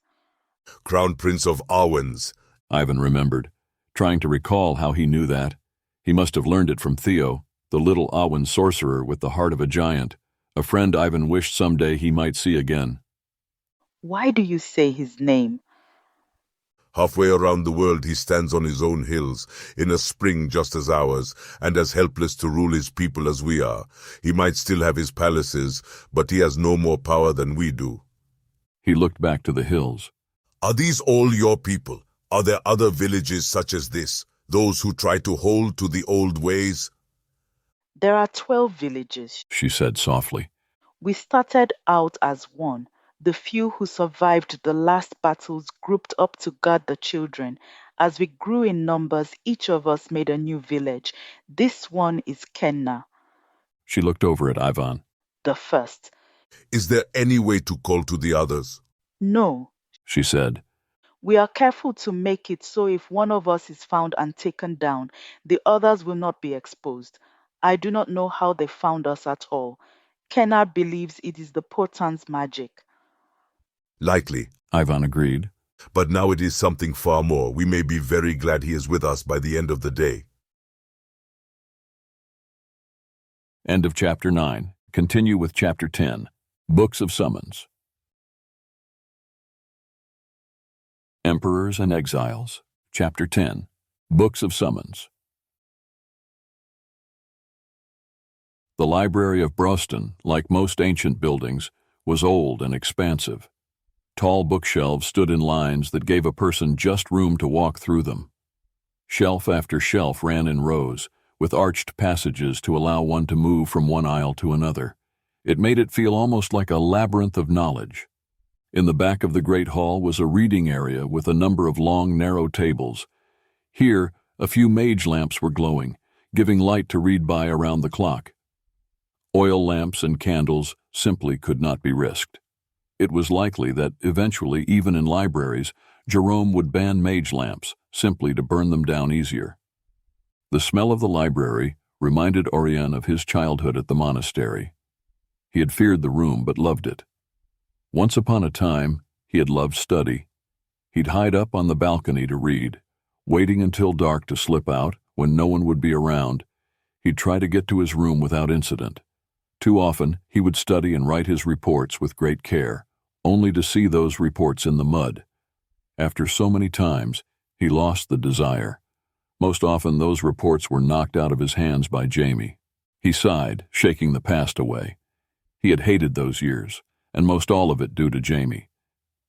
Crown Prince of Arwens. Ivan remembered, trying to recall how he knew that. He must have learned it from Theo, the little Arwen sorcerer with the heart of a giant, a friend Ivan wished someday he might see again. Why do you say his name? Halfway around the world he stands on his own hills, in a spring just as ours, and as helpless to rule his people as we are. He might still have his palaces, but he has no more power than we do. He looked back to the hills. Are these all your people? Are there other villages such as this, those who try to hold to the old ways? There are 12 villages, she said softly. We started out as one. The few who survived the last battles grouped up to guard the children. As we grew in numbers, each of us made a new village. This one is Kenna. She looked over at Ivan. The first. Is there any way to call to the others? No, she said. We are careful to make it so if one of us is found and taken down, the others will not be exposed. I do not know how they found us at all. Kenna believes it is the Portan's magic. Likely, Ivan agreed. But now it is something far more. We may be very glad he is with us by the end of the day. End of Chapter 9. Continue with Chapter 10. Books of Summons. Emperors and Exiles. Chapter 10. Books of Summons. The library of Brosten, like most ancient buildings, was old and expansive. Tall bookshelves stood in lines that gave a person just room to walk through them. Shelf after shelf ran in rows, with arched passages to allow one to move from one aisle to another. It made it feel almost like a labyrinth of knowledge. In the back of the great hall was a reading area with a number of long, narrow tables. Here, a few mage lamps were glowing, giving light to read by around the clock. Oil lamps and candles simply could not be risked. It was likely that eventually, even in libraries, Jerome would ban mage lamps, simply to burn them down easier. The smell of the library reminded Oirion of his childhood at the monastery. He had feared the room but loved it. Once upon a time, he had loved study. He'd hide up on the balcony to read, waiting until dark to slip out when no one would be around. He'd try to get to his room without incident. Too often, he would study and write his reports with great care, only to see those reports in the mud. After so many times, he lost the desire. Most often, those reports were knocked out of his hands by Jamie. He sighed, shaking the past away. He had hated those years, and most all of it due to Jamie.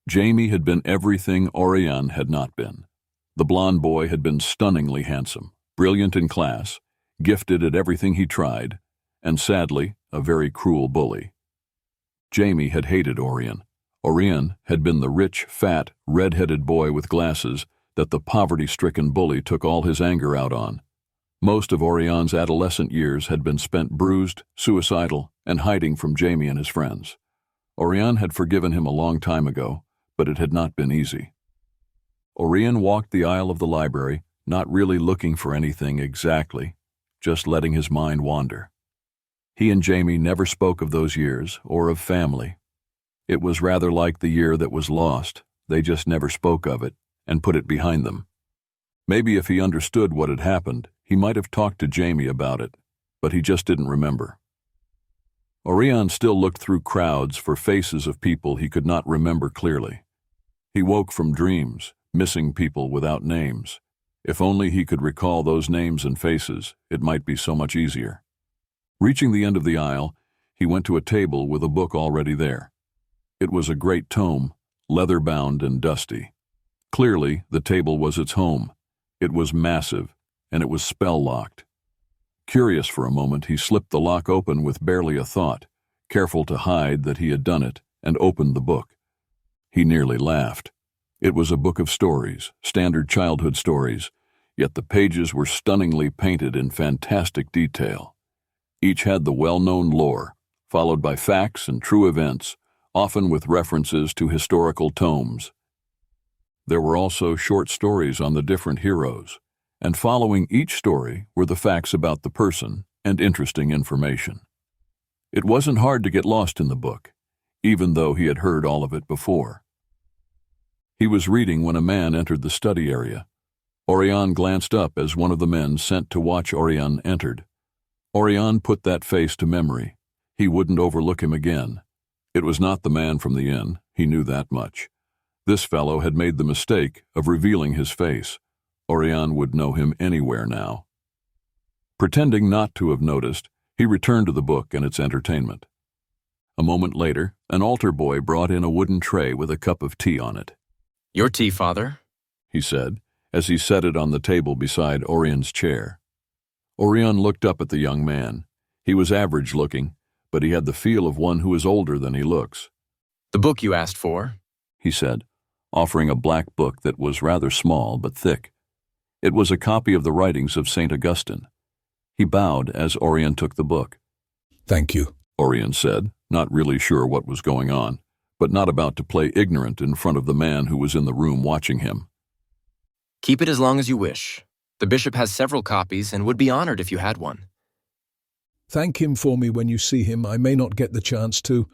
Jamie had been everything Oirion had not been. The blond boy had been stunningly handsome, brilliant in class, gifted at everything he tried, and sadly, a very cruel bully. Jamie had hated Oirion. Oirion had been the rich, fat, red-headed boy with glasses that the poverty-stricken bully took all his anger out on. Most of Orion's adolescent years had been spent bruised, suicidal, and hiding from Jamie and his friends. Oirion had forgiven him a long time ago, but it had not been easy. Oirion walked the aisle of the library, not really looking for anything exactly, just letting his mind wander. He and Jamie never spoke of those years or of family. It was rather like the year that was lost. They just never spoke of it and put it behind them. Maybe if he understood what had happened, he might have talked to Jamie about it, but he just didn't remember. Oirion still looked through crowds for faces of people he could not remember clearly. He woke from dreams, missing people without names. If only he could recall those names and faces, it might be so much easier. Reaching the end of the aisle, he went to a table with a book already there. It was a great tome, leather-bound and dusty. Clearly, the table was its home. It was massive, and it was spell-locked. Curious for a moment, he slipped the lock open with barely a thought, careful to hide that he had done it, and opened the book. He nearly laughed. It was a book of stories, standard childhood stories, yet the pages were stunningly painted in fantastic detail. Each had the well-known lore, followed by facts and true events, often with references to historical tomes. There were also short stories on the different heroes, and following each story were the facts about the person and interesting information. It wasn't hard to get lost in the book, even though he had heard all of it before. He was reading when a man entered the study area. Oirion glanced up as one of the men sent to watch Oirion entered. Oirion put that face to memory. He wouldn't overlook him again. It was not the man from the inn, he knew that much. This fellow had made the mistake of revealing his face. Oirion would know him anywhere now. Pretending not to have noticed, he returned to the book and its entertainment. A moment later, an altar boy brought in a wooden tray with a cup of tea on it. "Your tea, Father," he said, as he set it on the table beside Orion's chair. Oirion looked up at the young man. He was average-looking, but he had the feel of one who is older than he looks. "The book you asked for," he said, offering a black book that was rather small but thick. It was a copy of the writings of St. Augustine. He bowed as Oirion took the book. "Thank you," Oirion said, not really sure what was going on, but not about to play ignorant in front of the man who was in the room watching him. "Keep it as long as you wish. The bishop has several copies and would be honored if you had one." "Thank him for me when you see him. I may not get the chance to."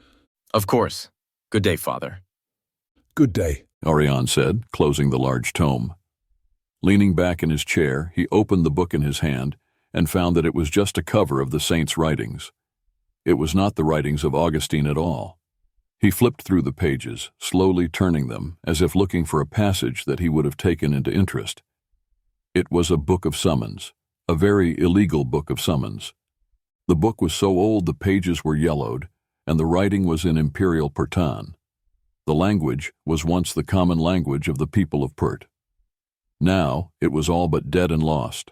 "Of course. Good day, Father." "Good day," Oirion said, closing the large tome. Leaning back in his chair, he opened the book in his hand and found that it was just a cover of the saint's writings. It was not the writings of Augustine at all. He flipped through the pages, slowly turning them, as if looking for a passage that he would have taken into interest. It was a book of summons, a very illegal book of summons. The book was so old the pages were yellowed, and the writing was in Imperial Pertan. The language was once the common language of the people of Pert. Now it was all but dead and lost.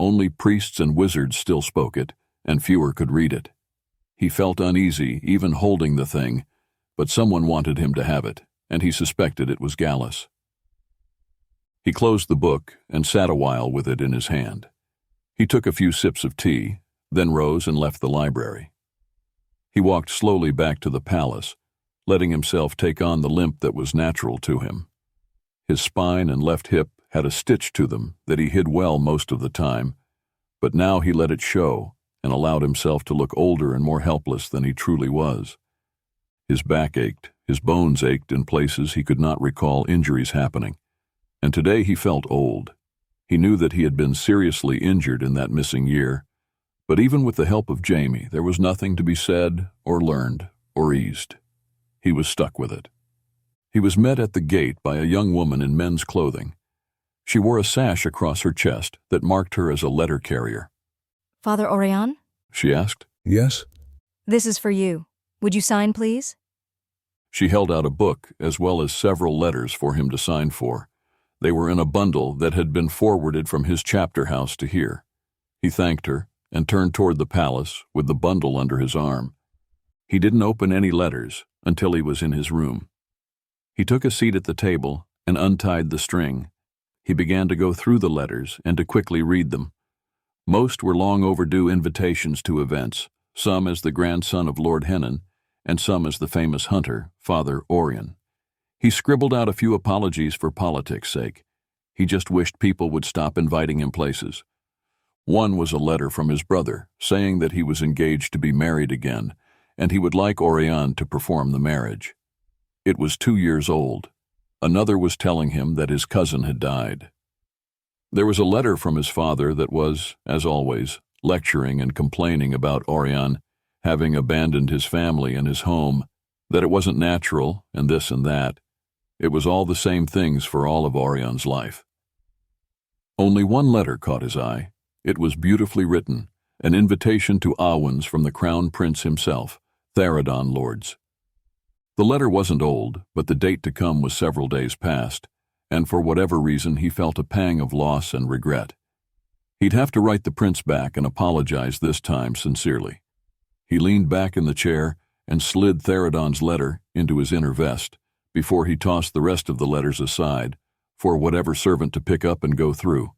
Only priests and wizards still spoke it, and fewer could read it. He felt uneasy even holding the thing, but someone wanted him to have it, and he suspected it was Gallus. He closed the book and sat a while with it in his hand. He took a few sips of tea, then rose and left the library. He walked slowly back to the palace, letting himself take on the limp that was natural to him. His spine and left hip had a stitch to them that he hid well most of the time, but now he let it show and allowed himself to look older and more helpless than he truly was. His back ached, his bones ached in places he could not recall injuries happening, and today he felt old. He knew that he had been seriously injured in that missing year, but even with the help of Jamie, there was nothing to be said or learned or eased. He was stuck with it. He was met at the gate by a young woman in men's clothing. She wore a sash across her chest that marked her as a letter carrier. "Father Oirion?" she asked. Yes? This is for you. Would you sign, please? She held out a book as well as several letters for him to sign for. They were in a bundle that had been forwarded from his chapter house to here. He thanked her and turned toward the palace with the bundle under his arm. He didn't open any letters until he was in his room. He took a seat at the table and untied the string. He began to go through the letters and to quickly read them. Most were long overdue invitations to events, some as the grandson of Lord ShaHaNon, and some as the famous hunter, Father Oirion. He scribbled out a few apologies for politics' sake. He just wished people would stop inviting him places. One was a letter from his brother, saying that he was engaged to be married again, and he would like Oirion to perform the marriage. It was 2 years old. Another was telling him that his cousin had died. There was a letter from his father that was, as always, lecturing and complaining about Oirion having abandoned his family and his home, that it wasn't natural, and this and that. It was all the same things for all of Orion's life. Only one letter caught his eye. It was beautifully written, an invitation to Aummen from the Crown Prince himself, ShaHaNon Lords. The letter wasn't old, but the date to come was several days past, and for whatever reason he felt a pang of loss and regret. He'd have to write the prince back and apologize this time sincerely. He leaned back in the chair and slid ShaHaNon's letter into his inner vest before he tossed the rest of the letters aside for whatever servant to pick up and go through.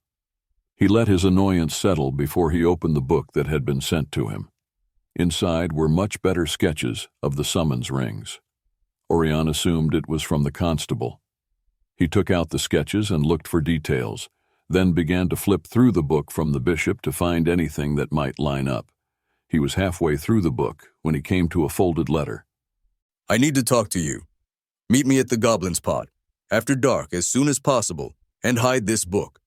He let his annoyance settle before he opened the book that had been sent to him. Inside were much better sketches of the summons rings. Oirion assumed it was from the constable. He took out the sketches and looked for details, then began to flip through the book from the bishop to find anything that might line up. He was halfway through the book when he came to a folded letter. I need to talk to you. Meet me at the Goblin's Pot, after dark as soon as possible, and hide this book.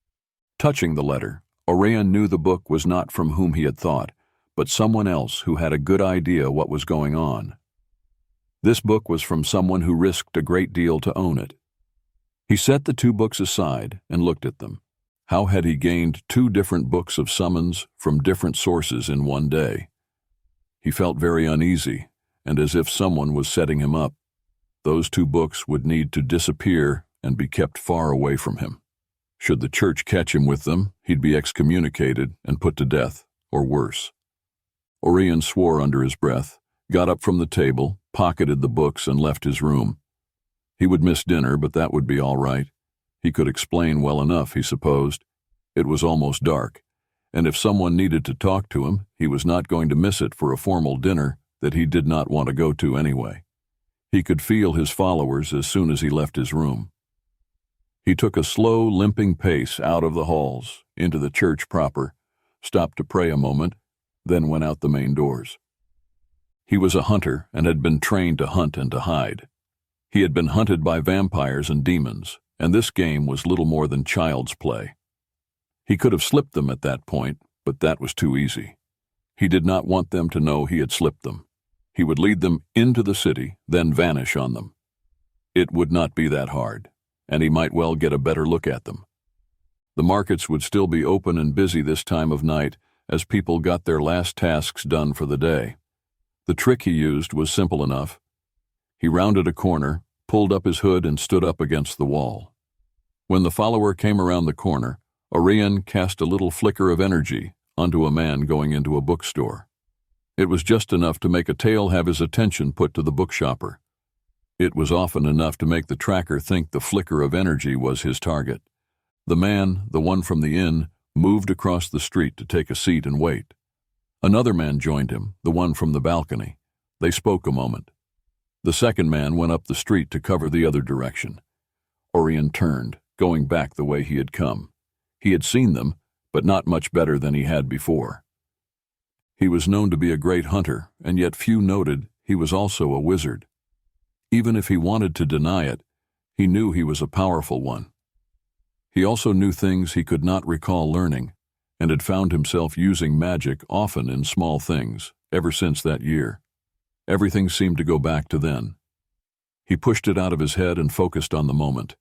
Touching the letter, Oirion knew the book was not from whom he had thought, but someone else who had a good idea what was going on. This book was from someone who risked a great deal to own it. He set the 2 books aside and looked at them. How had he gained 2 different books of summons from different sources in one day? He felt very uneasy, and as if someone was setting him up. Those 2 books would need to disappear and be kept far away from him. Should the church catch him with them, he'd be excommunicated and put to death, or worse. Oirion swore under his breath, got up from the table, pocketed the books, and left his room. He would miss dinner, but that would be all right. He could explain well enough, he supposed. It was almost dark, and if someone needed to talk to him, he was not going to miss it for a formal dinner that he did not want to go to anyway. He could feel his followers as soon as he left his room. He took a slow, limping pace out of the halls, into the church proper, stopped to pray a moment, then went out the main doors. He was a hunter and had been trained to hunt and to hide. He had been hunted by vampires and demons, and this game was little more than child's play. He could have slipped them at that point, but that was too easy. He did not want them to know he had slipped them. He would lead them into the city, then vanish on them. It would not be that hard, and he might well get a better look at them. The markets would still be open and busy this time of night as people got their last tasks done for the day. The trick he used was simple enough. He rounded a corner, pulled up his hood, and stood up against the wall. When the follower came around the corner, Oirion cast a little flicker of energy onto a man going into a bookstore. It was just enough to make a tail have his attention put to the bookshopper. It was often enough to make the tracker think the flicker of energy was his target. The man, the one from the inn, moved across the street to take a seat and wait. Another man joined him, the one from the balcony. They spoke a moment. The second man went up the street to cover the other direction. Oirion turned, going back the way he had come. He had seen them, but not much better than he had before. He was known to be a great hunter, and yet few noted he was also a wizard. Even if he wanted to deny it, he knew he was a powerful one. He also knew things he could not recall learning, and had found himself using magic often in small things, ever since that year. Everything seemed to go back to then. He pushed it out of his head and focused on the moment.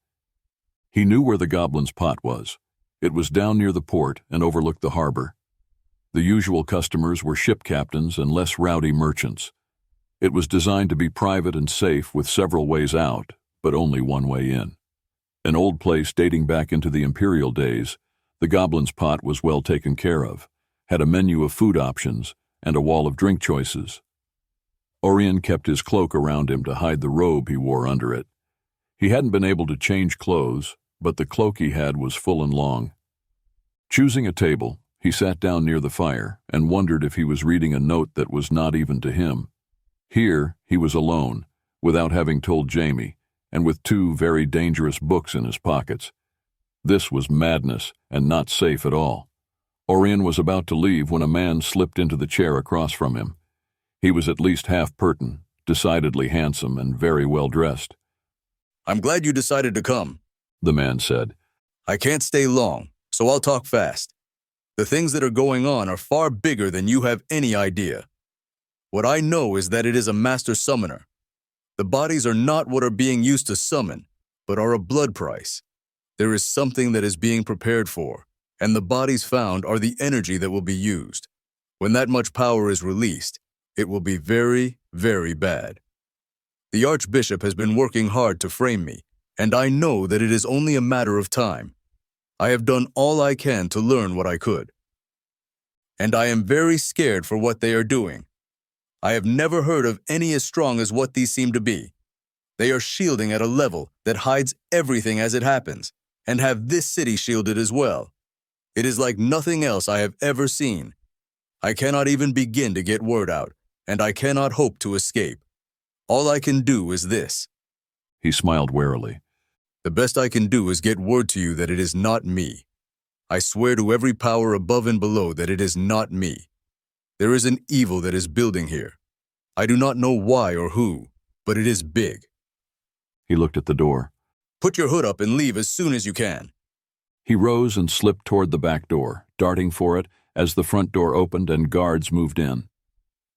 He knew where the Goblin's Pot was. It was down near the port and overlooked the harbor. The usual customers were ship captains and less rowdy merchants. It was designed to be private and safe with several ways out, but only one way in. An old place dating back into the imperial days, the Goblin's Pot was well taken care of, had a menu of food options, and a wall of drink choices. Oirion kept his cloak around him to hide the robe he wore under it. He hadn't been able to change clothes, but the cloak he had was full and long. Choosing a table, he sat down near the fire and wondered if he was reading a note that was not even to him. Here, he was alone, without having told Jamie, and with 2 very dangerous books in his pockets. This was madness and not safe at all. Oirion was about to leave when a man slipped into the chair across from him. He was at least half Perton, decidedly handsome and very well dressed. "I'm glad you decided to come," the man said. "I can't stay long, so I'll talk fast. The things that are going on are far bigger than you have any idea. What I know is that it is a master summoner. The bodies are not what are being used to summon, but are a blood price. There is something that is being prepared for, and the bodies found are the energy that will be used. When that much power is released, it will be very, very bad. The Archbishop has been working hard to frame me, and I know that it is only a matter of time. I have done all I can to learn what I could. And I am very scared for what they are doing. I have never heard of any as strong as what these seem to be. They are shielding at a level that hides everything as it happens, and have this city shielded as well. It is like nothing else I have ever seen. I cannot even begin to get word out, and I cannot hope to escape. All I can do is this." He smiled warily. "The best I can do is get word to you that it is not me. I swear to every power above and below that it is not me. There is an evil that is building here. I do not know why or who, but it is big." He looked at the door. "Put your hood up and leave as soon as you can." He rose and slipped toward the back door, darting for it as the front door opened and guards moved in.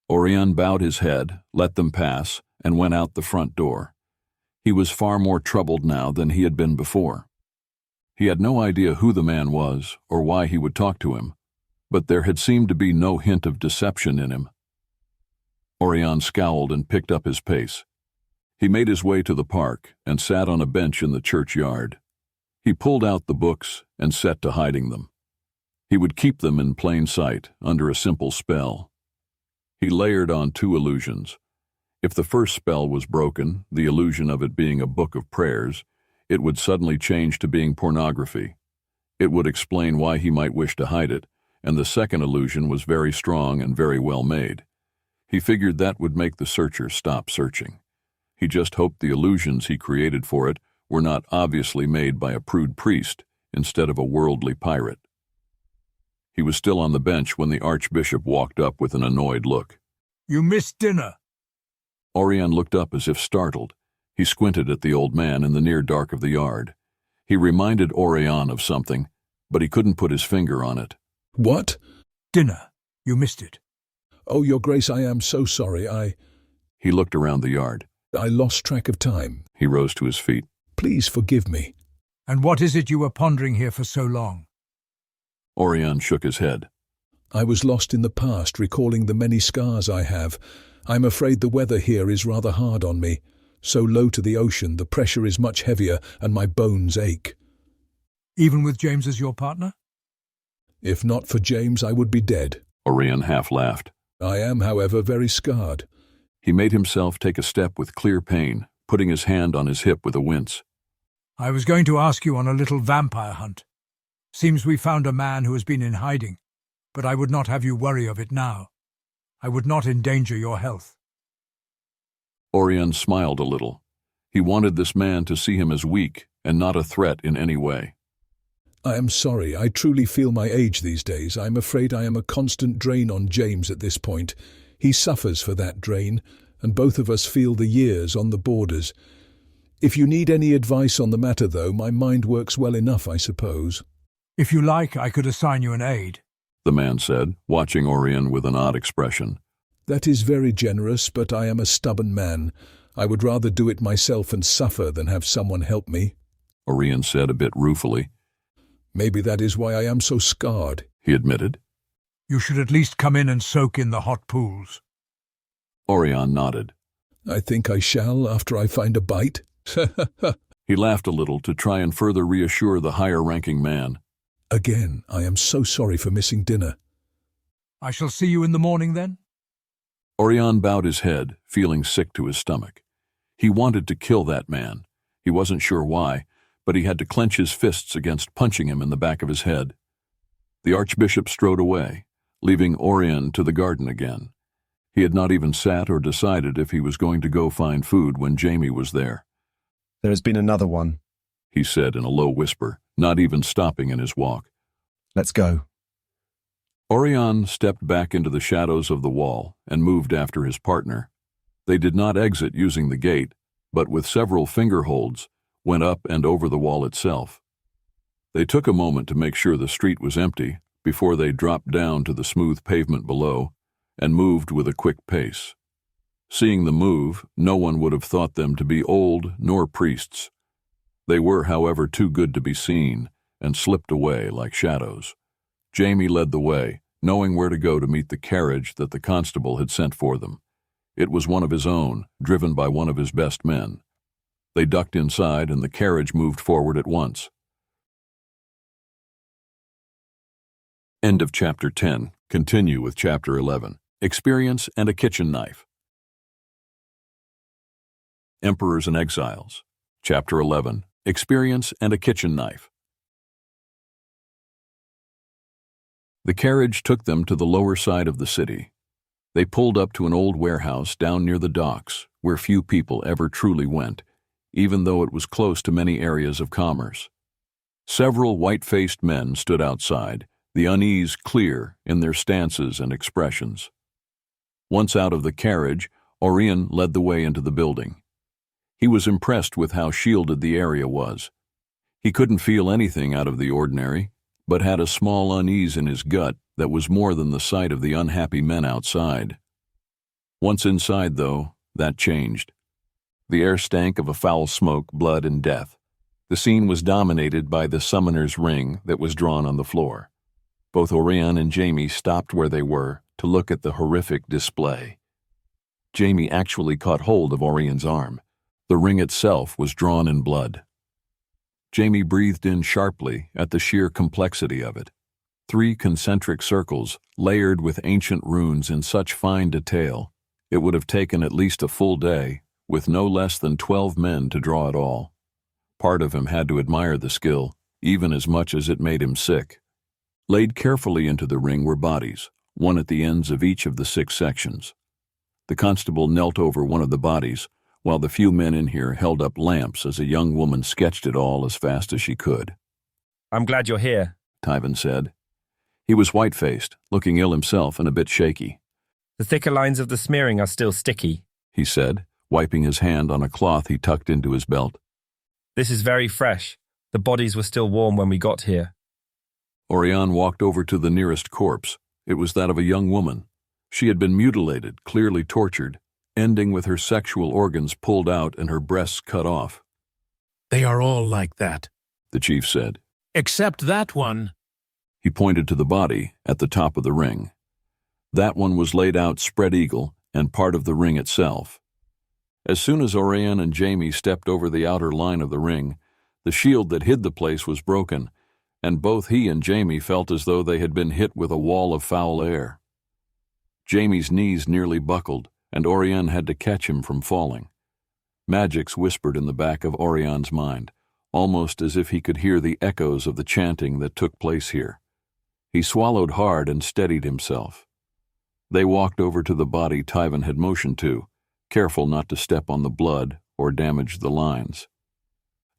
Oirion bowed his head, let them pass, and went out the front door. He was far more troubled now than he had been before. He had no idea who the man was or why he would talk to him, but there had seemed to be no hint of deception in him. Oirion scowled and picked up his pace. He made his way to the park and sat on a bench in the churchyard. He pulled out the books and set to hiding them. He would keep them in plain sight under a simple spell. He layered on 2 illusions. If the first spell was broken, the illusion of it being a book of prayers, it would suddenly change to being pornography. It would explain why he might wish to hide it, and the second illusion was very strong and very well made. He figured that would make the searcher stop searching. He just hoped the illusions he created for it were not obviously made by a prude priest instead of a worldly pirate. He was still on the bench when the Archbishop walked up with an annoyed look. "You missed dinner." Oirion looked up as if startled. He squinted at the old man in the near dark of the yard. He reminded Oirion of something, but he couldn't put his finger on it. "What?" "Dinner. You missed it." "Oh, Your Grace, I am so sorry. He looked around the yard. I lost track of time." He rose to his feet. "Please forgive me." "And what is it you were pondering here for so long?" Oirion shook his head. "I was lost in the past, recalling the many scars I have. I'm afraid the weather here is rather hard on me. So low to the ocean, the pressure is much heavier and my bones ache." "Even with James as your partner?" "If not for James, I would be dead." Oirion half laughed. "I am, however, very scarred." He made himself take a step with clear pain, putting his hand on his hip with a wince. "I was going to ask you on a little vampire hunt. Seems we found a man who has been in hiding, but I would not have you worry of it now. I would not endanger your health." Oirion smiled a little. He wanted this man to see him as weak and not a threat in any way. "I am sorry. I truly feel my age these days. I'm afraid I am a constant drain on James at this point. He suffers for that drain, and both of us feel the years on the borders. If you need any advice on the matter, though, my mind works well enough, I suppose." "If you like, I could assign you an aide," the man said, watching Oirion with an odd expression. "That is very generous, but I am a stubborn man. I would rather do it myself and suffer than have someone help me," Oirion said a bit ruefully. "Maybe that is why I am so scarred," he admitted. You should at least come in and soak in the hot pools. Oirion nodded. I think I shall after I find a bite. He laughed a little to try and further reassure the higher-ranking man. Again, I am so sorry for missing dinner. I shall see you in the morning then? Oirion bowed his head, feeling sick to his stomach. He wanted to kill that man. He wasn't sure why, but he had to clench his fists against punching him in the back of his head. The Archbishop strode away, leaving Oirion to the garden again. He had not even sat or decided if he was going to go find food when Jamie was there. There has been another one, he said in a low whisper, not even stopping in his walk. Let's go. Oirion stepped back into the shadows of the wall and moved after his partner. They did not exit using the gate, but with several finger holds, went up and over the wall itself. They took a moment to make sure the street was empty before they dropped down to the smooth pavement below and moved with a quick pace. Seeing the move, no one would have thought them to be old nor priests. They were, however, too good to be seen and slipped away like shadows. Jamie led the way, knowing where to go to meet the carriage that the constable had sent for them. It was one of his own, driven by one of his best men. They ducked inside and the carriage moved forward at once. End of Chapter 10. Continue with Chapter 11. Experience and a kitchen knife. Emperors and Exiles. Chapter 11. Experience and a kitchen knife. The carriage took them to the lower side of the city. They pulled up to an old warehouse down near the docks, where few people ever truly went, even though it was close to many areas of commerce. Several white-faced men stood outside, the unease clear in their stances and expressions. Once out of the carriage, Oirion led the way into the building. He was impressed with how shielded the area was. He couldn't feel anything out of the ordinary, but had a small unease in his gut that was more than the sight of the unhappy men outside. Once inside, though, that changed. The air stank of a foul smoke, blood, and death. The scene was dominated by the summoner's ring that was drawn on the floor. Both Oirion and Jamie stopped where they were to look at the horrific display. Jamie actually caught hold of Orion's arm. The ring itself was drawn in blood. Jamie breathed in sharply at the sheer complexity of it. 3 concentric circles, layered with ancient runes in such fine detail, it would have taken at least a full day, with no less than 12 men to draw it all. Part of him had to admire the skill, even as much as it made him sick. Laid carefully into the ring were bodies, one at the ends of each of the 6 sections. The constable knelt over one of the bodies, while the few men in here held up lamps as a young woman sketched it all as fast as she could. I'm glad you're here, Tyven said. He was white-faced, looking ill himself and a bit shaky. The thicker lines of the smearing are still sticky, he said, wiping his hand on a cloth he tucked into his belt. This is very fresh. The bodies were still warm when we got here. Oirion walked over to the nearest corpse. It was that of a young woman. She had been mutilated, clearly tortured, ending with her sexual organs pulled out and her breasts cut off. They are all like that, the chief said. Except that one. He pointed to the body at the top of the ring. That one was laid out spread-eagle and part of the ring itself. As soon as Oirion and Jamie stepped over the outer line of the ring, the shield that hid the place was broken, and both he and Jamie felt as though they had been hit with a wall of foul air. Jamie's knees nearly buckled, and Oirion had to catch him from falling. Magics whispered in the back of Orion's mind, almost as if he could hear the echoes of the chanting that took place here. He swallowed hard and steadied himself. They walked over to the body Tyven had motioned to, careful not to step on the blood or damage the lines.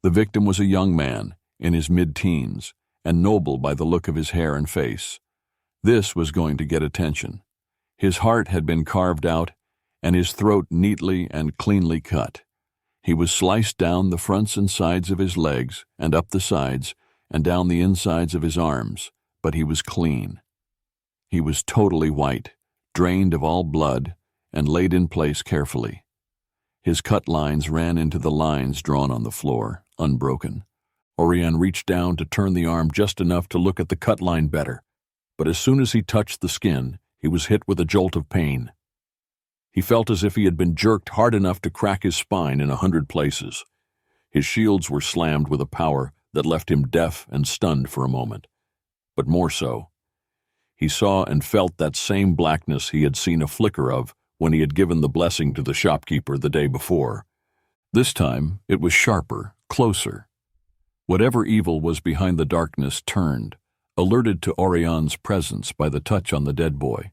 The victim was a young man, in his mid-teens, and noble by the look of his hair and face. This was going to get attention. His heart had been carved out, and his throat neatly and cleanly cut. He was sliced down the fronts and sides of his legs, and up the sides, and down the insides of his arms, but he was clean. He was totally white, drained of all blood, and laid in place carefully. His cut lines ran into the lines drawn on the floor, unbroken. Oirion reached down to turn the arm just enough to look at the cut line better. but as soon as he touched the skin, he was hit with a jolt of pain. He felt as if he had been jerked hard enough to crack his spine in 100 places. His shields were slammed with a power that left him deaf and stunned for a moment. But more so, he saw and felt that same blackness he had seen a flicker of when he had given the blessing to the shopkeeper the day before. This time, it was sharper, closer. Whatever evil was behind the darkness turned, alerted to Oirion's presence by the touch on the dead boy.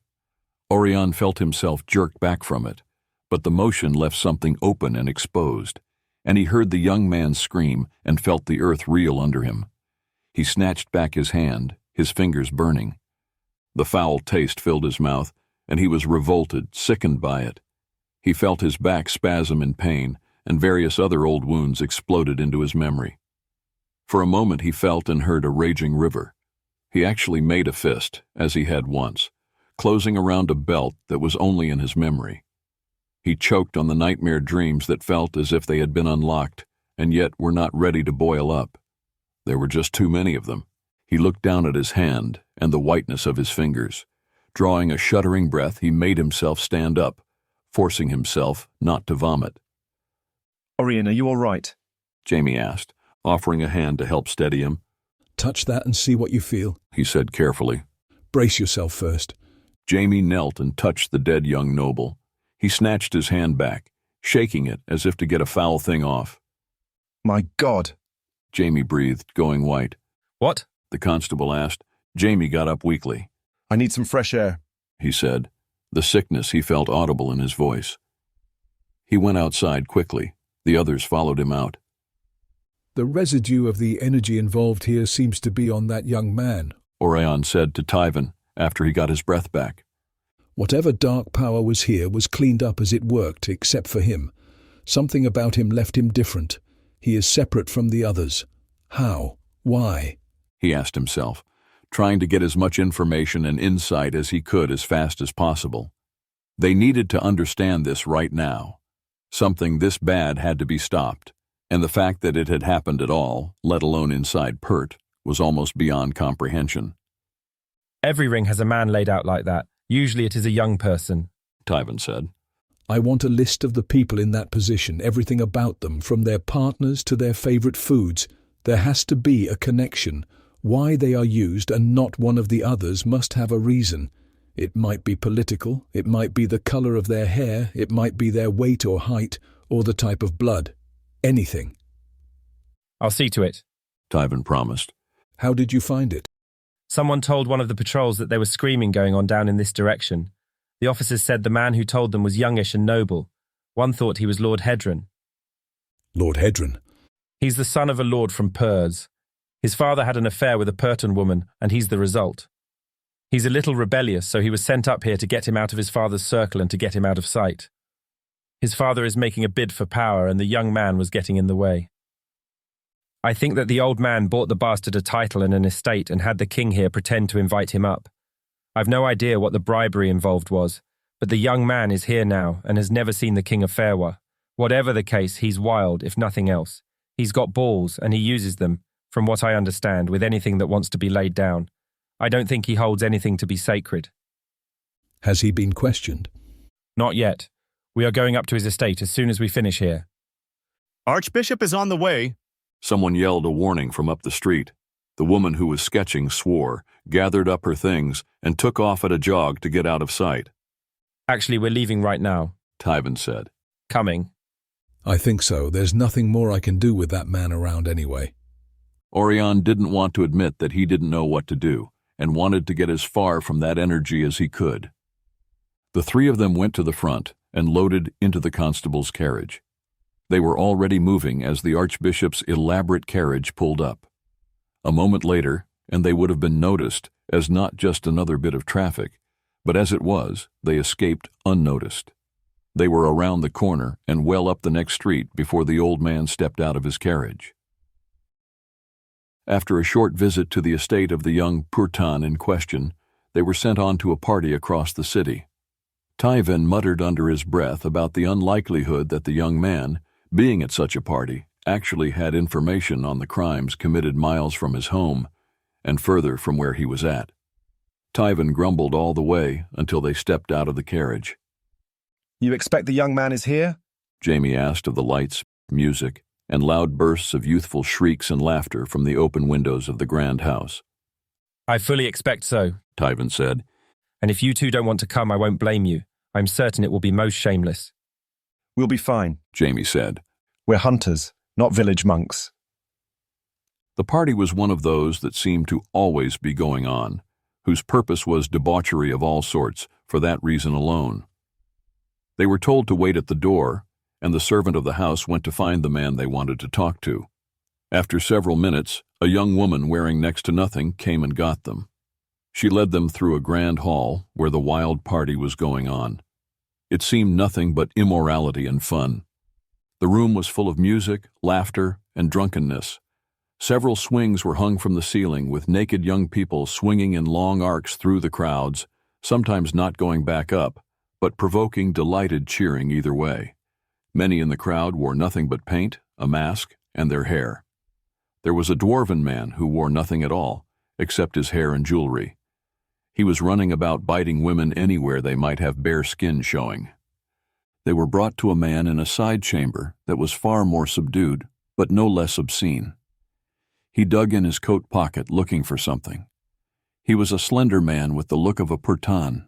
Oirion felt himself jerked back from it, but the motion left something open and exposed, and he heard the young man scream and felt the earth reel under him. He snatched back his hand, his fingers burning. The foul taste filled his mouth, and he was revolted, sickened by it. He felt his back spasm in pain, and various other old wounds exploded into his memory. For a moment he felt and heard a raging river. He actually made a fist, as he had once, closing around a belt that was only in his memory. He choked on the nightmare dreams that felt as if they had been unlocked, and yet were not ready to boil up. There were just too many of them. He looked down at his hand and the whiteness of his fingers. Drawing a shuddering breath, he made himself stand up, forcing himself not to vomit. Oirion, are you all right? Jamie asked, offering a hand to help steady him. Touch that and see what you feel, he said carefully. Brace yourself first. Jamie knelt and touched the dead young noble. He snatched his hand back, shaking it as if to get a foul thing off. My God! Jamie breathed, going white. What? The constable asked. Jamie got up weakly. I need some fresh air, he said, the sickness he felt audible in his voice. He went outside quickly. The others followed him out. The residue of the energy involved here seems to be on that young man, Oirion said to Tyven after he got his breath back. Whatever dark power was here was cleaned up as it worked, except for him. Something about him left him different. He is separate from the others. How? Why? He asked himself, trying to get as much information and insight as he could as fast as possible. They needed to understand this right now. Something this bad had to be stopped, and the fact that it had happened at all, let alone inside Pert, was almost beyond comprehension. Every ring has a man laid out like that. Usually it is a young person, Tyven said. I want a list of the people in that position, everything about them, from their partners to their favorite foods. There has to be a connection. Why they are used and not one of the others must have a reason. It might be political, it might be the color of their hair, it might be their weight or height, or the type of blood. Anything. I'll see to it, Tyven promised. How did you find it? Someone told one of the patrols that there was screaming going on down in this direction. The officers said the man who told them was youngish and noble. One thought he was Lord Hedron. Lord Hedron? He's the son of a lord from Purs. His father had an affair with a Purton woman, and he's the result. He's a little rebellious, so he was sent up here to get him out of his father's circle and to get him out of sight. His father is making a bid for power, and the young man was getting in the way. I think that the old man bought the bastard a title and an estate and had the king here pretend to invite him up. I've no idea what the bribery involved was, but the young man is here now and has never seen the king of Fairwa. Whatever the case, he's wild, if nothing else. He's got balls, and he uses them, from what I understand, with anything that wants to be laid down. I don't think he holds anything to be sacred. Has he been questioned? Not yet. We are going up to his estate as soon as we finish here. Archbishop is on the way. Someone yelled a warning from up the street. The woman who was sketching swore, gathered up her things, and took off at a jog to get out of sight. Actually, we're leaving right now, Tyven said. Coming. I think so. There's nothing more I can do with that man around anyway. Oirion didn't want to admit that he didn't know what to do, and wanted to get as far from that energy as he could. The three of them went to the front and loaded into the constable's carriage. They were already moving as the Archbishop's elaborate carriage pulled up. A moment later, and they would have been noticed as not just another bit of traffic, but as it was, they escaped unnoticed. They were around the corner and well up the next street before the old man stepped out of his carriage. After a short visit to the estate of the young Purtan in question, they were sent on to a party across the city. Tyven muttered under his breath about the unlikelihood that the young man, being at such a party, actually had information on the crimes committed miles from his home and further from where he was at. Tyven grumbled all the way until they stepped out of the carriage. You expect the young man is here? Jamie asked of the lights, music, and loud bursts of youthful shrieks and laughter from the open windows of the grand house. I fully expect so, Tyven said. And if you two don't want to come, I won't blame you. I'm certain it will be most shameless. We'll be fine, Jamie said. We're hunters, not village monks. The party was one of those that seemed to always be going on, whose purpose was debauchery of all sorts for that reason alone. They were told to wait at the door, and the servant of the house went to find the man they wanted to talk to. After several minutes, a young woman wearing next to nothing came and got them. She led them through a grand hall where the wild party was going on. It seemed nothing but immorality and fun. The room was full of music, laughter, and drunkenness. Several swings were hung from the ceiling with naked young people swinging in long arcs through the crowds, sometimes not going back up, but provoking delighted cheering either way. Many in the crowd wore nothing but paint, a mask, and their hair. There was a dwarven man who wore nothing at all, except his hair and jewelry. He was running about biting women anywhere they might have bare skin showing. They were brought to a man in a side chamber that was far more subdued, but no less obscene. He dug in his coat pocket looking for something. He was a slender man with the look of a Purtan,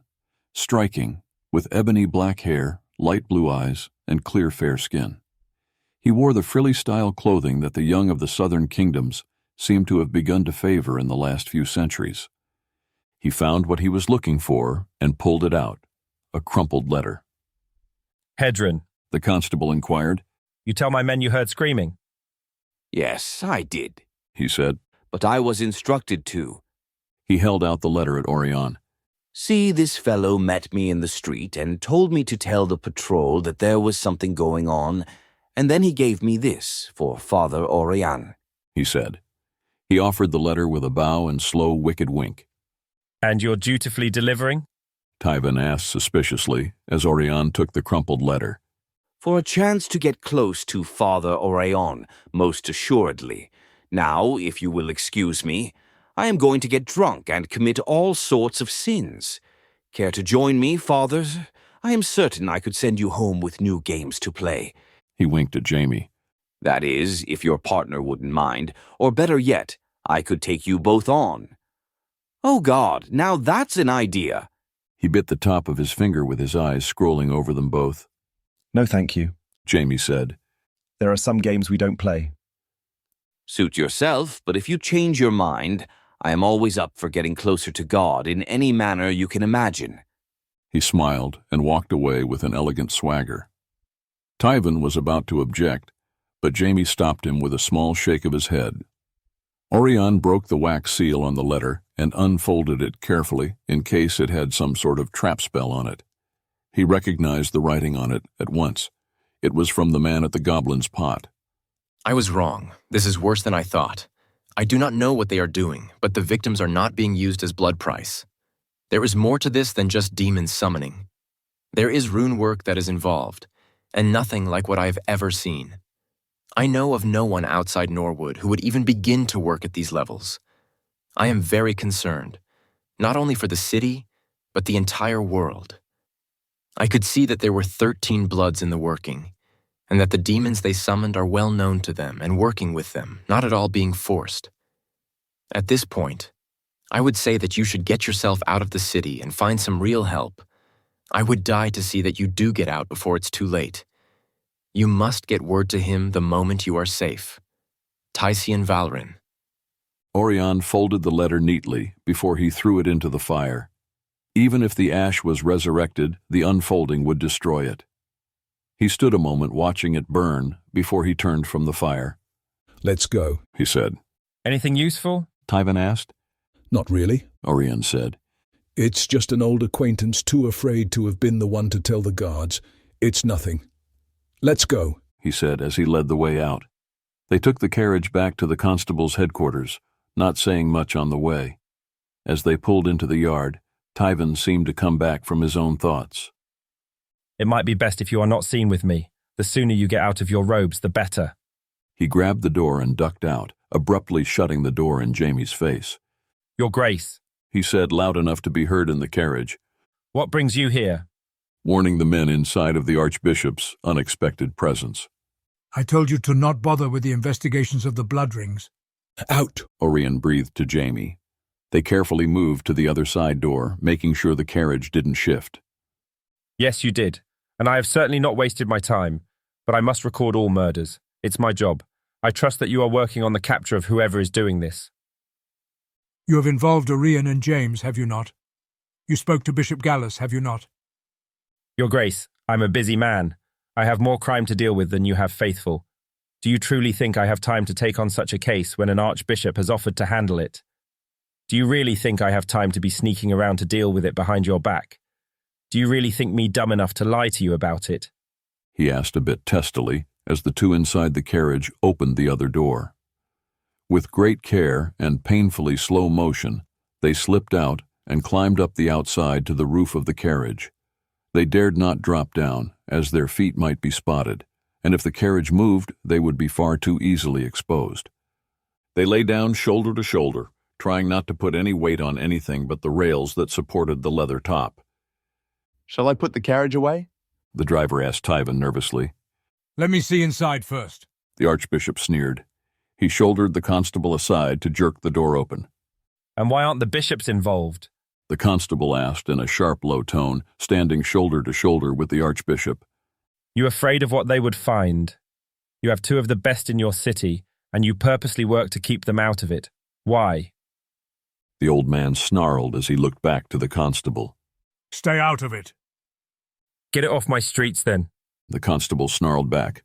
striking, with ebony black hair, light blue eyes, and clear fair skin. He wore the frilly-style clothing that the young of the southern kingdoms seemed to have begun to favor in the last few centuries. He found what he was looking for and pulled it out, a crumpled letter. Hedron, the constable inquired. You tell my men you heard screaming? Yes, I did, he said. But I was instructed to. He held out the letter at Oirion. See, this fellow met me in the street and told me to tell the patrol that there was something going on, and then he gave me this for Father Oirion, he said. He offered the letter with a bow and slow, wicked wink. And you're dutifully delivering? Tyven asked suspiciously as Oirion took the crumpled letter. For a chance to get close to Father Oirion, most assuredly. Now, if you will excuse me, I am going to get drunk and commit all sorts of sins. Care to join me, fathers? I am certain I could send you home with new games to play. He winked at Jamie. That is, if your partner wouldn't mind, or better yet, I could take you both on. Oh God, now that's an idea. He bit the top of his finger with his eyes scrolling over them both. No, thank you, Jamie said. There are some games we don't play. Suit yourself, but if you change your mind, I am always up for getting closer to God in any manner you can imagine. He smiled and walked away with an elegant swagger. Tyven was about to object, but Jamie stopped him with a small shake of his head. Oirion broke the wax seal on the letter and unfolded it carefully in case it had some sort of trap spell on it. He recognized the writing on it at once. It was from the man at the goblin's pot. I was wrong. This is worse than I thought. I do not know what they are doing, but the victims are not being used as blood price. There is more to this than just demon summoning. There is rune work that is involved, and nothing like what I have ever seen. I know of no one outside Norwood who would even begin to work at these levels. I am very concerned, not only for the city, but the entire world. I could see that there were 13 bloods in the working, and that the demons they summoned are well known to them and working with them, not at all being forced. At this point, I would say that you should get yourself out of the city and find some real help. I would die to see that you do get out before it's too late. You must get word to him the moment you are safe. Tycian Valrin. Oirion folded the letter neatly before he threw it into the fire. Even if the ash was resurrected, the unfolding would destroy it. He stood a moment watching it burn before he turned from the fire. Let's go, he said. Anything useful? Tyven asked. Not really, Oirion said. It's just an old acquaintance too afraid to have been the one to tell the guards. It's nothing. Let's go, he said as he led the way out. They took the carriage back to the constable's headquarters, not saying much on the way. As they pulled into the yard, Tyven seemed to come back from his own thoughts. It might be best if you are not seen with me. The sooner you get out of your robes, the better. He grabbed the door and ducked out, abruptly shutting the door in Jamie's face. Your Grace, he said loud enough to be heard in the carriage. What brings you here? Warning the men inside of the Archbishop's unexpected presence. I told you to not bother with the investigations of the blood rings. Out, Oirion breathed to Jaime. They carefully moved to the other side door, making sure the carriage didn't shift. Yes, you did. And I have certainly not wasted my time. But I must record all murders. It's my job. I trust that you are working on the capture of whoever is doing this. You have involved Oirion and James, have you not? You spoke to Bishop Gallus, have you not? Your Grace, I'm a busy man. I have more crime to deal with than you have faithful. Do you truly think I have time to take on such a case when an archbishop has offered to handle it? Do you really think I have time to be sneaking around to deal with it behind your back? Do you really think me dumb enough to lie to you about it? He asked a bit testily as the two inside the carriage opened the other door. With great care and painfully slow motion, they slipped out and climbed up the outside to the roof of the carriage. They dared not drop down, as their feet might be spotted, and if the carriage moved, they would be far too easily exposed. They lay down shoulder to shoulder, trying not to put any weight on anything but the rails that supported the leather top. Shall I put the carriage away? The driver asked Tywin nervously. Let me see inside first. The Archbishop sneered. He shouldered the constable aside to jerk the door open. And why aren't the bishops involved? The constable asked in a sharp, low tone, standing shoulder to shoulder with the Archbishop. You afraid of what they would find? You have two of the best in your city, and you purposely work to keep them out of it. Why? The old man snarled as he looked back to the constable. Stay out of it. Get it off my streets, then. The constable snarled back.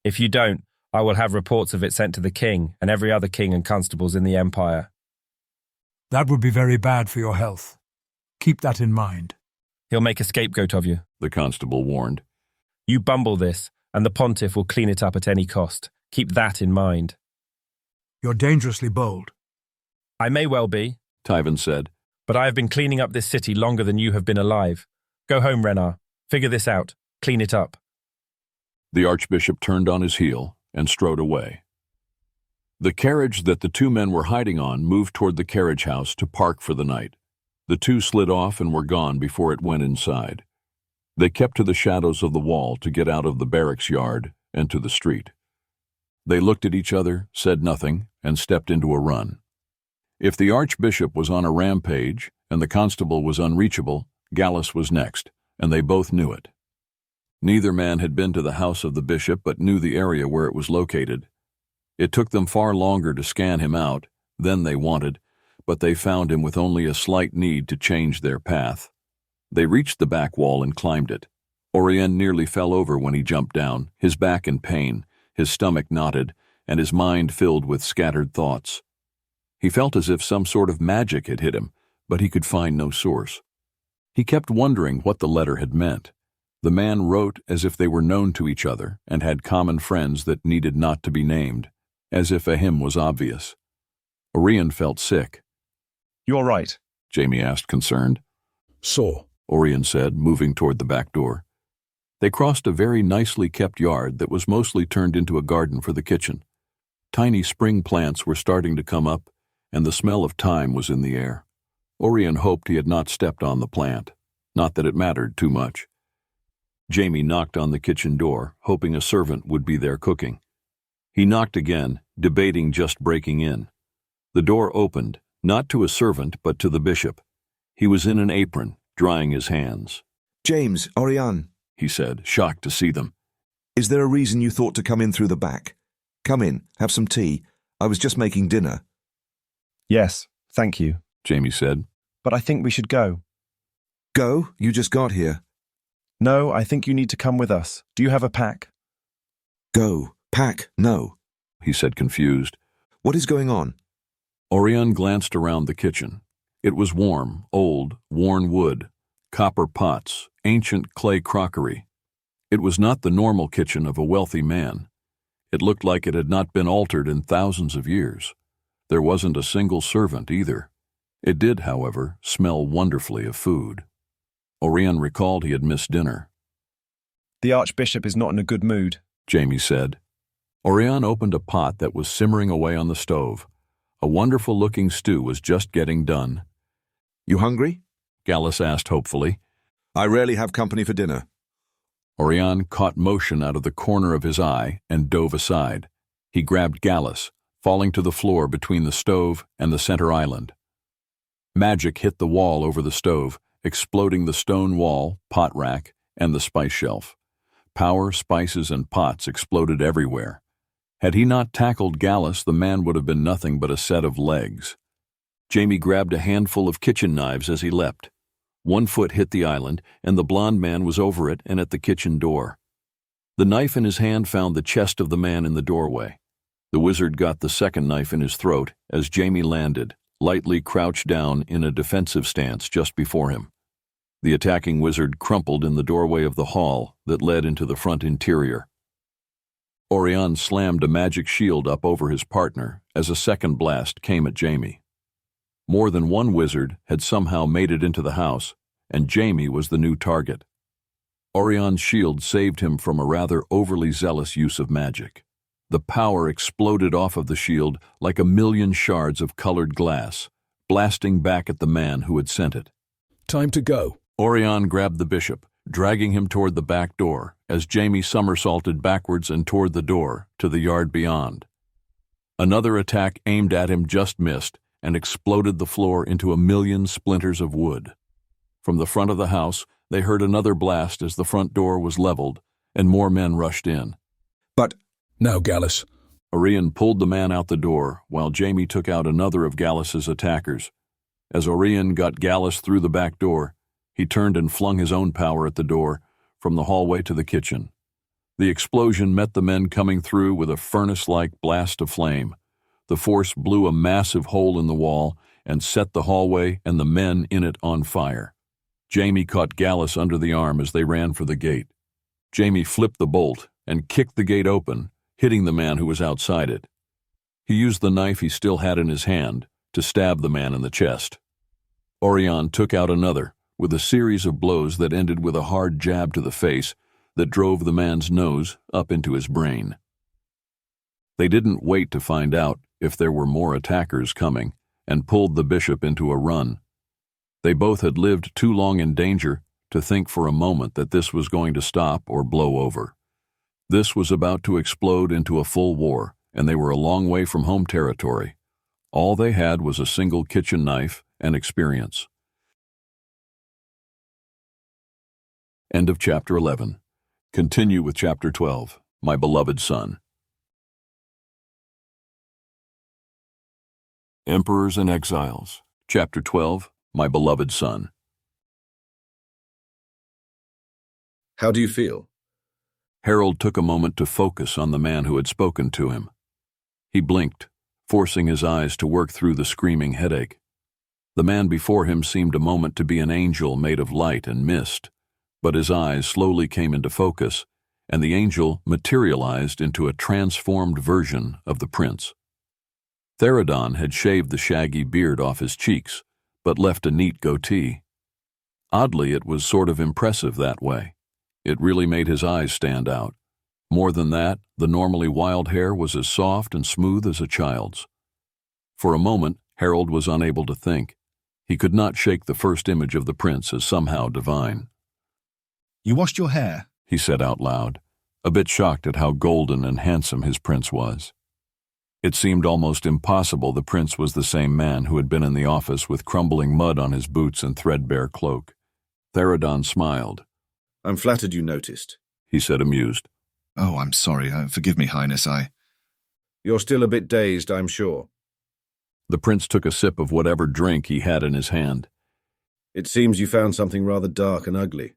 If you don't, I will have reports of it sent to the king and every other king and constables in the Empire. That would be very bad for your health. Keep that in mind. He'll make a scapegoat of you, the constable warned. You bumble this, and the pontiff will clean it up at any cost. Keep that in mind. You're dangerously bold. I may well be, Tywin said. But I have been cleaning up this city longer than you have been alive. Go home, Renar. Figure this out. Clean it up. The Archbishop turned on his heel and strode away. The carriage that the two men were hiding on moved toward the carriage house to park for the night. The two slid off and were gone before it went inside. They kept to the shadows of the wall to get out of the barracks yard and to the street. They looked at each other, said nothing, and stepped into a run. If the Archbishop was on a rampage and the constable was unreachable, Gallus was next, and they both knew it. Neither man had been to the house of the bishop but knew the area where it was located. It took them far longer to scan him out than they wanted, but they found him with only a slight need to change their path. They reached the back wall and climbed it. Oirion nearly fell over when he jumped down, his back in pain, his stomach knotted, and his mind filled with scattered thoughts. He felt as if some sort of magic had hit him, but he could find no source. He kept wondering what the letter had meant. The man wrote as if they were known to each other and had common friends that needed not to be named, as if a hymn was obvious. Oirion felt sick. You all right? Jaime asked, concerned. Sore, Oirion said, moving toward the back door. They crossed a very nicely kept yard that was mostly turned into a garden for the kitchen. Tiny spring plants were starting to come up, and the smell of thyme was in the air. Oirion hoped he had not stepped on the plant, not that it mattered too much. Jaime knocked on the kitchen door, hoping a servant would be there cooking. He knocked again, debating just breaking in. The door opened, not to a servant but to the bishop. He was in an apron, drying his hands. James, Oirion, he said, shocked to see them. Is there a reason you thought to come in through the back? Come in, have some tea. I was just making dinner. Yes, thank you, Jaime said. But I think we should go. Go? You just got here. No, I think you need to come with us. Do you have a pack? Go. Pack? No, he said, confused. What is going on? Oirion glanced around the kitchen. It was warm, old, worn wood, copper pots, ancient clay crockery. It was not the normal kitchen of a wealthy man. It looked like it had not been altered in thousands of years. There wasn't a single servant either. It did, however, smell wonderfully of food. Oirion recalled he had missed dinner. The Archbishop is not in a good mood, Jaime said. Oirion opened a pot that was simmering away on the stove. A wonderful-looking stew was just getting done. You hungry? Gallus asked hopefully. I rarely have company for dinner. Oirion caught motion out of the corner of his eye and dove aside. He grabbed Gallus, falling to the floor between the stove and the center island. Magic hit the wall over the stove, exploding the stone wall, pot rack, and the spice shelf. Power, spices, and pots exploded everywhere. Had he not tackled Gallus, the man would have been nothing but a set of legs. Jamie grabbed a handful of kitchen knives as he leapt. One foot hit the island, and the blond man was over it and at the kitchen door. The knife in his hand found the chest of the man in the doorway. The wizard got the second knife in his throat as Jamie landed, lightly crouched down in a defensive stance just before him. The attacking wizard crumpled in the doorway of the hall that led into the front interior. Oirion slammed a magic shield up over his partner as a second blast came at Jamie. More than one wizard had somehow made it into the house, and Jamie was the new target. Orion's shield saved him from a rather overly zealous use of magic. The power exploded off of the shield like a million shards of colored glass, blasting back at the man who had sent it. Time to go. Oirion grabbed the bishop, dragging him toward the back door as Jamie somersaulted backwards and toward the door to the yard beyond. Another attack aimed at him just missed and exploded the floor into a million splinters of wood. From the front of the house, they heard another blast as the front door was leveled, and more men rushed in. But now, Gallus. Oirion pulled the man out the door, while Jamie took out another of Gallus's attackers. As Oirion got Gallus through the back door, he turned and flung his own power at the door, from the hallway to the kitchen. The explosion met the men coming through with a furnace-like blast of flame. The force blew a massive hole in the wall and set the hallway and the men in it on fire. Jamie caught Gallus under the arm as they ran for the gate. Jamie flipped the bolt and kicked the gate open, hitting the man who was outside it. He used the knife he still had in his hand to stab the man in the chest. Oirion took out another, with a series of blows that ended with a hard jab to the face that drove the man's nose up into his brain. They didn't wait to find out if there were more attackers coming and pulled the bishop into a run. They both had lived too long in danger to think for a moment that this was going to stop or blow over. This was about to explode into a full war, and they were a long way from home territory. All they had was a single kitchen knife and experience. End of Chapter 11. Continue with Chapter 12, My Beloved Son. Emperors and Exiles. Chapter 12, My Beloved Son. How do you feel? Harold took a moment to focus on the man who had spoken to him. He blinked, forcing his eyes to work through the screaming headache. The man before him seemed a moment to be an angel made of light and mist, but his eyes slowly came into focus, and the angel materialized into a transformed version of the prince. Therodon had shaved the shaggy beard off his cheeks, but left a neat goatee. Oddly, it was sort of impressive that way. It really made his eyes stand out. More than that, the normally wild hair was as soft and smooth as a child's. For a moment, Harold was unable to think. He could not shake the first image of the prince as somehow divine. You washed your hair? He said out loud, a bit shocked at how golden and handsome his prince was. It seemed almost impossible the prince was the same man who had been in the office with crumbling mud on his boots and threadbare cloak. Therodon smiled. I'm flattered you noticed, he said, amused. Oh, I'm sorry. Forgive me, Highness, You're still a bit dazed, I'm sure. The prince took a sip of whatever drink he had in his hand. It seems you found something rather dark and ugly.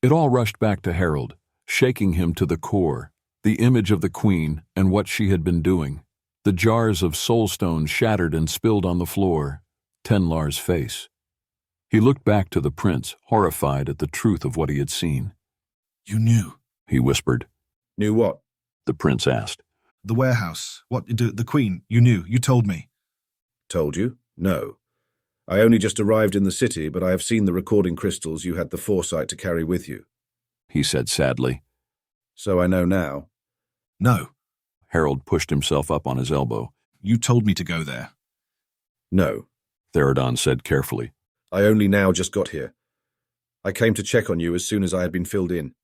It all rushed back to Harold, shaking him to the core. The image of the queen and what she had been doing. The jars of soulstone shattered and spilled on the floor. Tenlar's face. He looked back to the prince, horrified at the truth of what he had seen. You knew, he whispered. Knew what? The prince asked. The warehouse. What, the queen. You knew. You told me. Told you? No. I only just arrived in the city, but I have seen the recording crystals you had the foresight to carry with you, he said sadly. So I know now. No. Harold pushed himself up on his elbow. You told me to go there. No. Theradon said carefully. I only now just got here. I came to check on you as soon as I had been filled in.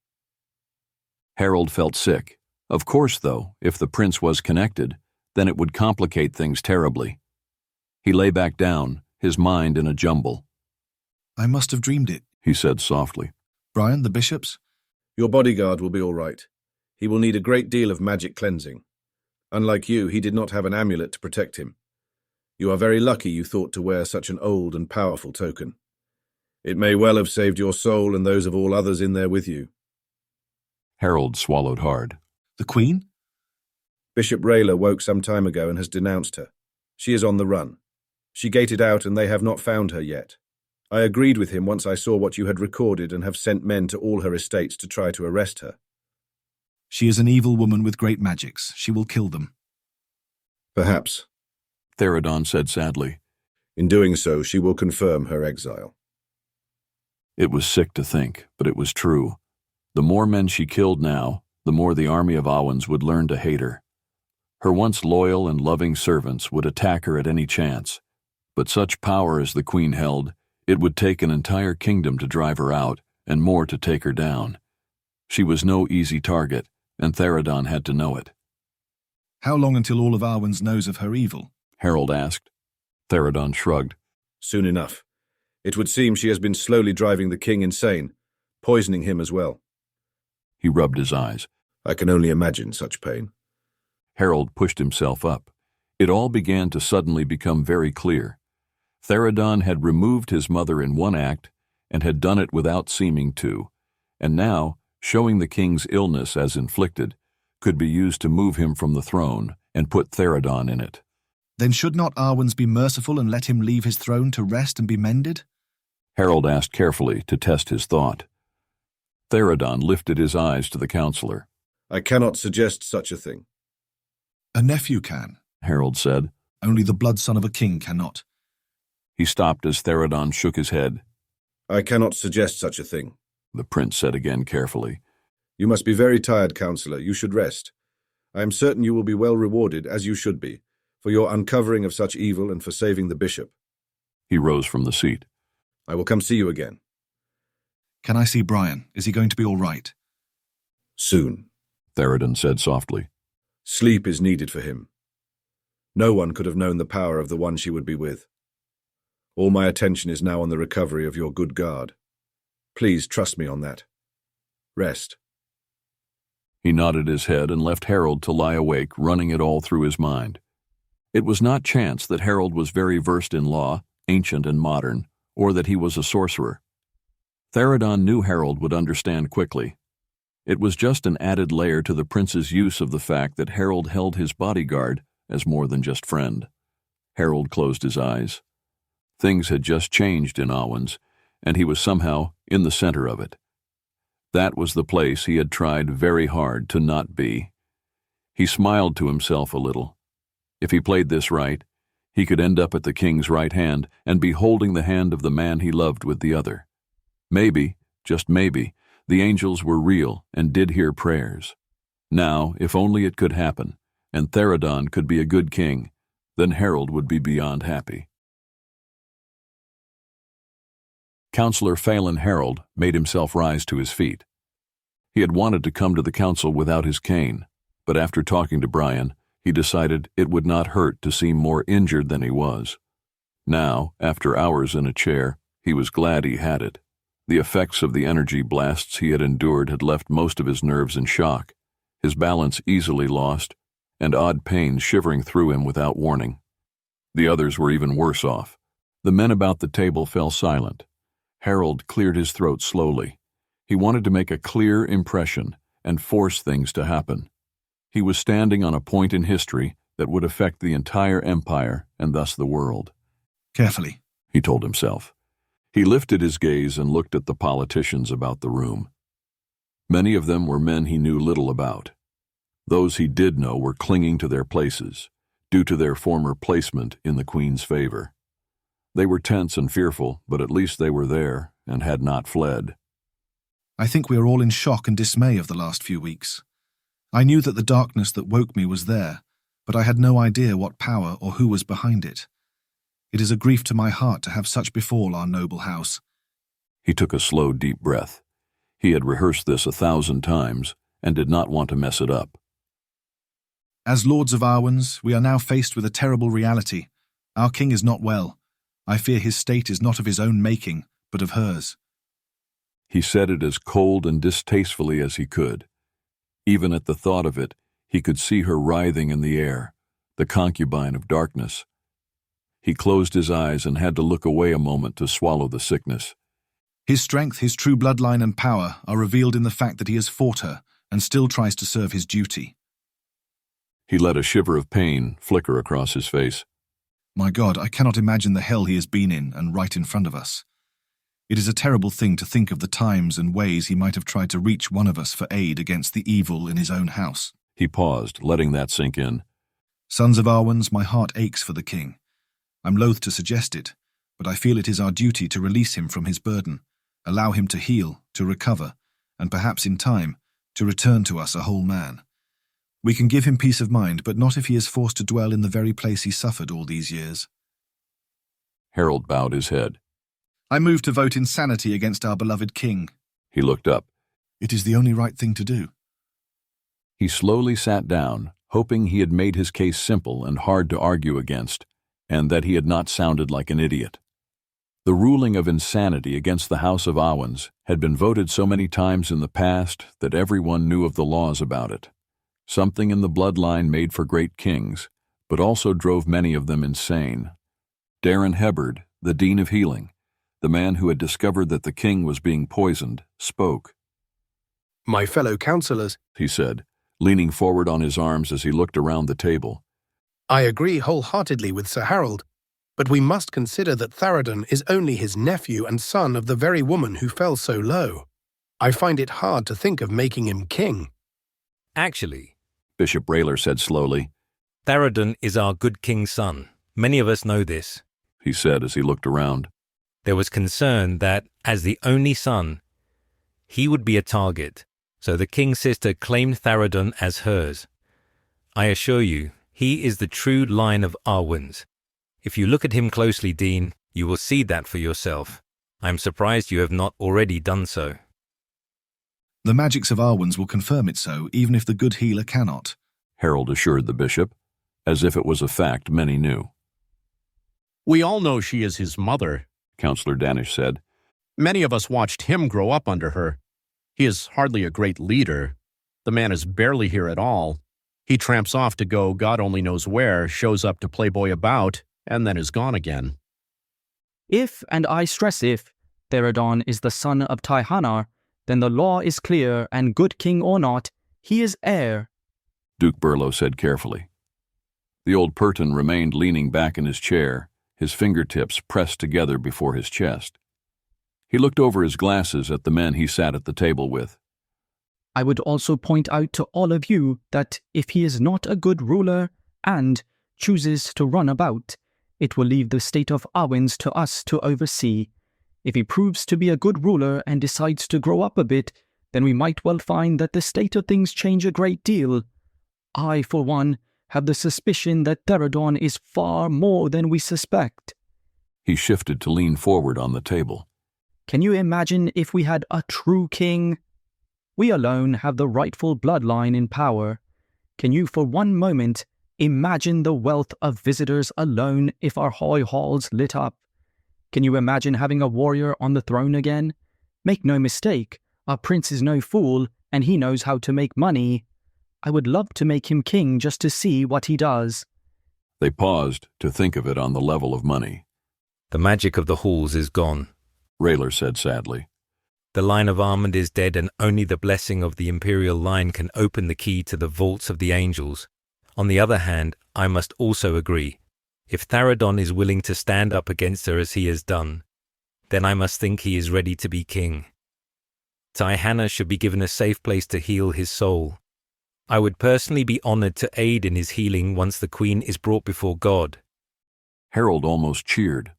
Harold felt sick. Of course, though, if the prince was connected, then it would complicate things terribly. He lay back down, his mind in a jumble. I must have dreamed it, he said softly. Brian, the bishops? Your bodyguard will be all right. He will need a great deal of magic cleansing. Unlike you, he did not have an amulet to protect him. You are very lucky you thought to wear such an old and powerful token. It may well have saved your soul and those of all others in there with you. Harold swallowed hard. The Queen? Bishop Rayla woke some time ago and has denounced her. She is on the run. She gated out and they have not found her yet. I agreed with him once I saw what you had recorded and have sent men to all her estates to try to arrest her. She is an evil woman with great magics. She will kill them. Perhaps, Theradon said sadly. In doing so, she will confirm her exile. It was sick to think, but it was true. The more men she killed now, the more the army of Awans would learn to hate her. Her once loyal and loving servants would attack her at any chance. But such power as the Queen held, it would take an entire kingdom to drive her out, and more to take her down. She was no easy target, and Theradon had to know it. How long until all of Awans knows of her evil? Harold asked. Theradon shrugged. Soon enough. It would seem she has been slowly driving the king insane, poisoning him as well. He rubbed his eyes. I can only imagine such pain. Harold pushed himself up. It all began to suddenly become very clear. Theradon had removed his mother in one act and had done it without seeming to, and now, showing the king's illness as inflicted, could be used to move him from the throne and put Theradon in it. Then should not Awans be merciful and let him leave his throne to rest and be mended? Harold asked carefully to test his thought. Theradon lifted his eyes to the counselor. I cannot suggest such a thing. A nephew can, Harold said. Only the blood son of a king cannot. He stopped as Theradon shook his head. I cannot suggest such a thing, the prince said again carefully. You must be very tired, counselor. You should rest. I am certain you will be well rewarded, as you should be, for your uncovering of such evil and for saving the bishop. He rose from the seat. I will come see you again. Can I see Brian? Is he going to be all right? Soon, Theradon said softly. Sleep is needed for him. No one could have known the power of the one she would be with. All my attention is now on the recovery of your good guard. Please trust me on that. Rest. He nodded his head and left Harold to lie awake, running it all through his mind. It was not chance that Harold was very versed in law, ancient and modern, or that he was a sorcerer. Theradon knew Harold would understand quickly. It was just an added layer to the prince's use of the fact that Harold held his bodyguard as more than just friend. Harold closed his eyes. Things had just changed in Awans, and he was somehow in the center of it. That was the place he had tried very hard to not be. He smiled to himself a little. If he played this right, he could end up at the king's right hand and be holding the hand of the man he loved with the other. Maybe, just maybe, the angels were real and did hear prayers. Now, if only it could happen, and Theradon could be a good king, then Harold would be beyond happy. Counselor Phelan Harold made himself rise to his feet. He had wanted to come to the council without his cane, but after talking to Brian, he decided it would not hurt to seem more injured than he was. Now, after hours in a chair, he was glad he had it. The effects of the energy blasts he had endured had left most of his nerves in shock, his balance easily lost, and odd pains shivering through him without warning. The others were even worse off. The men about the table fell silent. Harold cleared his throat slowly. He wanted to make a clear impression and force things to happen. He was standing on a point in history that would affect the entire empire and thus the world. Carefully, he told himself. He lifted his gaze and looked at the politicians about the room. Many of them were men he knew little about. Those he did know were clinging to their places, due to their former placement in the Queen's favor. They were tense and fearful, but at least they were there and had not fled. I think we are all in shock and dismay of the last few weeks. I knew that the darkness that woke me was there, but I had no idea what power or who was behind it. It is a grief to my heart to have such befall our noble house. He took a slow, deep breath. He had rehearsed this 1,000 times and did not want to mess it up. As lords of Arwens, we are now faced with a terrible reality. Our king is not well. I fear his state is not of his own making, but of hers. He said it as cold and distastefully as he could. Even at the thought of it, he could see her writhing in the air, the concubine of darkness. He closed his eyes and had to look away a moment to swallow the sickness. His strength, his true bloodline and power are revealed in the fact that he has fought her and still tries to serve his duty. He let a shiver of pain flicker across his face. My God, I cannot imagine the hell he has been in and right in front of us. It is a terrible thing to think of the times and ways he might have tried to reach one of us for aid against the evil in his own house. He paused, letting that sink in. Sons of Arwens, my heart aches for the king. I'm loath to suggest it, but I feel it is our duty to release him from his burden, allow him to heal, to recover, and perhaps in time, to return to us a whole man. We can give him peace of mind, but not if he is forced to dwell in the very place he suffered all these years. Harold bowed his head. I move to vote insanity against our beloved king. He looked up. It is the only right thing to do. He slowly sat down, hoping he had made his case simple and hard to argue against, and that he had not sounded like an idiot. The ruling of insanity against the House of Arwens had been voted so many times in the past that everyone knew of the laws about it. Something in the bloodline made for great kings, but also drove many of them insane. Darren Hebbard, the Dean of Healing, the man who had discovered that the king was being poisoned, spoke. My fellow councillors, he said, leaning forward on his arms as he looked around the table. I agree wholeheartedly with Sir Harold, but we must consider that Tharadon is only his nephew and son of the very woman who fell so low. I find it hard to think of making him king. Actually, Bishop Rayler said slowly, Tharadon is our good king's son. Many of us know this, he said as he looked around. There was concern that, as the only son, he would be a target, so the king's sister claimed Tharadon as hers. I assure you, he is the true line of Arwens. If you look at him closely, Dean, you will see that for yourself. I am surprised you have not already done so. The magics of Arwens will confirm it so, even if the good healer cannot, Harold assured the bishop, as if it was a fact many knew. We all know she is his mother, Councillor Danish said. Many of us watched him grow up under her. He is hardly a great leader. The man is barely here at all. He tramps off to go God only knows where, shows up to playboy about, and then is gone again. If, and I stress if, Tharadon is the son of Taihanar, then the law is clear, and good king or not, he is heir, Duke Burlow said carefully. The old Purton remained leaning back in his chair, his fingertips pressed together before his chest. He looked over his glasses at the men he sat at the table with. I would also point out to all of you that if he is not a good ruler and chooses to run about, it will leave the state of Arwens to us to oversee. If he proves to be a good ruler and decides to grow up a bit, then we might well find that the state of things change a great deal. I, for one, have the suspicion that Tharadon is far more than we suspect. He shifted to lean forward on the table. Can you imagine if we had a true king? We alone have the rightful bloodline in power. Can you for one moment imagine the wealth of visitors alone if our high halls lit up? Can you imagine having a warrior on the throne again? Make no mistake, our prince is no fool, and he knows how to make money. I would love to make him king just to see what he does. They paused to think of it on the level of money. The magic of the halls is gone, Rayler said sadly. The line of Aummen is dead, and only the blessing of the imperial line can open the key to the vaults of the angels. On the other hand, I must also agree, if Tharadon is willing to stand up against her as he has done, then I must think he is ready to be king. Taihanar should be given a safe place to heal his soul. I would personally be honored to aid in his healing once the queen is brought before God. Harold almost cheered.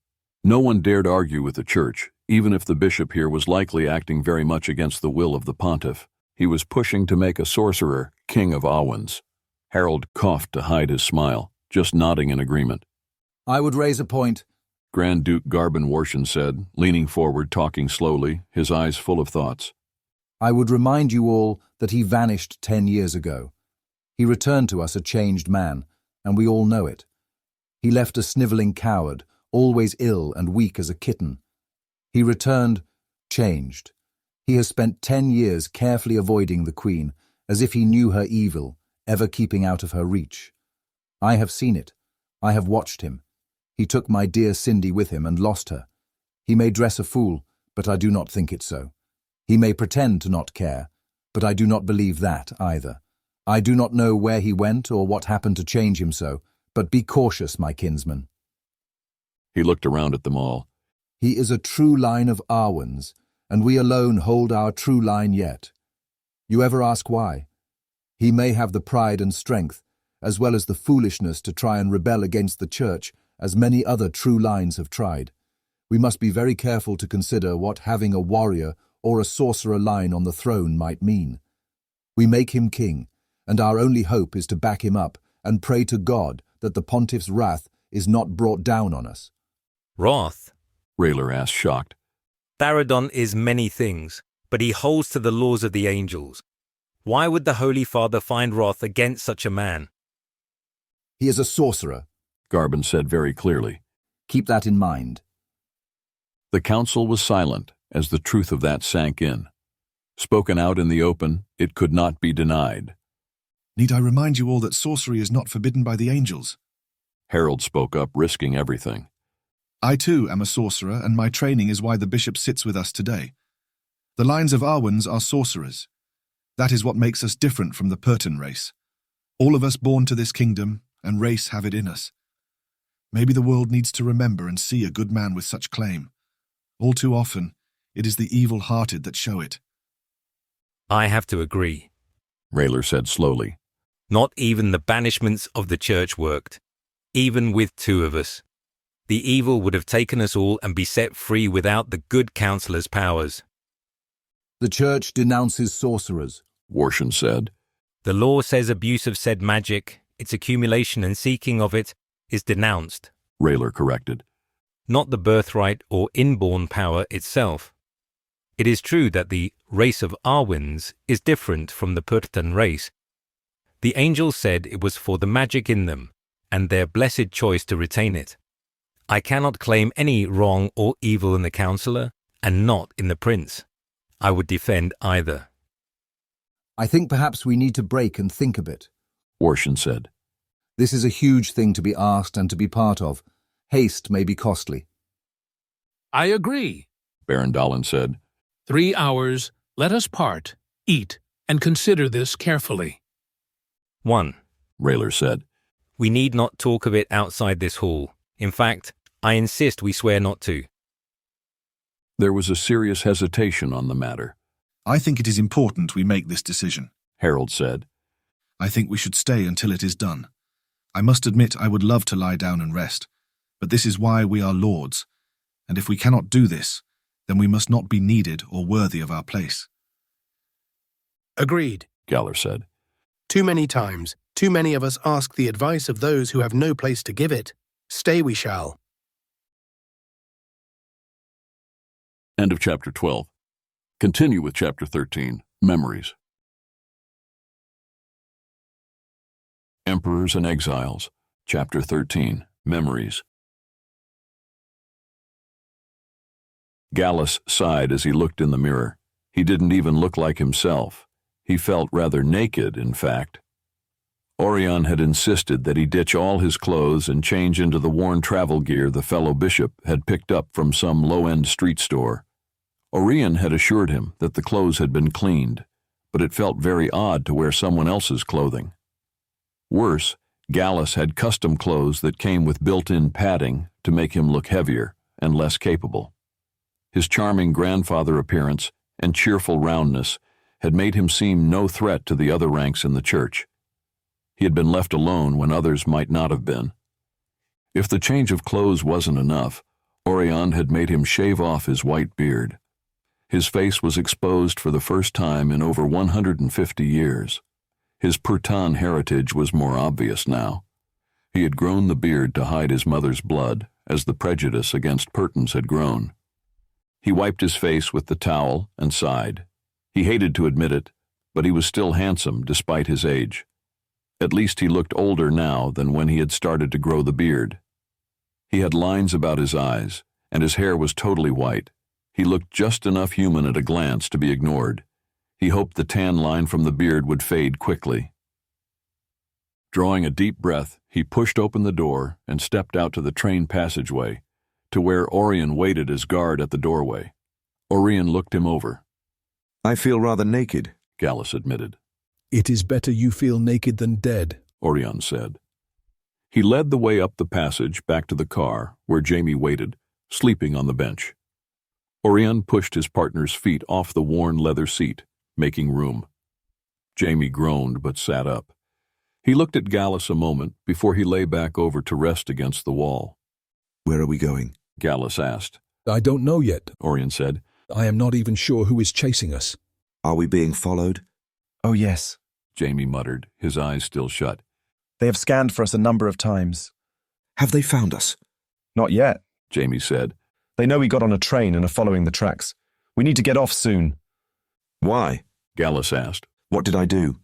No one dared argue with the church, even if the bishop here was likely acting very much against the will of the pontiff. He was pushing to make a sorcerer king of Arwens. Harold coughed to hide his smile, just nodding in agreement. I would raise a point. Grand Duke Garben Warshan said, leaning forward, talking slowly, his eyes full of thoughts. I would remind you all that he vanished 10 years ago. He returned to us a changed man, and we all know it. He left a snivelling coward, always ill and weak as a kitten. He returned, changed. He has spent 10 years carefully avoiding the Queen, as if he knew her evil, ever keeping out of her reach. I have seen it. I have watched him. He took my dear Cindy with him and lost her. He may dress a fool, but I do not think it so. He may pretend to not care, but I do not believe that either. I do not know where he went or what happened to change him so, but be cautious, my kinsman. He looked around at them all. He is a true line of Arwens, and we alone hold our true line yet. You ever ask why? He may have the pride and strength, as well as the foolishness to try and rebel against the Church, as many other true lines have tried. We must be very careful to consider what having a warrior or a sorcerer line on the throne might mean. We make him king, and our only hope is to back him up and pray to God that the pontiff's wrath is not brought down on us. Wrath? Rayler asked, shocked. Tharadon is many things, but he holds to the laws of the angels. Why would the Holy Father find wrath against such a man? He is a sorcerer, Garben said very clearly. Keep that in mind. The council was silent as the truth of that sank in. Spoken out in the open, it could not be denied. Need I remind you all that sorcery is not forbidden by the angels? Harold spoke up, risking everything. I too am a sorcerer, and my training is why the bishop sits with us today. The lines of Arwens are sorcerers. That is what makes us different from the Purton race. All of us born to this kingdom and race have it in us. Maybe the world needs to remember and see a good man with such claim. All too often, it is the evil-hearted that show it. I have to agree, Rayler said slowly. Not even the banishments of the Church worked. Even with two of us. The evil would have taken us all and be set free without the good counselor's powers. The Church denounces sorcerers, Warshan said. The law says abuse of said magic, its accumulation and seeking of it, is denounced, Rayler corrected. Not the birthright or inborn power itself. It is true that the race of Arwens is different from the Purton race. The angels said it was for the magic in them, and their blessed choice to retain it. I cannot claim any wrong or evil in the counselor, and not in the prince. I would defend either. I think perhaps we need to break and think a bit, Warshan said. This is a huge thing to be asked and to be part of. Haste may be costly. I agree, Baron Dolan said. 3 hours, let us part, eat, and consider this carefully. 1. Rayler said. We need not talk of it outside this hall. In fact, I insist we swear not to. There was a serious hesitation on the matter. I think it is important we make this decision, Harold said. I think we should stay until it is done. I must admit I would love to lie down and rest, but this is why we are lords, and if we cannot do this, then we must not be needed or worthy of our place. Agreed, Galler said. Too many times, too many of us ask the advice of those who have no place to give it. Stay we shall. End of chapter 12. Continue with chapter 13, Memories. Emperors and Exiles, chapter 13, Memories. Gallus sighed as he looked in the mirror. He didn't even look like himself. He felt rather naked, in fact. Oirion had insisted that he ditch all his clothes and change into the worn travel gear the fellow bishop had picked up from some low-end street store. Oirion had assured him that the clothes had been cleaned, but it felt very odd to wear someone else's clothing. Worse, Gallus had custom clothes that came with built-in padding to make him look heavier and less capable. His charming grandfather appearance and cheerful roundness had made him seem no threat to the other ranks in the church. He had been left alone when others might not have been. If the change of clothes wasn't enough, Oirion had made him shave off his white beard. His face was exposed for the first time in over 150 years. His Purton heritage was more obvious now. He had grown the beard to hide his mother's blood as the prejudice against Pertons had grown. He wiped his face with the towel and sighed. He hated to admit it, but he was still handsome despite his age. At least he looked older now than when he had started to grow the beard. He had lines about his eyes, and his hair was totally white. He looked just enough human at a glance to be ignored. He hoped the tan line from the beard would fade quickly. Drawing a deep breath, he pushed open the door and stepped out to the train passageway, to where Oirion waited as guard at the doorway. Oirion looked him over. I feel rather naked, Gallus admitted. It is better you feel naked than dead, Oirion said. He led the way up the passage back to the car, where Jamie waited, sleeping on the bench. Oirion pushed his partner's feet off the worn leather seat, making room. Jamie groaned but sat up. He looked at Gallus a moment before he lay back over to rest against the wall. Where are we going? Gallus asked. I don't know yet, Oirion said. I am not even sure who is chasing us. Are we being followed? Oh, yes. Jamie muttered, his eyes still shut. They have scanned for us a number of times. Have they found us? Not yet, Jamie said. They know we got on a train and are following the tracks. We need to get off soon. Why? Gallus asked. What did I do?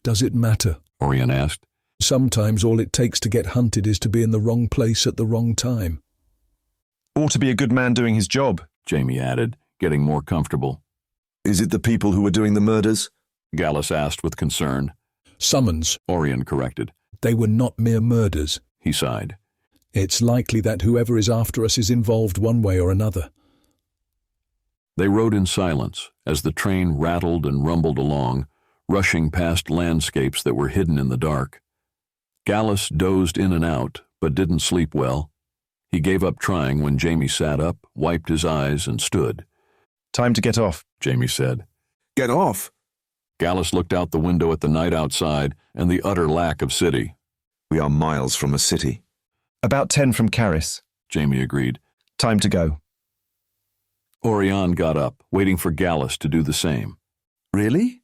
Does it matter? Oirion asked. Sometimes all it takes to get hunted is to be in the wrong place at the wrong time. Or to be a good man doing his job, Jamie added, getting more comfortable. Is it the people who were doing the murders? Gallus asked with concern. Summons, Oirion corrected. They were not mere murders. He sighed. It's likely that whoever is after us is involved one way or another. They rode in silence as the train rattled and rumbled along, rushing past landscapes that were hidden in the dark. Gallus dozed in and out, but didn't sleep well. He gave up trying when Jamie sat up, wiped his eyes, and stood. Time to get off, Jamie said. Get off? Gallus looked out the window at the night outside and the utter lack of city. We are miles from a city. About 10 from Caris, Jamie agreed. Time to go. Oirion got up, waiting for Gallus to do the same. Really?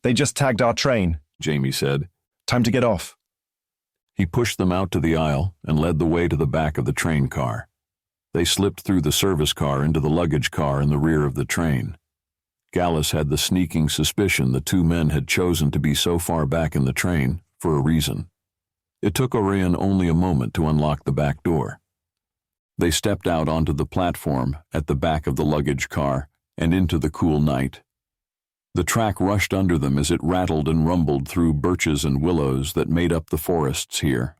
They just tagged our train, Jamie said. Time to get off. He pushed them out to the aisle and led the way to the back of the train car. They slipped through the service car into the luggage car in the rear of the train. Gallus had the sneaking suspicion the two men had chosen to be so far back in the train for a reason. It took Oirion only a moment to unlock the back door. They stepped out onto the platform at the back of the luggage car and into the cool night. The track rushed under them as it rattled and rumbled through birches and willows that made up the forests here.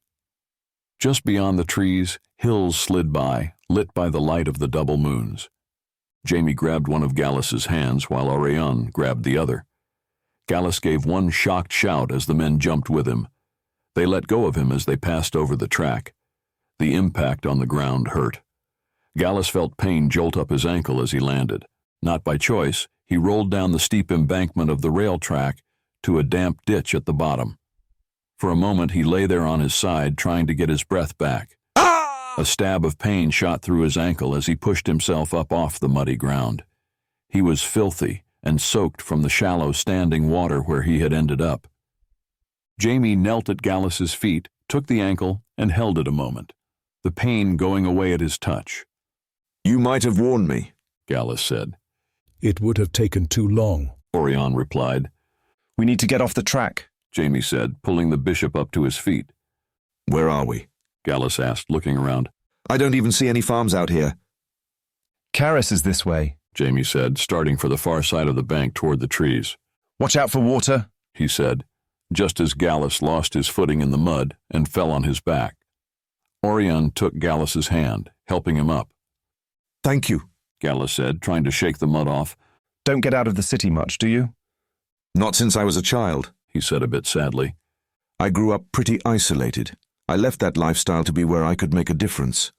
Just beyond the trees, hills slid by, lit by the light of the double moons. Jamie grabbed one of Gallus's hands while Oirion grabbed the other. Gallus gave one shocked shout as the men jumped with him. They let go of him as they passed over the track. The impact on the ground hurt. Gallus felt pain jolt up his ankle as he landed. Not by choice, he rolled down the steep embankment of the rail track to a damp ditch at the bottom. For a moment he lay there on his side, trying to get his breath back. A stab of pain shot through his ankle as he pushed himself up off the muddy ground. He was filthy and soaked from the shallow standing water where he had ended up. Jamie knelt at Gallus's feet, took the ankle, and held it a moment, the pain going away at his touch. You might have warned me, Gallus said. It would have taken too long, Oirion replied. We need to get off the track, Jamie said, pulling the bishop up to his feet. Where are we? Gallus asked, looking around. I don't even see any farms out here. Caris is this way, Jamie said, starting for the far side of the bank toward the trees. Watch out for water, he said, just as Gallus lost his footing in the mud and fell on his back. Oirion took Gallus's hand, helping him up. Thank you, Gallus said, trying to shake the mud off. Don't get out of the city much, do you? Not since I was a child, he said a bit sadly. I grew up pretty isolated. I left that lifestyle to be where I could make a difference.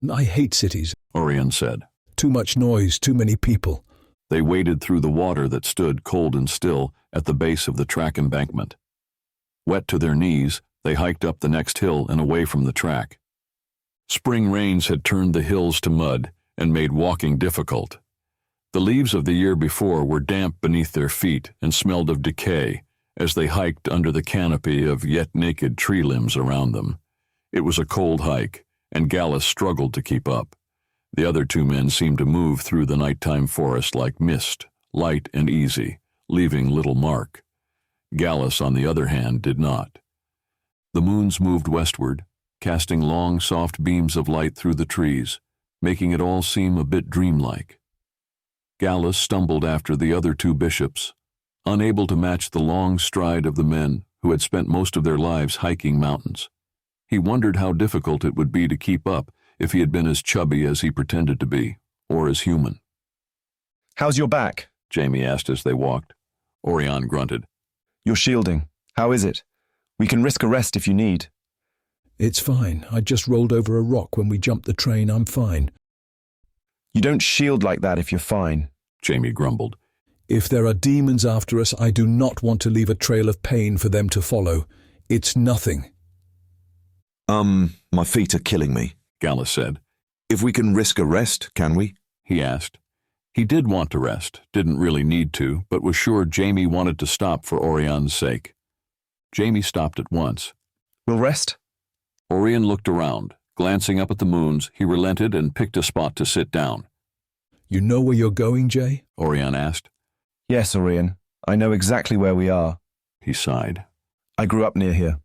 I hate cities, Oirion said. Too much noise, too many people. They waded through the water that stood cold and still at the base of the track embankment. Wet to their knees, they hiked up the next hill and away from the track. Spring rains had turned the hills to mud and made walking difficult. The leaves of the year before were damp beneath their feet and smelled of decay as they hiked under the canopy of yet naked tree limbs around them. It was a cold hike, and Gallus struggled to keep up. The other two men seemed to move through the nighttime forest like mist, light and easy, leaving little mark. Gallus, on the other hand, did not. The moons moved westward, casting long, soft beams of light through the trees, making it all seem a bit dreamlike. Gallus stumbled after the other two bishops, unable to match the long stride of the men who had spent most of their lives hiking mountains. He wondered how difficult it would be to keep up if he had been as chubby as he pretended to be, or as human. "How's your back?" Jamie asked as they walked. Oirion grunted. "You're shielding. How is it? We can risk a rest if you need." "It's fine. I just rolled over a rock when we jumped the train. I'm fine." "You don't shield like that if you're fine," Jamie grumbled. "If there are demons after us, I do not want to leave a trail of pain for them to follow. It's nothing." My feet are killing me," Gallus said. "If we can risk a rest, can we?" he asked. He did want to rest, didn't really need to, but was sure Jamie wanted to stop for Orion's sake. Jamie stopped at once. "We'll rest?" Oirion looked around. Glancing up at the moons, he relented and picked a spot to sit down. "You know where you're going, Jay?" Oirion asked. "Yes, Oirion. I know exactly where we are." He sighed. "I grew up near here."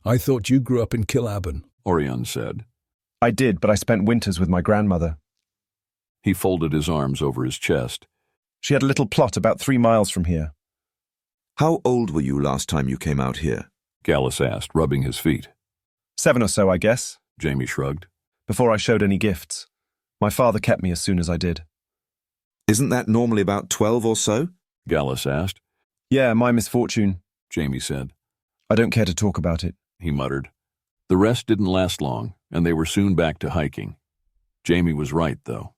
"I thought you grew up in Kilabin," Oirion said. "I did, but I spent winters with my grandmother." He folded his arms over his chest. "She had a little plot about 3 miles from here." "How old were you last time you came out here?" Gallus asked, rubbing his feet. 7 or so, I guess. Jamie shrugged. "Before I showed any gifts. My father kept me as soon as I did." "Isn't that normally about 12 or so?" Gallus asked. "Yeah, my misfortune," Jamie said. "I don't care to talk about it," he muttered. The rest didn't last long, and they were soon back to hiking. Jamie was right, though.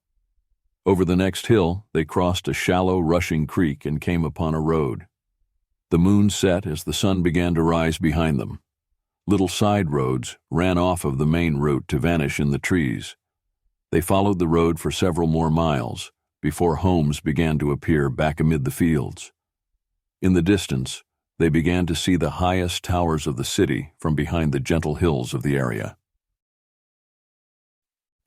Over the next hill, they crossed a shallow, rushing creek and came upon a road. The moon set as the sun began to rise behind them. Little side roads ran off of the main route to vanish in the trees. They followed the road for several more miles before homes began to appear back amid the fields. In the distance, they began to see the highest towers of the city from behind the gentle hills of the area.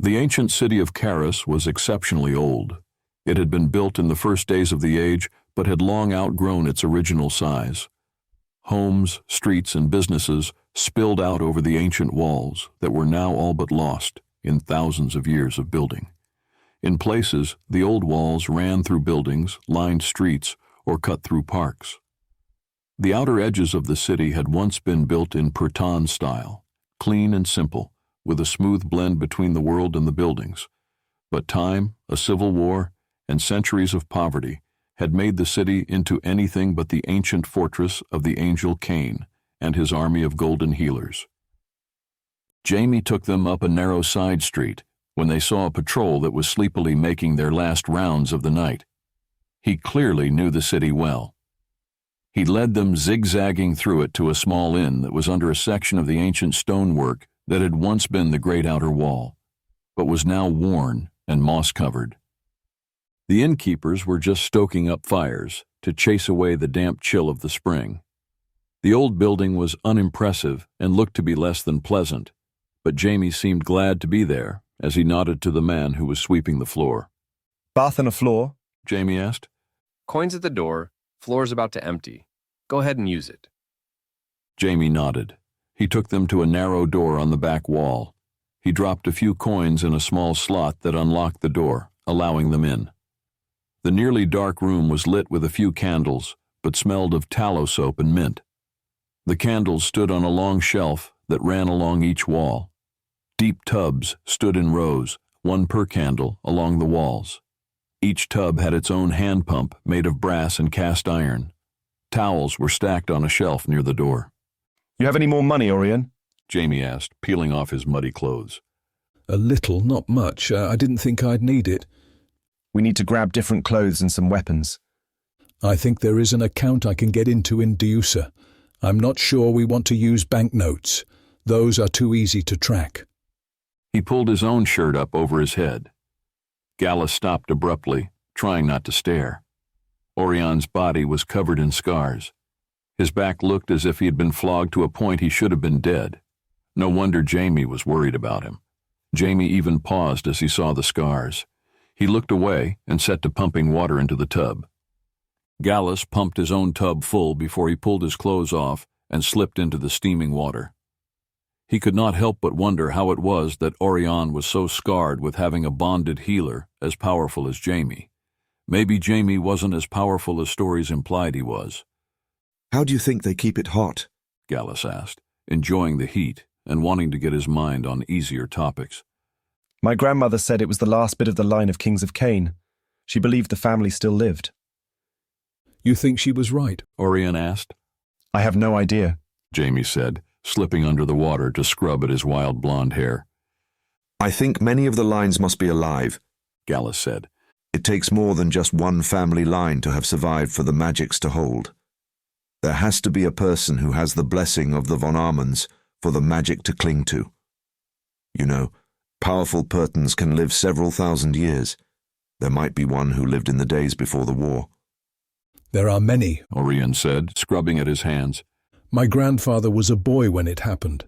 The ancient city of Caris was exceptionally old. It had been built in the first days of the age, but had long outgrown its original size. Homes, streets, and businesses spilled out over the ancient walls that were now all but lost in thousands of years of building. In places, the old walls ran through buildings, lined streets, or cut through parks. The outer edges of the city had once been built in Pertan style, clean and simple, with a smooth blend between the world and the buildings. But time, a civil war, and centuries of poverty had made the city into anything but the ancient fortress of the angel Cain and his army of golden healers. Jamie took them up a narrow side street when they saw a patrol that was sleepily making their last rounds of the night. He clearly knew the city well. He led them zigzagging through it to a small inn that was under a section of the ancient stonework that had once been the great outer wall, but was now worn and moss-covered. The innkeepers were just stoking up fires to chase away the damp chill of the spring. The old building was unimpressive and looked to be less than pleasant, but Jamie seemed glad to be there as he nodded to the man who was sweeping the floor. "Bath and a floor?" Jamie asked. "Coins at the door. Floor's about to empty. Go ahead and use it." Jamie nodded. He took them to a narrow door on the back wall. He dropped a few coins in a small slot that unlocked the door, allowing them in. The nearly dark room was lit with a few candles, but smelled of tallow soap and mint. The candles stood on a long shelf that ran along each wall. Deep tubs stood in rows, one per candle, along the walls. Each tub had its own hand pump made of brass and cast iron. Towels were stacked on a shelf near the door. "You have any more money, Oirion?" Jamie asked, peeling off his muddy clothes. "A little, not much. I didn't think I'd need it." "We need to grab different clothes and some weapons." "I think there is an account I can get into in Diusa. I'm not sure we want to use banknotes. Those are too easy to track." He pulled his own shirt up over his head. Gallus stopped abruptly, trying not to stare. Orion's body was covered in scars. His back looked as if he had been flogged to a point he should have been dead. No wonder Jamie was worried about him. Jamie even paused as he saw the scars. He looked away and set to pumping water into the tub. Gallus pumped his own tub full before he pulled his clothes off and slipped into the steaming water. He could not help but wonder how it was that Oirion was so scarred with having a bonded healer as powerful as Jamie. Maybe Jamie wasn't as powerful as stories implied he was. How do you think they keep it hot? Gallus asked, enjoying the heat and wanting to get his mind on easier topics. My grandmother said it was the last bit of the line of kings of Cain. She believed the family still lived. You think she was right? Oirion asked. I have no idea, Jamie said, slipping under the water to scrub at his wild blonde hair. I think many of the lines must be alive, Gallus said. It takes more than just one family line to have survived for the magics to hold. There has to be a person who has the blessing of the von Aumens for the magic to cling to. You know, powerful Pertons can live several thousand years. There might be one who lived in the days before the war. There are many, Oirion said, scrubbing at his hands. My grandfather was a boy when it happened.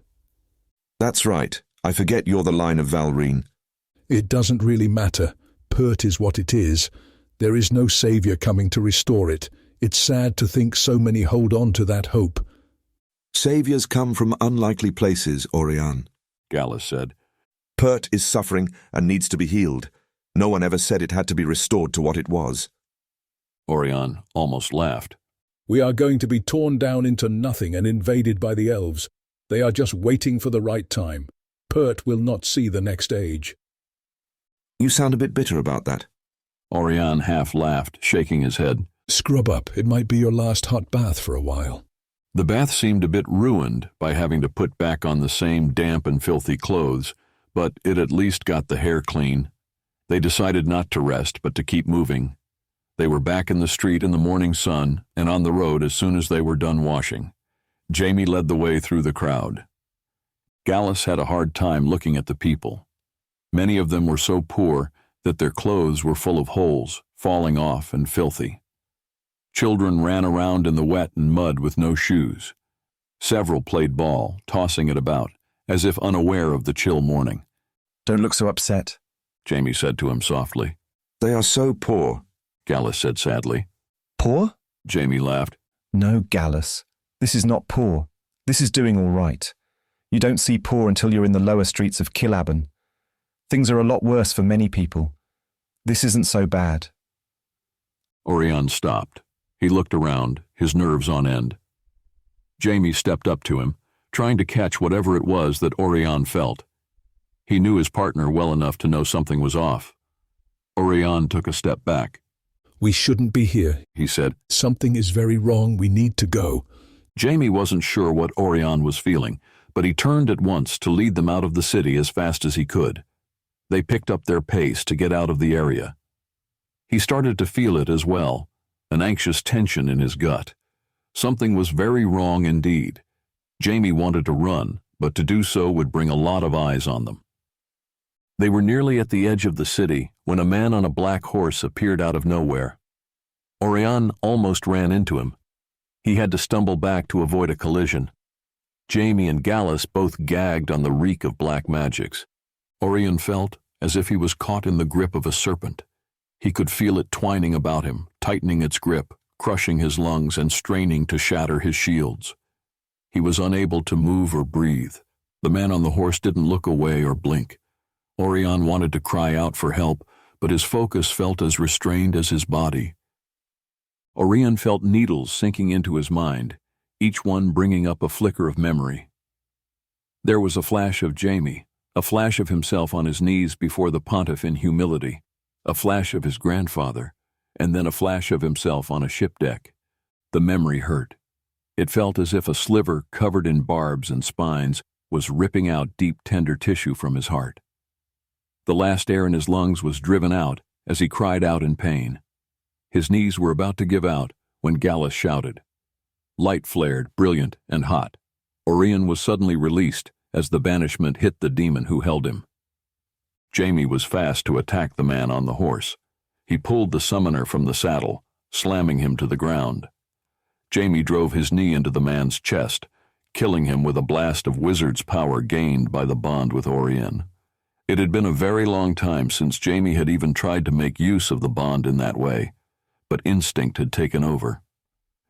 That's right. I forget you're the line of Valrine. It doesn't really matter. Pert is what it is. There is no saviour coming to restore it. It's sad to think so many hold on to that hope. Saviours come from unlikely places, Oirion, Gallus said. Pert is suffering and needs to be healed. No one ever said it had to be restored to what it was. Oirion almost laughed. We are going to be torn down into nothing and invaded by the elves. They are just waiting for the right time. Pert will not see the next age. You sound a bit bitter about that. Oirion half laughed, shaking his head. Scrub up. It might be your last hot bath for a while. The bath seemed a bit ruined by having to put back on the same damp and filthy clothes, but it at least got the hair clean. They decided not to rest, but to keep moving. They were back in the street in the morning sun and on the road as soon as they were done washing. Jamie led the way through the crowd. Gallus had a hard time looking at the people. Many of them were so poor that their clothes were full of holes, falling off and filthy. Children ran around in the wet and mud with no shoes. Several played ball, tossing it about, as if unaware of the chill morning. Don't look so upset, Jamie said to him softly. They are so poor, Gallus said sadly. Poor? Jamie laughed. No, Gallus. This is not poor. This is doing all right. You don't see poor until you're in the lower streets of Killaben. Things are a lot worse for many people. This isn't so bad. Oirion stopped. He looked around, his nerves on end. Jamie stepped up to him, trying to catch whatever it was that Oirion felt. He knew his partner well enough to know something was off. Oirion took a step back. We shouldn't be here, he said. Something is very wrong. We need to go. Jamie wasn't sure what Oirion was feeling, but he turned at once to lead them out of the city as fast as he could. They picked up their pace to get out of the area. He started to feel it as well, an anxious tension in his gut. Something was very wrong indeed. Jamie wanted to run, but to do so would bring a lot of eyes on them. They were nearly at the edge of the city when a man on a black horse appeared out of nowhere. Oirion almost ran into him. He had to stumble back to avoid a collision. Jamie and Gallus both gagged on the reek of black magics. Oirion felt as if he was caught in the grip of a serpent. He could feel it twining about him, tightening its grip, crushing his lungs and straining to shatter his shields. He was unable to move or breathe. The man on the horse didn't look away or blink. Oirion wanted to cry out for help, but his focus felt as restrained as his body. Oirion felt needles sinking into his mind, each one bringing up a flicker of memory. There was a flash of Jamie, a flash of himself on his knees before the pontiff in humility, a flash of his grandfather, and then a flash of himself on a ship deck. The memory hurt. It felt as if a sliver covered in barbs and spines was ripping out deep, tender tissue from his heart. The last air in his lungs was driven out as he cried out in pain. His knees were about to give out when Gallus shouted. Light flared, brilliant and hot. Oirion was suddenly released as the banishment hit the demon who held him. Jamie was fast to attack the man on the horse. He pulled the summoner from the saddle, slamming him to the ground. Jamie drove his knee into the man's chest. killing him with a blast of wizard's power gained by the bond with Oirion. It had been a very long time since Jaime had even tried to make use of the bond in that way, but instinct had taken over.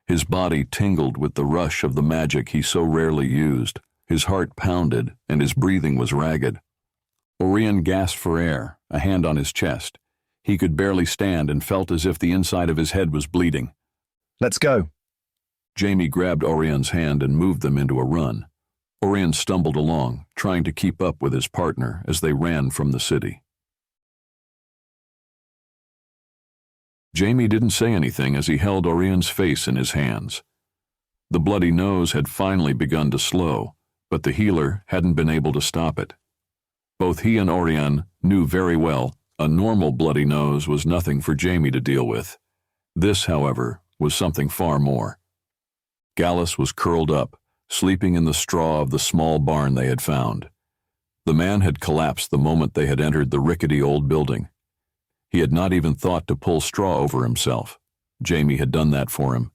His body tingled with the rush of the magic he so rarely used. His heart pounded, and his breathing was ragged. Oirion gasped for air, a hand on his chest. He could barely stand and felt as if the inside of his head was bleeding. Let's go. Jaime grabbed Orion's hand and moved them into a run. Oirion stumbled along, trying to keep up with his partner as they ran from the city. Jaime didn't say anything as he held Orion's face in his hands. The bloody nose had finally begun to slow, but the healer hadn't been able to stop it. Both he and Oirion knew very well a normal bloody nose was nothing for Jaime to deal with. This, however, was something far more. Gallus was curled up, sleeping in the straw of the small barn they had found. The man had collapsed the moment they had entered the rickety old building. He had not even thought to pull straw over himself. Jaime had done that for him.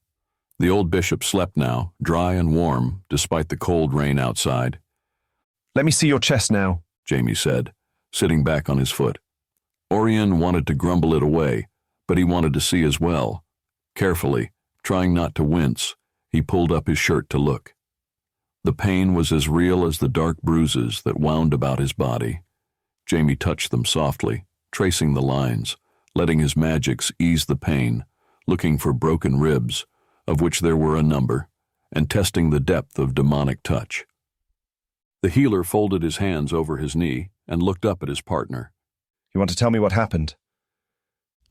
The old bishop slept now, dry and warm, despite the cold rain outside. Let me see your chest now, Jaime said, sitting back on his foot. Oirion wanted to grumble it away, but he wanted to see as well. Carefully, trying not to wince, he pulled up his shirt to look. The pain was as real as the dark bruises that wound about his body. Jaime touched them softly, tracing the lines, letting his magics ease the pain, looking for broken ribs, of which there were a number, and testing the depth of demonic touch. The healer folded his hands over his knee and looked up at his partner. You want to tell me what happened?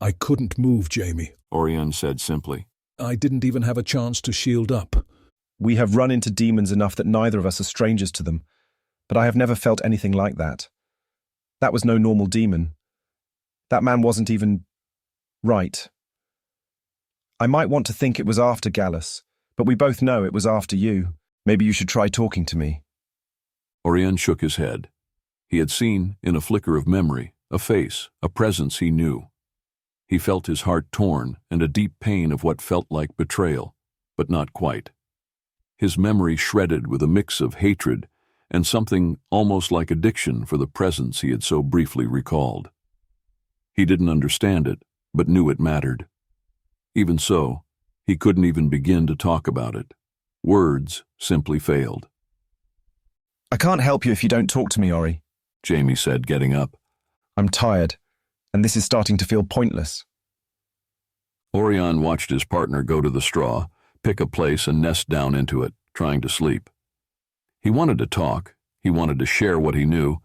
I couldn't move, Jaime, Oirion said simply. I didn't even have a chance to shield up. We have run into demons enough that neither of us are strangers to them, but I have never felt anything like that. That was no normal demon. That man wasn't even right. I might want to think it was after Gallus, but we both know it was after you. Maybe you should try talking to me. Oirion shook his head. He had seen, in a flicker of memory, a face, a presence he knew. He felt his heart torn and a deep pain of what felt like betrayal, but not quite. His memory shredded with a mix of hatred and something almost like addiction for the presence he had so briefly recalled. He didn't understand it, but knew it mattered. Even so, he couldn't even begin to talk about it. Words simply failed. I can't help you if you don't talk to me, Ori, Jaime said, getting up. I'm tired, and this is starting to feel pointless. Oirion watched his partner go to the straw, pick a place and nest down into it, trying to sleep. He wanted to talk, he wanted to share what he knew,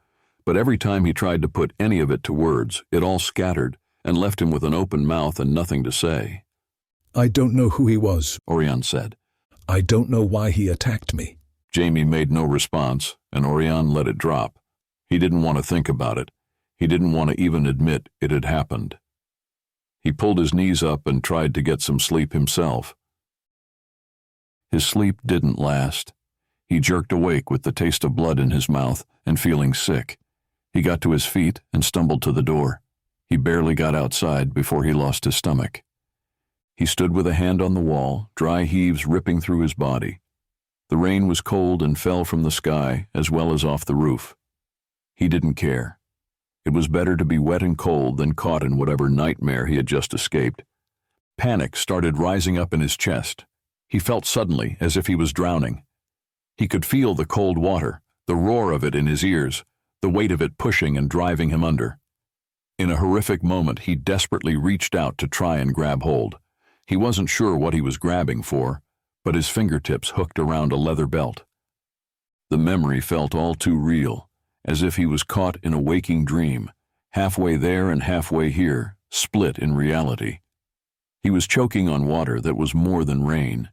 but every time he tried to put any of it to words, it all scattered and left him with an open mouth and nothing to say. I don't know who he was, Oirion said. I don't know why he attacked me. Jaime made no response, and Oirion let it drop. He didn't want to think about it. He didn't want to even admit it had happened. He pulled his knees up and tried to get some sleep himself. His sleep didn't last. He jerked awake with the taste of blood in his mouth and feeling sick. He got to his feet and stumbled to the door. He barely got outside before he lost his stomach. He stood with a hand on the wall, dry heaves ripping through his body. The rain was cold and fell from the sky as well as off the roof. He didn't care. It was better to be wet and cold than caught in whatever nightmare he had just escaped. Panic started rising up in his chest. He felt suddenly as if he was drowning. He could feel the cold water, the roar of it in his ears, the weight of it pushing and driving him under. In a horrific moment, he desperately reached out to try and grab hold. He wasn't sure what he was grabbing for, but his fingertips hooked around a leather belt. The memory felt all too real, as if he was caught in a waking dream, halfway there and halfway here, split in reality. He was choking on water that was more than rain.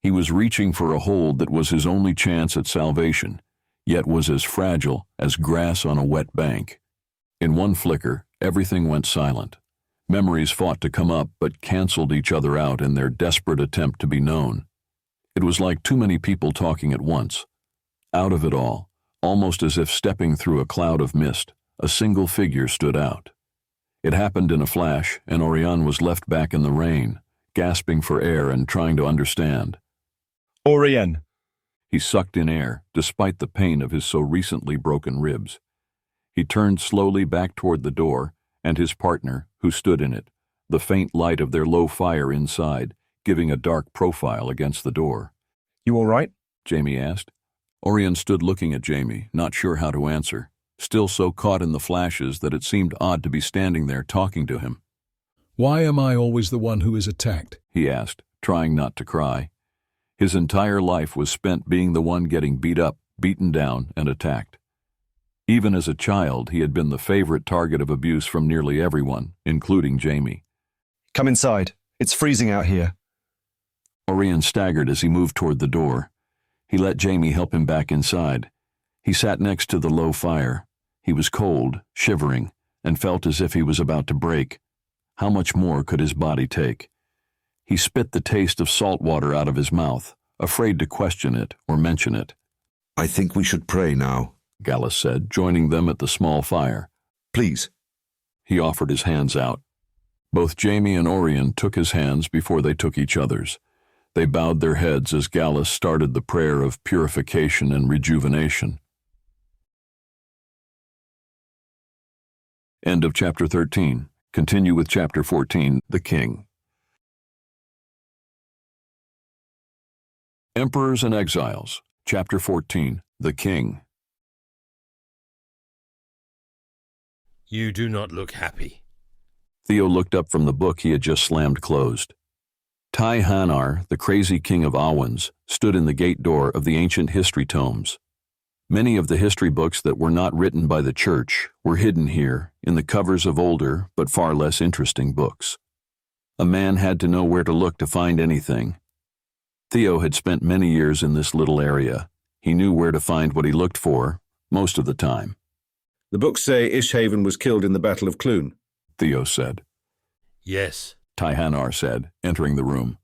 He was reaching for a hold that was his only chance at salvation, yet was as fragile as grass on a wet bank. In one flicker, everything went silent. Memories fought to come up but canceled each other out in their desperate attempt to be known. It was like too many people talking at once. Out of it all, almost as if stepping through a cloud of mist, a single figure stood out. It happened in a flash, and Oirion was left back in the rain, gasping for air and trying to understand. Oirion! He sucked in air, despite the pain of his so recently broken ribs. He turned slowly back toward the door, and his partner, who stood in it, the faint light of their low fire inside, giving a dark profile against the door. "You all right?" Jamie asked. Oirion stood looking at Jamie, not sure how to answer, still so caught in the flashes that it seemed odd to be standing there talking to him. "Why am I always the one who is attacked?" he asked, trying not to cry. His entire life was spent being the one getting beat up, beaten down, and attacked. Even as a child, he had been the favorite target of abuse from nearly everyone, including Jamie. "Come inside. It's freezing out here." Oirion staggered as he moved toward the door. He let Jamie help him back inside. He sat next to the low fire. He was cold, shivering, and felt as if he was about to break. How much more could his body take? He spit the taste of salt water out of his mouth, afraid to question it or mention it. "I think we should pray now," Gallus said, joining them at the small fire. "Please." He offered his hands out. Both Jamie and Oirion took his hands before they took each other's. They bowed their heads as Gallus started the prayer of purification and rejuvenation. End of Chapter 13. Continue with Chapter 14, The King. Emperors and Exiles. Chapter 14, The King. You do not look happy. Theo looked up from the book he had just slammed closed. ShaHaNon, the crazy king of Aummen, stood in the gate door of the ancient history tomes. Many of the history books that were not written by the church were hidden here in the covers of older but far less interesting books. A man had to know where to look to find anything. Theo had spent many years in this little area. He knew where to find what he looked for, most of the time. "The books say Ishhaven was killed in the Battle of Clun," Theo said. "Yes," ShaHaNon said, entering the room.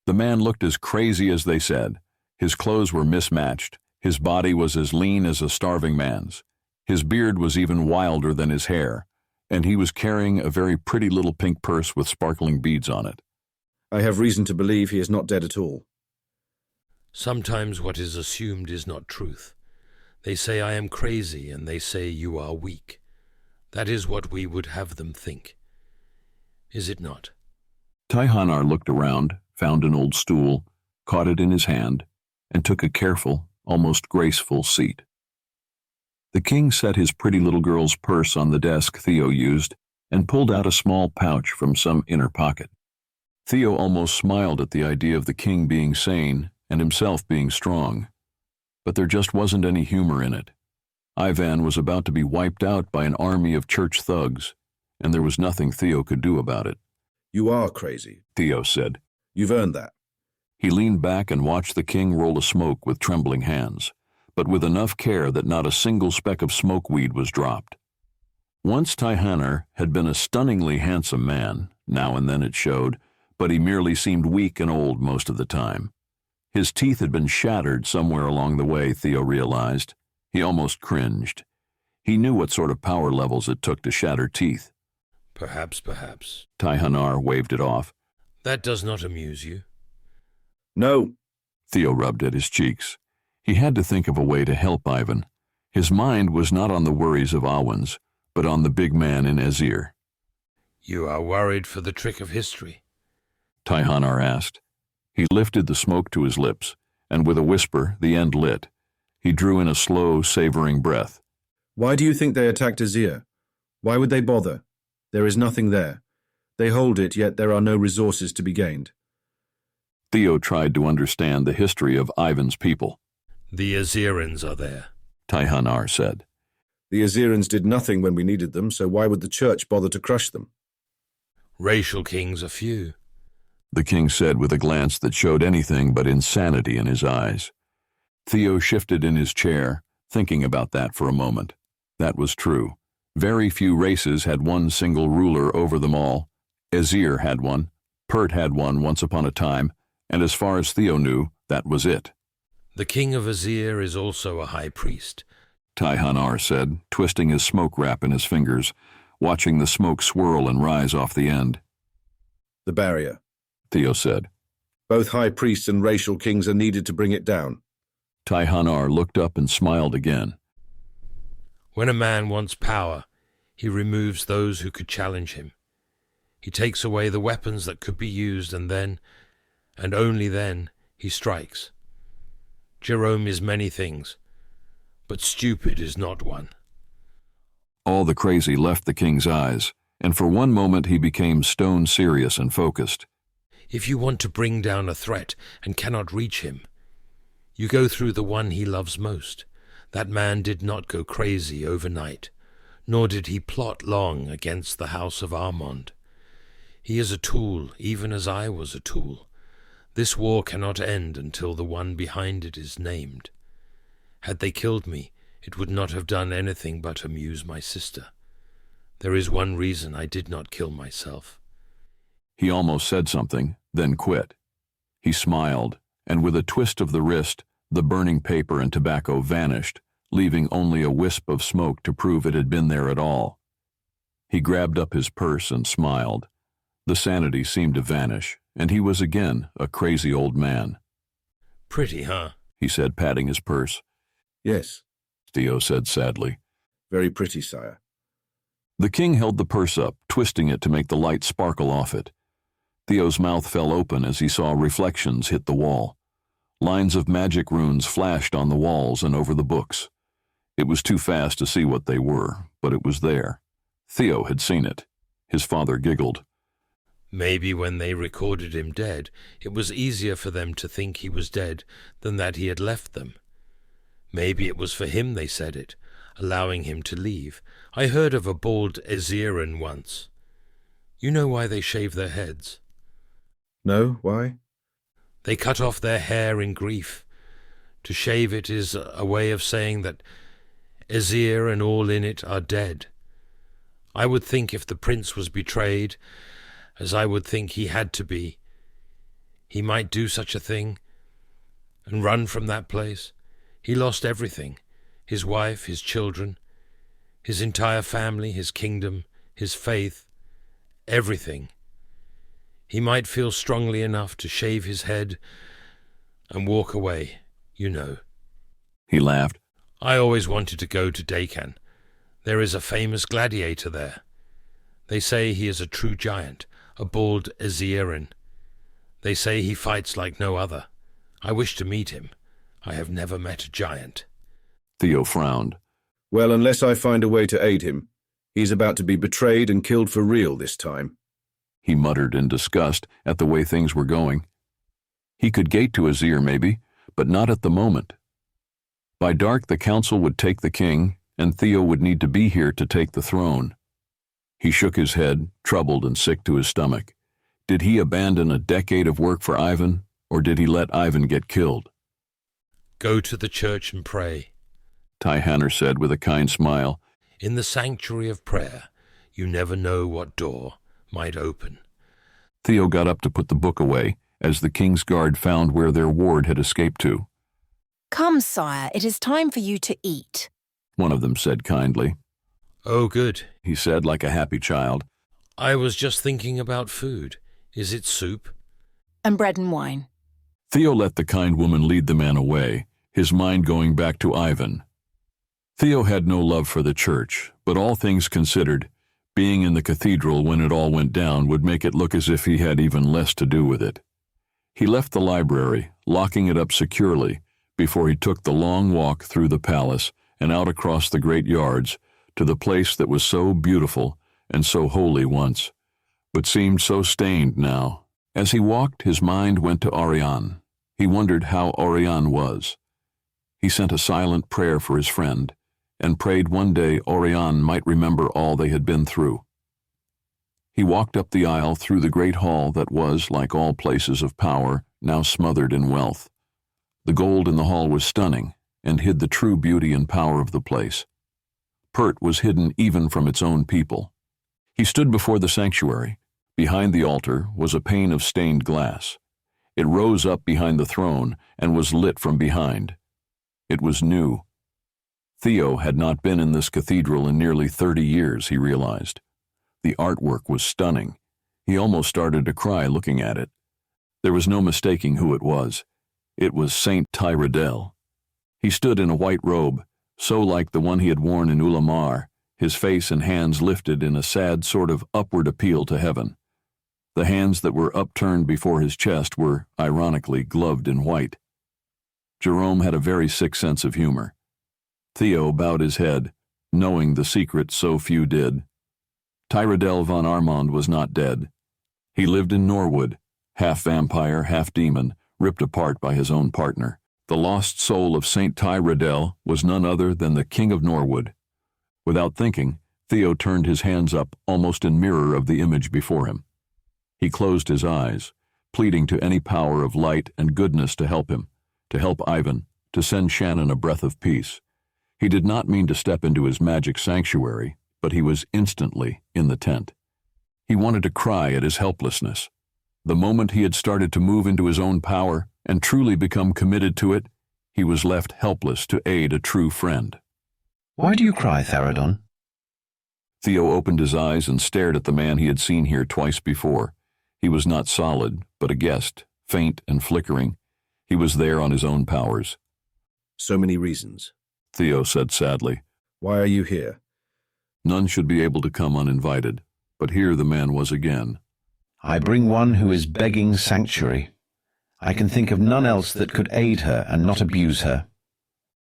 The man looked as crazy as they said. His clothes were mismatched. His body was as lean as a starving man's. His beard was even wilder than his hair, and he was carrying a very pretty little pink purse with sparkling beads on it. "I have reason to believe he is not dead at all." "Sometimes what is assumed is not truth. They say I am crazy, and they say you are weak. That is what we would have them think. Is it not?" ShaHaNon looked around, found an old stool, caught it in his hand, and took a careful, almost graceful seat. The king set his pretty little girl's purse on the desk Theo used and pulled out a small pouch from some inner pocket. Theo almost smiled at the idea of the king being sane and himself being strong. But there just wasn't any humor in it. Ivan was about to be wiped out by an army of church thugs, and there was nothing Theo could do about it. "You are crazy," Theo said. "You've earned that." He leaned back and watched the king roll a smoke with trembling hands, but with enough care that not a single speck of smoke weed was dropped. Once ShaHaNon had been a stunningly handsome man, now and then it showed, but he merely seemed weak and old most of the time. His teeth had been shattered somewhere along the way, Theo realized. He almost cringed. He knew what sort of power levels it took to shatter teeth. Perhaps. ShaHaNon waved it off. That does not amuse you. "No." Theo rubbed at his cheeks. He had to think of a way to help Ivan. His mind was not on the worries of Aummen, but on the big man in Ezir. You are worried for the trick of history? ShaHaNon asked. He lifted the smoke to his lips, and with a whisper, the end lit. He drew in a slow, savoring breath. "Why do you think they attacked Ezir? Why would they bother? There is nothing there. They hold it, yet there are no resources to be gained." Theo tried to understand the history of Ivan's people. The Ezirans are there, ShaHaNon said. The Ezirans did nothing when we needed them, so why would the church bother to crush them? Racial kings are few, the king said with a glance that showed anything but insanity in his eyes. Theo shifted in his chair, thinking about that for a moment. That was true. Very few races had one single ruler over them all. Ezir had one, Pert had one once upon a time, and as far as Theo knew, that was it. The king of Ezir is also a high priest, ShaHaNon said, twisting his smoke wrap in his fingers, watching the smoke swirl and rise off the end. The barrier, Theo said. Both high priests and racial kings are needed to bring it down. ShaHaNon looked up and smiled again. When a man wants power, he removes those who could challenge him. He takes away the weapons that could be used, and then, and only then, he strikes. Jerome is many things, but stupid is not one. All the crazy left the king's eyes, and for one moment he became stone serious and focused. If you want to bring down a threat and cannot reach him, you go through the one he loves most. That man did not go crazy overnight, nor did he plot long against the house of Aummen. He is a tool, even as I was a tool. This war cannot end until the one behind it is named. Had they killed me, it would not have done anything but amuse my sister. There is one reason I did not kill myself. He almost said something, then quit. He smiled, and with a twist of the wrist, the burning paper and tobacco vanished, leaving only a wisp of smoke to prove it had been there at all. He grabbed up his purse and smiled. The sanity seemed to vanish, and he was again a crazy old man. Pretty, huh? He said, patting his purse. Yes, Theo said sadly. Very pretty, sire. The king held the purse up, twisting it to make the light sparkle off it. Theo's mouth fell open as he saw reflections hit the wall. Lines of magic runes flashed on the walls and over the books. It was too fast to see what they were, but it was there. Theo had seen it. His father giggled. Maybe when they recorded him dead, it was easier for them to think he was dead than that he had left them. Maybe it was for him they said it, allowing him to leave. I heard of a bald Exiles once. You know why they shave their heads? No, why? They cut off their hair in grief. To shave it is a way of saying that Exiles and all in it are dead. I would think if the prince was betrayed, as I would think he had to be, he might do such a thing and run from that place. He lost everything, his wife, his children, his entire family, his kingdom, his faith, everything. He might feel strongly enough to shave his head and walk away, you know. He laughed. I always wanted to go to Dakan. There is a famous gladiator there. They say he is a true giant, a bald Exiles. They say he fights like no other. I wish to meet him. I have never met a giant. Theo frowned. Well, unless I find a way to aid him, he's about to be betrayed and killed for real this time. He muttered in disgust at the way things were going. He could gate to Exiles maybe, but not at the moment. By dark the council would take the king, and Theo would need to be here to take the throne. He shook his head, troubled and sick to his stomach. Did he abandon a decade of work for Ivan, or did he let Ivan get killed? Go to the church and pray, ShaHaNon said with a kind smile. In the sanctuary of prayer, you never know what door might open. Theo got up to put the book away, as the king's guard found where their ward had escaped to. Come, sire, it is time for you to eat, one of them said kindly. Oh, good, he said like a happy child. I was just thinking about food. Is it soup? And bread and wine. Theo let the kind woman lead the man away, his mind going back to Ivan. Theo had no love for the church, but all things considered, being in the cathedral when it all went down would make it look as if he had even less to do with it. He left the library, locking it up securely, before he took the long walk through the palace and out across the great yards to the place that was so beautiful and so holy once, but seemed so stained now. As he walked, his mind went to Oirion. He wondered how Oirion was. He sent a silent prayer for his friend, and prayed one day Oirion might remember all they had been through. He walked up the aisle through the great hall that was, like all places of power, now smothered in wealth. The gold in the hall was stunning, and hid the true beauty and power of the place. Pert was hidden even from its own people. He stood before the sanctuary. Behind the altar was a pane of stained glass. It rose up behind the throne and was lit from behind. It was new. Theo had not been in this cathedral in nearly 30 years, he realized. The artwork was stunning. He almost started to cry looking at it. There was no mistaking who it was. It was Saint Tyrrell. He stood in a white robe, so like the one he had worn in Ulamar, his face and hands lifted in a sad sort of upward appeal to heaven. The hands that were upturned before his chest were, ironically, gloved in white. Jerome had a very sick sense of humor. Theo bowed his head, knowing the secret so few did. Tyrrell von Armand was not dead. He lived in Norwood, half vampire, half demon, ripped apart by his own partner. The lost soul of Saint Tyrrell was none other than the King of Norwood. Without thinking, Theo turned his hands up almost in mirror of the image before him. He closed his eyes, pleading to any power of light and goodness to help him, to help Ivan, to send Shannon a breath of peace. He did not mean to step into his magic sanctuary, but he was instantly in the tent. He wanted to cry at his helplessness. The moment he had started to move into his own power and truly become committed to it, he was left helpless to aid a true friend. Why do you cry, Tharadon? Theo opened his eyes and stared at the man he had seen here twice before. He was not solid, but a guest, faint and flickering. He was there on his own powers. So many reasons, Theo said sadly. Why are you here? None should be able to come uninvited, but here the man was again. I bring one who is begging sanctuary. I can think of none else that could aid her and not abuse her.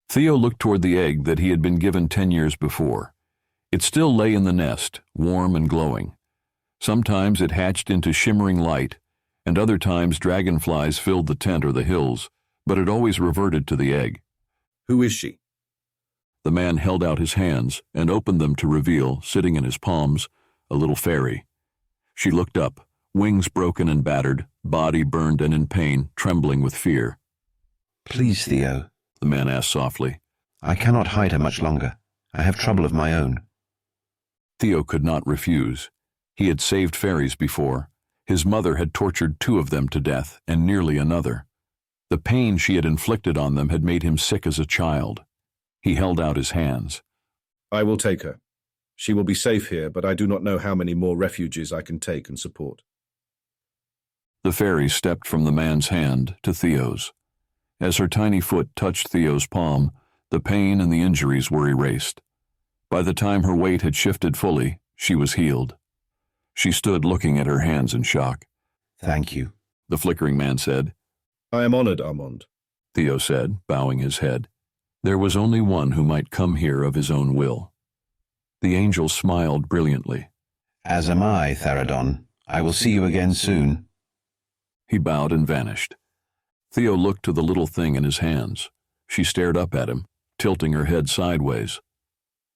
Theo looked toward the egg that he had been given 10 years before. It still lay in the nest, warm and glowing. Sometimes it hatched into shimmering light, and other times dragonflies filled the tent or the hills, but it always reverted to the egg. Who is she? The man held out his hands and opened them to reveal, sitting in his palms, a little fairy. She looked up, wings broken and battered, body burned and in pain, trembling with fear. Please, Theo, the man asked softly. I cannot hide her much longer. I have trouble of my own. Theo could not refuse. He had saved fairies before. His mother had tortured 2 of them to death, and nearly another. The pain she had inflicted on them had made him sick as a child. He held out his hands. I will take her. She will be safe here, but I do not know how many more refugees I can take and support. The fairy stepped from the man's hand to Theo's. As her tiny foot touched Theo's palm, the pain and the injuries were erased. By the time her weight had shifted fully, she was healed. She stood looking at her hands in shock. Thank you, the flickering man said. I am honored, Armand, Theo said, bowing his head. There was only one who might come here of his own will. The angel smiled brilliantly. As am I, Tharadon. I will see you again soon. He bowed and vanished. Theo looked to the little thing in his hands. She stared up at him, tilting her head sideways.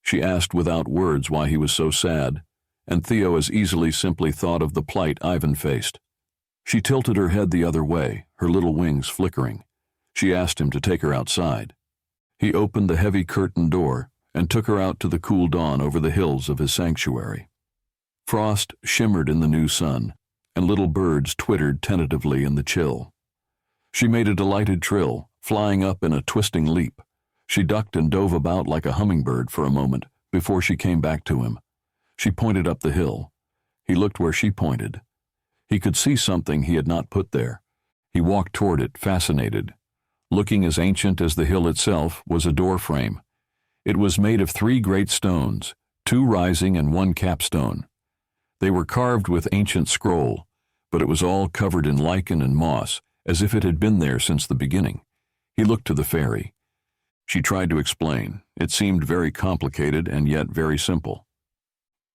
She asked without words why he was so sad, and Theo as easily simply thought of the plight Ivan faced. She tilted her head the other way, her little wings flickering. She asked him to take her outside. He opened the heavy curtained door and took her out to the cool dawn over the hills of his sanctuary. Frost shimmered in the new sun, and little birds twittered tentatively in the chill. She made a delighted trill, flying up in a twisting leap. She ducked and dove about like a hummingbird for a moment before she came back to him. She pointed up the hill. He looked where she pointed. He could see something he had not put there. He walked toward it, fascinated. Looking as ancient as the hill itself was a door frame. It was made of 3 great stones, 2 rising and 1 capstone. They were carved with ancient scroll, but it was all covered in lichen and moss, as if it had been there since the beginning. He looked to the fairy. She tried to explain. It seemed very complicated and yet very simple.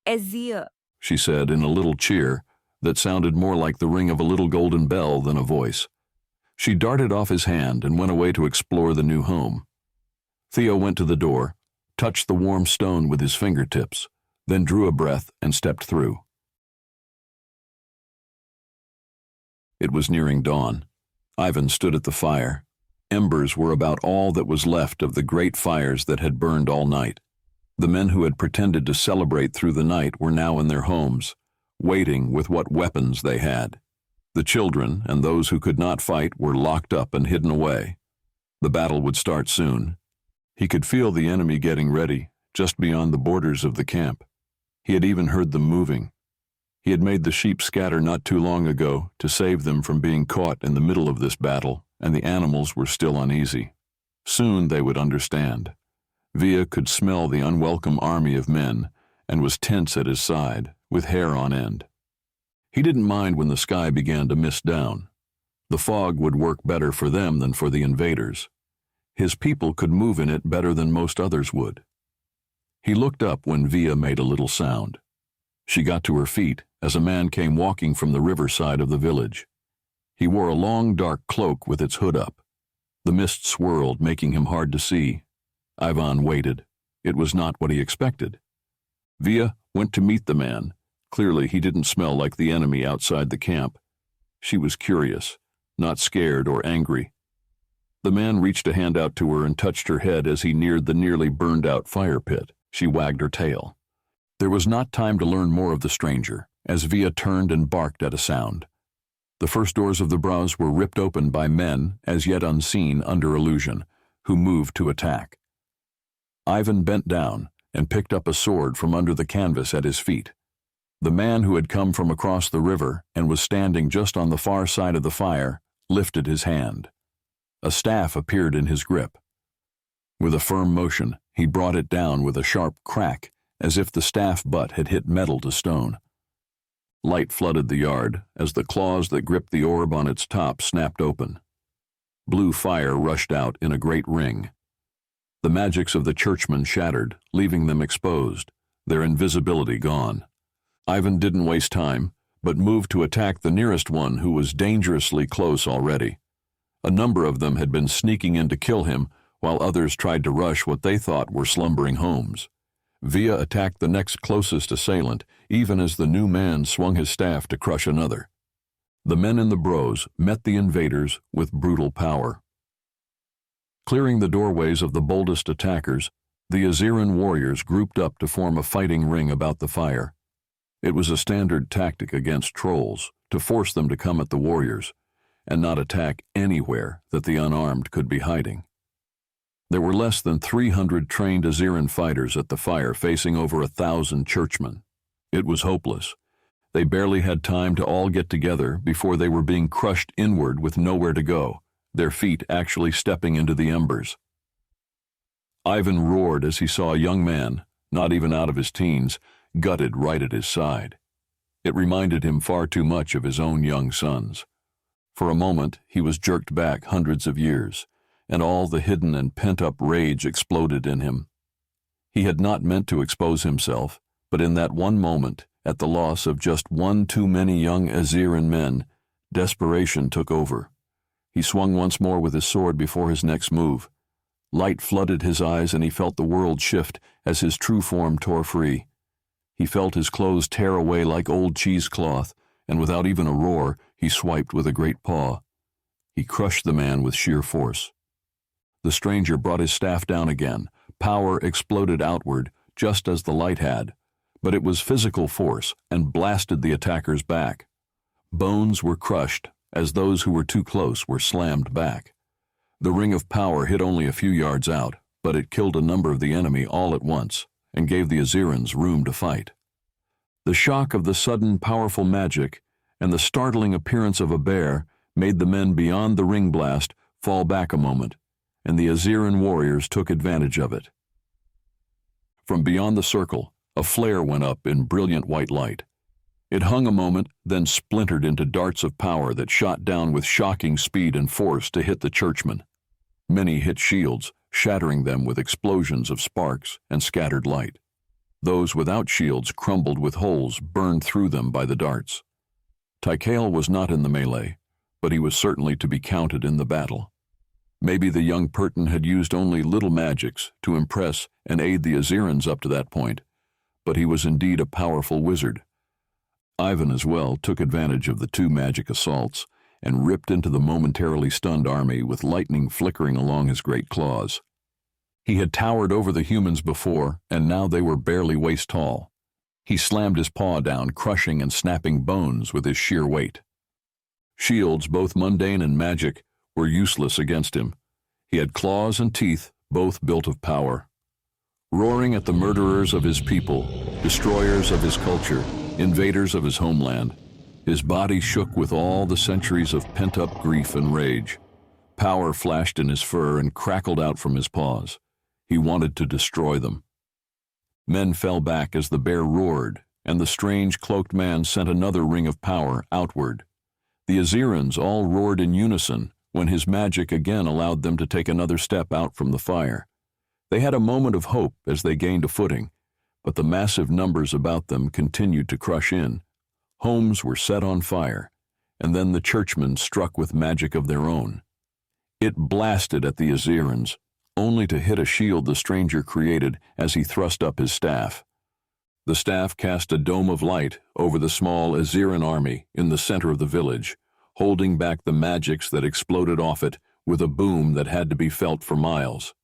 Ezier, she said in a little cheer that sounded more like the ring of a little golden bell than a voice. She darted off his hand and went away to explore the new home. Theo went to the door, touched the warm stone with his fingertips, then drew a breath and stepped through. It was nearing dawn. Ivan stood at the fire. Embers were about all that was left of the great fires that had burned all night. The men who had pretended to celebrate through the night were now in their homes, waiting with what weapons they had. The children and those who could not fight were locked up and hidden away. The battle would start soon. He could feel the enemy getting ready, just beyond the borders of the camp. He had even heard them moving. He had made the sheep scatter not too long ago to save them from being caught in the middle of this battle, and the animals were still uneasy. Soon they would understand. Via could smell the unwelcome army of men and was tense at his side, with hair on end. He didn't mind when the sky began to mist down. The fog would work better for them than for the invaders. His people could move in it better than most others would. He looked up when Via made a little sound. She got to her feet as a man came walking from the riverside of the village. He wore a long dark cloak with its hood up. The mist swirled, making him hard to see. Ivan waited. It was not what he expected. Via went to meet the man. Clearly he didn't smell like the enemy outside the camp. She was curious, not scared or angry. The man reached a hand out to her and touched her head as he neared the nearly burned-out fire pit. She wagged her tail. There was not time to learn more of the stranger, as Via turned and barked at a sound. The first doors of the brows were ripped open by men, as yet unseen under illusion, who moved to attack. Ivan bent down and picked up a sword from under the canvas at his feet. The man who had come from across the river and was standing just on the far side of the fire lifted his hand. A staff appeared in his grip. With a firm motion, he brought it down with a sharp crack, as if the staff butt had hit metal to stone. Light flooded the yard as the claws that gripped the orb on its top snapped open. Blue fire rushed out in a great ring. The magics of the churchmen shattered, leaving them exposed, their invisibility gone. Ivan didn't waste time, but moved to attack the nearest one who was dangerously close already. A number of them had been sneaking in to kill him, while others tried to rush what they thought were slumbering homes. Via attacked the next closest assailant, even as the new man swung his staff to crush another. The men in the bros met the invaders with brutal power. Clearing the doorways of the boldest attackers, the Aziran warriors grouped up to form a fighting ring about the fire. It was a standard tactic against trolls, to force them to come at the warriors, and not attack anywhere that the unarmed could be hiding. There were less than 300 trained Aziran fighters at the fire facing over 1,000 churchmen. It was hopeless. They barely had time to all get together before they were being crushed inward with nowhere to go, their feet actually stepping into the embers. Ivan roared as he saw a young man, not even out of his teens, gutted right at his side. It reminded him far too much of his own young sons. For a moment, he was jerked back hundreds of years, and all the hidden and pent-up rage exploded in him. He had not meant to expose himself, but in that one moment, at the loss of just one too many young Aziran men, desperation took over. He swung once more with his sword before his next move. Light flooded his eyes and he felt the world shift as his true form tore free. He felt his clothes tear away like old cheesecloth, and without even a roar, he swiped with a great paw. He crushed the man with sheer force. The stranger brought his staff down again. Power exploded outward, just as the light had, but it was physical force and blasted the attackers back. Bones were crushed, as those who were too close were slammed back. The ring of power hit only a few yards out, but it killed a number of the enemy all at once, and gave the Azirans room to fight. The shock of the sudden powerful magic and the startling appearance of a bear made the men beyond the ring blast fall back a moment, and the Aziran warriors took advantage of it. From beyond the circle, a flare went up in brilliant white light. It hung a moment, then splintered into darts of power that shot down with shocking speed and force to hit the churchmen. Many hit shields, shattering them with explosions of sparks and scattered light. Those without shields crumbled with holes burned through them by the darts. Tykael was not in the melee, but he was certainly to be counted in the battle. Maybe the young Perton had used only little magics to impress and aid the Azirans up to that point, but he was indeed a powerful wizard. Ivan as well took advantage of the two magic assaults and ripped into the momentarily stunned army with lightning flickering along his great claws. He had towered over the humans before, and now they were barely waist tall. He slammed his paw down, crushing and snapping bones with his sheer weight. Shields, both mundane and magic, were useless against him. He had claws and teeth, both built of power. Roaring at the murderers of his people, destroyers of his culture, invaders of his homeland, his body shook with all the centuries of pent-up grief and rage. Power flashed in his fur and crackled out from his paws. He wanted to destroy them. Men fell back as the bear roared, and the strange cloaked man sent another ring of power outward. The Azirans all roared in unison when his magic again allowed them to take another step out from the fire. They had a moment of hope as they gained a footing, but the massive numbers about them continued to crush in. Homes were set on fire, and then the churchmen struck with magic of their own. It blasted at the Azirans, only to hit a shield the stranger created as he thrust up his staff. The staff cast a dome of light over the small Aziran army in the center of the village, holding back the magics that exploded off it with a boom that had to be felt for miles.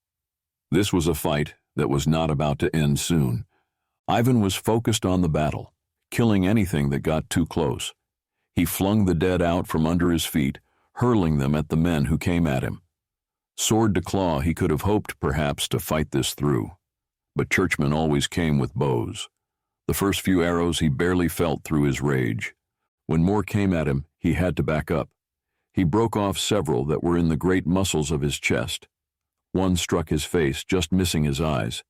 This was a fight that was not about to end soon. Ivan was focused on the battle, killing anything that got too close. He flung the dead out from under his feet, hurling them at the men who came at him. Sword to claw, he could have hoped, perhaps, to fight this through. But churchmen always came with bows. The first few arrows he barely felt through his rage. When more came at him, he had to back up. He broke off several that were in the great muscles of his chest. One struck his face, just missing his eyes.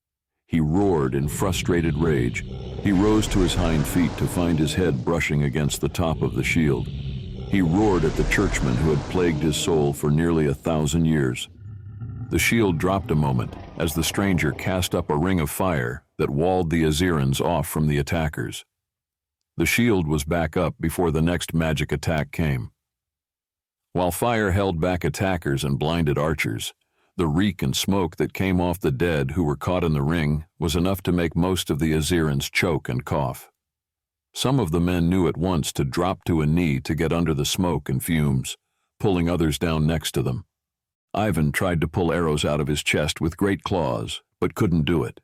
He roared in frustrated rage. He rose to his hind feet to find his head brushing against the top of the shield. He roared at the churchman who had plagued his soul for nearly 1,000 years. The shield dropped a moment as the stranger cast up a ring of fire that walled the Azirans off from the attackers. The shield was back up before the next magic attack came. While fire held back attackers and blinded archers, the reek and smoke that came off the dead who were caught in the ring was enough to make most of the Azirans choke and cough. Some of the men knew at once to drop to a knee to get under the smoke and fumes, pulling others down next to them. Ivan tried to pull arrows out of his chest with great claws, but couldn't do it.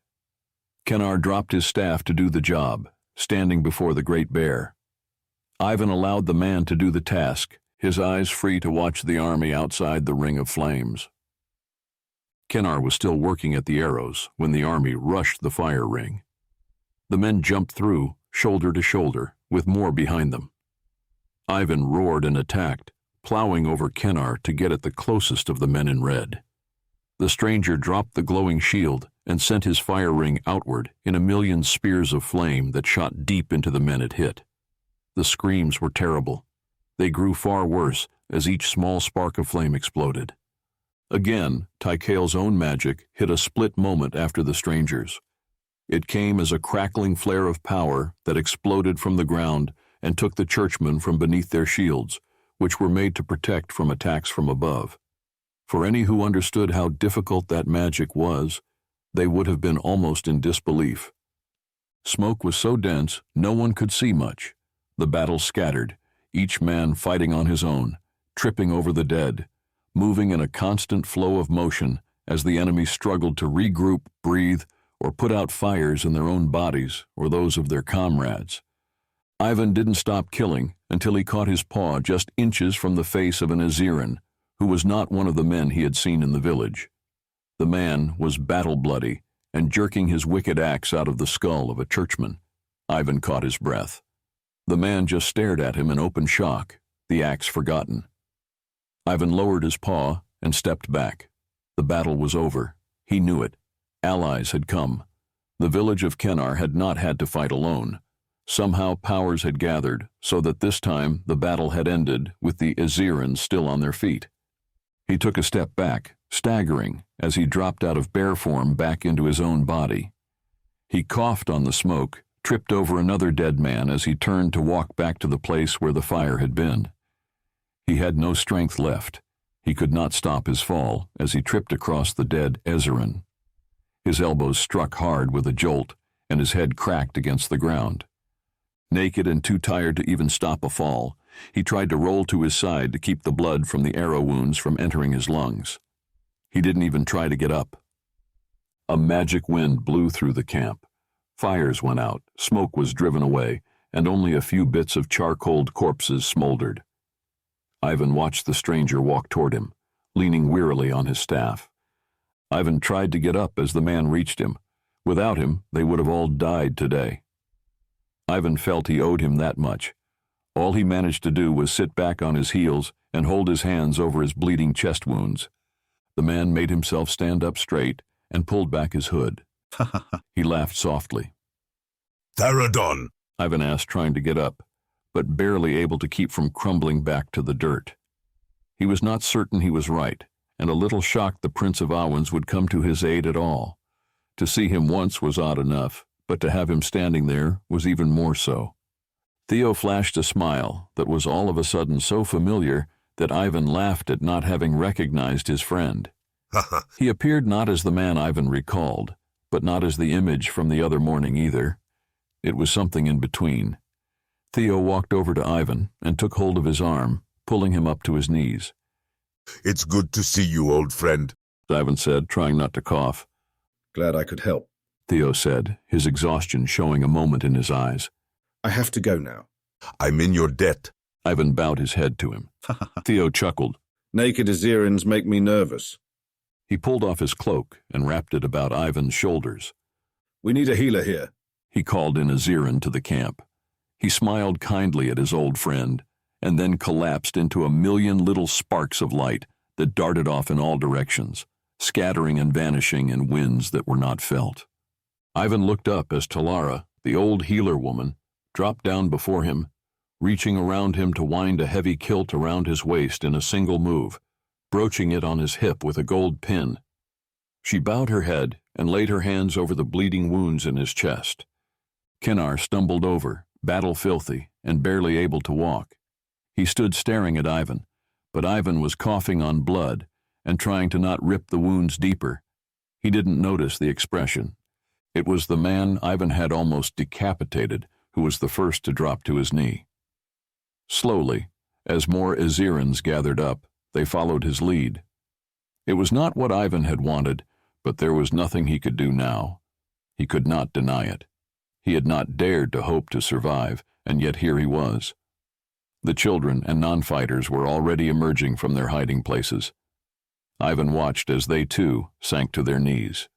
Kennar dropped his staff to do the job, standing before the great bear. Ivan allowed the man to do the task, his eyes free to watch the army outside the ring of flames. Kennar was still working at the arrows when the army rushed the fire ring. The men jumped through, shoulder to shoulder, with more behind them. Ivan roared and attacked, plowing over Kennar to get at the closest of the men in red. The stranger dropped the glowing shield and sent his fire ring outward in a million spears of flame that shot deep into the men it hit. The screams were terrible. They grew far worse as each small spark of flame exploded. Again, Tykael's own magic hit a split moment after the stranger's. It came as a crackling flare of power that exploded from the ground and took the churchmen from beneath their shields, which were made to protect from attacks from above. For any who understood how difficult that magic was, they would have been almost in disbelief. Smoke was so dense no one could see much. The battle scattered, each man fighting on his own, tripping over the dead, moving in a constant flow of motion as the enemy struggled to regroup, breathe, or put out fires in their own bodies or those of their comrades. Ivan didn't stop killing until he caught his paw just inches from the face of an Aziran, who was not one of the men he had seen in the village. The man was battle-bloody and jerking his wicked axe out of the skull of a churchman. Ivan caught his breath. The man just stared at him in open shock, the axe forgotten. Ivan lowered his paw and stepped back. The battle was over. He knew it. Allies had come. The village of Kennar had not had to fight alone. Somehow powers had gathered, so that this time the battle had ended with the Azirans still on their feet. He took a step back, staggering, as he dropped out of bear form back into his own body. He coughed on the smoke, tripped over another dead man as he turned to walk back to the place where the fire had been. He had no strength left. He could not stop his fall as he tripped across the dead Aziran. His elbows struck hard with a jolt, and his head cracked against the ground. Naked and too tired to even stop a fall, he tried to roll to his side to keep the blood from the arrow wounds from entering his lungs. He didn't even try to get up. A magic wind blew through the camp. Fires went out, smoke was driven away, and only a few bits of charcoaled corpses smoldered. Ivan watched the stranger walk toward him, leaning wearily on his staff. Ivan tried to get up as the man reached him. Without him, they would have all died today. Ivan felt he owed him that much. All he managed to do was sit back on his heels and hold his hands over his bleeding chest wounds. The man made himself stand up straight and pulled back his hood. He laughed softly. Tharadon, Ivan asked, trying to get up, but barely able to keep from crumbling back to the dirt. He was not certain he was right, and a little shocked the Prince of Owens would come to his aid at all. To see him once was odd enough, but to have him standing there was even more so. Theo flashed a smile that was all of a sudden so familiar that Ivan laughed at not having recognized his friend. He appeared not as the man Ivan recalled, but not as the image from the other morning either. It was something in between. Theo walked over to Ivan and took hold of his arm, pulling him up to his knees. "It's good to see you, old friend," Ivan said, trying not to cough. "Glad I could help," Theo said, his exhaustion showing a moment in his eyes. "I have to go now." "I'm in your debt." Ivan bowed his head to him. Theo chuckled. "Naked Azirians make me nervous." He pulled off his cloak and wrapped it about Ivan's shoulders. "We need a healer here," he called in Aziran to the camp. He smiled kindly at his old friend, and then collapsed into a million little sparks of light that darted off in all directions, scattering and vanishing in winds that were not felt. Ivan looked up as Talara, the old healer woman, dropped down before him, reaching around him to wind a heavy kilt around his waist in a single move, broaching it on his hip with a gold pin. She bowed her head and laid her hands over the bleeding wounds in his chest. Kennar stumbled over, battle-filthy, and barely able to walk. He stood staring at Ivan, but Ivan was coughing on blood and trying to not rip the wounds deeper. He didn't notice the expression. It was the man Ivan had almost decapitated who was the first to drop to his knee. Slowly, as more Azirans gathered up, they followed his lead. It was not what Ivan had wanted, but there was nothing he could do now. He could not deny it. He had not dared to hope to survive, and yet here he was. The children and non-fighters were already emerging from their hiding places. Ivan watched as they, too, sank to their knees.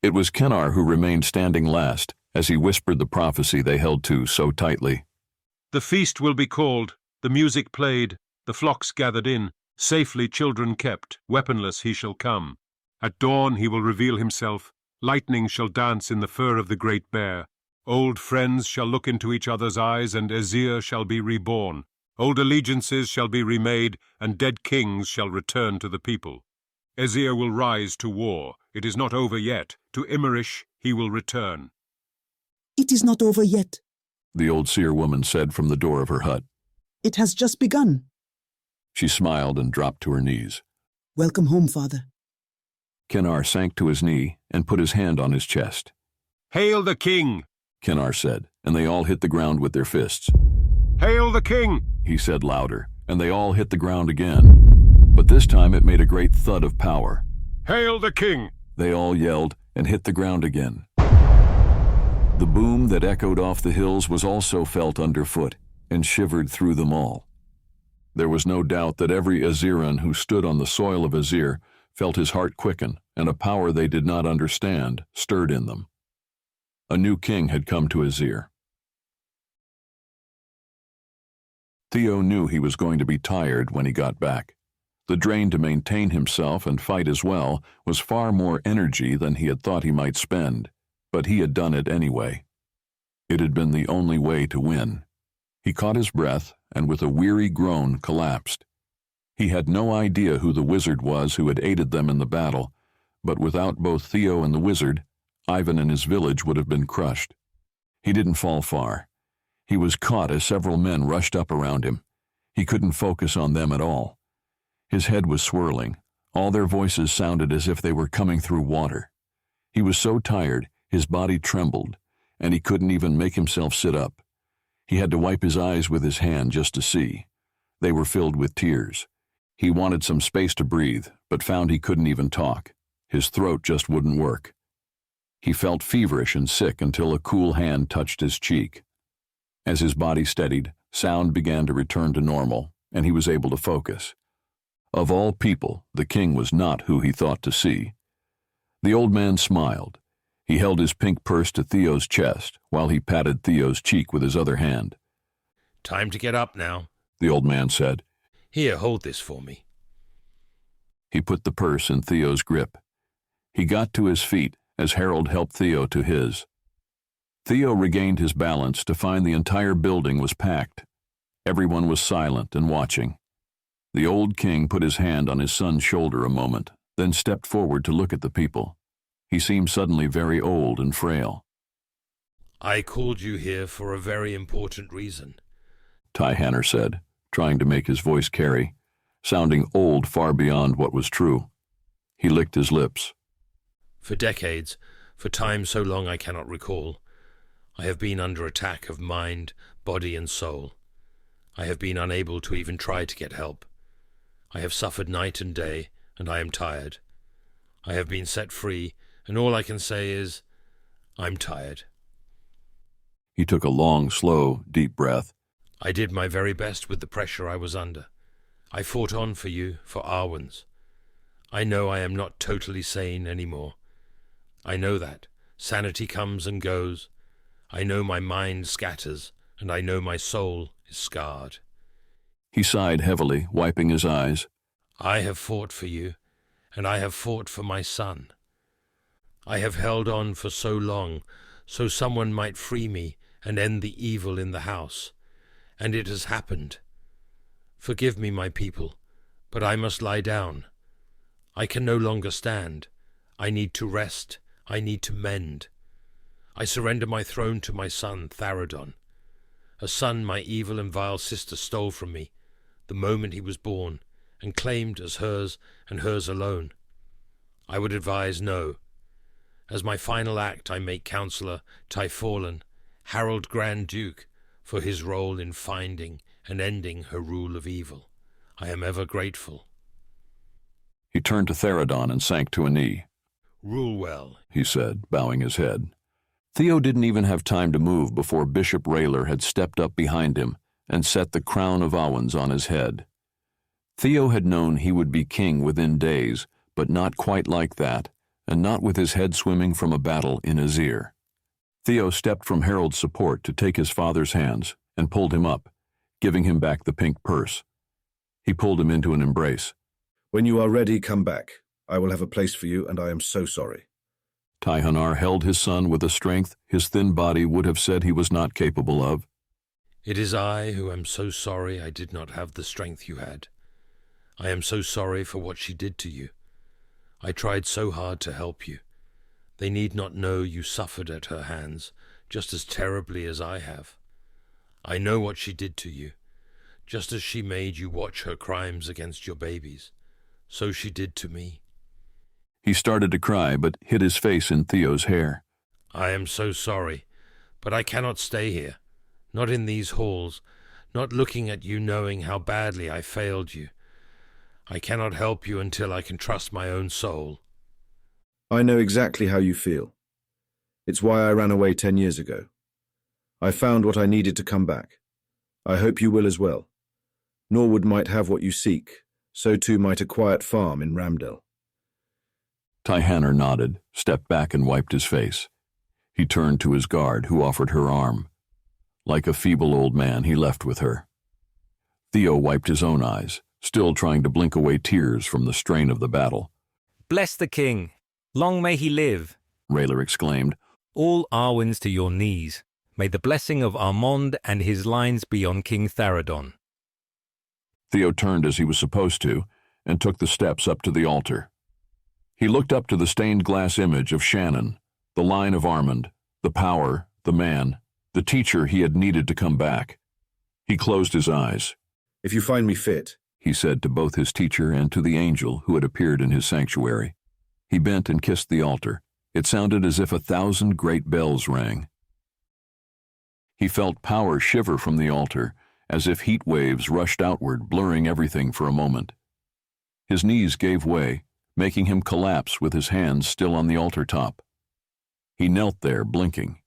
It was Kennar who remained standing last, as he whispered the prophecy they held to so tightly. "The feast will be called, the music played, the flocks gathered in, safely children kept, weaponless he shall come. At dawn he will reveal himself, lightning shall dance in the fur of the great bear. Old friends shall look into each other's eyes, and Azir shall be reborn. Old allegiances shall be remade, and dead kings shall return to the people. Azir will rise to war. It is not over yet. To Imerish he will return." "It is not over yet," the old seer woman said from the door of her hut. "It has just begun." She smiled and dropped to her knees. "Welcome home, Father." Kennar sank to his knee and put his hand on his chest. "Hail the king!" Kennar said, and they all hit the ground with their fists. "Hail the king!" he said louder, and they all hit the ground again. But this time it made a great thud of power. "Hail the king!" They all yelled and hit the ground again. The boom that echoed off the hills was also felt underfoot and shivered through them all. There was no doubt that every Aziran who stood on the soil of Azir felt his heart quicken, and a power they did not understand stirred in them. A new king had come to Azir. Theo knew he was going to be tired when he got back. The drain to maintain himself and fight as well was far more energy than he had thought he might spend, but he had done it anyway. It had been the only way to win. He caught his breath and with a weary groan collapsed. He had no idea who the wizard was who had aided them in the battle, but without both Theo and the wizard, Ivan and his village would have been crushed. He didn't fall far. He was caught as several men rushed up around him. He couldn't focus on them at all. His head was swirling. All their voices sounded as if they were coming through water. He was so tired, his body trembled, and he couldn't even make himself sit up. He had to wipe his eyes with his hand just to see. They were filled with tears. He wanted some space to breathe, but found he couldn't even talk. His throat just wouldn't work. He felt feverish and sick until a cool hand touched his cheek. As his body steadied, sound began to return to normal, and he was able to focus. Of all people, the king was not who he thought to see. The old man smiled. He held his pink purse to Theo's chest while he patted Theo's cheek with his other hand. Time to get up now, the old man said. Here, hold this for me. He put the purse in Theo's grip. He got to his feet as Harold helped Theo to his. Theo regained his balance to find the entire building was packed. Everyone was silent and watching. The old king put his hand on his son's shoulder a moment, then stepped forward to look at the people. He seemed suddenly very old and frail. I called you here for a very important reason, ShaHaNon said, trying to make his voice carry, sounding old far beyond what was true. He licked his lips. For decades, for time so long I cannot recall, I have been under attack of mind, body and soul. I have been unable to even try to get help. I have suffered night and day, and I am tired. I have been set free, and all I can say is, I'm tired. He took a long, slow, deep breath. I did my very best with the pressure I was under. I fought on for you, for Arwen's. I know I am not totally sane anymore. I know that. Sanity comes and goes. I know my mind scatters, and I know my soul is scarred. He sighed heavily, wiping his eyes. I have fought for you, and I have fought for my son. I have held on for so long, so someone might free me and end the evil in the house, and it has happened. Forgive me, my people, but I must lie down. I can no longer stand. I need to rest. I need to mend. I surrender my throne to my son, Tharadon, a son my evil and vile sister stole from me the moment he was born, and claimed as hers and hers alone. I would advise no. As my final act I make Counsellor Typholan, Harold Grand Duke, for his role in finding and ending her rule of evil. I am ever grateful. He turned to Tharadon and sank to a knee. Rule well, he said, bowing his head. Theo didn't even have time to move before Bishop Rayler had stepped up behind him and set the crown of Aummen's on his head. Theo had known he would be king within days, but not quite like that, and not with his head swimming from a battle in his ear. Theo stepped from Harold's support to take his father's hands and pulled him up, giving him back the pink purse. He pulled him into an embrace. When you are ready, come back. I will have a place for you, and I am so sorry. ShaHaNon held his son with a strength his thin body would have said he was not capable of. It is I who am so sorry I did not have the strength you had. I am so sorry for what she did to you. I tried so hard to help you. They need not know you suffered at her hands, just as terribly as I have. I know what she did to you. Just as she made you watch her crimes against your babies, so she did to me. He started to cry, but hid his face in Theo's hair. I am so sorry, but I cannot stay here. Not in these halls, not looking at you knowing how badly I failed you. I cannot help you until I can trust my own soul. I know exactly how you feel. It's why I ran away 10 years ago. I found what I needed to come back. I hope you will as well. Norwood might have what you seek, so too might a quiet farm in Ramdell. ShaHaNon nodded, stepped back and wiped his face. He turned to his guard, who offered her arm. Like a feeble old man, he left with her. Theo wiped his own eyes, still trying to blink away tears from the strain of the battle. Bless the king! Long may he live! Rayler exclaimed. All Arwens to your knees. May the blessing of Armand and his lines be on King Tharadon. Theo turned as he was supposed to, and took the steps up to the altar. He looked up to the stained glass image of Shannon, the line of Armand, the power, the man, the teacher he had needed to come back. He closed his eyes. If you find me fit, he said to both his teacher and to the angel who had appeared in his sanctuary. He bent and kissed the altar. It sounded as if 1,000 great bells rang. He felt power shiver from the altar, as if heat waves rushed outward, blurring everything for a moment. His knees gave way, making him collapse with his hands still on the altar top. He knelt there, blinking.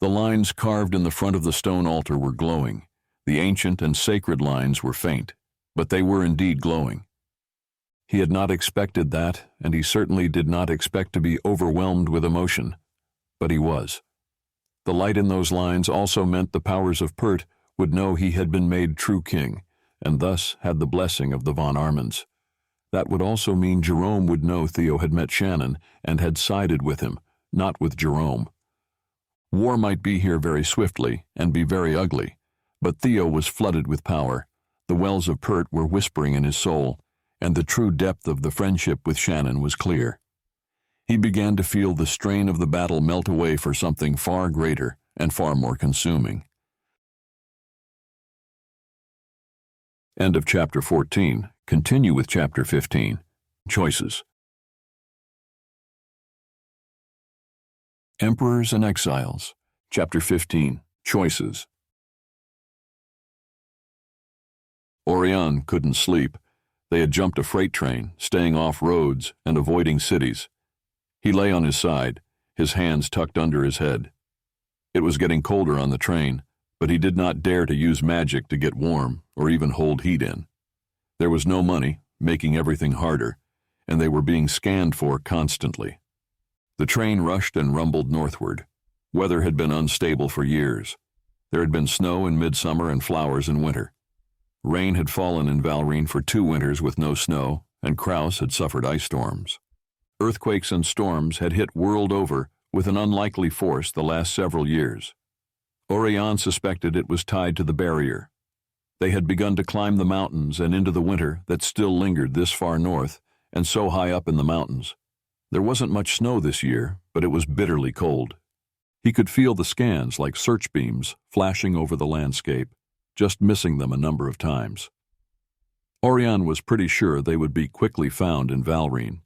The lines carved in the front of the stone altar were glowing. The ancient and sacred lines were faint, but they were indeed glowing. He had not expected that, and he certainly did not expect to be overwhelmed with emotion, but he was. The light in those lines also meant the powers of Pert would know he had been made true king, and thus had the blessing of the von Armens. That would also mean Jerome would know Theo had met Shannon and had sided with him, not with Jerome. War might be here very swiftly and be very ugly, but Theo was flooded with power. The wells of Pert were whispering in his soul, and the true depth of the friendship with Shannon was clear. He began to feel the strain of the battle melt away for something far greater and far more consuming. End of chapter 14. Continue with chapter 15. Choices. Emperors and Exiles. Chapter 15. Choices. Oirion couldn't sleep. They had jumped a freight train, staying off roads and avoiding cities. He lay on his side, his hands tucked under his head. It was getting colder on the train, but he did not dare to use magic to get warm or even hold heat in. There was no money, making everything harder, and they were being scanned for constantly. The train rushed and rumbled northward. Weather had been unstable for years. There had been snow in midsummer and flowers in winter. Rain had fallen in Valrine for 2 winters with no snow, and Kraus had suffered ice storms. Earthquakes and storms had hit world over with an unlikely force the last several years. Oirion suspected it was tied to the barrier. They had begun to climb the mountains and into the winter that still lingered this far north and so high up in the mountains. There wasn't much snow this year, but it was bitterly cold. He could feel the scans like search beams flashing over the landscape, just missing them a number of times. Oirion was pretty sure they would be quickly found in Valrine.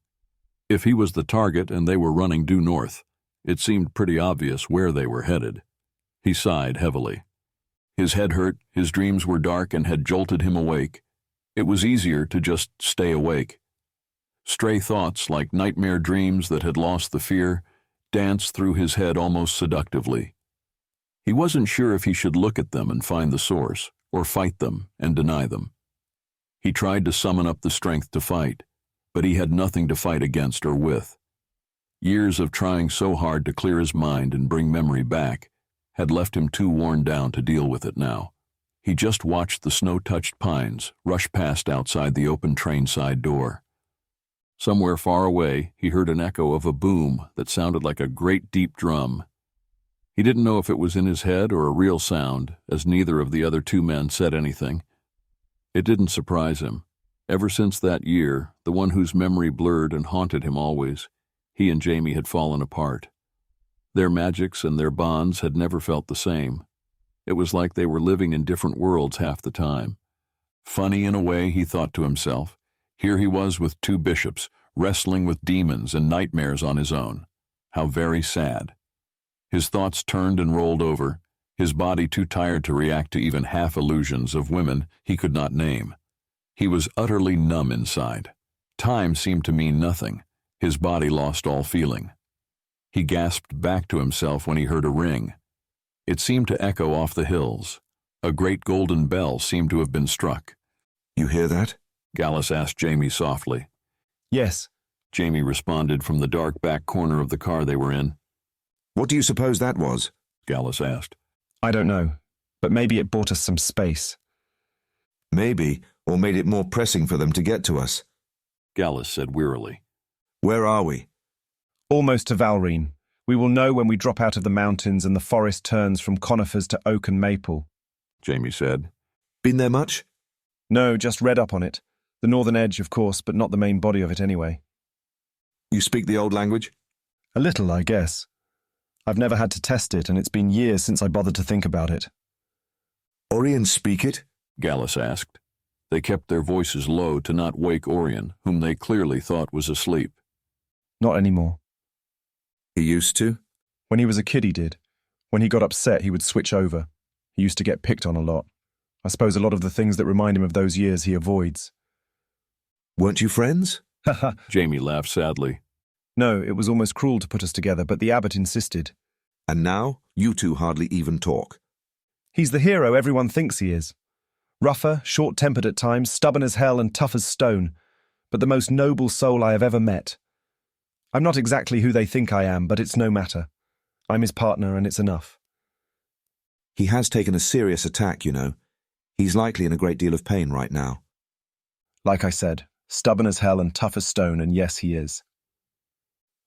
If he was the target and they were running due north, it seemed pretty obvious where they were headed. He sighed heavily. His head hurt, his dreams were dark and had jolted him awake. It was easier to just stay awake. Stray thoughts, like nightmare dreams that had lost the fear, danced through his head almost seductively. He wasn't sure if he should look at them and find the source, or fight them and deny them. He tried to summon up the strength to fight, but he had nothing to fight against or with. Years of trying so hard to clear his mind and bring memory back had left him too worn down to deal with it now. He just watched the snow-touched pines rush past outside the open train side door. Somewhere far away, he heard an echo of a boom that sounded like a great deep drum. He didn't know if it was in his head or a real sound, as neither of the other 2 men said anything. It didn't surprise him. Ever since that year, the one whose memory blurred and haunted him always, he and Jamie had fallen apart. Their magics and their bonds had never felt the same. It was like they were living in different worlds half the time. Funny in a way, he thought to himself. Here he was with 2 bishops, wrestling with demons and nightmares on his own. How very sad. His thoughts turned and rolled over, his body too tired to react to even half illusions of women he could not name. He was utterly numb inside. Time seemed to mean nothing. His body lost all feeling. He gasped back to himself when he heard a ring. It seemed to echo off the hills. A great golden bell seemed to have been struck. "You hear that?" Gallus asked Jamie softly. "Yes," Jamie responded from the dark back corner of the car they were in. "What do you suppose that was?" Gallus asked. "I don't know, but maybe it bought us some space." "Maybe, or made it more pressing for them to get to us," Gallus said wearily. "Where are we?" "Almost to Valrine. We will know when we drop out of the mountains and the forest turns from conifers to oak and maple," Jamie said. "Been there much?" "No, just read up on it. The northern edge, of course, but not the main body of it anyway." "You speak the old language?" "A little, I guess. I've never had to test it, and it's been years since I bothered to think about it." "Oirion speak it?" Gallus asked. They kept their voices low to not wake Oirion, whom they clearly thought was asleep. "Not anymore." "He used to?" "When he was a kid, he did. When he got upset, he would switch over. He used to get picked on a lot. I suppose a lot of the things that remind him of those years he avoids." "Weren't you friends?" Jamie laughed sadly. "No, it was almost cruel to put us together, but the abbot insisted." "And now, you 2 hardly even talk." "He's the hero everyone thinks he is. Rougher, short-tempered at times, stubborn as hell and tough as stone, but the most noble soul I have ever met. I'm not exactly who they think I am, but it's no matter. I'm his partner and it's enough." He has taken a serious attack, you know. He's likely in a great deal of pain right now. Like I said, stubborn as hell and tough as stone, and yes, he is.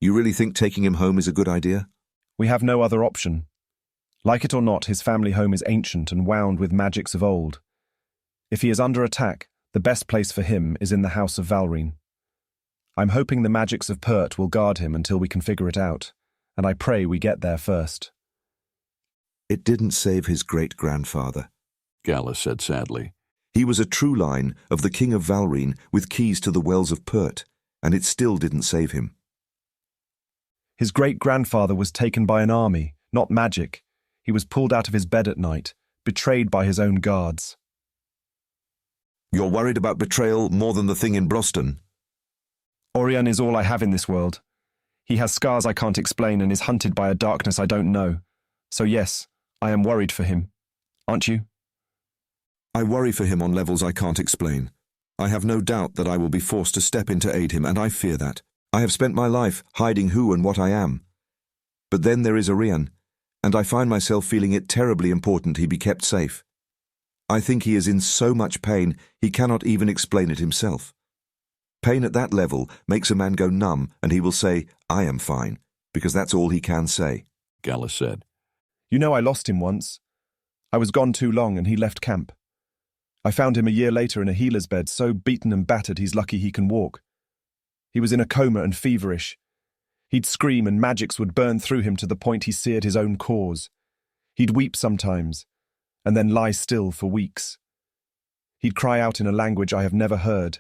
You really think taking him home is a good idea? We have no other option. Like it or not, his family home is ancient and wound with magics of old. If he is under attack, the best place for him is in the House of Valrine. I'm hoping the magics of Pert will guard him until we can figure it out, and I pray we get there first. It didn't save his great-grandfather, Gallus said sadly. He was a true line of the King of Valrine with keys to the wells of Pert, and it still didn't save him. His great-grandfather was taken by an army, not magic. He was pulled out of his bed at night, betrayed by his own guards. You're worried about betrayal more than the thing in Brosten? Oirion is all I have in this world. He has scars I can't explain and is hunted by a darkness I don't know. So yes, I am worried for him. Aren't you? I worry for him on levels I can't explain. I have no doubt that I will be forced to step in to aid him, and I fear that. I have spent my life hiding who and what I am. But then there is Oirion, and I find myself feeling it terribly important he be kept safe. I think he is in so much pain he cannot even explain it himself. Pain at that level makes a man go numb, and he will say, I am fine, because that's all he can say, Gallus said. You know I lost him once. I was gone too long and he left camp. I found him a year later in a healer's bed, so beaten and battered he's lucky he can walk. He was in a coma and feverish. He'd scream and magics would burn through him to the point he seared his own cause. He'd weep sometimes, and then lie still for weeks. He'd cry out in a language I have never heard,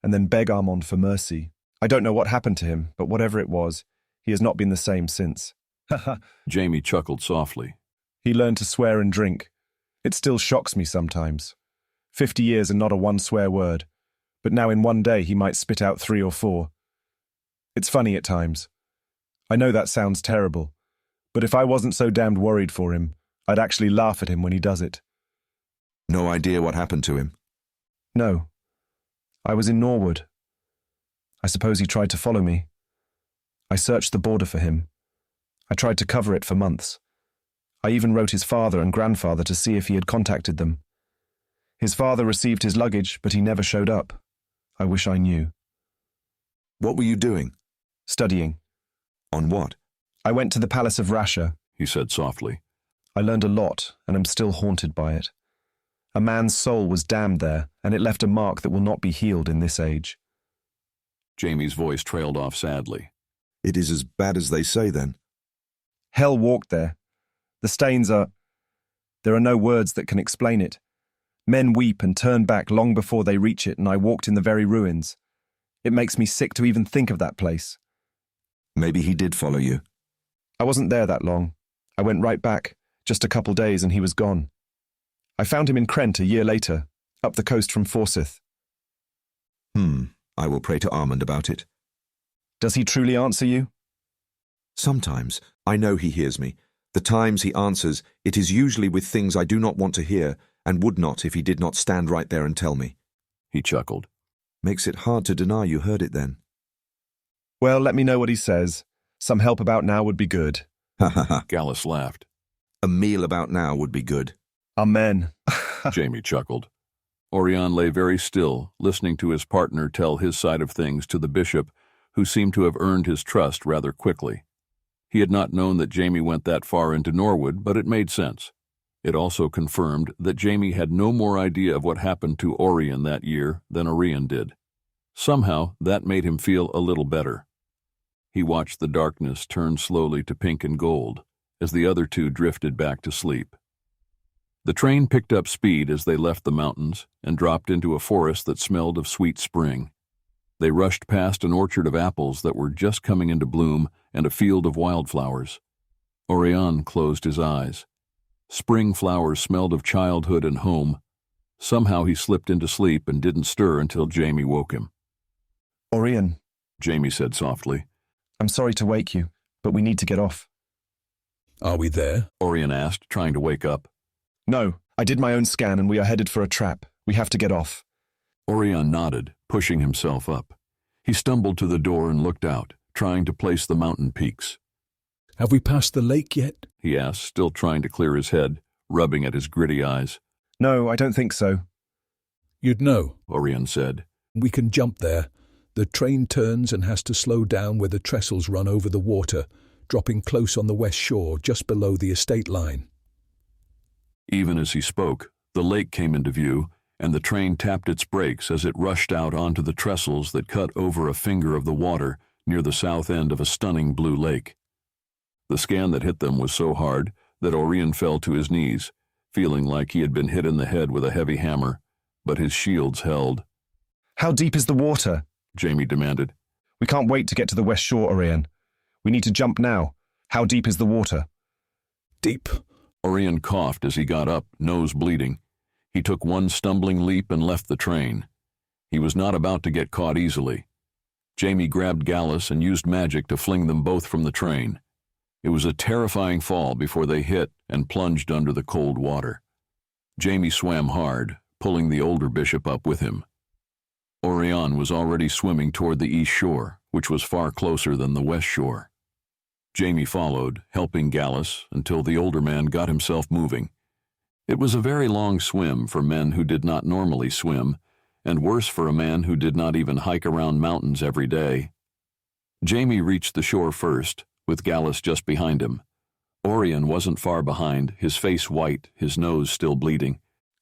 and then beg Aummen for mercy. I don't know what happened to him, but whatever it was, he has not been the same since. Jamie chuckled softly. He learned to swear and drink. It still shocks me sometimes. 50 years and not a one swear word, but now in one day he might spit out 3 or 4. It's funny at times. I know that sounds terrible, but if I wasn't so damned worried for him, I'd actually laugh at him when he does it. No idea what happened to him? No. I was in Norwood. I suppose he tried to follow me. I searched the border for him. I tried to cover it for months. I even wrote his father and grandfather to see if he had contacted them. His father received his luggage, but he never showed up. I wish I knew. What were you doing? Studying. On what? I went to the Palace of Rasha, he said softly. I learned a lot, and am still haunted by it. A man's soul was damned there, and it left a mark that will not be healed in this age. Jamie's voice trailed off sadly. It is as bad as they say, then? Hell walked there. The stains are... There are no words that can explain it. Men weep and turn back long before they reach it, and I walked in the very ruins. It makes me sick to even think of that place. Maybe he did follow you. I wasn't there that long. I went right back, just a couple days, and he was gone. I found him in Krent a year later, up the coast from Forsyth. I will pray to Aummen about it. Does he truly answer you? Sometimes. I know he hears me. The times he answers, it is usually with things I do not want to hear, and would not if he did not stand right there and tell me. He chuckled. Makes it hard to deny you heard it then. Well, let me know what he says. Some help about now would be good. Ha ha ha. Gallus laughed. A meal about now would be good. Amen. Jamie chuckled. Oirion lay very still, listening to his partner tell his side of things to the bishop, who seemed to have earned his trust rather quickly. He had not known that Jamie went that far into Norwood, but it made sense. It also confirmed that Jamie had no more idea of what happened to Oirion that year than Oirion did. Somehow, that made him feel a little better. He watched the darkness turn slowly to pink and gold as the other two drifted back to sleep. The train picked up speed as they left the mountains and dropped into a forest that smelled of sweet spring. They rushed past an orchard of apples that were just coming into bloom and a field of wildflowers. Oirion closed his eyes. Spring flowers smelled of childhood and home. Somehow he slipped into sleep and didn't stir until Jamie woke him. Oirion, Jamie said softly. I'm sorry to wake you, but we need to get off. Are we there? Oirion asked, trying to wake up. No, I did my own scan and we are headed for a trap. We have to get off. Oirion nodded, pushing himself up. He stumbled to the door and looked out, trying to place the mountain peaks. Have we passed the lake yet? He asked, still trying to clear his head, rubbing at his gritty eyes. No, I don't think so. You'd know, Oirion said. We can jump there. The train turns and has to slow down where the trestles run over the water, dropping close on the west shore, just below the estate line. Even as he spoke, the lake came into view, and the train tapped its brakes as it rushed out onto the trestles that cut over a finger of the water near the south end of a stunning blue lake. The scan that hit them was so hard that Oirion fell to his knees, feeling like he had been hit in the head with a heavy hammer, but his shields held. How deep is the water? Jamie demanded. We can't wait to get to the west shore, Oirion. We need to jump now. How deep is the water? Deep. Oirion coughed as he got up, nose bleeding. He took one stumbling leap and left the train. He was not about to get caught easily. Jamie grabbed Gallus and used magic to fling them both from the train. It was a terrifying fall before they hit and plunged under the cold water. Jamie swam hard, pulling the older bishop up with him. Oirion was already swimming toward the east shore, which was far closer than the west shore. Jamie followed, helping Gallus until the older man got himself moving. It was a very long swim for men who did not normally swim, and worse for a man who did not even hike around mountains every day. Jamie reached the shore first, with Gallus just behind him. Oirion wasn't far behind, his face white, his nose still bleeding.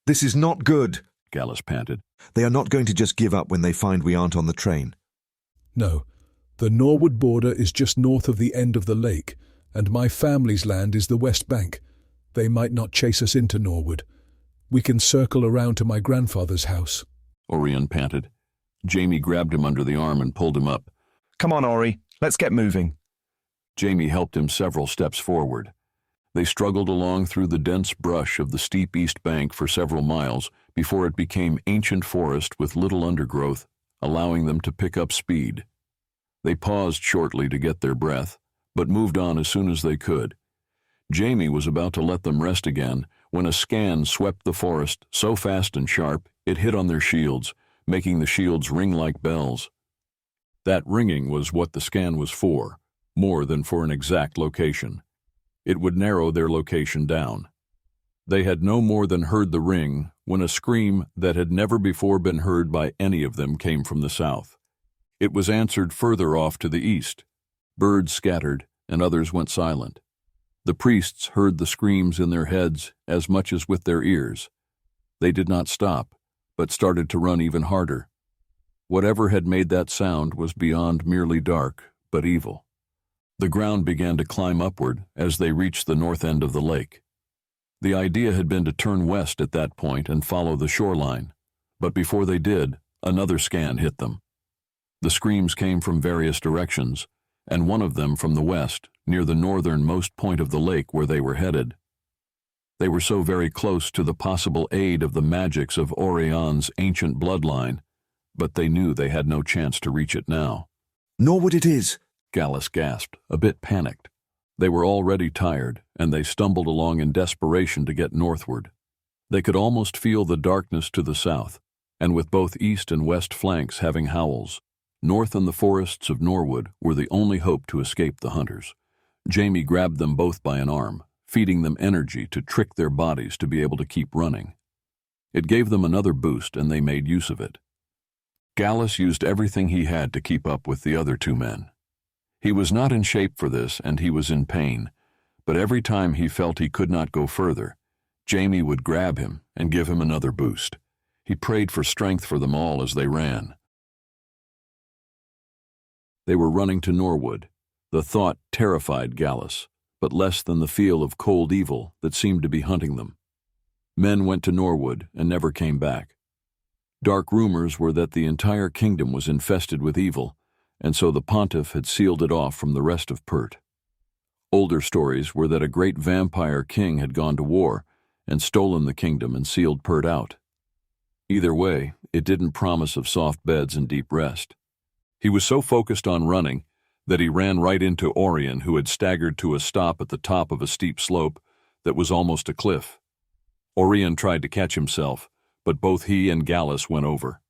This is not good, Gallus panted. They are not going to just give up when they find we aren't on the train. No. The Norwood border is just north of the end of the lake, and my family's land is the west bank. They might not chase us into Norwood. We can circle around to my grandfather's house. Oirion panted. Jamie grabbed him under the arm and pulled him up. Come on, Ori. Let's get moving. Jamie helped him several steps forward. They struggled along through the dense brush of the steep east bank for several miles before it became ancient forest with little undergrowth, allowing them to pick up speed. They paused shortly to get their breath, but moved on as soon as they could. Jamie was about to let them rest again when a scan swept the forest so fast and sharp it hit on their shields, making the shields ring like bells. That ringing was what the scan was for, more than for an exact location. It would narrow their location down. They had no more than heard the ring when a scream that had never before been heard by any of them came from the south. It was answered further off to the east. Birds scattered, and others went silent. The priests heard the screams in their heads as much as with their ears. They did not stop, but started to run even harder. Whatever had made that sound was beyond merely dark, but evil. The ground began to climb upward as they reached the north end of the lake. The idea had been to turn west at that point and follow the shoreline, but before they did, another scan hit them. The screams came from various directions, and one of them from the west, near the northernmost point of the lake where they were headed. They were so very close to the possible aid of the magics of Orion's ancient bloodline, but they knew they had no chance to reach it now. Norwood it is, Gallus gasped, a bit panicked. They were already tired, and they stumbled along in desperation to get northward. They could almost feel the darkness to the south, and with both east and west flanks having howls, north and the forests of Norwood were the only hope to escape the hunters. Jamie grabbed them both by an arm, feeding them energy to trick their bodies to be able to keep running. It gave them another boost, and they made use of it. Gallus used everything he had to keep up with the other two men. He was not in shape for this, and he was in pain, but every time he felt he could not go further, Jamie would grab him and give him another boost. He prayed for strength for them all as they ran. They were running to Norwood. The thought terrified Gallus, but less than the feel of cold evil that seemed to be hunting them. Men went to Norwood and never came back. Dark rumors were that the entire kingdom was infested with evil, and so the pontiff had sealed it off from the rest of Pert. Older stories were that a great vampire king had gone to war and stolen the kingdom and sealed Pert out. Either way, it didn't promise of soft beds and deep rest. He was so focused on running that he ran right into Oirion, who had staggered to a stop at the top of a steep slope that was almost a cliff. Oirion tried to catch himself, but both he and Gallus went over.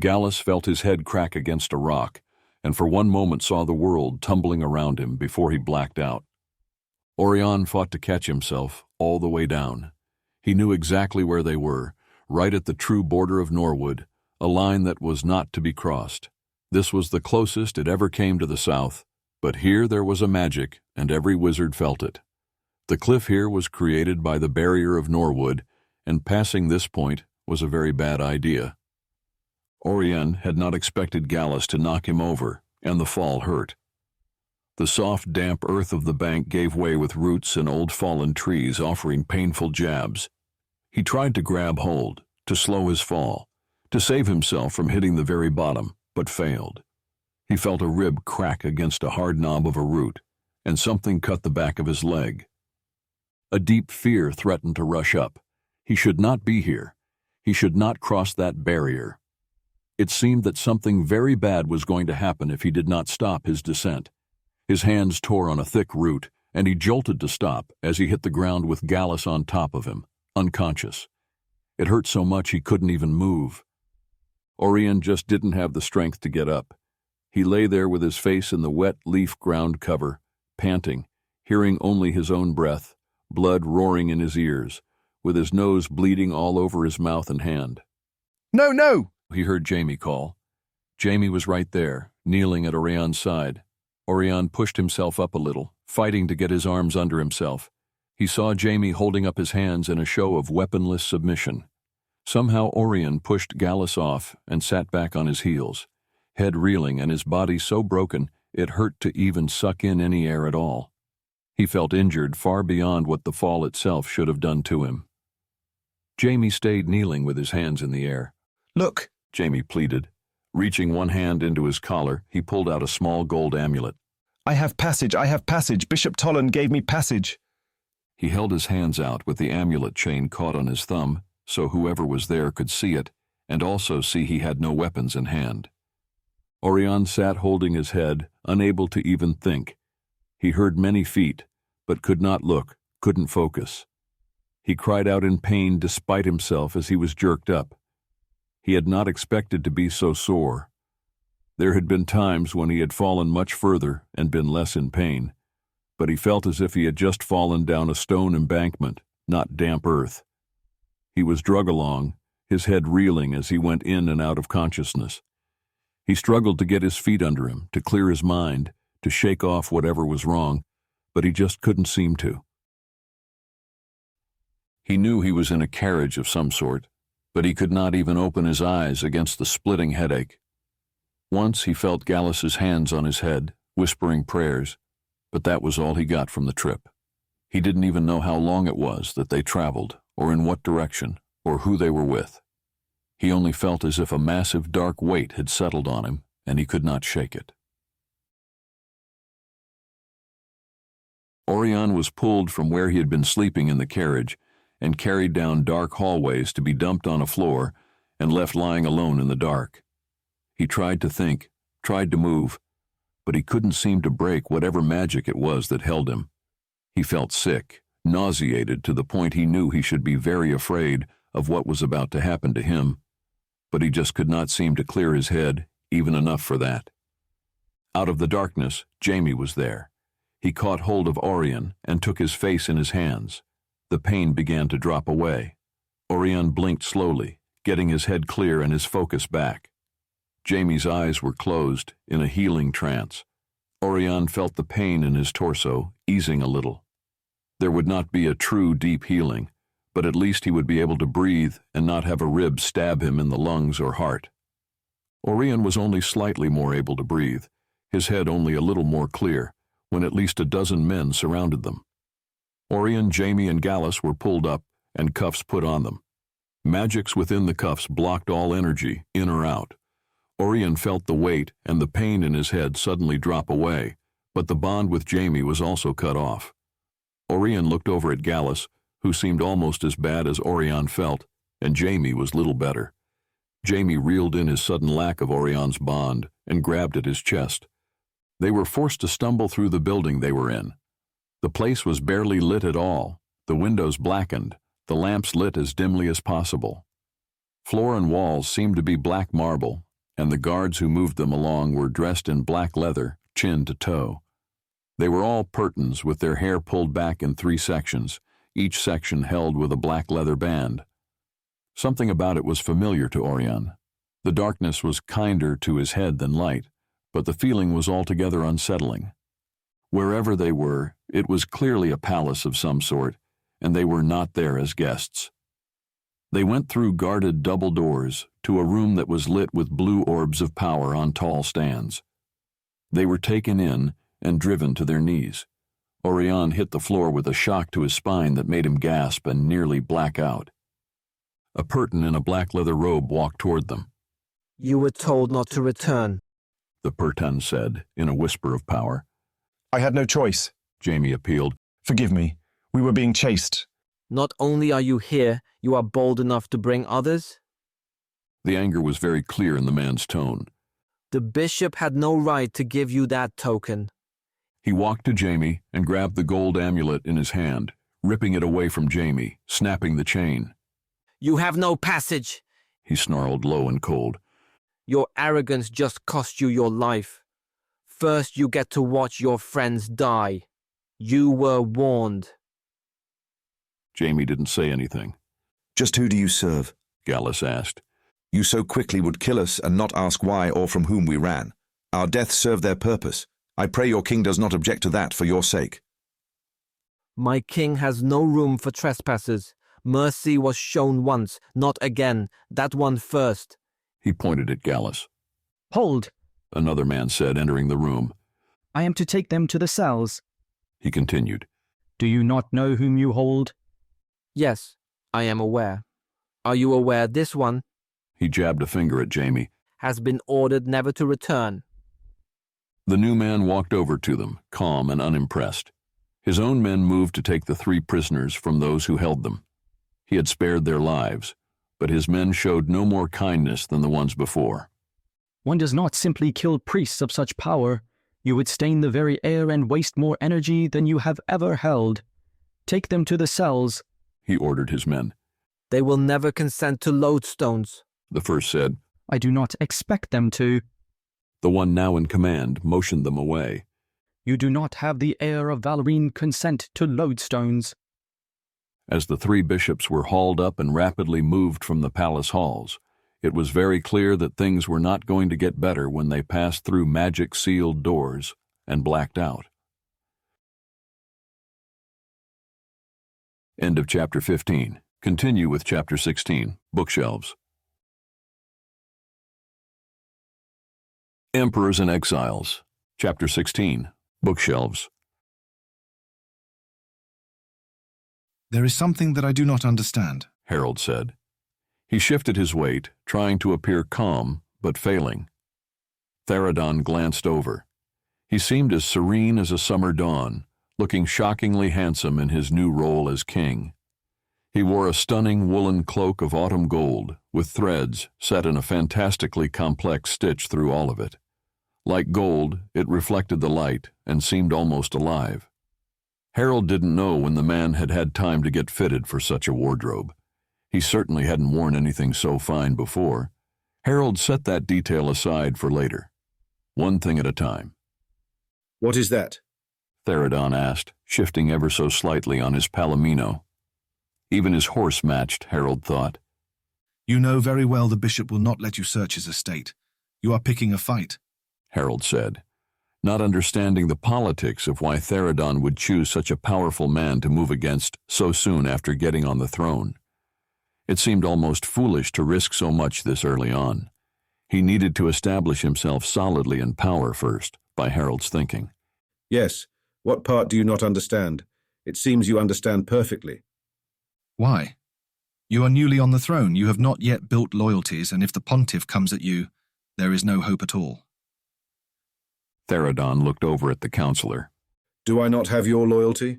Gallus felt his head crack against a rock, and for one moment saw the world tumbling around him before he blacked out. Oirion fought to catch himself, all the way down. He knew exactly where they were, right at the true border of Norwood, a line that was not to be crossed. This was the closest it ever came to the south, but here there was a magic, and every wizard felt it. The cliff here was created by the barrier of Norwood, and passing this point was a very bad idea. Oirion had not expected Gallus to knock him over, and the fall hurt. The soft, damp earth of the bank gave way with roots and old fallen trees offering painful jabs. He tried to grab hold, to slow his fall, to save himself from hitting the very bottom, but failed. He felt a rib crack against a hard knob of a root, and something cut the back of his leg. A deep fear threatened to rush up. He should not be here. He should not cross that barrier. It seemed that something very bad was going to happen if he did not stop his descent. His hands tore on a thick root, and he jolted to stop as he hit the ground with Gallus on top of him, unconscious. It hurt so much he couldn't even move. Oirion just didn't have the strength to get up. He lay there with his face in the wet leaf ground cover, panting, hearing only his own breath, blood roaring in his ears, with his nose bleeding all over his mouth and hand. "No, no!" he heard Jamie call. Jamie was right there, kneeling at Orion's side. Oirion pushed himself up a little, fighting to get his arms under himself. He saw Jamie holding up his hands in a show of weaponless submission. Somehow Oirion pushed Gallus off and sat back on his heels, head reeling and his body so broken it hurt to even suck in any air at all. He felt injured far beyond what the fall itself should have done to him. Jamie stayed kneeling with his hands in the air. "Look," Jamie pleaded. Reaching one hand into his collar, he pulled out a small gold amulet. I have passage. Bishop Tollan gave me passage." He held his hands out with the amulet chain caught on his thumb, so whoever was there could see it, and also see he had no weapons in hand. Oirion sat holding his head, unable to even think. He heard many feet, but could not look, couldn't focus. He cried out in pain despite himself as he was jerked up. He had not expected to be so sore. There had been times when he had fallen much further and been less in pain, but he felt as if he had just fallen down a stone embankment, not damp earth. He was drug along, his head reeling as he went in and out of consciousness. He struggled to get his feet under him, to clear his mind, to shake off whatever was wrong, but he just couldn't seem to. He knew he was in a carriage of some sort, but he could not even open his eyes against the splitting headache. Once he felt Gallus's hands on his head, whispering prayers, but that was all he got from the trip. He didn't even know how long it was that they traveled, or in what direction, or who they were with. He only felt as if a massive dark weight had settled on him, and he could not shake it. Oirion was pulled from where he had been sleeping in the carriage and carried down dark hallways to be dumped on a floor and left lying alone in the dark. He tried to think, tried to move, but he couldn't seem to break whatever magic it was that held him. He felt sick, nauseated to the point he knew he should be very afraid of what was about to happen to him, but he just could not seem to clear his head, even enough for that. Out of the darkness, Jamie was there. He caught hold of Oirion and took his face in his hands. The pain began to drop away. Oirion blinked slowly, getting his head clear and his focus back. Jamie's eyes were closed in a healing trance. Oirion felt the pain in his torso easing a little. There would not be a true deep healing, but at least he would be able to breathe and not have a rib stab him in the lungs or heart. Oirion was only slightly more able to breathe, his head only a little more clear, when at least a dozen men surrounded them. Oirion, Jamie, and Gallus were pulled up and cuffs put on them. Magics within the cuffs blocked all energy, in or out. Oirion felt the weight and the pain in his head suddenly drop away, but the bond with Jamie was also cut off. Oirion looked over at Gallus, who seemed almost as bad as Oirion felt, and Jamie was little better. Jamie reeled in his sudden lack of Orion's bond and grabbed at his chest. They were forced to stumble through the building they were in. The place was barely lit at all, the windows blackened, the lamps lit as dimly as possible. Floor and walls seemed to be black marble, and the guards who moved them along were dressed in black leather, chin to toe. They were all Purtons with their hair pulled back in 3 sections, each section held with a black leather band. Something about it was familiar to Oirion. The darkness was kinder to his head than light, but the feeling was altogether unsettling. Wherever they were, it was clearly a palace of some sort, and they were not there as guests. They went through guarded double doors to a room that was lit with blue orbs of power on tall stands. They were taken in and driven to their knees. Oirion hit the floor with a shock to his spine that made him gasp and nearly black out. A Perton in a black leather robe walked toward them. "You were told not to return," the Perton said in a whisper of power. "I had no choice," Jamie appealed. "Forgive me. We were being chased." "Not only are you here, you are bold enough to bring others?" The anger was very clear in the man's tone. "The bishop had no right to give you that token." He walked to Jamie and grabbed the gold amulet in his hand, ripping it away from Jamie, snapping the chain. "You have no passage," he snarled low and cold. "Your arrogance just cost you your life. First you get to watch your friends die. You were warned." Jamie didn't say anything. "Just who do you serve?" Gallus asked. "You so quickly would kill us and not ask why or from whom we ran. Our deaths served their purpose. I pray your king does not object to that for your sake." "My king has no room for trespassers. Mercy was shown once, not again. That one first." He pointed at Gallus. "Hold," another man said, entering the room. "I am to take them to the cells." He continued. "Do you not know whom you hold?" "Yes, I am aware. Are you aware this one," he jabbed a finger at Jamie, "has been ordered never to return?" The new man walked over to them, calm and unimpressed. His own men moved to take the 3 prisoners from those who held them. He had spared their lives, but his men showed no more kindness than the ones before. "One does not simply kill priests of such power. You would stain the very air and waste more energy than you have ever held. Take them to the cells," he ordered his men. "They will never consent to lodestones," the first said. "I do not expect them to." The one now in command motioned them away. "You do not have the air of Valrine consent to lodestones." As the 3 bishops were hauled up and rapidly moved from the palace halls, it was very clear that things were not going to get better when they passed through magic-sealed doors and blacked out. End of Chapter 15. Continue with Chapter 16, Bookshelves. Emperors and Exiles. Chapter 16, Bookshelves. "There is something that I do not understand," Harold said. He shifted his weight, trying to appear calm, but failing. Theradon glanced over. He seemed as serene as a summer dawn, looking shockingly handsome in his new role as king. He wore a stunning woolen cloak of autumn gold, with threads set in a fantastically complex stitch through all of it. Like gold, it reflected the light and seemed almost alive. Harold didn't know when the man had had time to get fitted for such a wardrobe. He certainly hadn't worn anything so fine before. Harold set that detail aside for later. One thing at a time. "What is that?" Theradon asked, shifting ever so slightly on his palomino. Even his horse matched, Harold thought. "You know very well the bishop will not let you search his estate. You are picking a fight," Harold said, not understanding the politics of why Theradon would choose such a powerful man to move against so soon after getting on the throne. It seemed almost foolish to risk so much this early on. He needed to establish himself solidly in power first, by Harold's thinking. "Yes. What part do you not understand? It seems you understand perfectly." "Why? You are newly on the throne. You have not yet built loyalties, and if the pontiff comes at you, there is no hope at all." Theradon looked over at the counselor. "Do I not have your loyalty?"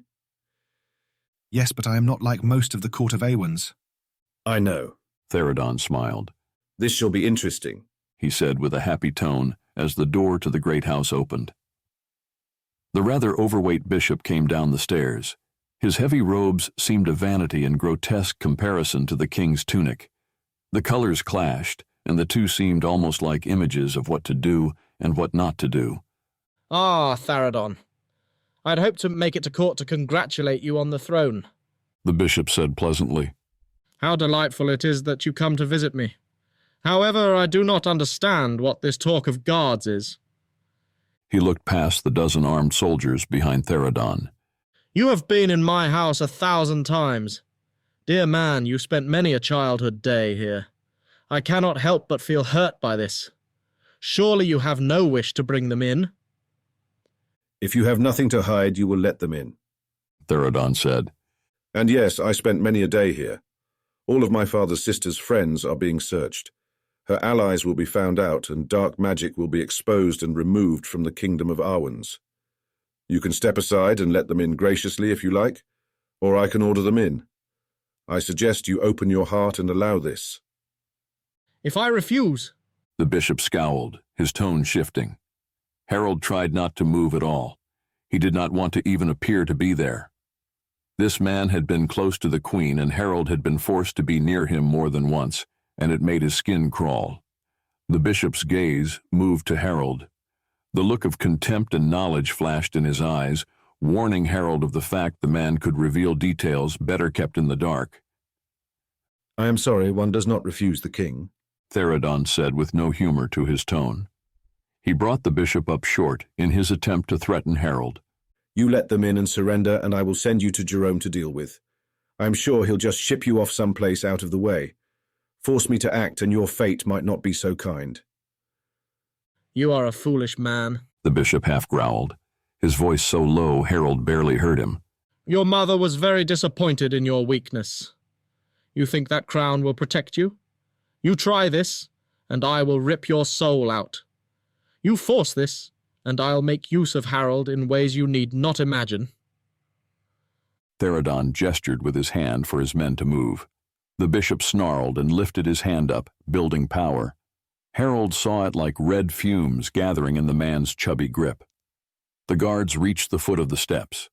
"Yes, but I am not like most of the court of Awens." "I know." Theradon smiled. "This shall be interesting," he said with a happy tone as the door to the great house opened. The rather overweight bishop came down the stairs. His heavy robes seemed a vanity in grotesque comparison to the king's tunic. The colors clashed, and the two seemed almost like images of what to do and what not to do. "Ah, Theradon. I had hoped to make it to court to congratulate you on the throne." the bishop said pleasantly. How delightful it is that you come to visit me. However, I do not understand what this talk of guards is. He looked past the dozen armed soldiers behind Theradon. You have been in my house 1,000 times. Dear man, you spent many a childhood day here. I cannot help but feel hurt by this. Surely you have no wish to bring them in? If you have nothing to hide, you will let them in, Theradon said. And yes, I spent many a day here. All of my father's sister's friends are being searched. Her allies will be found out, and dark magic will be exposed and removed from the kingdom of Arwens. You can step aside and let them in graciously if you like, or I can order them in. I suggest you open your heart and allow this. If I refuse? The bishop scowled, his tone shifting. Harold tried not to move at all. He did not want to even appear to be there. This man had been close to the queen, and Harold had been forced to be near him more than once, and it made his skin crawl. The bishop's gaze moved to Harold. The look of contempt and knowledge flashed in his eyes, warning Harold of the fact the man could reveal details better kept in the dark. I am sorry, one does not refuse the king, Theradon said with no humor to his tone. He brought the bishop up short in his attempt to threaten Harold. You let them in and surrender, and I will send you to Jerome to deal with. I am sure he'll just ship you off someplace out of the way. Force me to act, and your fate might not be so kind. You are a foolish man, the bishop half growled, his voice so low Harold barely heard him. Your mother was very disappointed in your weakness. You think that crown will protect you? You try this, and I will rip your soul out. You force this, and I'll make use of Harold in ways you need not imagine. Theradon gestured with his hand for his men to move. The bishop snarled and lifted his hand up, building power. Harold saw it like red fumes gathering in the man's chubby grip. The guards reached the foot of the steps.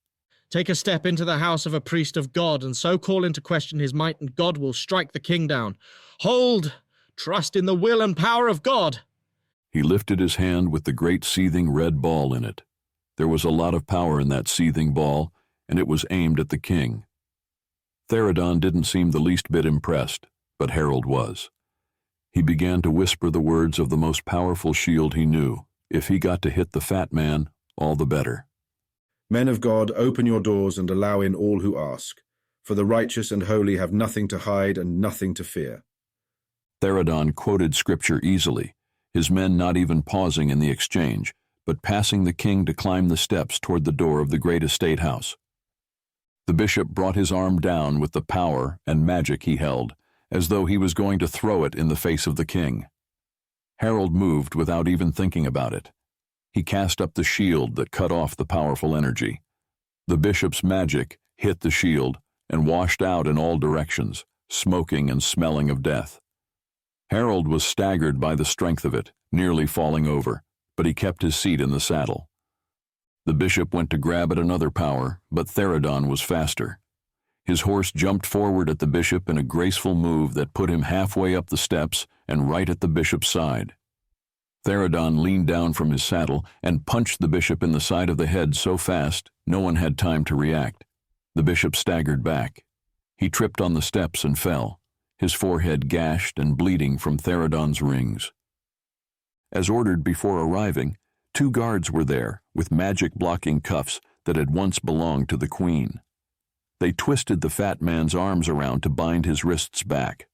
Take a step into the house of a priest of God, and so call into question his might, and God will strike the king down. Hold! Trust in the will and power of God! He lifted his hand with the great seething red ball in it. There was a lot of power in that seething ball, and it was aimed at the king. Theradon didn't seem the least bit impressed, but Harold was. He began to whisper the words of the most powerful shield he knew. If he got to hit the fat man, all the better. Men of God, open your doors and allow in all who ask, for the righteous and holy have nothing to hide and nothing to fear. Theradon quoted scripture easily, his men not even pausing in the exchange, but passing the king to climb the steps toward the door of the great estate house. The bishop brought his arm down with the power and magic he held, as though he was going to throw it in the face of the king. Harold moved without even thinking about it. He cast up the shield that cut off the powerful energy. The bishop's magic hit the shield and washed out in all directions, smoking and smelling of death. Harold was staggered by the strength of it, nearly falling over, but he kept his seat in the saddle. The bishop went to grab at another power, but Theradon was faster. His horse jumped forward at the bishop in a graceful move that put him halfway up the steps and right at the bishop's side. Theradon leaned down from his saddle and punched the bishop in the side of the head so fast no one had time to react. The bishop staggered back. He tripped on the steps and fell, his forehead gashed and bleeding from Theradon's rings. As ordered before arriving, 2 guards were there with magic-blocking cuffs that had once belonged to the queen. They twisted the fat man's arms around to bind his wrists back.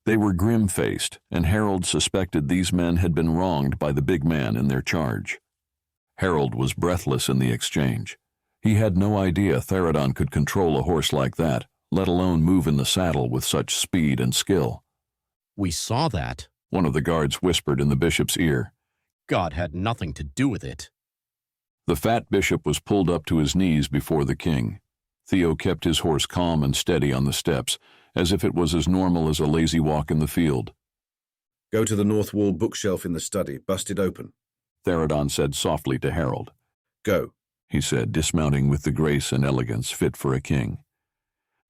They were grim-faced, and Harold suspected these men had been wronged by the big man in their charge. Harold was breathless in the exchange. He had no idea Theradon could control a horse like that, let alone move in the saddle with such speed and skill. We saw that, one of the guards whispered in the bishop's ear. God had nothing to do with it. The fat bishop was pulled up to his knees before the king. Theo kept his horse calm and steady on the steps, as if it was as normal as a lazy walk in the field. Go to the north wall bookshelf in the study, bust it open, Theradon said softly to Harold. Go, he said, dismounting with the grace and elegance fit for a king.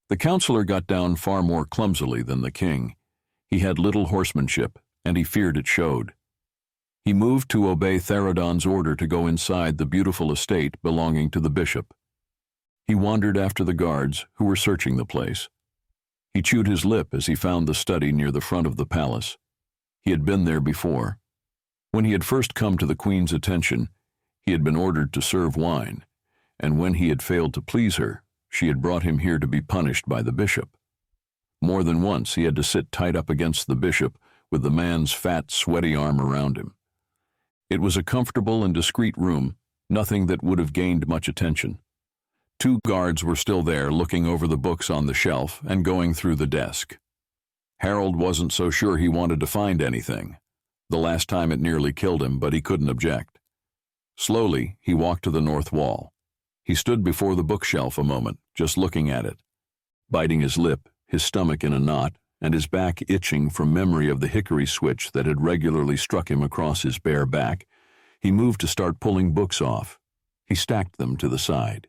The counselor got down far more clumsily than the king. He had little horsemanship, and he feared it showed. He moved to obey Theradon's order to go inside the beautiful estate belonging to the bishop. He wandered after the guards, who were searching the place. He chewed his lip as he found the study near the front of the palace. He had been there before. When he had first come to the queen's attention, he had been ordered to serve wine, and when he had failed to please her, she had brought him here to be punished by the bishop. More than once he had to sit tight up against the bishop with the man's fat, sweaty arm around him. It was a comfortable and discreet room, nothing that would have gained much attention. 2 guards were still there, looking over the books on the shelf and going through the desk. Harold wasn't so sure he wanted to find anything. The last time it nearly killed him, but he couldn't object. Slowly, he walked to the north wall. He stood before the bookshelf a moment, just looking at it. Biting his lip, his stomach in a knot, and his back itching from memory of the hickory switch that had regularly struck him across his bare back, he moved to start pulling books off. He stacked them to the side.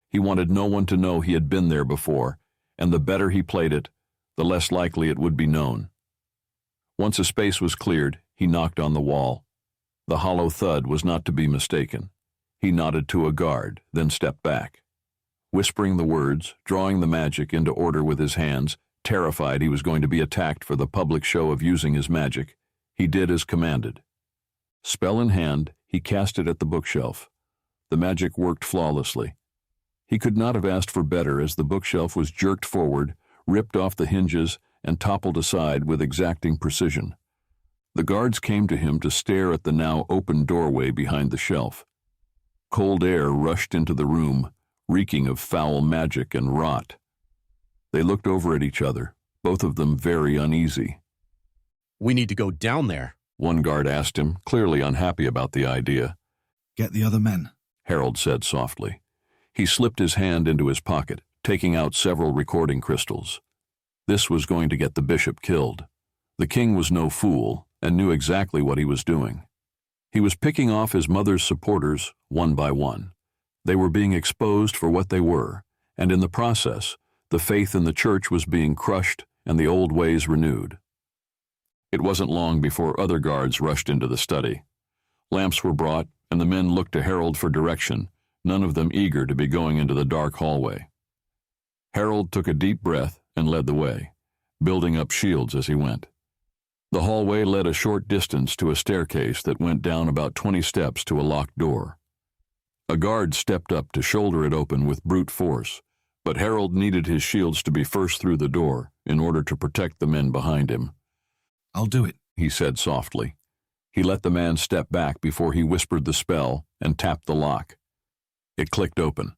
He wanted no one to know he had been there before, and the better he played it, the less likely it would be known. Once a space was cleared, he knocked on the wall. The hollow thud was not to be mistaken. He nodded to a guard, then stepped back. Whispering the words, drawing the magic into order with his hands, terrified he was going to be attacked for the public show of using his magic, he did as commanded. Spell in hand, he cast it at the bookshelf. The magic worked flawlessly. He could not have asked for better as the bookshelf was jerked forward, ripped off the hinges, and toppled aside with exacting precision. The guards came to him to stare at the now open doorway behind the shelf. Cold air rushed into the room, reeking of foul magic and rot. They looked over at each other, both of them very uneasy. "We need to go down there," one guard asked him, clearly unhappy about the idea. "Get the other men," Harold said softly. He slipped his hand into his pocket, taking out several recording crystals. This was going to get the bishop killed. The king was no fool and knew exactly what he was doing. He was picking off his mother's supporters one by one. They were being exposed for what they were, and in the process, the faith in the church was being crushed and the old ways renewed. It wasn't long before other guards rushed into the study. Lamps were brought, and the men looked to Harold for direction, none of them eager to be going into the dark hallway. Harold took a deep breath and led the way, building up shields as he went. The hallway led a short distance to a staircase that went down about 20 steps to a locked door. A guard stepped up to shoulder it open with brute force, but Harold needed his shields to be first through the door in order to protect the men behind him. "I'll do it," he said softly. He let the man step back before he whispered the spell and tapped the lock. It clicked open.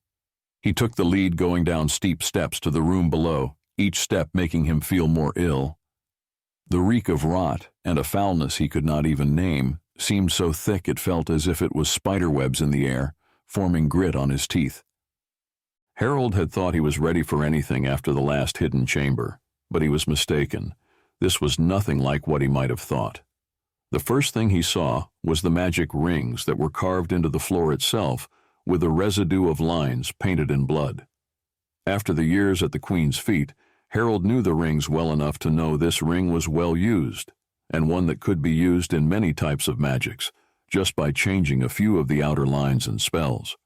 He took the lead going down steep steps to the room below, each step making him feel more ill. The reek of rot and a foulness he could not even name seemed so thick it felt as if it was spiderwebs in the air, forming grit on his teeth. Harold had thought he was ready for anything after the last hidden chamber, but he was mistaken. This was nothing like what he might have thought. The first thing he saw was the magic rings that were carved into the floor itself with a residue of lines painted in blood. After the years at the Queen's feet, Harold knew the rings well enough to know this ring was well used, and one that could be used in many types of magics, just by changing a few of the outer lines and spells.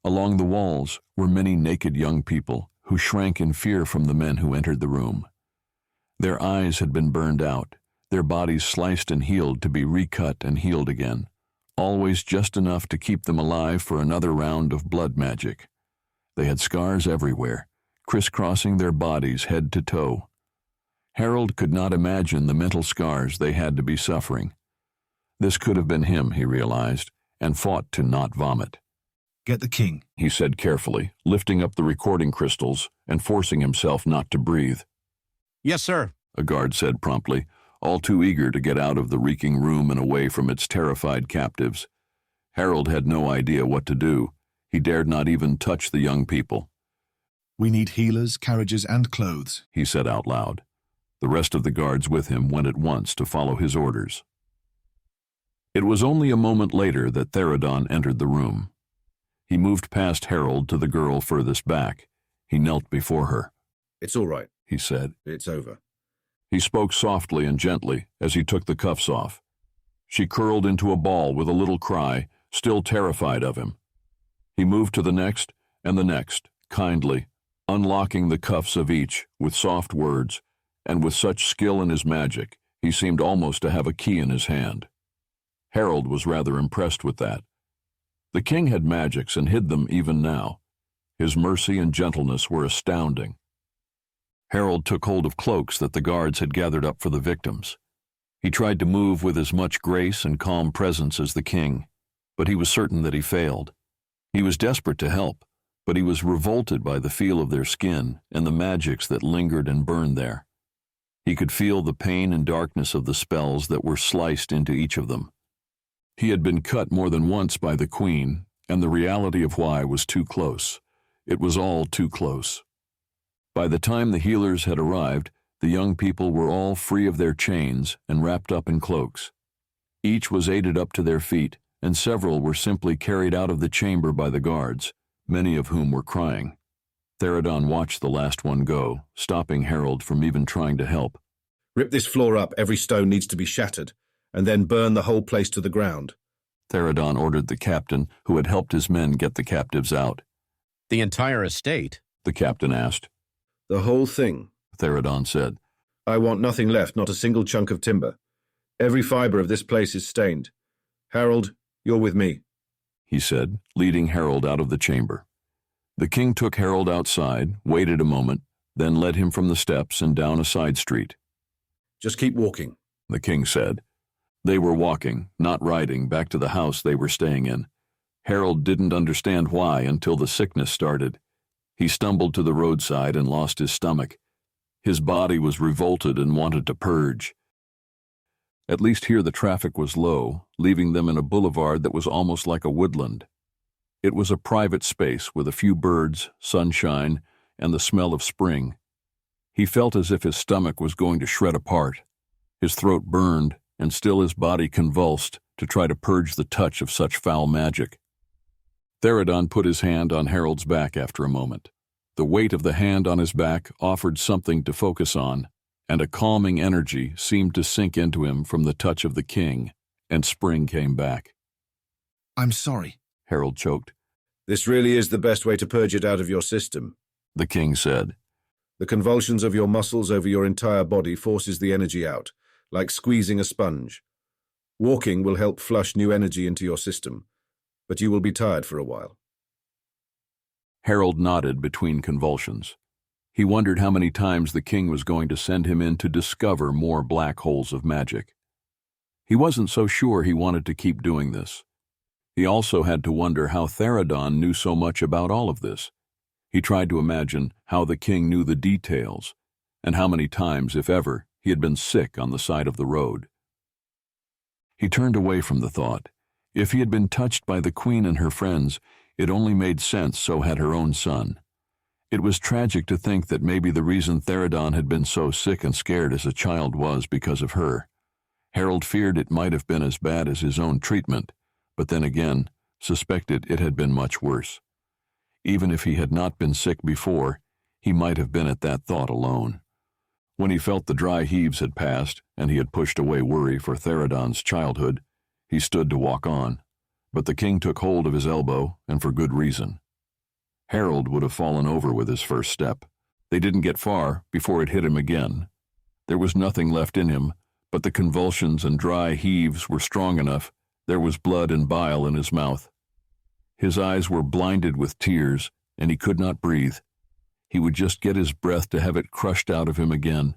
Along the walls were many naked young people who shrank in fear from the men who entered the room. Their eyes had been burned out, their bodies sliced and healed to be recut and healed again, always just enough to keep them alive for another round of blood magic. They had scars everywhere, crisscrossing their bodies head to toe. Harold could not imagine the mental scars they had to be suffering. This could have been him, he realized, and fought to not vomit. "Get the king," he said carefully, lifting up the recording crystals and forcing himself not to breathe. "Yes, sir," a guard said promptly, all too eager to get out of the reeking room and away from its terrified captives. Harold had no idea what to do. He dared not even touch the young people. "We need healers, carriages, and clothes," he said out loud. The rest of the guards with him went at once to follow his orders. It was only a moment later that Theradon entered the room. He moved past Harold to the girl furthest back. He knelt before her. "It's all right," he said. "It's over." He spoke softly and gently as he took the cuffs off. She curled into a ball with a little cry, still terrified of him. He moved to the next and the next, kindly, unlocking the cuffs of each with soft words, and with such skill in his magic, he seemed almost to have a key in his hand. Harold was rather impressed with that. The king had magics and hid them even now. His mercy and gentleness were astounding. Harold took hold of cloaks that the guards had gathered up for the victims. He tried to move with as much grace and calm presence as the king, but he was certain that he failed. He was desperate to help, but he was revolted by the feel of their skin and the magics that lingered and burned there. He could feel the pain and darkness of the spells that were sliced into each of them. He had been cut more than once by the queen, and the reality of why was too close. It was all too close. By the time the healers had arrived, the young people were all free of their chains and wrapped up in cloaks. Each was aided up to their feet, and several were simply carried out of the chamber by the guards, many of whom were crying. Theradon watched the last one go, stopping Harold from even trying to help. Rip this floor up, every stone needs to be shattered, and then burn the whole place to the ground. Theradon ordered the captain, who had helped his men get the captives out. The entire estate? The captain asked. The whole thing, Theradon said. I want nothing left, not a single chunk of timber. Every fiber of this place is stained. Harold, you're with me, he said, leading Harold out of the chamber. The king took Harold outside, waited a moment, then led him from the steps and down a side street. Just keep walking, the king said. They were walking, not riding, back to the house they were staying in. Harold didn't understand why until the sickness started. He stumbled to the roadside and lost his stomach. His body was revolted and wanted to purge. At least here the traffic was low, leaving them in a boulevard that was almost like a woodland. It was a private space with a few birds, sunshine, and the smell of spring. He felt as if his stomach was going to shred apart. His throat burned, and still his body convulsed to try to purge the touch of such foul magic. Theradon put his hand on Harold's back after a moment. The weight of the hand on his back offered something to focus on, and a calming energy seemed to sink into him from the touch of the king, and spring came back. I'm sorry, Harold choked. This really is the best way to purge it out of your system, the king said. The convulsions of your muscles over your entire body forces the energy out, like squeezing a sponge. Walking will help flush new energy into your system, but you will be tired for a while. Harold nodded between convulsions. He wondered how many times the king was going to send him in to discover more black holes of magic. He wasn't so sure he wanted to keep doing this. He also had to wonder how Theradon knew so much about all of this. He tried to imagine how the king knew the details, and how many times, if ever, he had been sick on the side of the road. He turned away from the thought. If he had been touched by the queen and her friends, it only made sense so had her own son. It was tragic to think that maybe the reason Theradon had been so sick and scared as a child was because of her. Harold feared it might have been as bad as his own treatment, but then again, suspected it had been much worse. Even if he had not been sick before, he might have been at that thought alone. When he felt the dry heaves had passed, and he had pushed away worry for Theradon's childhood, he stood to walk on, but the king took hold of his elbow, and for good reason. Harold would have fallen over with his first step. They didn't get far before it hit him again. There was nothing left in him, but the convulsions and dry heaves were strong enough. There was blood and bile in his mouth. His eyes were blinded with tears, and he could not breathe. He would just get his breath to have it crushed out of him again.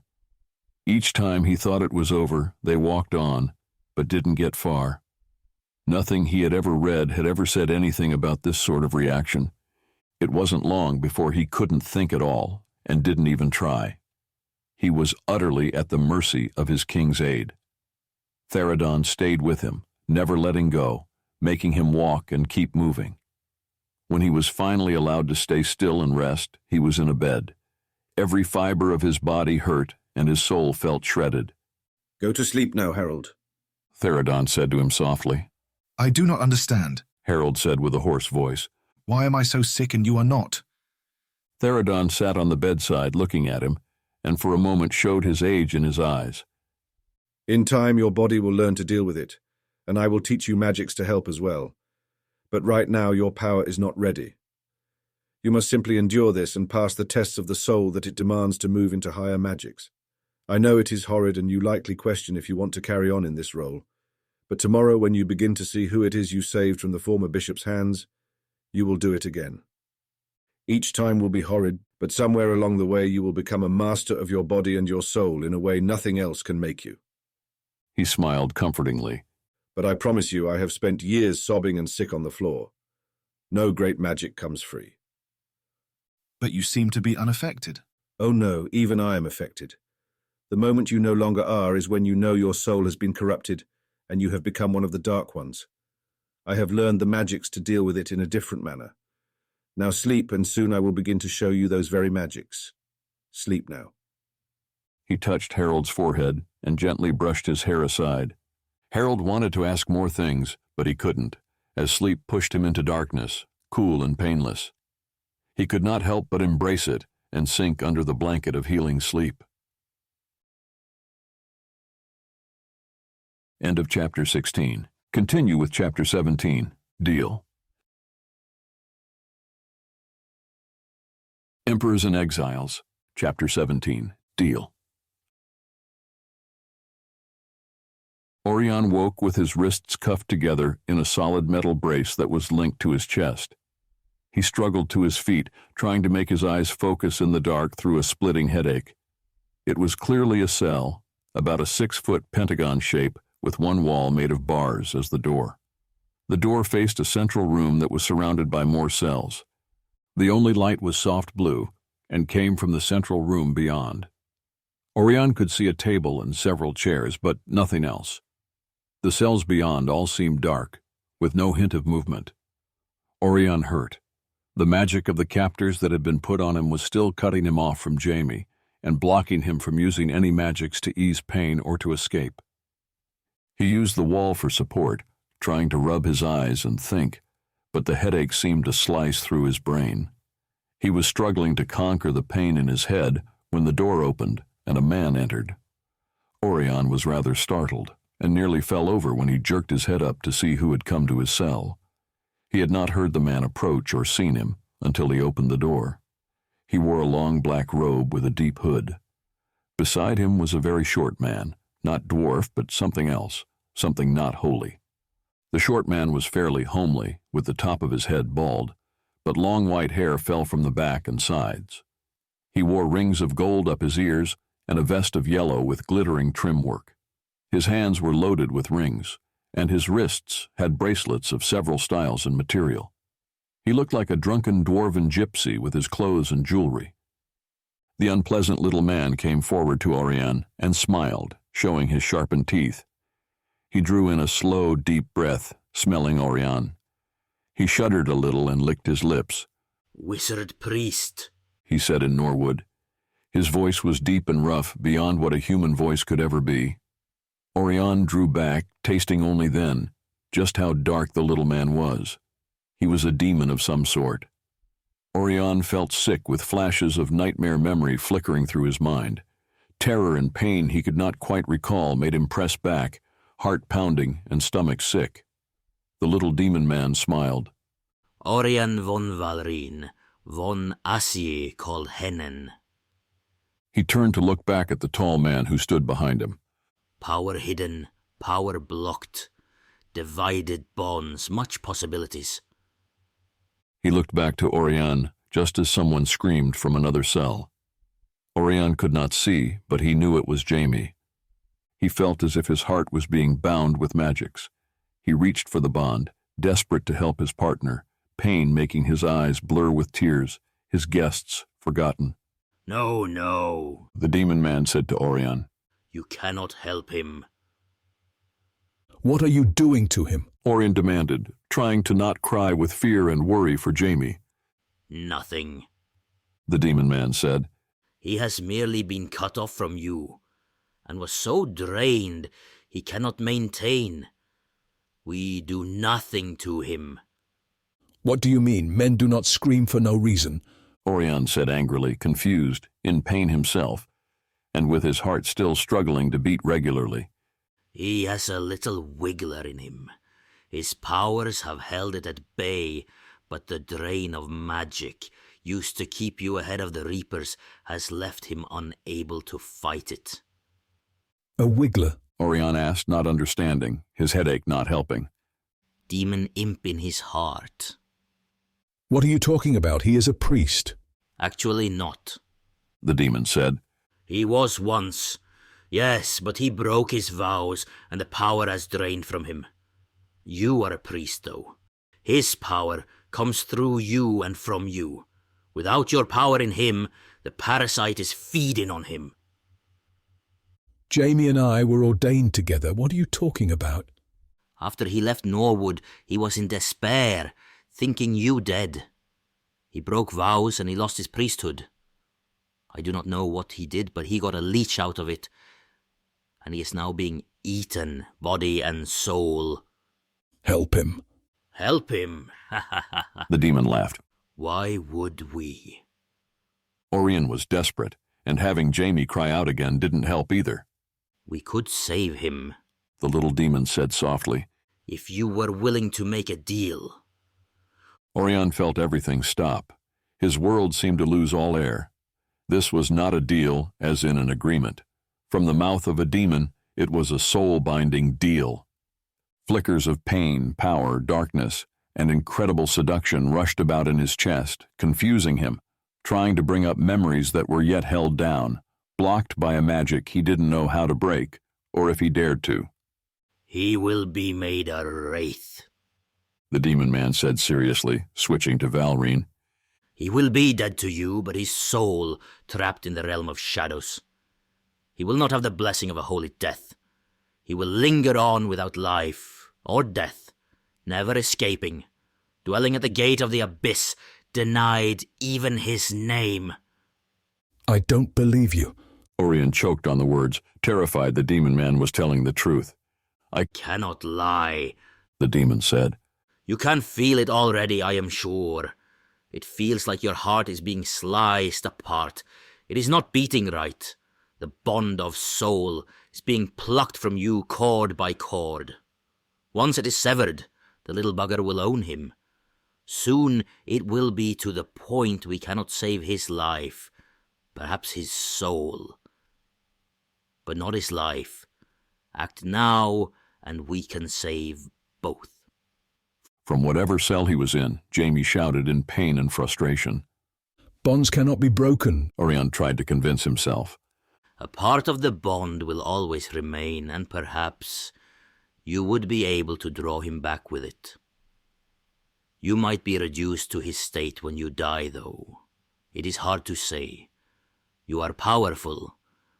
Each time he thought it was over, they walked on, but didn't get far. Nothing he had ever read had ever said anything about this sort of reaction. It wasn't long before he couldn't think at all, and didn't even try. He was utterly at the mercy of his king's aid. Theradon stayed with him, never letting go, making him walk and keep moving. When he was finally allowed to stay still and rest, he was in a bed. Every fiber of his body hurt, and his soul felt shredded. Go to sleep now, Harold, Theradon said to him softly. I do not understand, Harold said with a hoarse voice. Why am I so sick and you are not? Theradon sat on the bedside looking at him, and for a moment showed his age in his eyes. In time, your body will learn to deal with it, and I will teach you magics to help as well. But right now, your power is not ready. You must simply endure this and pass the tests of the soul that it demands to move into higher magics. I know it is horrid and you likely question if you want to carry on in this role, but tomorrow when you begin to see who it is you saved from the former bishop's hands, you will do it again. Each time will be horrid, but somewhere along the way you will become a master of your body and your soul in a way nothing else can make you. He smiled comfortingly. But I promise you I have spent years sobbing and sick on the floor. No great magic comes free. But you seem to be unaffected. Oh no, even I am affected. The moment you no longer are is when you know your soul has been corrupted and you have become one of the Dark Ones. I have learned the magics to deal with it in a different manner. Now sleep, and soon I will begin to show you those very magics. Sleep now. He touched Harold's forehead and gently brushed his hair aside. Harold wanted to ask more things, but he couldn't, as sleep pushed him into darkness, cool and painless. He could not help but embrace it and sink under the blanket of healing sleep. End of Chapter 16. Continue with Chapter 17. Deal. Emperors and Exiles. Chapter 17. Deal. Oirion woke with his wrists cuffed together in a solid metal brace that was linked to his chest. He struggled to his feet, trying to make his eyes focus in the dark through a splitting headache. It was clearly a cell, about a 6-foot pentagon shape, with one wall made of bars as the door. The door faced a central room that was surrounded by more cells. The only light was soft blue and came from the central room beyond. Oirion could see a table and several chairs, but nothing else. The cells beyond all seemed dark, with no hint of movement. Oirion hurt. The magic of the captors that had been put on him was still cutting him off from Jamie and blocking him from using any magics to ease pain or to escape. He used the wall for support, trying to rub his eyes and think, but the headache seemed to slice through his brain. He was struggling to conquer the pain in his head when the door opened and a man entered. Oirion was rather startled and nearly fell over when he jerked his head up to see who had come to his cell. He had not heard the man approach or seen him until he opened the door. He wore a long black robe with a deep hood. Beside him was a very short man, not dwarf but something else, something not holy. The short man was fairly homely, with the top of his head bald, but long white hair fell from the back and sides. He wore rings of gold up his ears and a vest of yellow with glittering trim work. His hands were loaded with rings, and his wrists had bracelets of several styles and material. He looked like a drunken dwarven gypsy with his clothes and jewelry. The unpleasant little man came forward to Oirion and smiled, showing his sharpened teeth. He drew in a slow, deep breath, smelling Oirion. He shuddered a little and licked his lips. "Wizard priest," he said in Norwood. His voice was deep and rough, beyond what a human voice could ever be. Oirion drew back, tasting only then just how dark the little man was. He was a demon of some sort. Oirion felt sick with flashes of nightmare memory flickering through his mind. Terror and pain he could not quite recall made him press back, heart pounding and stomach sick. The little demon man smiled. "Oirion von Valrin, von Asie called Shannon." He turned to look back at the tall man who stood behind him. "Power hidden, power blocked, divided bonds, much possibilities." He looked back to Oirion just as someone screamed from another cell. Oirion could not see, but he knew it was Jamie. He felt as if his heart was being bound with magics. He reached for the bond, desperate to help his partner, pain making his eyes blur with tears, his guests forgotten. "No, no," the demon man said to Oirion. "You cannot help him." "What are you doing to him?" Oirion demanded, trying to not cry with fear and worry for Jamie. "Nothing," the demon man said. "He has merely been cut off from you, and was so drained he cannot maintain. We do nothing to him." "What do you mean, men do not scream for no reason?" Oirion said angrily, confused, in pain himself, and with his heart still struggling to beat regularly. "He has a little wiggler in him. His powers have held it at bay, but the drain of magic, used to keep you ahead of the Reapers, has left him unable to fight it. A wiggler? Oirion asked, not understanding, his headache not helping. Demon imp in his heart. What are you talking about? He is a priest. Actually not, the demon said. He was once. Yes, but he broke his vows, and the power has drained from him. You are a priest, though. His power comes through you and from you. Without your power in him, the parasite is feeding on him. Jamie and I were ordained together. What are you talking about? After he left Norwood, he was in despair, thinking you dead. He broke vows and he lost his priesthood. I do not know what he did, but he got a leech out of it, and he is now being eaten, body and soul. Help him. Help him? The demon laughed. Why would we? Oirion was desperate, and having Jamie cry out again didn't help either. We could save him, the little demon said softly. If you were willing to make a deal. Oirion felt everything stop. His world seemed to lose all air. This was not a deal, as in an agreement. From the mouth of a demon, it was a soul-binding deal. Flickers of pain, power, darkness, and incredible seduction rushed about in his chest, confusing him, trying to bring up memories that were yet held down, blocked by a magic he didn't know how to break, or if he dared to. He will be made a wraith, the demon man said seriously, switching to Valrine. He will be dead to you, but his soul trapped in the realm of shadows. He will not have the blessing of a holy death. He will linger on without life or death, never escaping, dwelling at the gate of the abyss, denied even his name. I don't believe you. Oirion choked on the words, terrified the demon man was telling the truth. I cannot lie, the demon said. You can feel it already, I am sure. It feels like your heart is being sliced apart. It is not beating right. The bond of soul is being plucked from you cord by cord. Once it is severed, the little bugger will own him. Soon it will be to the point we cannot save his life, perhaps his soul. But not his life. Act now, and we can save both. From whatever cell he was in, Jamie shouted in pain and frustration. Bonds cannot be broken, Oirion tried to convince himself. A part of the bond will always remain, and perhaps you would be able to draw him back with it. You might be reduced to his state when you die, though. It is hard to say. You are powerful,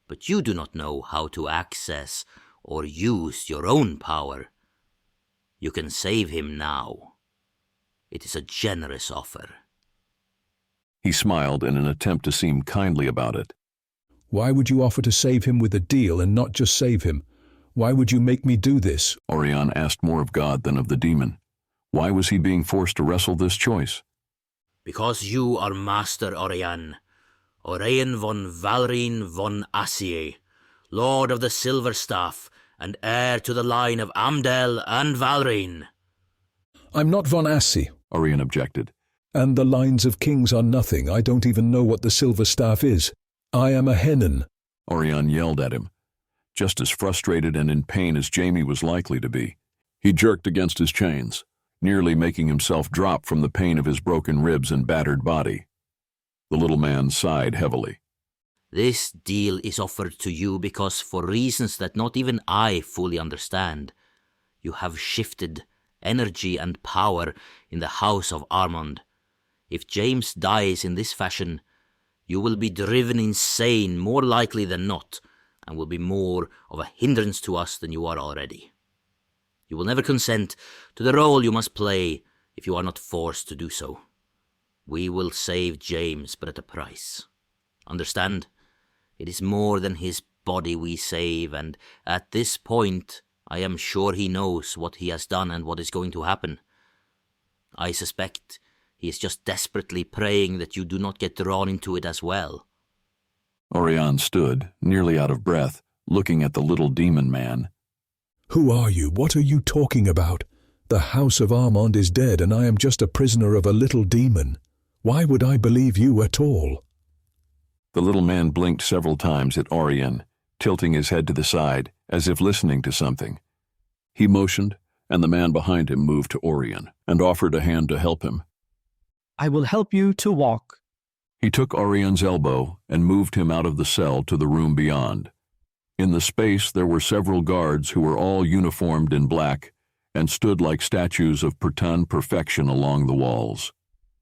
but you do not know how to access or use your own power. You can save him now. It is a generous offer. He smiled in an attempt to seem kindly about it. Why would you offer to save him with a deal and not just save him? Why would you make me do this? Oirion asked more of God than of the demon. Why was he being forced to wrestle this choice? Because you are Master Oirion, Oirion von Valrine von Assie, Lord of the Silver Staff, and heir to the line of Amdel and Valrine. I'm not von Assie, Oirion objected. And the lines of kings are nothing. I don't even know what the Silver Staff is. I am a ShaHaNon. Oirion yelled at him, just as frustrated and in pain as Jamie was likely to be. He jerked against his chains, nearly making himself drop from the pain of his broken ribs and battered body. The little man sighed heavily. This deal is offered to you because, for reasons that not even I fully understand, you have shifted energy and power in the house of Aummen. If James dies in this fashion, you will be driven insane more likely than not, and will be more of a hindrance to us than you are already. You will never consent to the role you must play if you are not forced to do so. We will save James, but at a price. Understand? It is more than his body we save, and at this point, I am sure he knows what he has done and what is going to happen. I suspect he is just desperately praying that you do not get drawn into it as well. Oirion stood, nearly out of breath, looking at the little demon man. Who are you? What are you talking about? The house of Aummen is dead, and I am just a prisoner of a little demon. Why would I believe you at all? The little man blinked several times at Oirion, tilting his head to the side, as if listening to something. He motioned, and the man behind him moved to Oirion and offered a hand to help him. I will help you to walk. He took Orion's elbow and moved him out of the cell to the room beyond. In the space there were several guards who were all uniformed in black and stood like statues of portrayed perfection along the walls.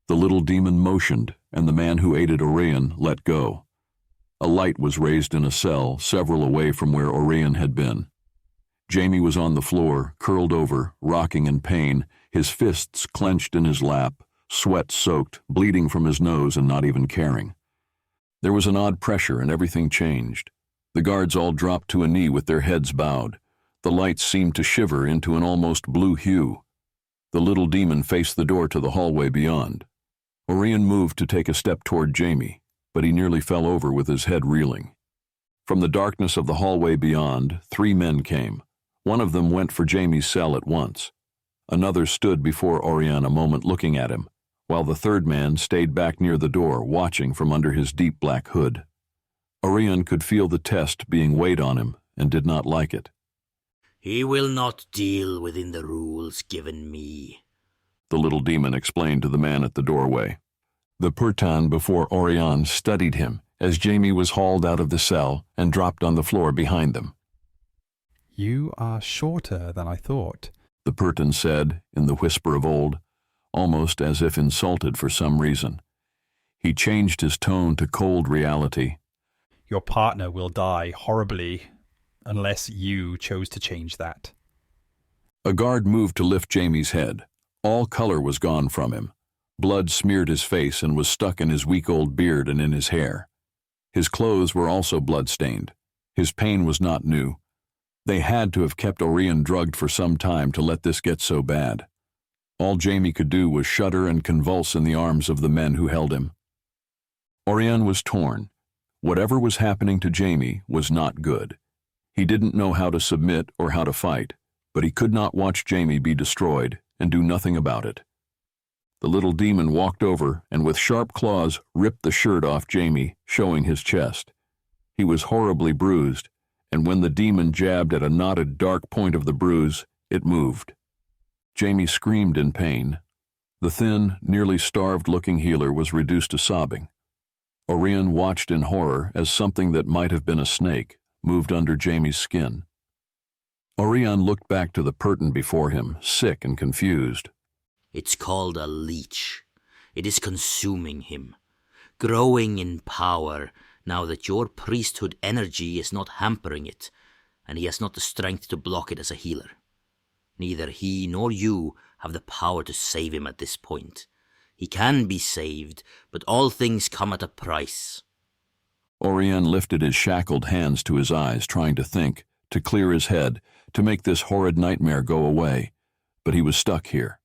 The little demon motioned, and the man who aided Oirion let go. A light was raised in a cell several away from where Oirion had been. Jamie was on the floor, curled over, rocking in pain, his fists clenched in his lap, sweat soaked, bleeding from his nose and not even caring. There was an odd pressure and everything changed. The guards all dropped to a knee with their heads bowed. The lights seemed to shiver into an almost blue hue. The little demon faced the door to the hallway beyond. Oirion moved to take a step toward Jamie, but he nearly fell over with his head reeling. From the darkness of the hallway beyond, 3 men came. One of them went for Jamie's cell at once. Another stood before Oirion a moment looking at him, while the third man stayed back near the door, watching from under his deep black hood. Oirion could feel the test being weighed on him and did not like it. He will not deal within the rules given me, the little demon explained to the man at the doorway. The Purtan before Oirion studied him as Jamie was hauled out of the cell and dropped on the floor behind them. You are shorter than I thought, the Purtan said in the whisper of old, almost as if insulted for some reason. He changed his tone to cold reality. Your partner will die horribly unless you chose to change that. A guard moved to lift Jamie's head. All color was gone from him. Blood smeared his face and was stuck in his weak old beard and in his hair. His clothes were also blood-stained. His pain was not new. They had to have kept Oirion drugged for some time to let this get so bad. All Jamie could do was shudder and convulse in the arms of the men who held him. Oirion was torn. Whatever was happening to Jamie was not good. He didn't know how to submit or how to fight, but he could not watch Jamie be destroyed and do nothing about it. The little demon walked over and with sharp claws ripped the shirt off Jamie, showing his chest. He was horribly bruised, and when the demon jabbed at a knotted dark point of the bruise, it moved. Jamie screamed in pain. The thin, nearly starved-looking healer was reduced to sobbing. Oirion watched in horror as something that might have been a snake moved under Jamie's skin. Oirion looked back to the Purtan before him, sick and confused. It's called a leech. It is consuming him, growing in power now that your priesthood energy is not hampering it, and he has not the strength to block it as a healer. Neither he nor you have the power to save him at this point. He can be saved, but all things come at a price. Oirion lifted his shackled hands to his eyes, trying to think, to clear his head, to make this horrid nightmare go away, but he was stuck here.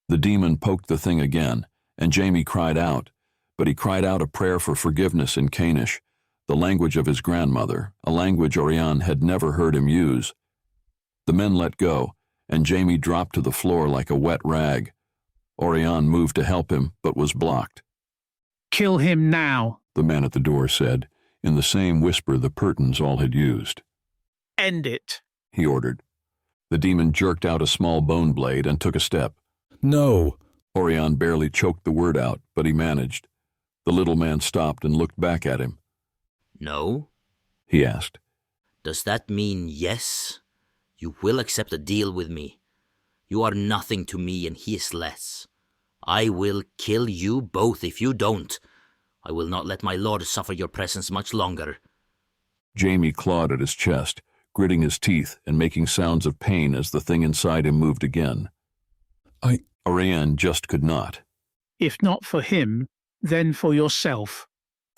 The demon poked the thing again, and Jamie cried out, but he cried out a prayer for forgiveness in Canish, the language of his grandmother, a language Oirion had never heard him use. The men let go, and Jamie dropped to the floor like a wet rag. Oirion moved to help him, but was blocked. "Kill him now," the man at the door said, in the same whisper the Purtans all had used. "End it," he ordered. The demon jerked out a small bone blade and took a step. No. Oirion barely choked the word out, but he managed. The little man stopped and looked back at him. No? He asked. Does that mean yes? You will accept a deal with me. You are nothing to me and he is less. I will kill you both if you don't. I will not let my lord suffer your presence much longer. Jamie clawed at his chest, gritting his teeth and making sounds of pain as the thing inside him moved again. Oirion just could not. "If not for him, then for yourself,"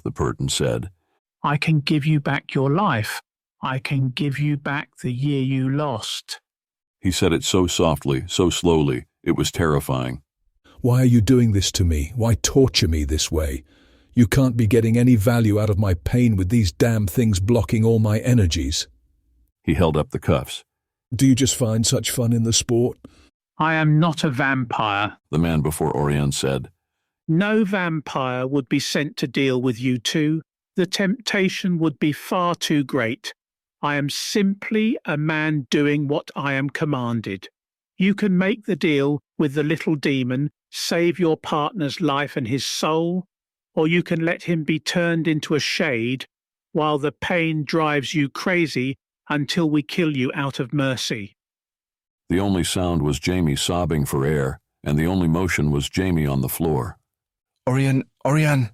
the Purtan said. "I can give you back your life. I can give you back the year you lost." He said it so softly, so slowly, it was terrifying. Why are you doing this to me? Why torture me this way? You can't be getting any value out of my pain with these damn things blocking all my energies. He held up the cuffs. Do you just find such fun in the sport? "I am not a vampire," the man before Oirion said. No vampire would be sent to deal with you two. The temptation would be far too great. I am simply a man doing what I am commanded. You can make the deal with the little demon, save your partner's life and his soul, or you can let him be turned into a shade while the pain drives you crazy until we kill you out of mercy. The only sound was Jamie sobbing for air, and the only motion was Jamie on the floor. Oirion!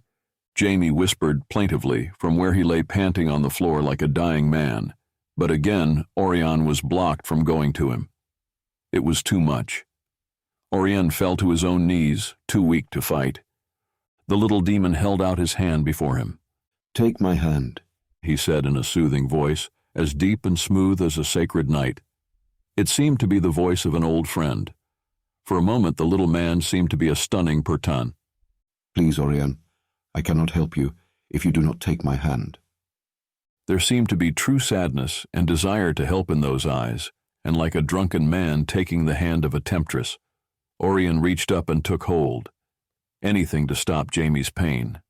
Jamie whispered plaintively from where he lay panting on the floor like a dying man, but again Oirion was blocked from going to him. It was too much. Oirion fell to his own knees, too weak to fight. The little demon held out his hand before him. "Take my hand," he said in a soothing voice, as deep and smooth as a sacred night. It seemed to be the voice of an old friend. For a moment the little man seemed to be a stunning per ton. "Please, Oirion, I cannot help you if you do not take my hand." There seemed to be true sadness and desire to help in those eyes, and like a drunken man taking the hand of a temptress, Oirion reached up and took hold. Anything to stop Jamie's pain.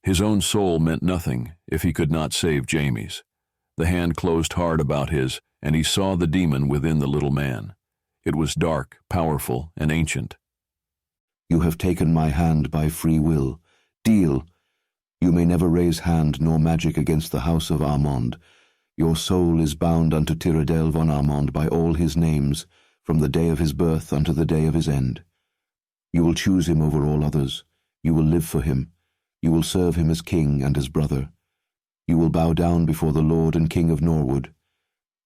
His own soul meant nothing if he could not save Jamie's. The hand closed hard about his, and he saw the demon within the little man. It was dark, powerful, and ancient. "You have taken my hand by free will. Deal. You may never raise hand nor magic against the house of Aummen. Your soul is bound unto Tyrardel von Aummen by all his names, from the day of his birth unto the day of his end. You will choose him over all others. You will live for him. You will serve him as king and as brother. You will bow down before the Lord and King of Norwood,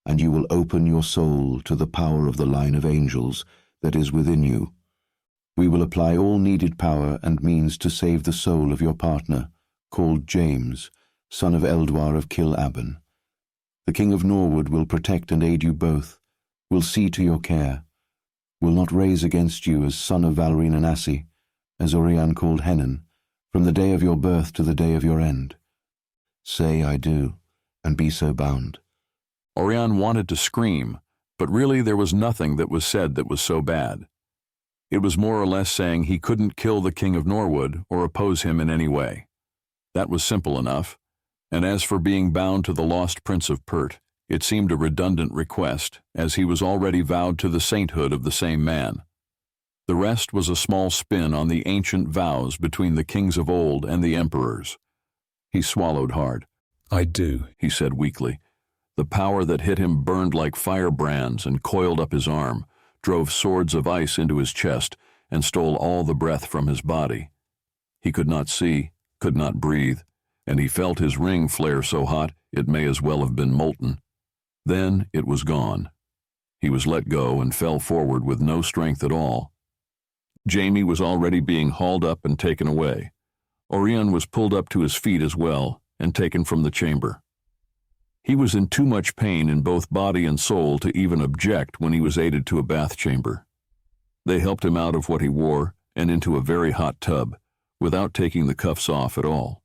and you will open your soul to the power of the line of angels that is within you. We will apply all needed power and means to save the soul of your partner, called James, son of Eldwar of Kil Aben. The King of Norwood will protect and aid you both, will see to your care, will not raise against you as son of Valrine and Assi, as Oirion called ShaHaNon, from the day of your birth to the day of your end. Say I do, and be so bound." Oirion wanted to scream, but really there was nothing that was said that was so bad. It was more or less saying he couldn't kill the King of Norwood or oppose him in any way. That was simple enough, and as for being bound to the lost Prince of Pert, it seemed a redundant request, as he was already vowed to the sainthood of the same man. The rest was a small spin on the ancient vows between the kings of old and the emperors. He swallowed hard. "I do," he said weakly. The power that hit him burned like firebrands and coiled up his arm, drove swords of ice into his chest, and stole all the breath from his body. He could not see, could not breathe, and he felt his ring flare so hot it may as well have been molten. Then it was gone. He was let go and fell forward with no strength at all. Jamie was already being hauled up and taken away. Oirion was pulled up to his feet as well and taken from the chamber. He was in too much pain in both body and soul to even object when he was aided to a bath chamber. They helped him out of what he wore and into a very hot tub, without taking the cuffs off at all.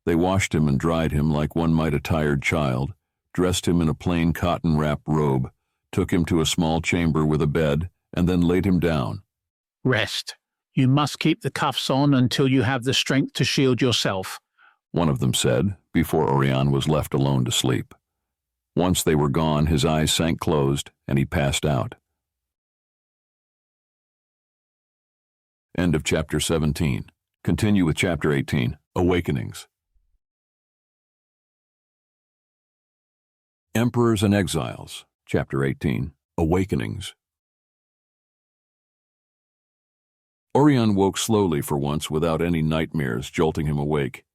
They washed him and dried him like one might a tired child, dressed him in a plain cotton-wrapped robe, took him to a small chamber with a bed, and then laid him down. "Rest. You must keep the cuffs on until you have the strength to shield yourself," one of them said, before Oirion was left alone to sleep. Once they were gone, his eyes sank closed, and he passed out. End of Chapter 17. Continue with Chapter 18, Awakenings. Emperors and Exiles, Chapter 18, Awakenings. Oirion woke slowly for once without any nightmares jolting him awake.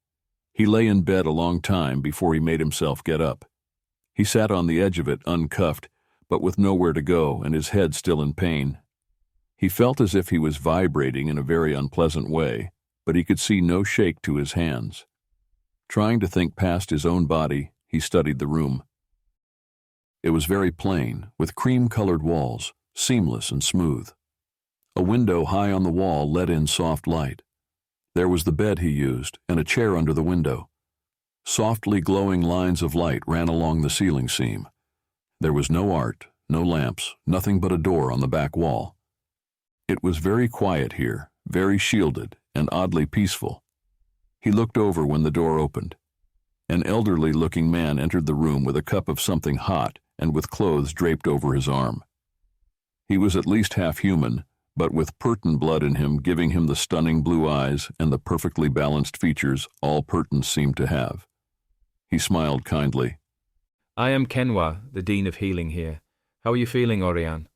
He lay in bed a long time before he made himself get up. He sat on the edge of it uncuffed, but with nowhere to go and his head still in pain. He felt as if he was vibrating in a very unpleasant way, but he could see no shake to his hands. Trying to think past his own body, he studied the room. It was very plain, with cream-colored walls, seamless and smooth. A window high on the wall let in soft light. There was the bed he used, and a chair under the window. Softly glowing lines of light ran along the ceiling seam. There was no art, no lamps, nothing but a door on the back wall. It was very quiet here, very shielded, and oddly peaceful. He looked over when the door opened. An elderly-looking man entered the room with a cup of something hot and with clothes draped over his arm. He was at least half human, but with Purton blood in him, giving him the stunning blue eyes and the perfectly balanced features all Purtons seemed to have. He smiled kindly. I am Kenwa, the Dean of Healing here. How are you feeling, Oirion?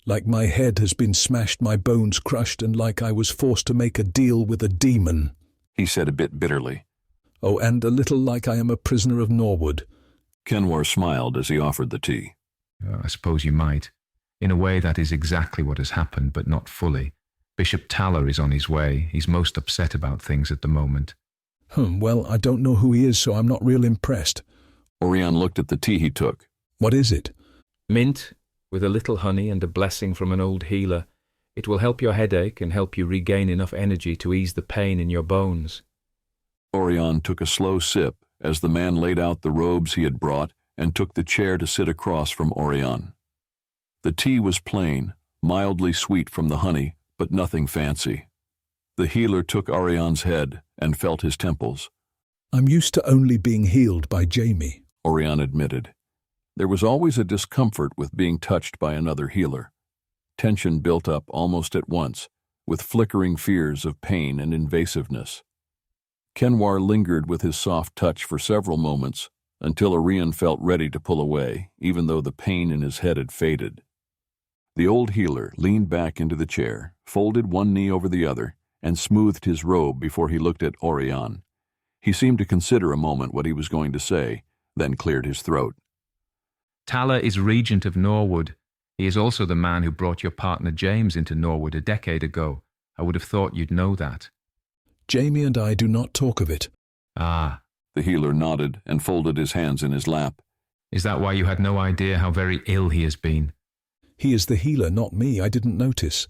Like my head has been smashed, my bones crushed, and like I was forced to make a deal with a demon, he said a bit bitterly. Oh, and a little like I am a prisoner of Norwood. Kenwar smiled as he offered the tea. I suppose you might. In a way, that is exactly what has happened, but not fully. Bishop Thaler is on his way. He's most upset about things at the moment. Well, I don't know who he is, so I'm not real impressed. Oirion looked at the tea he took. What is it? Mint, with a little honey and a blessing from an old healer. It will help your headache and help you regain enough energy to ease the pain in your bones. Oirion took a slow sip as the man laid out the robes he had brought and took the chair to sit across from Oirion. The tea was plain, mildly sweet from the honey, but nothing fancy. The healer took Orion's head and felt his temples. I'm used to only being healed by Jamie, Oirion admitted. There was always a discomfort with being touched by another healer. Tension built up almost at once, with flickering fears of pain and invasiveness. Kenwar lingered with his soft touch for several moments, until Oirion felt ready to pull away, even though the pain in his head had faded. The old healer leaned back into the chair, folded one knee over the other, and smoothed his robe before he looked at Oirion. He seemed to consider a moment what he was going to say, then cleared his throat. Thaler is regent of Norwood. He is also the man who brought your partner James into Norwood a decade ago. I would have thought you'd know that. Jamie and I do not talk of it. Ah. The healer nodded and folded his hands in his lap. Is that why you had no idea how very ill he has been? He is the healer, not me. I didn't notice.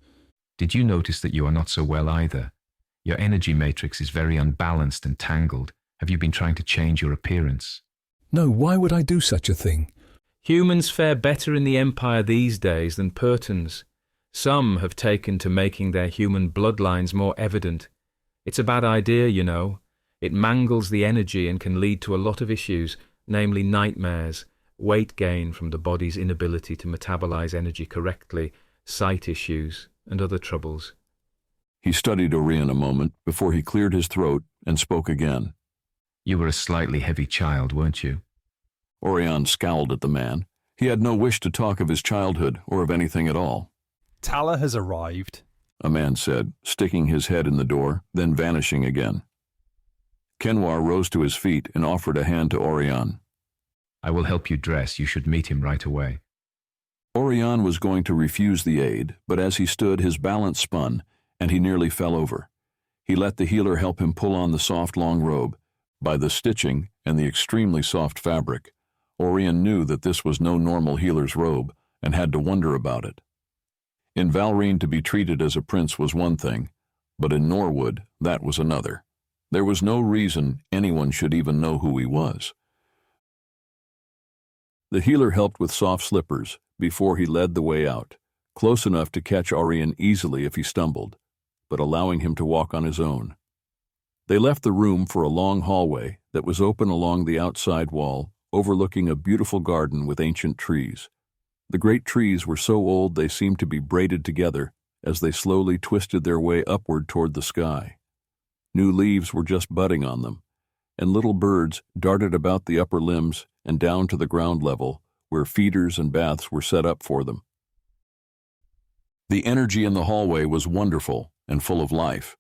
Did you notice that you are not so well either? Your energy matrix is very unbalanced and tangled. Have you been trying to change your appearance? No, why would I do such a thing? Humans fare better in the Empire these days than Purtons. Some have taken to making their human bloodlines more evident. It's a bad idea, you know. It mangles the energy and can lead to a lot of issues, namely nightmares, weight gain from the body's inability to metabolize energy correctly, sight issues, and other troubles. He studied Oirion a moment before he cleared his throat and spoke again. You were a slightly heavy child, weren't you? Oirion scowled at the man. He had no wish to talk of his childhood or of anything at all. Thaler has arrived, a man said, sticking his head in the door, then vanishing again. Kenwar rose to his feet and offered a hand to Oirion. I will help you dress. You should meet him right away. Oirion was going to refuse the aid, but as he stood, his balance spun, and he nearly fell over. He let the healer help him pull on the soft long robe. By the stitching and the extremely soft fabric, Oirion knew that this was no normal healer's robe, and had to wonder about it. In Valrine, to be treated as a prince was one thing, but in Norwood that was another. There was no reason anyone should even know who he was. The healer helped with soft slippers before he led the way out, close enough to catch Oirion easily if he stumbled, but allowing him to walk on his own. They left the room for a long hallway that was open along the outside wall, overlooking a beautiful garden with ancient trees. The great trees were so old they seemed to be braided together as they slowly twisted their way upward toward the sky. New leaves were just budding on them, and little birds darted about the upper limbs and down to the ground level, where feeders and baths were set up for them. The energy in the hallway was wonderful and full of life.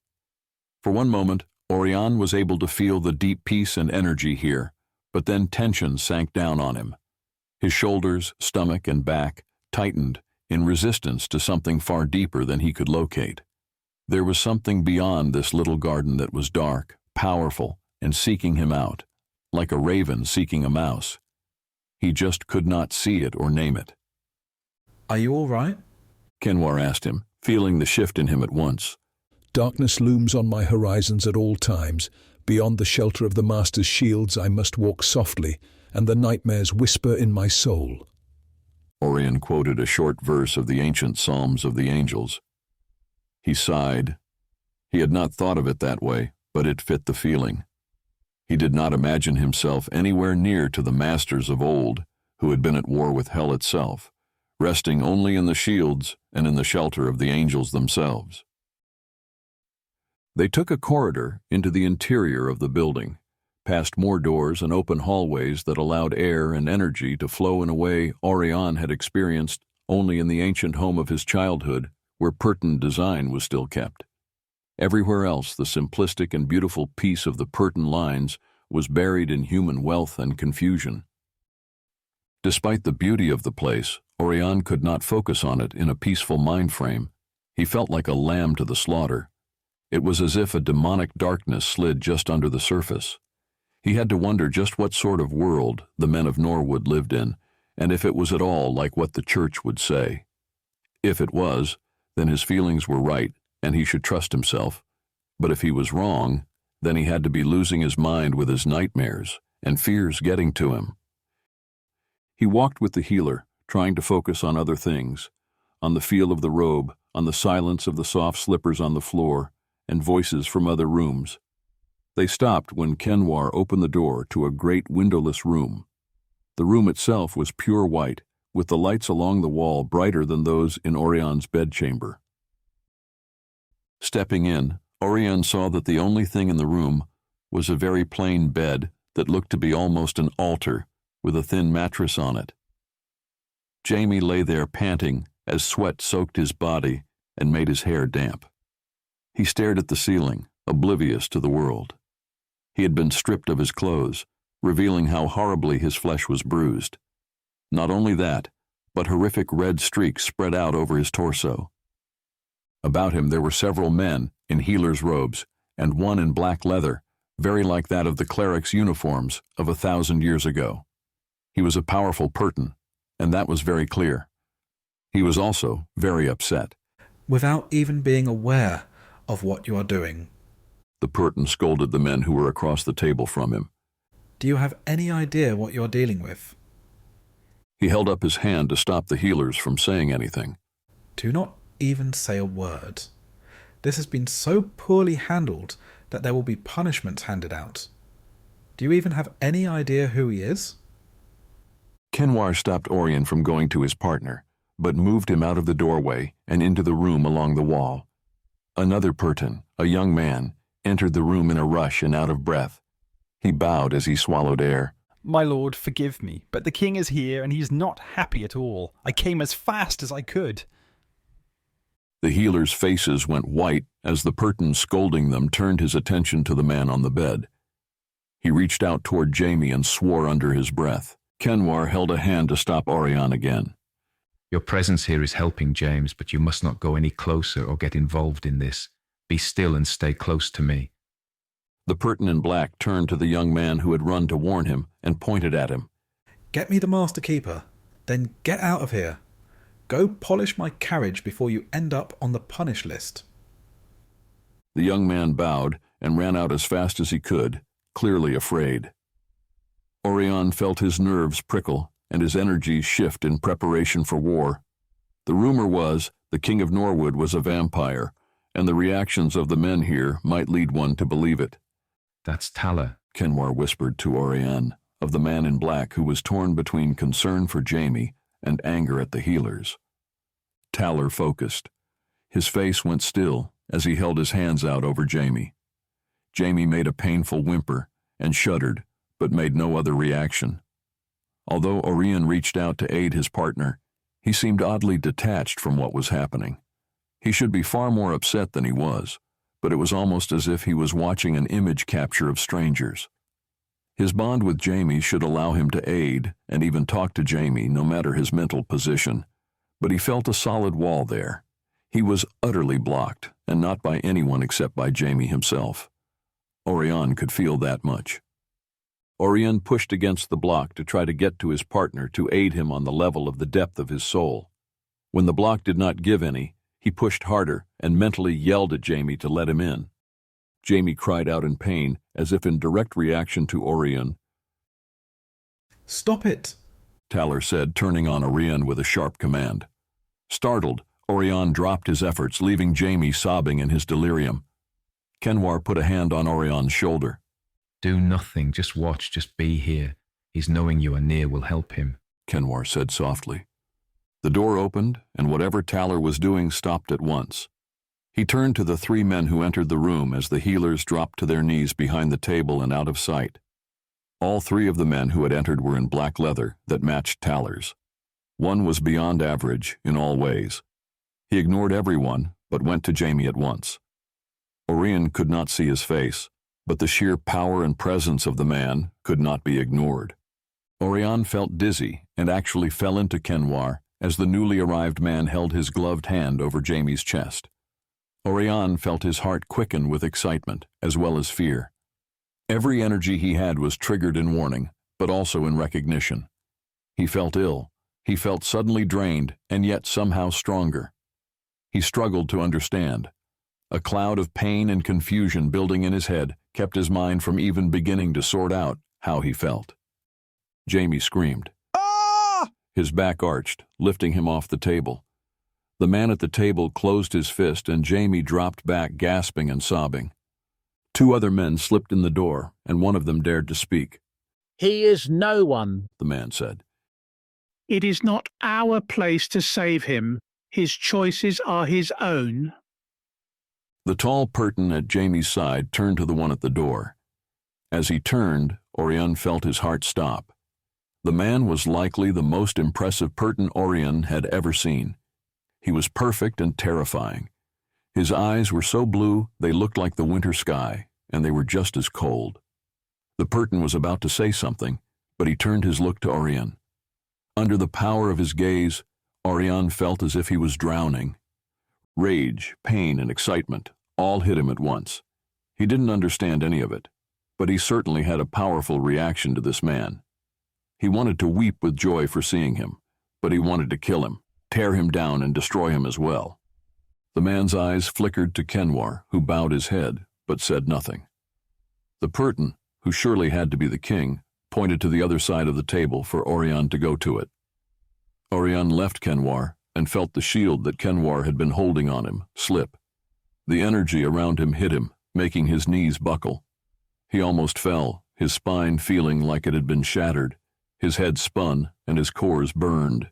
For one moment, Oirion was able to feel the deep peace and energy here, but then tension sank down on him. His shoulders, stomach, and back tightened in resistance to something far deeper than he could locate. There was something beyond this little garden that was dark, powerful, and seeking him out, like a raven seeking a mouse. He just could not see it or name it. Are you all right? Kenwar asked him, feeling the shift in him at once. Darkness looms on my horizons at all times. Beyond the shelter of the Master's shields I must walk softly, and the nightmares whisper in my soul. Oirion quoted a short verse of the ancient Psalms of the Angels. He sighed. He had not thought of it that way, but it fit the feeling. He did not imagine himself anywhere near to the masters of old, who had been at war with hell itself, resting only in the shields and in the shelter of the angels themselves. They took a corridor into the interior of the building, past more doors and open hallways that allowed air and energy to flow in a way Oirion had experienced only in the ancient home of his childhood, where Purton design was still kept. Everywhere else, the simplistic and beautiful peace of the Purton lines was buried in human wealth and confusion. Despite the beauty of the place, Oirion could not focus on it in a peaceful mind frame. He felt like a lamb to the slaughter. It was as if a demonic darkness slid just under the surface. He had to wonder just what sort of world the men of Norwood lived in, and if it was at all like what the church would say. If it was, then his feelings were right, and he should trust himself. But if he was wrong, then he had to be losing his mind with his nightmares and fears getting to him. He walked with the healer, trying to focus on other things, on the feel of the robe, on the silence of the soft slippers on the floor, and voices from other rooms. They stopped when Kenwar opened the door to a great windowless room. The room itself was pure white, with the lights along the wall brighter than those in Orion's bedchamber. Stepping in, Oirion saw that the only thing in the room was a very plain bed that looked to be almost an altar with a thin mattress on it. Jamie lay there panting as sweat soaked his body and made his hair damp. He stared at the ceiling, oblivious to the world. He had been stripped of his clothes, revealing how horribly his flesh was bruised. Not only that, but horrific red streaks spread out over his torso. About him there were several men in healers' robes, and one in black leather, very like that of the clerics' uniforms of 1,000 years ago. He was a powerful Purton, and that was very clear. He was also very upset. Without even being aware of what you are doing. The Purton scolded the men who were across the table from him. Do you have any idea what you're dealing with? He held up his hand to stop the healers from saying anything. Do not even say a word. This has been so poorly handled that there will be punishments handed out. Do you even have any idea who he is? Kenwar stopped Oirion from going to his partner, but moved him out of the doorway and into the room along the wall. Another Purton, a young man, entered the room in a rush and out of breath. He bowed as he swallowed air. My lord, forgive me, but the king is here and he's not happy at all. I came as fast as I could. The healers' faces went white as the Purton scolding them turned his attention to the man on the bed. He reached out toward Jamie and swore under his breath. Kenwar held a hand to stop Oirion again. Your presence here is helping, James, but you must not go any closer or get involved in this. Be still and stay close to me. The Purton in black turned to the young man who had run to warn him and pointed at him. Get me the Master Keeper, then get out of here. Go polish my carriage before you end up on the punish list. The young man bowed and ran out as fast as he could, clearly afraid. Oirion felt his nerves prickle and his energies shift in preparation for war. The rumor was the King of Norwood was a vampire, and the reactions of the men here might lead one to believe it. That's Tala, Kenwar whispered to Oirion, of the man in black who was torn between concern for Jamie and anger at the healers. Taller focused. His face went still as he held his hands out over Jamie. Jamie made a painful whimper and shuddered, but made no other reaction. Although Oirion reached out to aid his partner, he seemed oddly detached from what was happening. He should be far more upset than he was, but it was almost as if he was watching an image capture of strangers. His bond with Jamie should allow him to aid and even talk to Jamie, no matter his mental position, but he felt a solid wall there. He was utterly blocked, and not by anyone except by Jamie himself. Oirion could feel that much. Oirion pushed against the block to try to get to his partner to aid him on the level of the depth of his soul. When the block did not give any, he pushed harder and mentally yelled at Jamie to let him in. Jamie cried out in pain, as if in direct reaction to Oirion. Stop it, Taller said, turning on Oirion with a sharp command. Startled, Oirion dropped his efforts, leaving Jamie sobbing in his delirium. Kenwar put a hand on Oirion's shoulder. Do nothing, just watch, just be here. His knowing you are near will help him, Kenwar said softly. The door opened, and whatever Taller was doing stopped at once. He turned to the 3 men who entered the room as the healers dropped to their knees behind the table and out of sight. All 3 of the men who had entered were in black leather that matched Taller's. One was beyond average in all ways. He ignored everyone, but went to Jamie at once. Oirion could not see his face, but the sheer power and presence of the man could not be ignored. Oirion felt dizzy and actually fell into Kenwar as the newly arrived man held his gloved hand over Jamie's chest. Oirion felt his heart quicken with excitement as well as fear. Every energy he had was triggered in warning, but also in recognition. He felt ill. He felt suddenly drained and yet somehow stronger. He struggled to understand. A cloud of pain and confusion building in his head kept his mind from even beginning to sort out how he felt. Jamie screamed. Ah! His back arched, lifting him off the table. The man at the table closed his fist and Jamie dropped back, gasping and sobbing. 2 other men slipped in the door, and one of them dared to speak. He is no one, the man said. It is not our place to save him. His choices are his own. The tall Purton at Jamie's side turned to the one at the door. As he turned, Oirion felt his heart stop. The man was likely the most impressive Purton Oirion had ever seen. He was perfect and terrifying. His eyes were so blue they looked like the winter sky, and they were just as cold. The Purton was about to say something, but he turned his look to Oirion. Under the power of his gaze, Oirion felt as if he was drowning. Rage, pain, and excitement all hit him at once. He didn't understand any of it, but he certainly had a powerful reaction to this man. He wanted to weep with joy for seeing him, but he wanted to kill him, tear him down, and destroy him as well. The man's eyes flickered to Kenwar, who bowed his head, but said nothing. The Purton, who surely had to be the king, pointed to the other side of the table for Oirion to go to it. Oirion left Kenwar and felt the shield that Kenwar had been holding on him slip. The energy around him hit him, making his knees buckle. He almost fell, his spine feeling like it had been shattered. His head spun and his cores burned.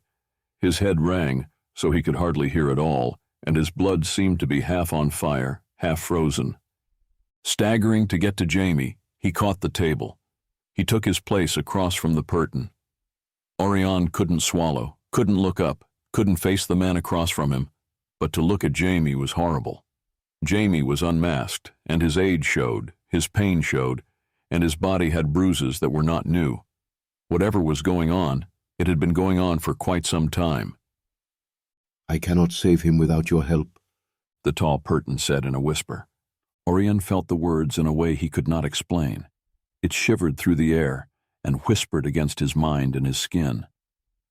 His head rang, so he could hardly hear at all, and his blood seemed to be half on fire, half frozen. Staggering to get to Jamie, he caught the table. He took his place across from the Purton. Oirion couldn't swallow, couldn't look up, couldn't face the man across from him, but to look at Jamie was horrible. Jamie was unmasked, and his age showed, his pain showed, and his body had bruises that were not new. Whatever was going on, it had been going on for quite some time. I cannot save him without your help, the tall Purton said in a whisper. Oirion felt the words in a way he could not explain. It shivered through the air and whispered against his mind and his skin.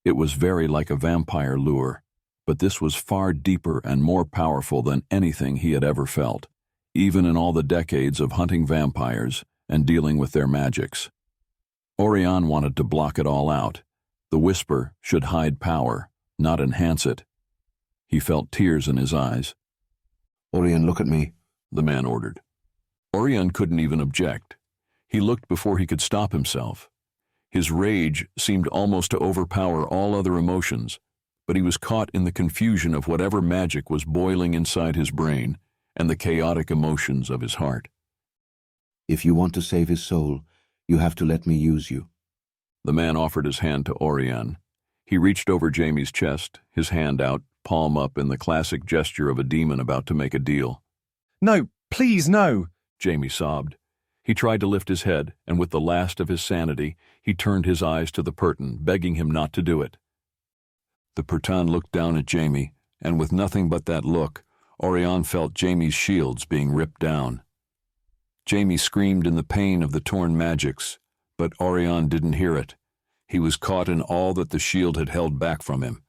It was very like a vampire lure, but this was far deeper and more powerful than anything he had ever felt, even in all the decades of hunting vampires and dealing with their magics. Oirion wanted to block it all out. The whisper should hide power, not enhance it. He felt tears in his eyes. Oirion, look at me, the man ordered. Oirion couldn't even object. He looked before he could stop himself. His rage seemed almost to overpower all other emotions, but he was caught in the confusion of whatever magic was boiling inside his brain and the chaotic emotions of his heart. If you want to save his soul, you have to let me use you. The man offered his hand to Oirion. He reached over Jamie's chest, his hand out, palm up in the classic gesture of a demon about to make a deal. No, please, no, Jamie sobbed. He tried to lift his head, and with the last of his sanity, he turned his eyes to the Purton, begging him not to do it. The Purton looked down at Jamie, and with nothing but that look, Oirion felt Jamie's shields being ripped down. Jamie screamed in the pain of the torn magics, but Oirion didn't hear it. He was caught in all that the shield had held back from him.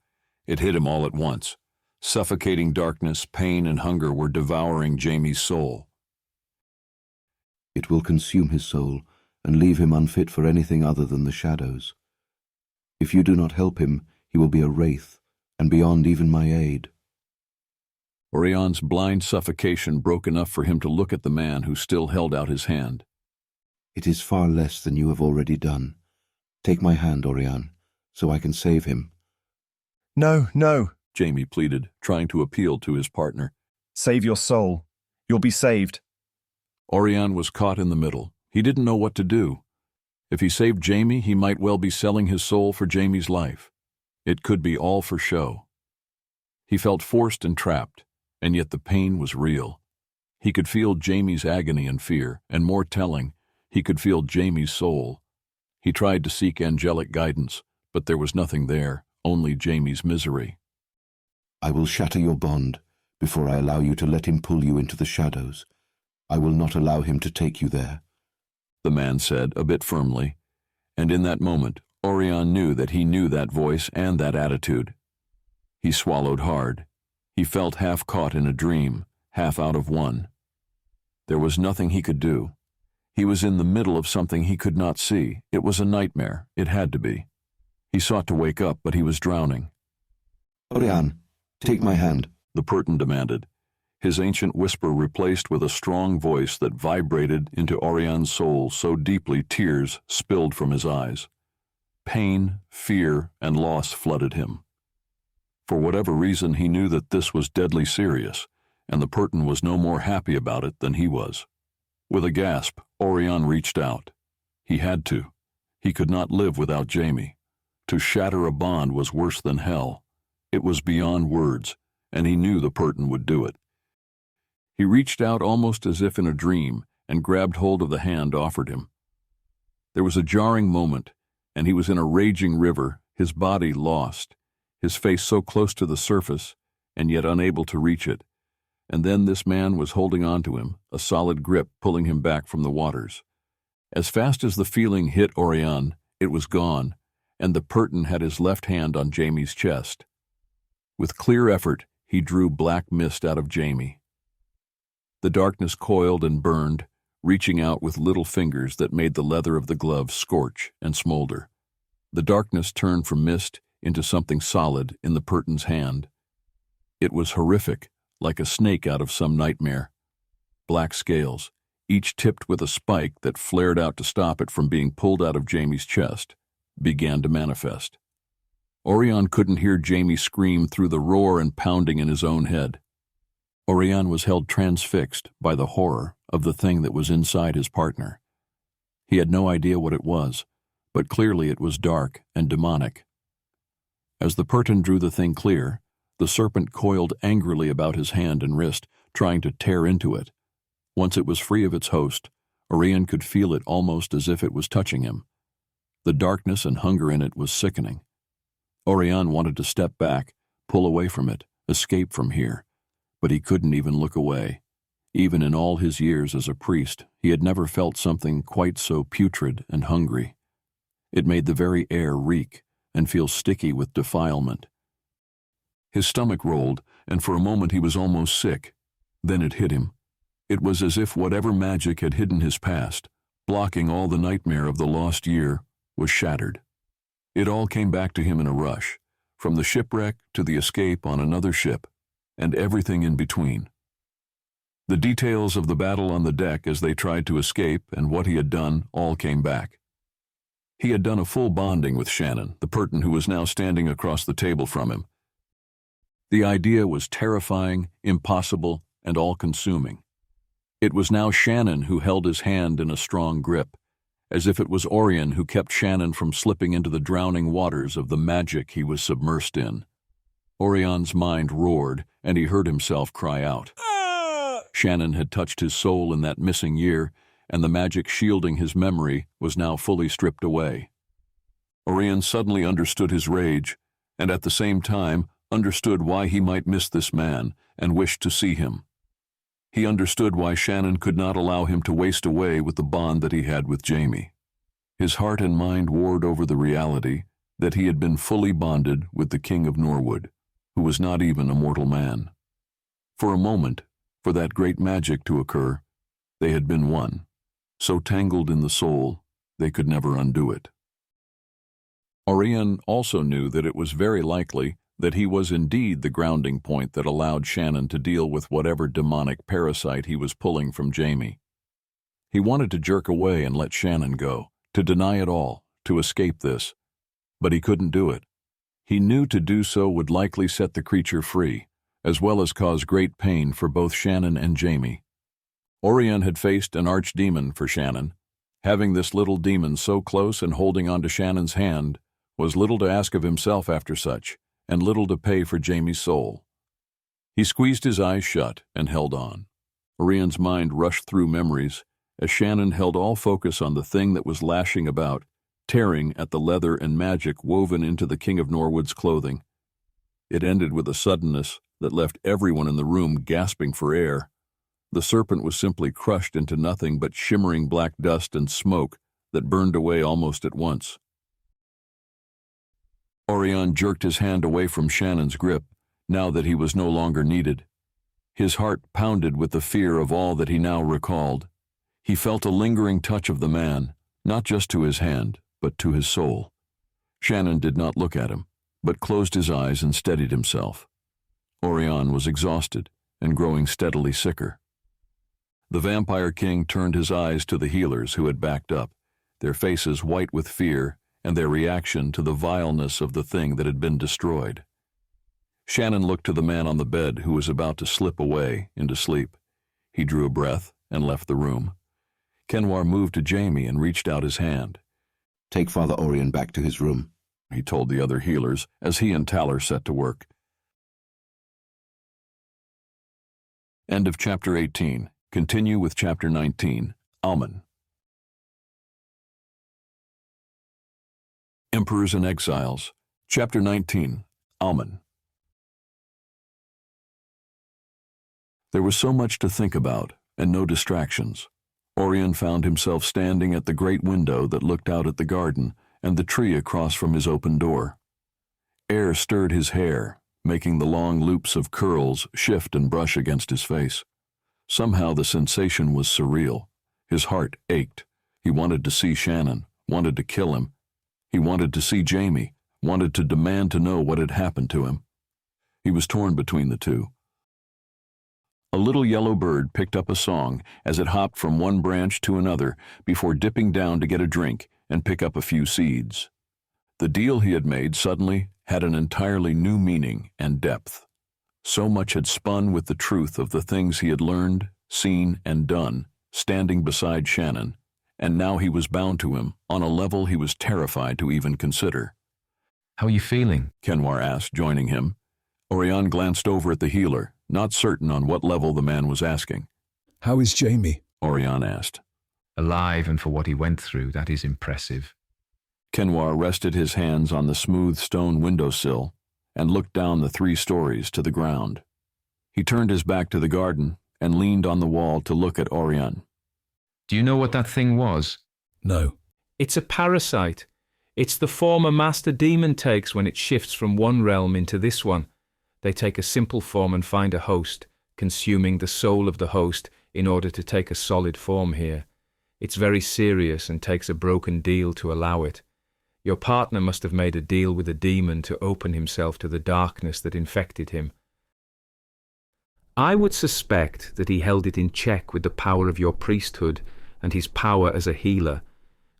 It hit him all at once. Suffocating darkness, pain, and hunger were devouring Jamie's soul. It will consume his soul and leave him unfit for anything other than the shadows. If you do not help him, he will be a wraith, and beyond even my aid. Orion's blind suffocation broke enough for him to look at the man who still held out his hand. It is far less than you have already done. Take my hand, Oirion, so I can save him. No, no, Jamie pleaded, trying to appeal to his partner. Save your soul. You'll be saved. Oirion was caught in the middle. He didn't know what to do. If he saved Jamie, he might well be selling his soul for Jamie's life. It could be all for show. He felt forced and trapped, and yet the pain was real. He could feel Jamie's agony and fear, and more telling, he could feel Jamie's soul. He tried to seek angelic guidance, but there was nothing there, only Jamie's misery. I will shatter your bond before I allow you to let him pull you into the shadows. I will not allow him to take you there, the man said, a bit firmly, and in that moment, Oirion knew that he knew that voice and that attitude. He swallowed hard. He felt half caught in a dream, half out of one. There was nothing he could do. He was in the middle of something he could not see. It was a nightmare. It had to be. He sought to wake up, but he was drowning. Oirion, take my hand, the Purton demanded, his ancient whisper replaced with a strong voice that vibrated into Orion's soul so deeply tears spilled from his eyes. Pain, fear, and loss flooded him. For whatever reason, he knew that this was deadly serious, and the Purton was no more happy about it than he was. With a gasp, Oirion reached out. He had to. He could not live without Jamie. To shatter a bond was worse than hell. It was beyond words, and he knew the Purton would do it. He reached out almost as if in a dream and grabbed hold of the hand offered him. There was a jarring moment, and he was in a raging river, his body lost, his face so close to the surface and yet unable to reach it. And then this man was holding on to him, a solid grip pulling him back from the waters. As fast as the feeling hit Oirion, it was gone, and the Purton had his left hand on Jamie's chest. With clear effort, he drew black mist out of Jamie. The darkness coiled and burned, reaching out with little fingers that made the leather of the glove scorch and smolder. The darkness turned from mist into something solid in the Purton's hand. It was horrific, like a snake out of some nightmare. Black scales, each tipped with a spike that flared out to stop it from being pulled out of Jamie's chest, began to manifest. Oirion couldn't hear Jamie scream through the roar and pounding in his own head. Oirion was held transfixed by the horror of the thing that was inside his partner. He had no idea what it was, but clearly it was dark and demonic. As the Purton drew the thing clear, the serpent coiled angrily about his hand and wrist, trying to tear into it. Once it was free of its host, Oirion could feel it almost as if it was touching him. The darkness and hunger in it was sickening. Oirion wanted to step back, pull away from it, escape from here, but he couldn't even look away. Even in all his years as a priest, he had never felt something quite so putrid and hungry. It made the very air reek and feel sticky with defilement. His stomach rolled, and for a moment he was almost sick. Then it hit him. It was as if whatever magic had hidden his past, blocking all the nightmare of the lost year, was shattered. It all came back to him in a rush, from the shipwreck to the escape on another ship, and everything in between. The details of the battle on the deck as they tried to escape and what he had done all came back. He had done a full bonding with Shannon, the Purton who was now standing across the table from him. The idea was terrifying, impossible, and all-consuming. It was now Shannon who held his hand in a strong grip, as if it was Oirion who kept Shannon from slipping into the drowning waters of the magic he was submersed in. Orion's mind roared, and he heard himself cry out. Shannon had touched his soul in that missing year, and the magic shielding his memory was now fully stripped away. Oirion suddenly understood his rage, and at the same time understood why he might miss this man and wished to see him. He understood why Shannon could not allow him to waste away with the bond that he had with Jamie. His heart and mind warred over the reality that he had been fully bonded with the King of Norwood, who was not even a mortal man. For a moment, for that great magic to occur, they had been one, so tangled in the soul they could never undo it. Oirion also knew that it was very likely that he was indeed the grounding point that allowed Shannon to deal with whatever demonic parasite he was pulling from Jamie. He wanted to jerk away and let Shannon go, to deny it all, to escape this. But he couldn't do it. He knew to do so would likely set the creature free, as well as cause great pain for both Shannon and Jamie. Oirion had faced an archdemon for Shannon. Having this little demon so close and holding onto Shannon's hand was little to ask of himself after such, and little to pay for Jamie's soul. He squeezed his eyes shut and held on. Orion's mind rushed through memories as Shannon held all focus on the thing that was lashing about, tearing at the leather and magic woven into the King of Norwood's clothing. It ended with a suddenness that left everyone in the room gasping for air. The serpent was simply crushed into nothing but shimmering black dust and smoke that burned away almost at once. Oirion jerked his hand away from Shannon's grip, now that he was no longer needed. His heart pounded with the fear of all that he now recalled. He felt a lingering touch of the man, not just to his hand, but to his soul. Shannon did not look at him, but closed his eyes and steadied himself. Oirion was exhausted and growing steadily sicker. The Vampire King turned his eyes to the healers who had backed up, their faces white with fear and their reaction to the vileness of the thing that had been destroyed. Shannon looked to the man on the bed who was about to slip away into sleep. He drew a breath and left the room. Kenwar moved to Jamie and reached out his hand. "Take Father Oirion back to his room," he told the other healers as he and Taller set to work. End of Chapter 18. Continue with Chapter 19, Aummen. Emperors and Exiles. Chapter 19, Aummen. There was so much to think about, and no distractions. Oirion found himself standing at the great window that looked out at the garden and the tree across from his open door. Air stirred his hair, making the long loops of curls shift and brush against his face. Somehow the sensation was surreal. His heart ached. He wanted to see Shannon, wanted to kill him. He wanted to see Jamie, wanted to demand to know what had happened to him. He was torn between the two. A little yellow bird picked up a song as it hopped from one branch to another before dipping down to get a drink and pick up a few seeds. The deal he had made suddenly had an entirely new meaning and depth. So much had spun with the truth of the things he had learned, seen, and done, standing beside Shannon, and now he was bound to him on a level he was terrified to even consider. "How are you feeling?" Kenwar asked, joining him. Oirion glanced over at the healer, not certain on what level the man was asking. "How is Jamie?" Oirion asked. "Alive, and for what he went through, that is impressive." Kenwar rested his hands on the smooth stone windowsill and looked down the 3 stories to the ground. He turned his back to the garden and leaned on the wall to look at Oirion. "Do you know what that thing was?" "No." It's a parasite. It's the form a master demon takes when it shifts from one realm into this one. They take a simple form and find a host, consuming the soul of the host in order to take a solid form here. It's very serious and takes a broken deal to allow it. Your partner must have made a deal with a demon to open himself to the darkness that infected him. I would suspect that he held it in check with the power of your priesthood and his power as a healer.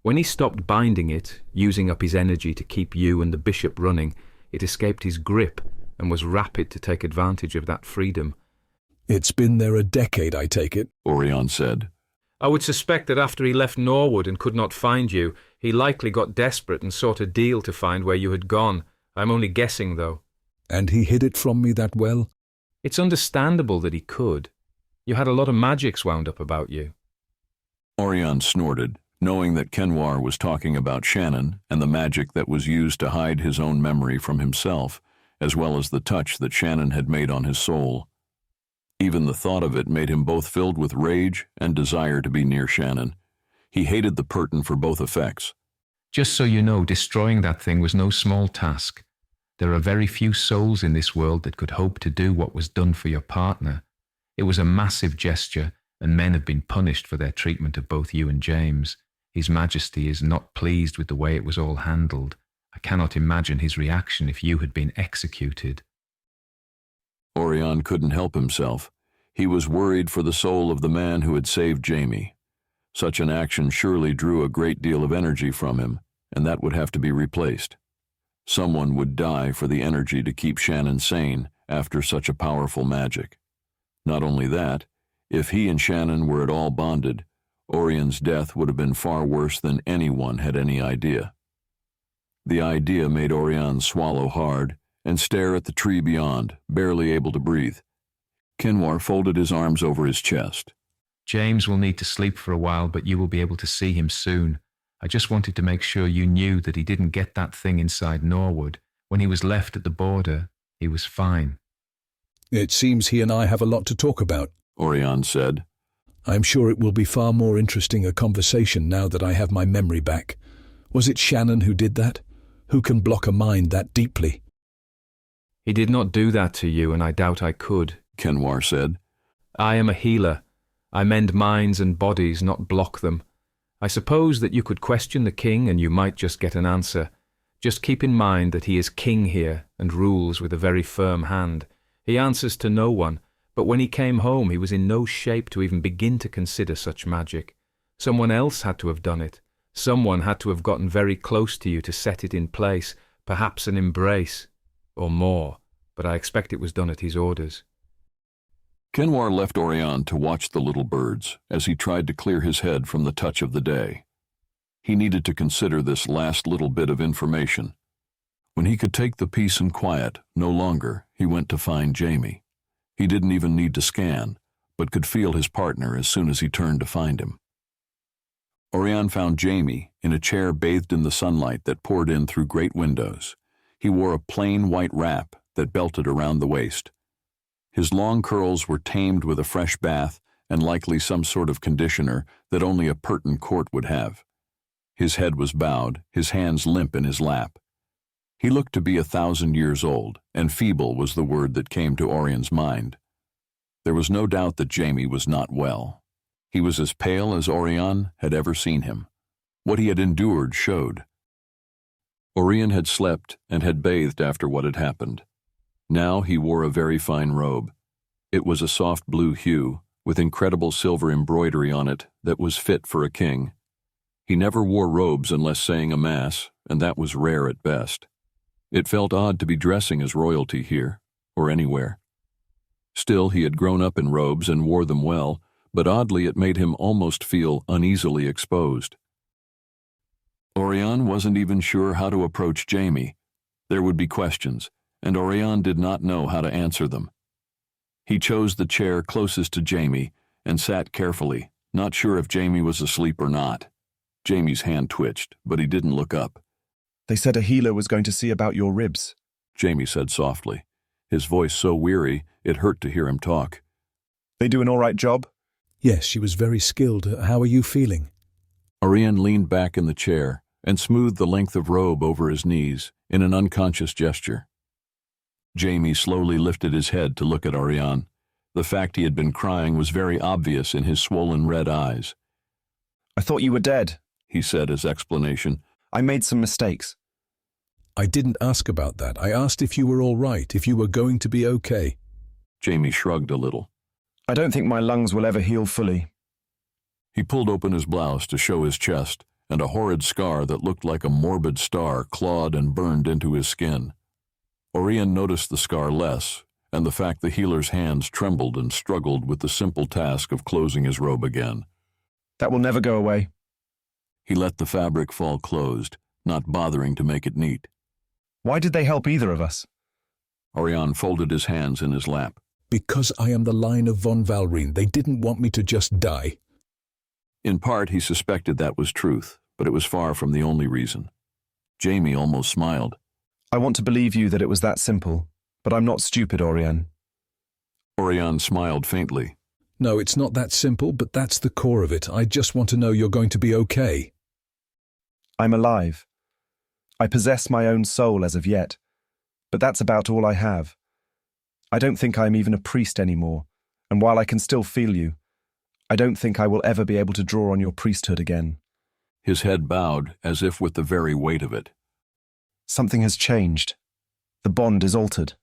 When he stopped binding it, using up his energy to keep you and the bishop running, it escaped his grip and was rapid to take advantage of that freedom. "It's been there a decade, I take it," Oirion said. I would suspect that after he left Norwood and could not find you, he likely got desperate and sought a deal to find where you had gone. I'm only guessing, though. "And he hid it from me that well?" It's understandable that he could. You had a lot of magics wound up about you. Oirion snorted, knowing that Kenwar was talking about Shannon and the magic that was used to hide his own memory from himself, as well as the touch that Shannon had made on his soul. Even the thought of it made him both filled with rage and desire to be near Shannon. He hated the Purton for both effects. "Just so you know, destroying that thing was no small task. There are very few souls in this world that could hope to do what was done for your partner. It was a massive gesture, and men have been punished for their treatment of both you and James. His Majesty is not pleased with the way it was all handled. I cannot imagine his reaction if you had been executed. Oirion couldn't help himself. He was worried for the soul of the man who had saved Jaime. Such an action surely drew a great deal of energy from him, and that would have to be replaced. Someone would die for the energy to keep Shannon sane after such a powerful magic. Not only that, if he and Shannon were at all bonded, Orion's death would have been far worse than anyone had any idea. The idea made Oirion swallow hard and stare at the tree beyond, barely able to breathe. Kenwar folded his arms over his chest. James will need to sleep for a while, but you will be able to see him soon. I just wanted to make sure you knew that he didn't get that thing inside Norwood. When he was left at the border, he was fine. It seems he and I have a lot to talk about, Oirion said. I'm sure it will be far more interesting a conversation now that I have my memory back. Was it Shannon who did that? Who can block a mind that deeply? He did not do that to you, and I doubt I could, Kenwar said. I am a healer. I mend minds and bodies, not block them. I suppose that you could question the king and you might just get an answer. Just keep in mind that he is king here and rules with a very firm hand. He answers to no one, but when he came home he was in no shape to even begin to consider such magic. Someone else had to have done it. Someone had to have gotten very close to you to set it in place, perhaps an embrace, or more, but I expect it was done at his orders. Kenwar left Oirion to watch the little birds as he tried to clear his head from the touch of the day. He needed to consider this last little bit of information. When he could take the peace and quiet no longer, he went to find Jaime. He didn't even need to scan, but could feel his partner as soon as he turned to find him. Oirion found Jaime in a chair bathed in the sunlight that poured in through great windows. He wore a plain white wrap that belted around the waist. His long curls were tamed with a fresh bath and likely some sort of conditioner that only a Perton court would have. His head was bowed, his hands limp in his lap. He looked to be 1,000 years old, and feeble was the word that came to Orion's mind. There was no doubt that Jaime was not well. He was as pale as Oirion had ever seen him. What he had endured showed. Oirion had slept and had bathed after what had happened. Now he wore a very fine robe. It was a soft blue hue, with incredible silver embroidery on it that was fit for a king. He never wore robes unless saying a mass, and that was rare at best. It felt odd to be dressing as royalty here, or anywhere. Still, he had grown up in robes and wore them well, but oddly it made him almost feel uneasily exposed. Oirion wasn't even sure how to approach Jaime. There would be questions, and Oirion did not know how to answer them. He chose the chair closest to Jaime and sat carefully, not sure if Jaime was asleep or not. Jaime's hand twitched, but he didn't look up. They said a healer was going to see about your ribs, Jaime said softly, his voice so weary it hurt to hear him talk. They do an all right job? Yes, she was very skilled. How are you feeling? Oirion leaned back in the chair and smoothed the length of robe over his knees in an unconscious gesture. Jaime slowly lifted his head to look at Oirion. The fact he had been crying was very obvious in his swollen red eyes. I thought you were dead, he said as explanation. I made some mistakes. I didn't ask about that. I asked if you were all right, if you were going to be okay. Jaime shrugged a little. I don't think my lungs will ever heal fully. He pulled open his blouse to show his chest, and a horrid scar that looked like a morbid star clawed and burned into his skin. Oirion noticed the scar less, and the fact the healer's hands trembled and struggled with the simple task of closing his robe again. That will never go away. He let the fabric fall closed, not bothering to make it neat. Why did they help either of us? Oirion folded his hands in his lap. Because I am the line of von Valrine. They didn't want me to just die. In part, he suspected that was truth, but it was far from the only reason. Jaime almost smiled. I want to believe you that it was that simple, but I'm not stupid, Oirion. Oirion smiled faintly. No, it's not that simple, but that's the core of it. I just want to know you're going to be okay. I'm alive. I possess my own soul as of yet, but that's about all I have. I don't think I'm even a priest anymore, and while I can still feel you, I don't think I will ever be able to draw on your priesthood again. His head bowed as if with the very weight of it. Something has changed. The bond is altered.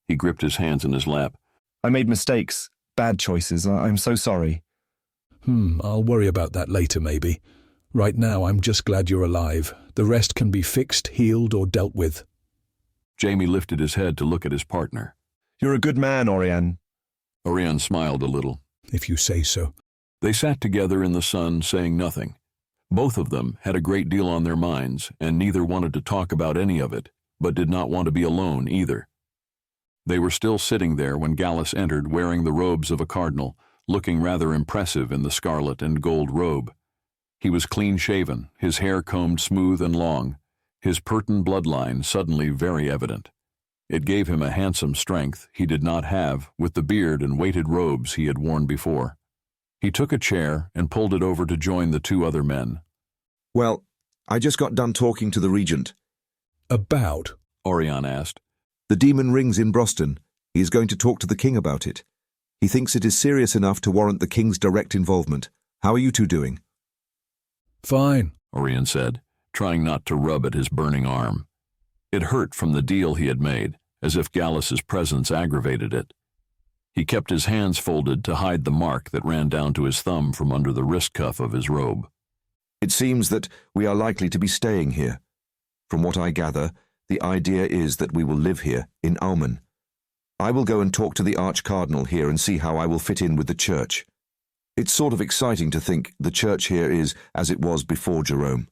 He gripped his hands in his lap. I made mistakes, bad choices. I'm so sorry. I'll worry about that later, maybe. Right now, I'm just glad you're alive. The rest can be fixed, healed, or dealt with. Jamie lifted his head to look at his partner. You're a good man, Oirion. Oirion smiled a little. If you say so. They sat together in the sun, saying nothing. Both of them had a great deal on their minds, and neither wanted to talk about any of it, but did not want to be alone either. They were still sitting there when Gallus entered, wearing the robes of a cardinal, looking rather impressive in the scarlet and gold robe. He was clean-shaven, his hair combed smooth and long, his Perton bloodline suddenly very evident. It gave him a handsome strength he did not have with the beard and weighted robes he had worn before. He took a chair and pulled it over to join the two other men. Well, I just got done talking to the regent. About? Oirion asked. The demon rings in Brosten. He is going to talk to the king about it. He thinks it is serious enough to warrant the king's direct involvement. How are you two doing? Fine, Oirion said, trying not to rub at his burning arm. It hurt from the deal he had made, as if Gallus's presence aggravated it. He kept his hands folded to hide the mark that ran down to his thumb from under the wrist cuff of his robe. It seems that we are likely to be staying here. From what I gather, the idea is that we will live here, in Aummen. I will go and talk to the Arch-Cardinal here and see how I will fit in with the church. It's sort of exciting to think the church here is as it was before Jerome.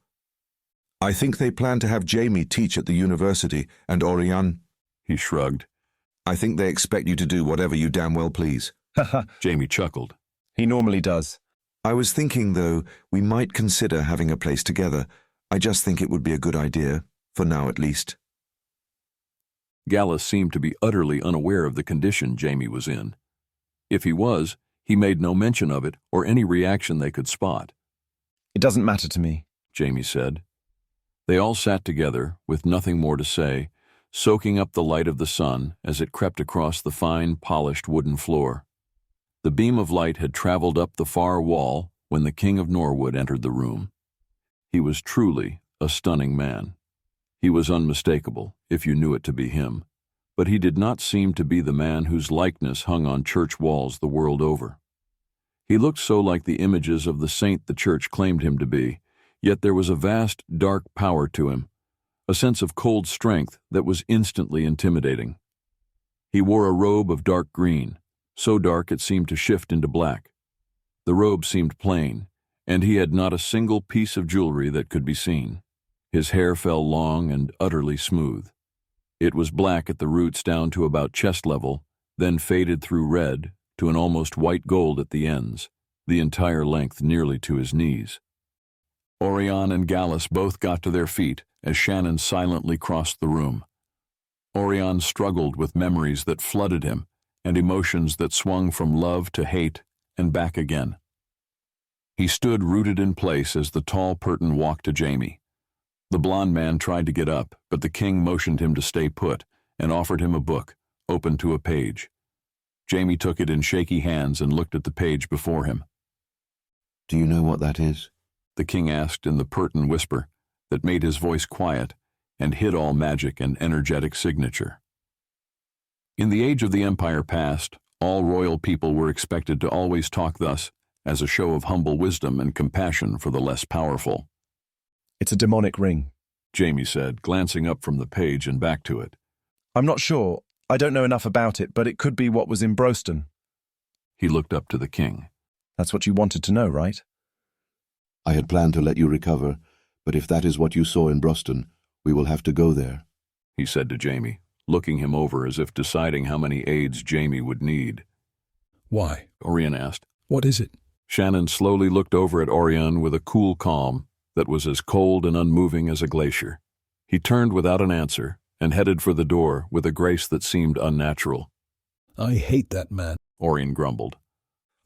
I think they plan to have Jamie teach at the university, and Oirion... He shrugged. I think they expect you to do whatever you damn well please. Jamie chuckled. He normally does. I was thinking, though, we might consider having a place together. I just think it would be a good idea, for now at least. Gallus seemed to be utterly unaware of the condition Jamie was in. If he was, he made no mention of it or any reaction they could spot. It doesn't matter to me, Jamie said. They all sat together, with nothing more to say, soaking up the light of the sun as it crept across the fine, polished wooden floor. The beam of light had traveled up the far wall when the King of Norwood entered the room. He was truly a stunning man. He was unmistakable, if you knew it to be him, but he did not seem to be the man whose likeness hung on church walls the world over. He looked so like the images of the saint the church claimed him to be, yet there was a vast, dark power to him, a sense of cold strength that was instantly intimidating. He wore a robe of dark green, so dark it seemed to shift into black. The robe seemed plain, and he had not a single piece of jewelry that could be seen. His hair fell long and utterly smooth. It was black at the roots down to about chest level, then faded through red to an almost white gold at the ends, the entire length nearly to his knees. Oirion and Gallus both got to their feet as Shannon silently crossed the room. Oirion struggled with memories that flooded him and emotions that swung from love to hate and back again. He stood rooted in place as the tall Perton walked to Jamie. The blond man tried to get up, but the king motioned him to stay put and offered him a book, open to a page. Jamie took it in shaky hands and looked at the page before him. Do you know what that is? The king asked in the Perton whisper that made his voice quiet and hid all magic and energetic signature. In the age of the Empire past, all royal people were expected to always talk thus, as a show of humble wisdom and compassion for the less powerful. It's a demonic ring, Jamie said, glancing up from the page and back to it. I'm not sure. I don't know enough about it, but it could be what was in Brosten. He looked up to the king. That's what you wanted to know, right? I had planned to let you recover, but if that is what you saw in Brosten, we will have to go there, he said to Jamie, looking him over as if deciding how many aids Jamie would need. Why? Oirion asked. What is it? Shannon slowly looked over at Oirion with a cool calm that was as cold and unmoving as a glacier. He turned without an answer and headed for the door with a grace that seemed unnatural. I hate that man, Oirion grumbled.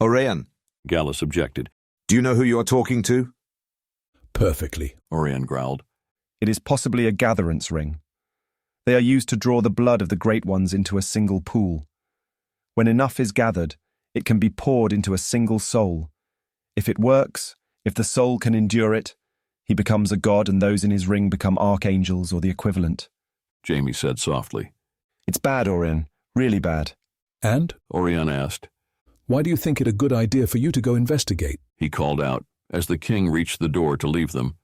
Oirion, Gallus objected. Do you know who you are talking to? Perfectly, Oirion growled. It is possibly a gatherance ring. They are used to draw the blood of the great ones into a single pool. When enough is gathered, it can be poured into a single soul. If it works, if the soul can endure it, He becomes a god and those in his ring become archangels or the equivalent. Jamie said softly. It's bad, Oirion. Really bad. And? Oirion asked. Why do you think it a good idea for you to go investigate? He called out as the king reached the door to leave them.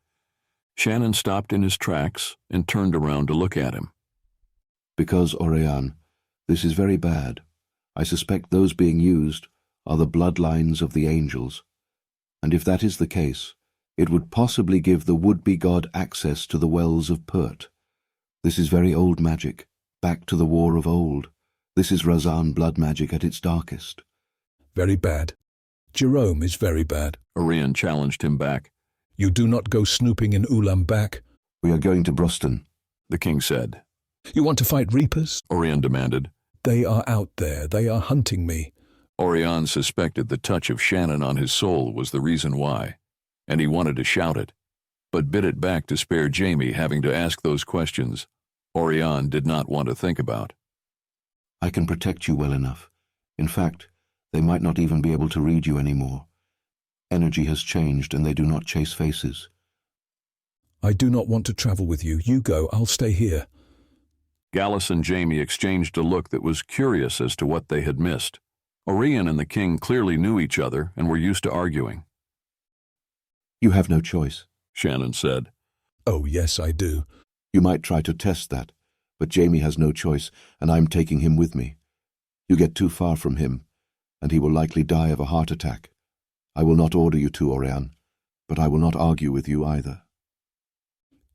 Shannon stopped in his tracks and turned around to look at him. Because, Oirion, this is very bad. I suspect those being used are the bloodlines of the angels. And if that is the case, it would possibly give the would-be god access to the wells of Pert. This is very old magic, back to the war of old. This is Razan blood magic at its darkest. Very bad. Jerome is very bad. Oirion challenged him back. You do not go snooping in Ulaanbaatar. We are going to Brosten, the king said. You want to fight Reapers? Oirion demanded. They are out there. They are hunting me. Oirion suspected the touch of Shannon on his soul was the reason why, and he wanted to shout it, but bit it back to spare Jamie having to ask those questions Oirion did not want to think about. I can protect you well enough. In fact, they might not even be able to read you anymore. Energy has changed and they do not chase faces. I do not want to travel with you. You go, I'll stay here. Gallus and Jamie exchanged a look that was curious as to what they had missed. Oirion and the king clearly knew each other and were used to arguing. You have no choice, Shannon said. Oh, yes, I do. You might try to test that, but Jamie has no choice, and I'm taking him with me. You get too far from him, and he will likely die of a heart attack. I will not order you to, Oirion, but I will not argue with you either.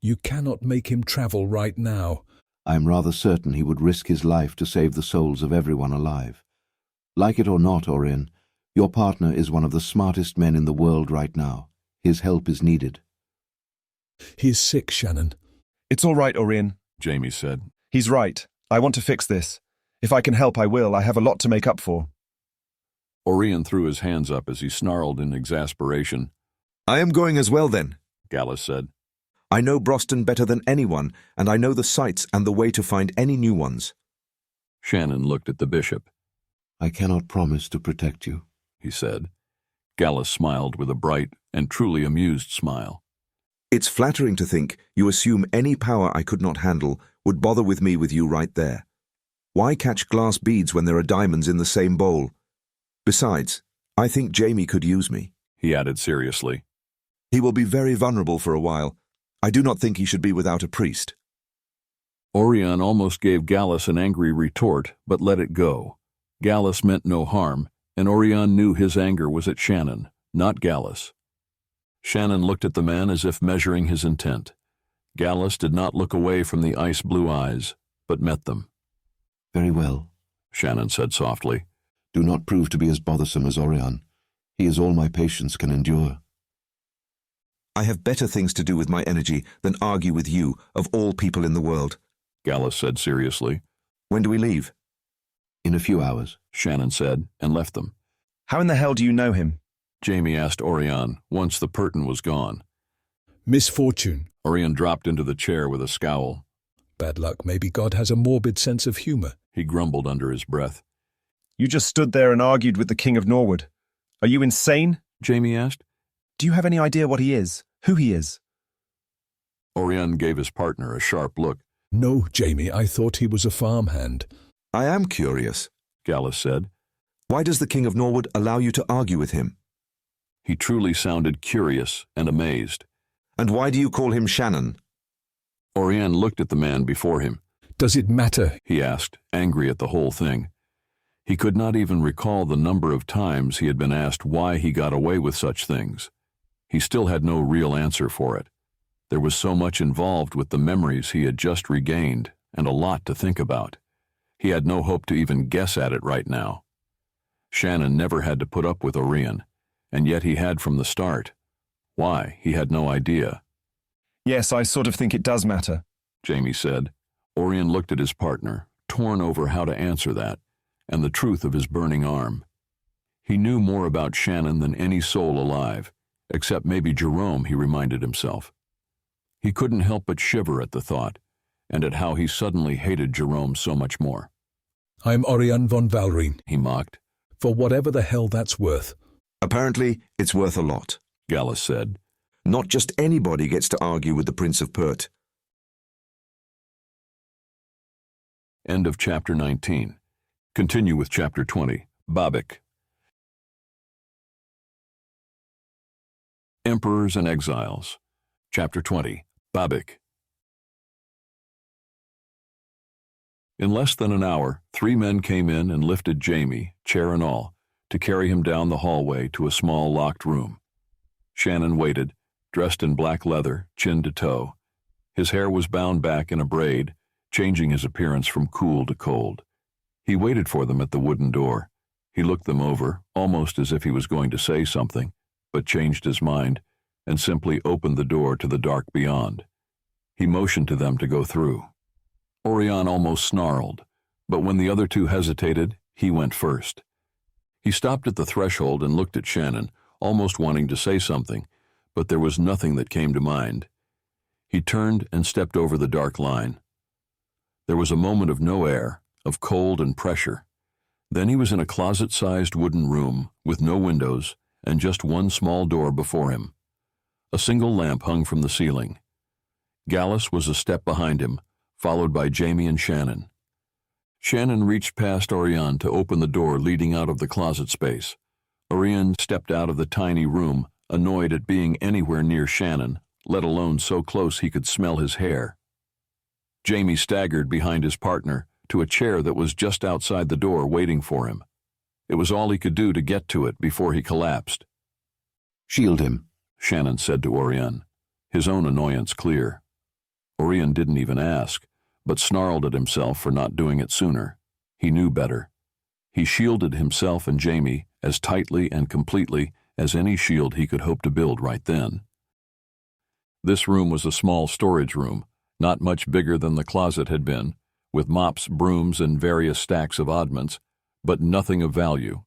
You cannot make him travel right now. I am rather certain he would risk his life to save the souls of everyone alive. Like it or not, Oirion, your partner is one of the smartest men in the world right now. His help is needed. He is sick, Shannon. It's all right, Oirion, Jamie said. He's right. I want to fix this. If I can help, I will. I have a lot to make up for. Oirion threw his hands up as he snarled in exasperation. I am going as well, then, Gallus said. I know Brosten better than anyone, and I know the sites and the way to find any new ones. Shannon looked at the bishop. I cannot promise to protect you, he said. Gallus smiled with a bright and truly amused smile. It's flattering to think you assume any power I could not handle would bother with me with you right there. Why catch glass beads when there are diamonds in the same bowl? Besides, I think Jamie could use me, he added seriously. He will be very vulnerable for a while. I do not think he should be without a priest. Oirion almost gave Gallus an angry retort, but let it go. Gallus meant no harm, and Oirion knew his anger was at Shannon, not Gallus. Shannon looked at the man as if measuring his intent. Gallus did not look away from the ice-blue eyes, but met them. Very well, Shannon said softly. Do not prove to be as bothersome as Oirion. He is all my patience can endure. I have better things to do with my energy than argue with you, of all people in the world, Gallus said seriously. When do we leave? In a few hours, Shannon said, and left them. How in the hell do you know him? Jamie asked Oirion, once the Pertin was gone. Misfortune. Oirion dropped into the chair with a scowl. Bad luck. Maybe God has a morbid sense of humor, he grumbled under his breath. You just stood there and argued with the King of Norwood. Are you insane? Jamie asked. Do you have any idea what he is? Who he is? Oirion gave his partner a sharp look. No, Jamie, I thought he was a farmhand. I am curious, Gallus said. Why does the King of Norwood allow you to argue with him? He truly sounded curious and amazed. And why do you call him Shannon? Oirion looked at the man before him. Does it matter? He asked, angry at the whole thing. He could not even recall the number of times he had been asked why he got away with such things. He still had no real answer for it. There was so much involved with the memories he had just regained, and a lot to think about. He had no hope to even guess at it right now. Shannon never had to put up with Oirion, and yet he had from the start. Why, he had no idea. Yes, I sort of think it does matter, Jamie said. Oirion looked at his partner, torn over how to answer that, and the truth of his burning arm. He knew more about Shannon than any soul alive, except maybe Jerome, he reminded himself. He couldn't help but shiver at the thought, and at how he suddenly hated Jerome so much more. I'm Oirion von Valrine, he mocked. For whatever the hell that's worth. Apparently, it's worth a lot, Gallus said. Not just anybody gets to argue with the Prince of Pert. End of chapter 19. Continue with chapter 20. Babic. Emperors and Exiles. Chapter 20. Babic. In less than an hour, 3 men came in and lifted Jamie, chair and all, to carry him down the hallway to a small locked room. Shannon waited, dressed in black leather, chin to toe. His hair was bound back in a braid, changing his appearance from cool to cold. He waited for them at the wooden door. He looked them over, almost as if he was going to say something, but changed his mind and simply opened the door to the dark beyond. He motioned to them to go through. Oirion almost snarled, but when the other 2 hesitated, he went first. He stopped at the threshold and looked at Shannon, almost wanting to say something, but there was nothing that came to mind. He turned and stepped over the dark line. There was a moment of no air, of cold and pressure. Then he was in a closet-sized wooden room with no windows and just one small door before him. A single lamp hung from the ceiling. Gallus was a step behind him, followed by Jamie and Shannon. Shannon reached past Oirion to open the door leading out of the closet space. Oirion stepped out of the tiny room, annoyed at being anywhere near Shannon, let alone so close he could smell his hair. Jamie staggered behind his partner to a chair that was just outside the door waiting for him. It was all he could do to get to it before he collapsed. "Shield him," Shannon said to Oirion, his own annoyance clear. Oirion didn't even ask, but snarled at himself for not doing it sooner. He knew better. He shielded himself and Jamie as tightly and completely as any shield he could hope to build right then. This room was a small storage room, not much bigger than the closet had been, with mops, brooms, and various stacks of oddments, but nothing of value.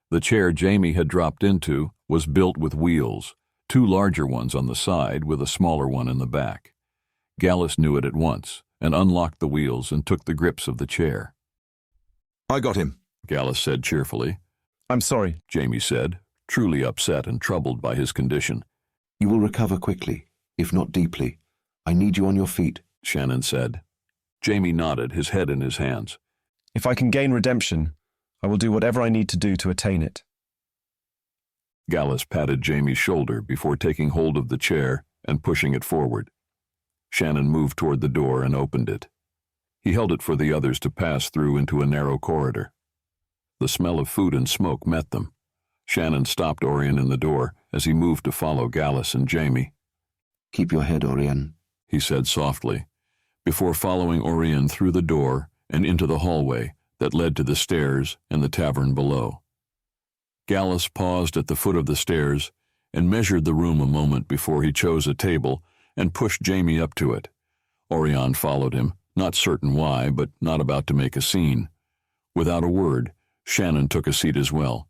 The chair Jamie had dropped into was built with wheels, 2 larger ones on the side with a smaller one in the back. Gallus knew it at once, and unlocked the wheels and took the grips of the chair. "I got him," Gallus said cheerfully. "I'm sorry," Jamie said, truly upset and troubled by his condition. "You will recover quickly, if not deeply. I need you on your feet," Shannon said. Jamie nodded, his head in his hands. "If I can gain redemption, I will do whatever I need to do to attain it." Gallus patted Jamie's shoulder before taking hold of the chair and pushing it forward. Shannon moved toward the door and opened it. He held it for the others to pass through into a narrow corridor. The smell of food and smoke met them. Shannon stopped Oirion in the door as he moved to follow Gallus and Jamie. "Keep your head, Oirion," he said softly, before following Oirion through the door and into the hallway that led to the stairs and the tavern below. Gallus paused at the foot of the stairs and measured the room a moment before he chose a table and pushed Jamie up to it. Oirion followed him, not certain why, but not about to make a scene. Without a word, Shannon took a seat as well.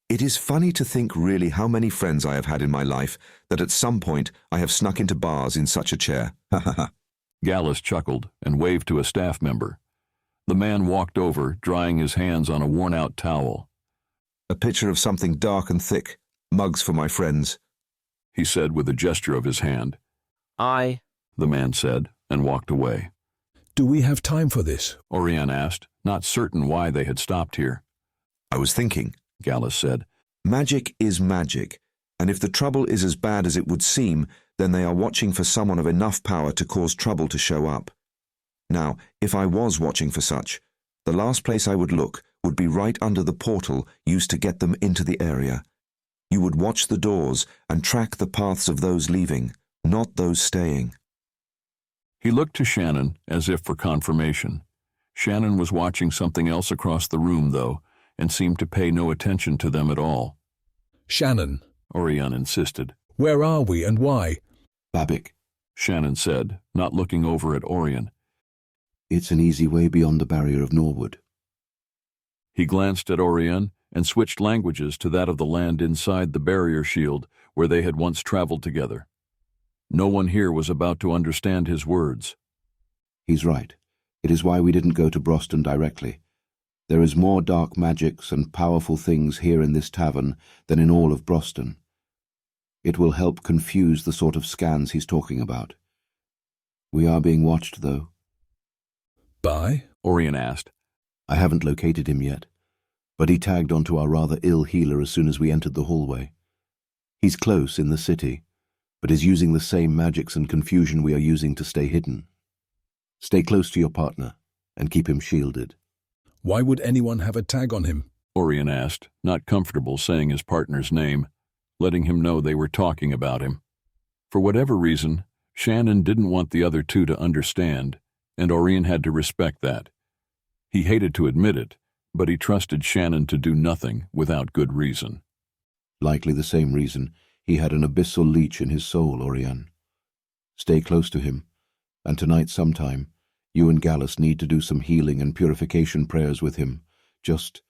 "It is funny to think really how many friends I have had in my life that at some point I have snuck into bars in such a chair. Ha ha ha." Gallus chuckled and waved to a staff member. The man walked over, drying his hands on a worn-out towel. "A picture of something dark and thick. Mugs for my friends," he said with a gesture of his hand. The man said, and walked away. "Do we have time for this?" Oirion asked, not certain why they had stopped here. "I was thinking," Gallus said. "Magic is magic, and if the trouble is as bad as it would seem, then they are watching for someone of enough power to cause trouble to show up. Now, if I was watching for such, the last place I would look would be right under the portal used to get them into the area. You would watch the doors and track the paths of those leaving, not those staying." He looked to Shannon as if for confirmation. Shannon was watching something else across the room, though, and seemed to pay no attention to them at all. "Shannon," Oirion insisted. "Where are we and why?" "Babic," Shannon said, not looking over at Oirion. "It's an easy way beyond the barrier of Norwood." He glanced at Oirion and switched languages to that of the land inside the barrier shield where they had once traveled together. No one here was about to understand his words. "He's right. It is why we didn't go to Brosten directly. There is more dark magics and powerful things here in this tavern than in all of Brosten. It will help confuse the sort of scans he's talking about. We are being watched, though. By? Oirion asked. I haven't located him yet, but he tagged onto our rather ill healer as soon as we entered the hallway. He's close in the city, but is using the same magics and confusion we are using to stay hidden. Stay close to your partner and keep him shielded. Why would anyone have a tag on him? Oirion asked, not comfortable saying his partner's name, letting him know they were talking about him. For whatever reason, Shannon didn't want the other two to understand, and Oirion had to respect that. He hated to admit it, but he trusted Shannon to do nothing without good reason. Likely the same reason he had an abyssal leech in his soul, Oirion. Stay close to him, and tonight sometime, you and Gallus need to do some healing and purification prayers with him. Just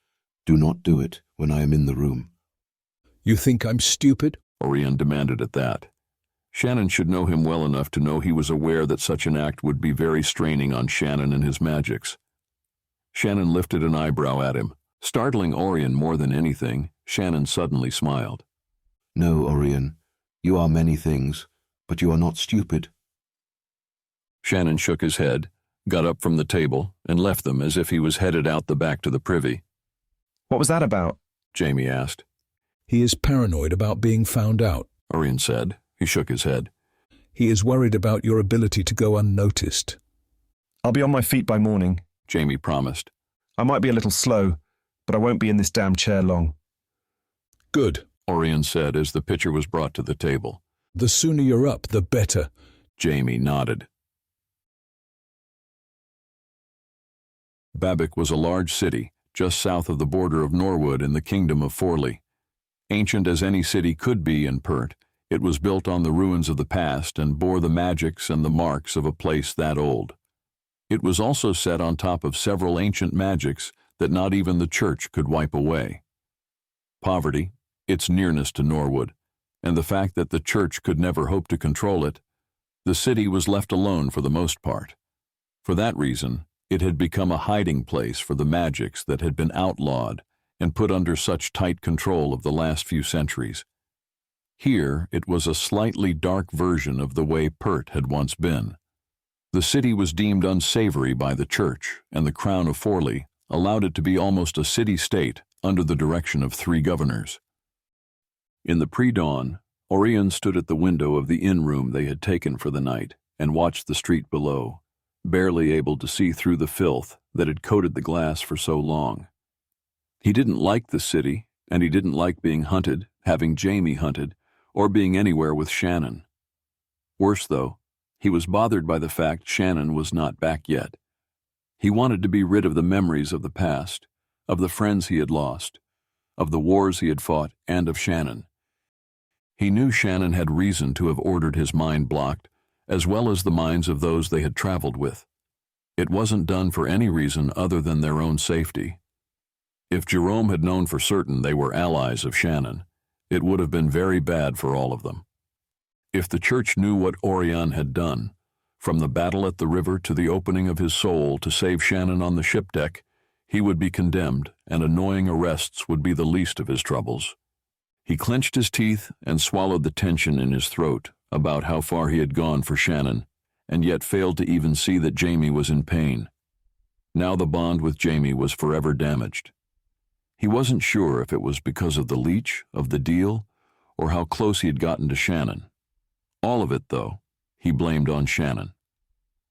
do not do it when I am in the room. You think I'm stupid? Oirion demanded at that. Shannon should know him well enough to know he was aware that such an act would be very straining on Shannon and his magics. Shannon lifted an eyebrow at him. Startling Oirion more than anything, Shannon suddenly smiled. No, Oirion, you are many things, but you are not stupid. Shannon shook his head, got up from the table, and left them as if he was headed out the back to the privy. What was that about? Jamie asked. He is paranoid about being found out, Oirion said. He shook his head. He is worried about your ability to go unnoticed. I'll be on my feet by morning, Jamie promised. I might be a little slow, but I won't be in this damn chair long. Good, Oirion said as the pitcher was brought to the table. The sooner you're up, the better. Jamie nodded. Babic was a large city, just south of the border of Norwood in the kingdom of Forley. Ancient as any city could be in Pert, it was built on the ruins of the past and bore the magics and the marks of a place that old. It was also set on top of several ancient magics that not even the church could wipe away. Poverty, its nearness to Norwood, and the fact that the church could never hope to control it, the city was left alone for the most part. For that reason, it had become a hiding place for the magics that had been outlawed and put under such tight control of the last few centuries. Here, it was a slightly dark version of the way Pert had once been. The city was deemed unsavory by the church, and the Crown of Forley allowed it to be almost a city-state under the direction of 3 governors. In the pre-dawn, Oirion stood at the window of the inn-room they had taken for the night and watched the street below, barely able to see through the filth that had coated the glass for so long. He didn't like the city, and he didn't like being hunted, having Jamie hunted, or being anywhere with Shannon. Worse, though, he was bothered by the fact Shannon was not back yet. He wanted to be rid of the memories of the past, of the friends he had lost, of the wars he had fought, and of Shannon. He knew Shannon had reason to have ordered his mind blocked, as well as the minds of those they had traveled with. It wasn't done for any reason other than their own safety. If Jerome had known for certain they were allies of Shannon, it would have been very bad for all of them. If the church knew what Oirion had done, from the battle at the river to the opening of his soul to save Shannon on the ship deck, he would be condemned, and annoying arrests would be the least of his troubles. He clenched his teeth and swallowed the tension in his throat about how far he had gone for Shannon, and yet failed to even see that Jamie was in pain. Now the bond with Jamie was forever damaged. He wasn't sure if it was because of the leech, of the deal, or how close he had gotten to Shannon. All of it, though, he blamed on Shannon.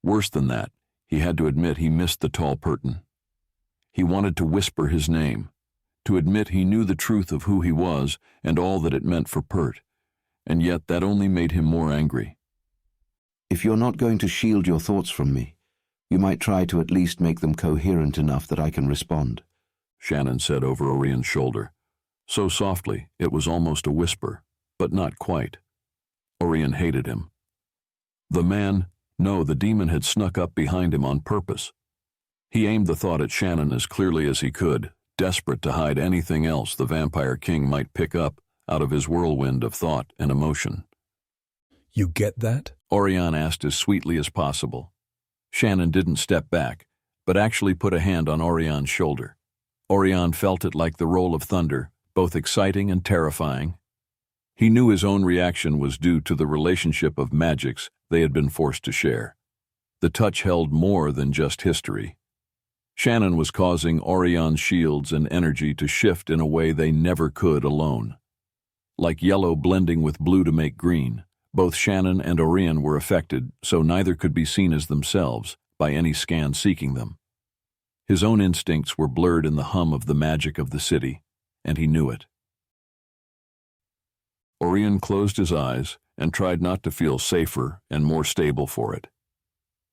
Worse than that, he had to admit he missed the tall Perton. He wanted to whisper his name, to admit he knew the truth of who he was and all that it meant for Pert, and yet that only made him more angry. If you're not going to shield your thoughts from me, you might try to at least make them coherent enough that I can respond, Shannon said over Orion's shoulder. So softly, it was almost a whisper, but not quite. Oirion hated him. The demon had snuck up behind him on purpose. He aimed the thought at Shannon as clearly as he could, desperate to hide anything else the Vampire King might pick up out of his whirlwind of thought and emotion. You get that? Oirion asked as sweetly as possible. Shannon didn't step back, but actually put a hand on Orion's shoulder. Oirion felt it like the roll of thunder, both exciting and terrifying. He knew his own reaction was due to the relationship of magics they had been forced to share. The touch held more than just history. Shannon was causing Oirion's shields and energy to shift in a way they never could alone. Like yellow blending with blue to make green, both Shannon and Oirion were affected, so neither could be seen as themselves by any scan seeking them. His own instincts were blurred in the hum of the magic of the city, and he knew it. Oirion closed his eyes and tried not to feel safer and more stable for it.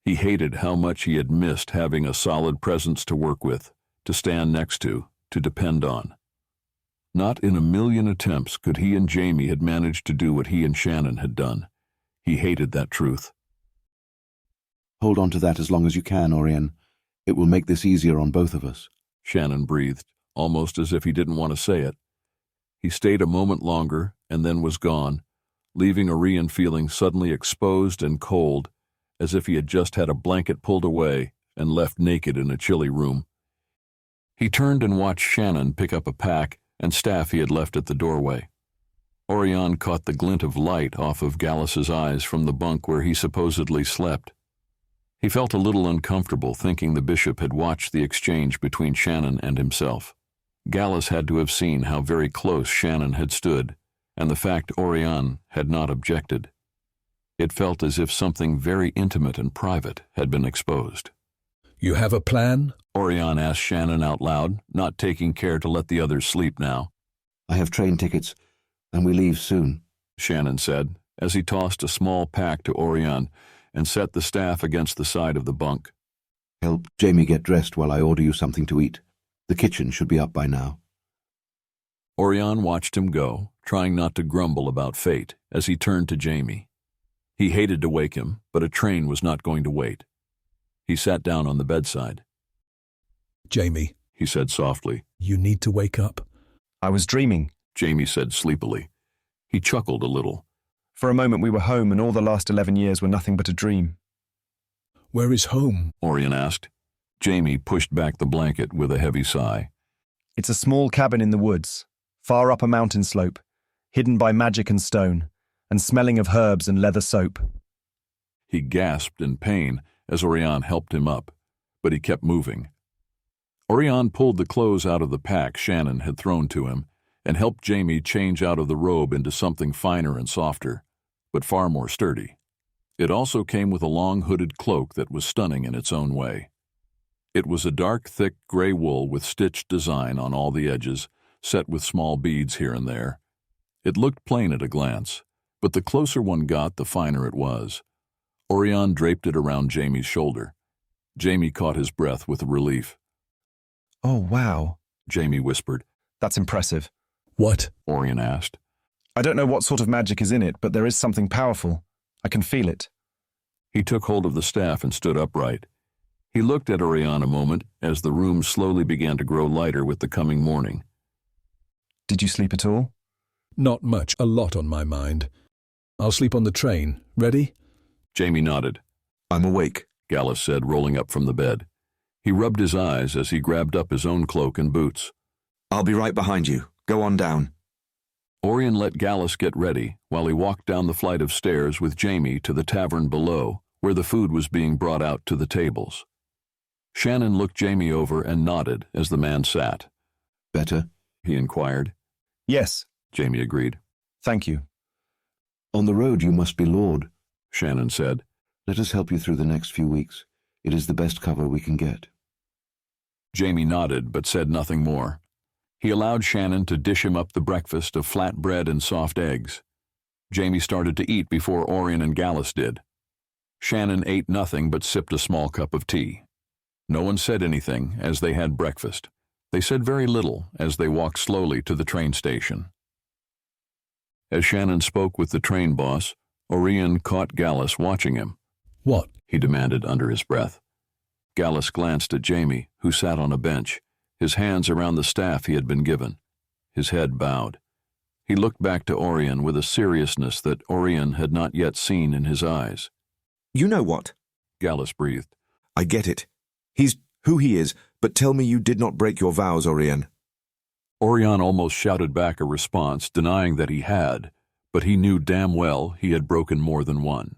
He hated how much he had missed having a solid presence to work with, to stand next to depend on. Not in a million attempts could he and Jamie had managed to do what he and Shannon had done. He hated that truth. Hold on to that as long as you can, Oirion. It will make this easier on both of us. Shannon breathed, almost as if he didn't want to say it. He stayed a moment longer and then was gone, leaving Oirion feeling suddenly exposed and cold, as if he had just had a blanket pulled away and left naked in a chilly room. He turned and watched Shannon pick up a pack and staff he had left at the doorway. Oirion caught the glint of light off of Gallus's eyes from the bunk where he supposedly slept. He felt a little uncomfortable thinking the bishop had watched the exchange between Shannon and himself. Gallus had to have seen how very close Shannon had stood, and the fact Oirion had not objected. It felt as if something very intimate and private had been exposed. You have a plan? Oirion asked Shannon out loud, not taking care to let the others sleep now. I have train tickets, and we leave soon, Shannon said, as he tossed a small pack to Oirion and set the staff against the side of the bunk. Help Jamie get dressed while I order you something to eat. The kitchen should be up by now. Oirion watched him go, trying not to grumble about fate, as he turned to Jamie. He hated to wake him, but a train was not going to wait. He sat down on the bedside. Jamie, he said softly. You need to wake up. I was dreaming, Jamie said sleepily. He chuckled a little. For a moment we were home and all the last 11 years were nothing but a dream. Where is home? Oirion asked. Jamie pushed back the blanket with a heavy sigh. It's a small cabin in the woods, far up a mountain slope, hidden by magic and stone, and smelling of herbs and leather soap. He gasped in pain as Oirion helped him up, but he kept moving. Oirion pulled the clothes out of the pack Shannon had thrown to him and helped Jamie change out of the robe into something finer and softer, but far more sturdy. It also came with a long hooded cloak that was stunning in its own way. It was a dark, thick gray wool with stitched design on all the edges, set with small beads here and there. It looked plain at a glance, but the closer one got, the finer it was. Oirion draped it around Jamie's shoulder. Jamie caught his breath with relief. Oh, wow, Jamie whispered. That's impressive. What? Oirion asked. I don't know what sort of magic is in it, but there is something powerful. I can feel it. He took hold of the staff and stood upright. He looked at Oirion a moment as the room slowly began to grow lighter with the coming morning. Did you sleep at all? Not much, a lot on my mind. I'll sleep on the train. Ready? Jamie nodded. I'm awake, Gallus said, rolling up from the bed. He rubbed his eyes as he grabbed up his own cloak and boots. I'll be right behind you. Go on down. Oirion let Gallus get ready while he walked down the flight of stairs with Jamie to the tavern below, where the food was being brought out to the tables. Shannon looked Jamie over and nodded as the man sat. Better? He inquired. Yes, Jamie agreed. Thank you. On the road you must be Lord, Shannon said. Let us help you through the next few weeks. It is the best cover we can get. Jamie nodded but said nothing more. He allowed Shannon to dish him up the breakfast of flat bread and soft eggs. Jamie started to eat before Oirion and Gallus did. Shannon ate nothing but sipped a small cup of tea. No one said anything as they had breakfast. They said very little as they walked slowly to the train station. As Shannon spoke with the train boss, Oirion caught Gallus watching him. What? He demanded under his breath. Gallus glanced at Jamie, who sat on a bench, his hands around the staff he had been given. His head bowed. He looked back to Oirion with a seriousness that Oirion had not yet seen in his eyes. You know what? Gallus breathed. I get it. He's who he is, but tell me you did not break your vows, Oirion. Oirion almost shouted back a response, denying that he had, but he knew damn well he had broken more than one.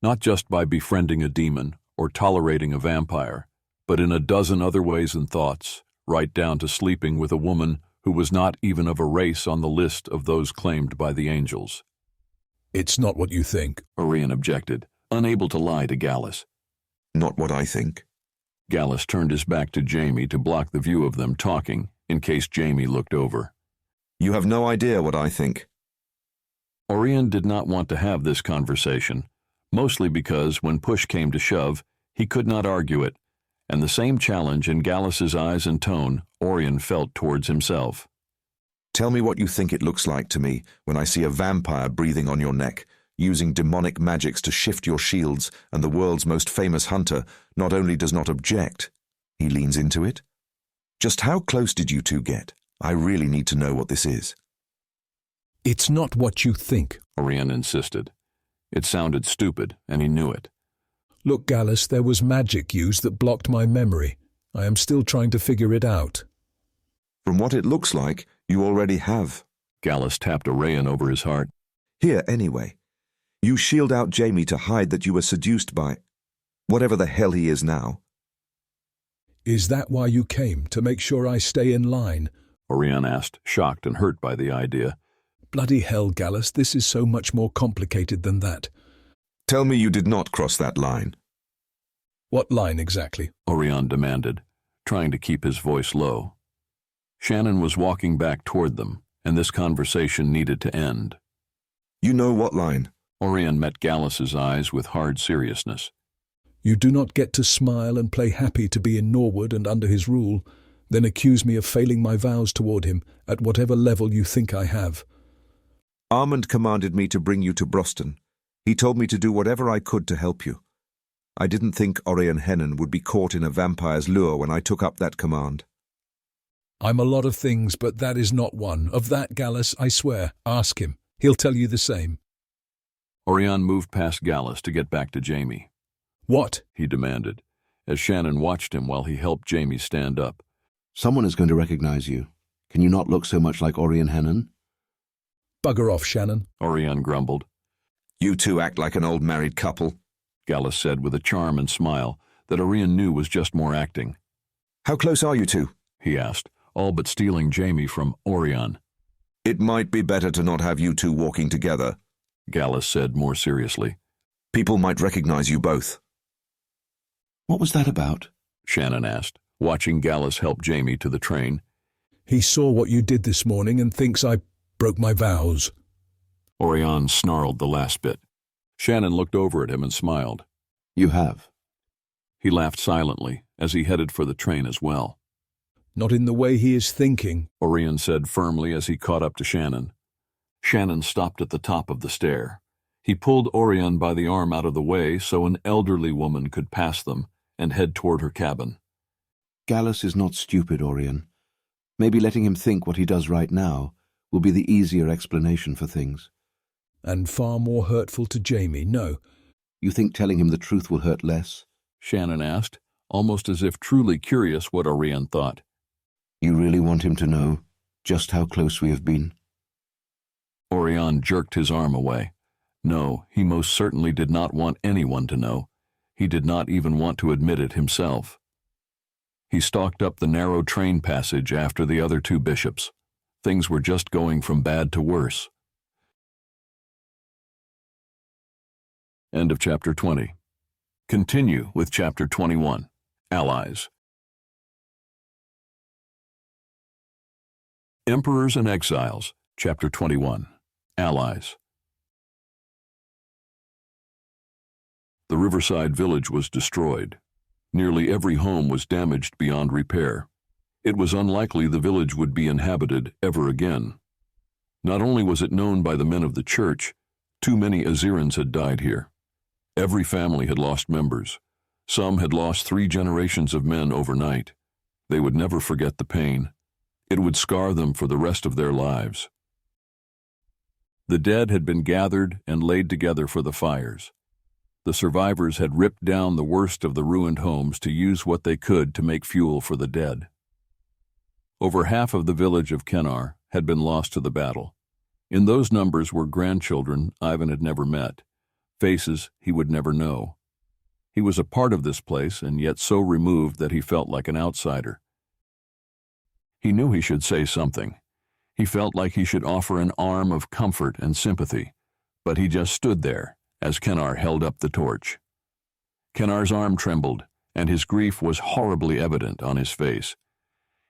Not just by befriending a demon or tolerating a vampire, but in a dozen other ways and thoughts, right down to sleeping with a woman who was not even of a race on the list of those claimed by the angels. It's not what you think, Oirion objected, unable to lie to Gallus. Not what I think. Gallus turned his back to Jamie to block the view of them talking, in case Jamie looked over. You have no idea what I think. Oirion did not want to have this conversation, mostly because when push came to shove, he could not argue it, and the same challenge in Gallus's eyes and tone Oirion felt towards himself. Tell me what you think it looks like to me when I see a vampire breathing on your neck, using demonic magics to shift your shields, and the world's most famous hunter not only does not object, he leans into it. Just how close did you two get? I really need to know what this is. It's not what you think, Oirion insisted. It sounded stupid, and he knew it. Look, Gallus, there was magic used that blocked my memory. I am still trying to figure it out. From what it looks like, you already have. Gallus tapped Oirion over his heart. Here, anyway. You shield out Jamie to hide that you were seduced by whatever the hell he is now. Is that why you came, to make sure I stay in line? Oirion asked, shocked and hurt by the idea. Bloody hell, Gallus, this is so much more complicated than that. Tell me you did not cross that line. What line exactly? Oirion demanded, trying to keep his voice low. Shannon was walking back toward them, and this conversation needed to end. You know what line? Oirion met Gallus's eyes with hard seriousness. You do not get to smile and play happy to be in Norwood and under his rule, then accuse me of failing my vows toward him at whatever level you think I have. Aummen commanded me to bring you to Brosten. He told me to do whatever I could to help you. I didn't think ShaHaNon would be caught in a vampire's lure when I took up that command. I'm a lot of things, but that is not one. Of that, Gallus, I swear. Ask him. He'll tell you the same. Oirion moved past Gallus to get back to Jamie. What? He demanded, as Shannon watched him while he helped Jamie stand up. Someone is going to recognize you. Can you not look so much like ShaHaNon? Bugger off, Shannon, Oirion grumbled. You two act like an old married couple, Gallus said with a charm and smile that Oirion knew was just more acting. How close are you two? He asked, all but stealing Jamie from Oirion. It might be better to not have you two walking together, Gallus said more seriously. People might recognize you both. What was that about? Shannon asked, watching Gallus help Jamie to the train. He saw what you did this morning and thinks I broke my vows. Oirion snarled the last bit. Shannon looked over at him and smiled. You have. He laughed silently as he headed for the train as well. Not in the way he is thinking, Oirion said firmly as he caught up to Shannon. Shannon stopped at the top of the stair. He pulled Oirion by the arm out of the way so an elderly woman could pass them and head toward her cabin. Gallus is not stupid, Oirion. Maybe letting him think what he does right now will be the easier explanation for things. And far more hurtful to Jamie, no. You think telling him the truth will hurt less? Shannon asked, almost as if truly curious what Oirion thought. You really want him to know just how close we have been? Oirion jerked his arm away. No, he most certainly did not want anyone to know. He did not even want to admit it himself. He stalked up the narrow train passage after the other two bishops. Things were just going from bad to worse. End of chapter 20. Continue with chapter 21, Allies. Emperors and Exiles, chapter 21, Allies. The riverside village was destroyed. Nearly every home was damaged beyond repair. It was unlikely the village would be inhabited ever again. Not only was it known by the men of the church, too many Azirans had died here. Every family had lost members. Some had lost 3 generations of men overnight. They would never forget the pain. It would scar them for the rest of their lives. The dead had been gathered and laid together for the fires. The survivors had ripped down the worst of the ruined homes to use what they could to make fuel for the dead. Over half of the village of Kennar had been lost to the battle. In those numbers were grandchildren Ivan had never met, faces he would never know. He was a part of this place, and yet so removed that he felt like an outsider. He knew he should say something. He felt like he should offer an arm of comfort and sympathy, but he just stood there as Kennar held up the torch. Kennar's arm trembled, and his grief was horribly evident on his face.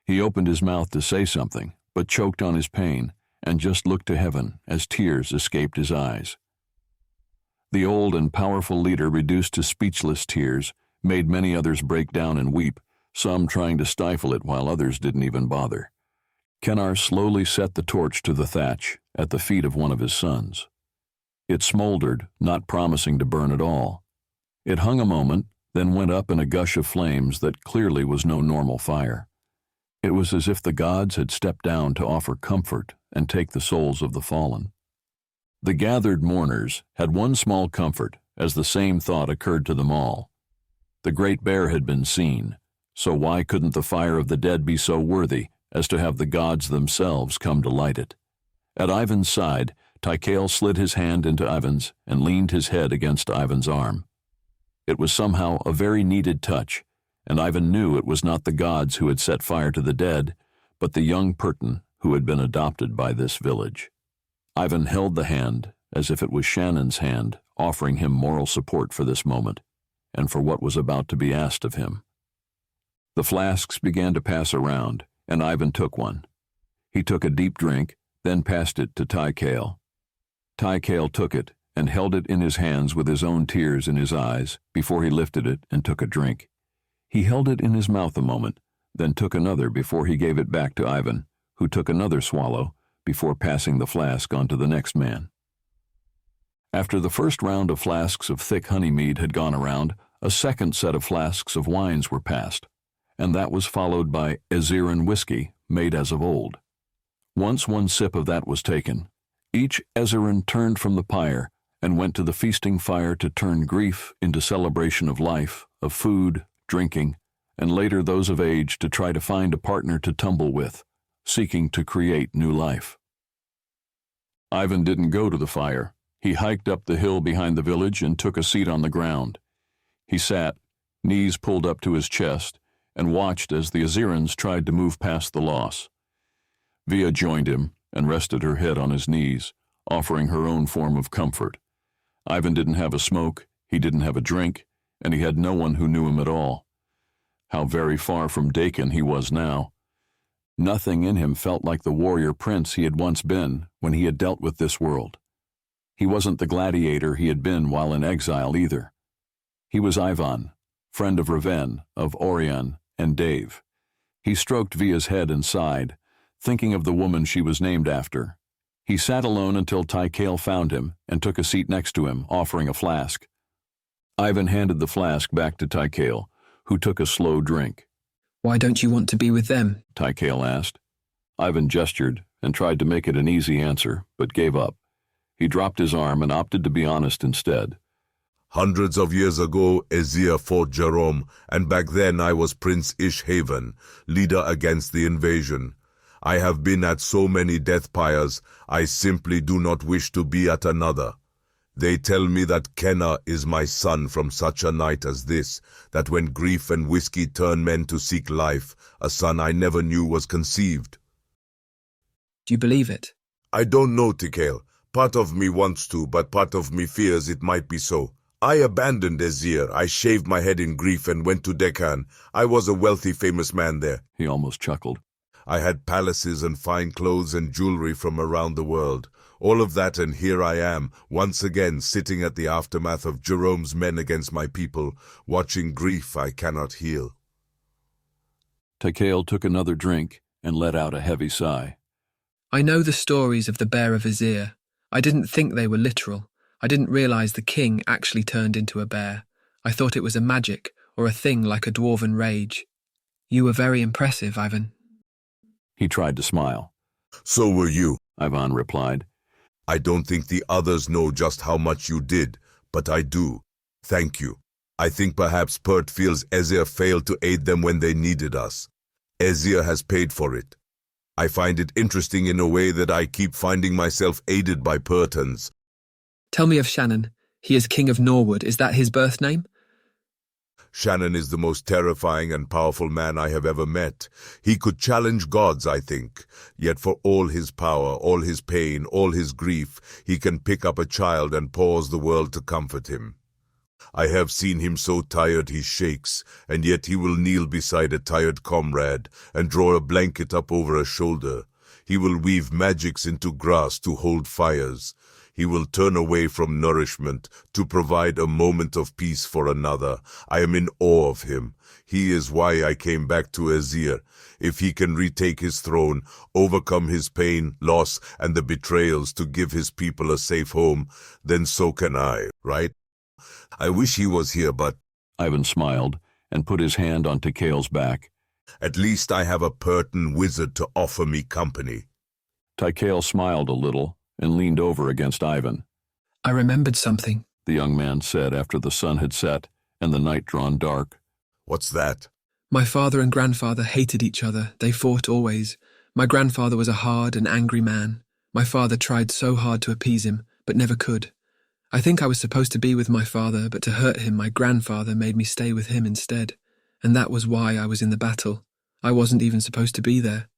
He opened his mouth to say something, but choked on his pain, and just looked to heaven as tears escaped his eyes. The old and powerful leader, reduced to speechless tears, made many others break down and weep, some trying to stifle it while others didn't even bother. Kennar slowly set the torch to the thatch at the feet of one of his sons. It smoldered, not promising to burn at all. It hung a moment, then went up in a gush of flames that clearly was no normal fire. It was as if the gods had stepped down to offer comfort and take the souls of the fallen. The gathered mourners had one small comfort, as the same thought occurred to them all. The great bear had been seen, so why couldn't the fire of the dead be so worthy as to have the gods themselves come to light it? At Ivan's side, Tykael slid his hand into Ivan's and leaned his head against Ivan's arm. It was somehow a very needed touch, and Ivan knew it was not the gods who had set fire to the dead, but the young Pertin who had been adopted by this village. Ivan held the hand as if it was Shannon's hand, offering him moral support for this moment, and for what was about to be asked of him. The flasks began to pass around, and Ivan took one. He took a deep drink, then passed it to Tykael. Tykael took it and held it in his hands with his own tears in his eyes before he lifted it and took a drink. He held it in his mouth a moment, then took another before he gave it back to Ivan, who took another swallow before passing the flask on to the next man. After the first round of flasks of thick honey mead had gone around, a second set of flasks of wines were passed, and that was followed by Eziran whiskey made as of old. Once one sip of that was taken, each Eziran turned from the pyre and went to the feasting fire to turn grief into celebration of life, of food, drinking, and later those of age to try to find a partner to tumble with, seeking to create new life. Ivan didn't go to the fire. He hiked up the hill behind the village and took a seat on the ground. He sat, knees pulled up to his chest, and watched as the Azirans tried to move past the loss. Via joined him and rested her head on his knees, offering her own form of comfort. Ivan didn't have a smoke, he didn't have a drink, and he had no one who knew him at all. How very far from Dakin he was now. Nothing in him felt like the warrior prince he had once been when he had dealt with this world. He wasn't the gladiator he had been while in exile either. He was Ivan, friend of Raven, of Oirion, and Dave. He stroked Via's head and sighed, thinking of the woman she was named after. He sat alone until Tykael found him and took a seat next to him, offering a flask. Ivan handed the flask back to Tykael, who took a slow drink. "Why don't you want to be with them?" Tykael asked. Ivan gestured and tried to make it an easy answer, but gave up. He dropped his arm and opted to be honest instead. Hundreds of years ago, Ezir fought Jerome, and back then I was Prince Ishhaven, leader against the invasion. I have been at so many death pyres, I simply do not wish to be at another. They tell me that Kennar is my son from such a night as this, that when grief and whiskey turn men to seek life, a son I never knew was conceived. Do you believe it? I don't know, Tykael. Part of me wants to, but part of me fears it might be so. I abandoned Ezir. I shaved my head in grief and went to Deccan. I was a wealthy, famous man there. He almost chuckled. I had palaces and fine clothes and jewelry from around the world. All of that, and here I am, once again sitting at the aftermath of Jerome's men against my people, watching grief I cannot heal. Tykael took another drink and let out a heavy sigh. I know the stories of the Bear of Azir. I didn't think they were literal. I didn't realize the king actually turned into a bear. I thought it was a magic, or a thing like a dwarven rage. You were very impressive, Ivan. He tried to smile. So were you, Ivan replied. I don't think the others know just how much you did, but I do. Thank you. I think perhaps Pert feels Ezir failed to aid them when they needed us. Ezir has paid for it. I find it interesting in a way that I keep finding myself aided by Purtons. Tell me of Shannon. He is king of Norwood. Is that his birth name? Shannon is the most terrifying and powerful man I have ever met. He could challenge gods, I think. Yet for all his power, all his pain, all his grief, he can pick up a child and pause the world to comfort him. I have seen him so tired he shakes, and yet he will kneel beside a tired comrade and draw a blanket up over a shoulder. He will weave magics into grass to hold fires. He will turn away from nourishment to provide a moment of peace for another. I am in awe of him. He is why I came back to Azir. If he can retake his throne, overcome his pain, loss, and the betrayals to give his people a safe home, then so can I, right? I wish he was here, but... Ivan smiled and put his hand on Tikale's back. At least I have a Purton wizard to offer me company. Tikale smiled a little and leaned over against Ivan. I remembered something, the young man said after the sun had set and the night drawn dark. What's that? My father and grandfather hated each other. They fought always. My grandfather was a hard and angry man. My father tried so hard to appease him, but never could. I think I was supposed to be with my father, but to hurt him, my grandfather made me stay with him instead. And that was why I was in the battle. I wasn't even supposed to be there.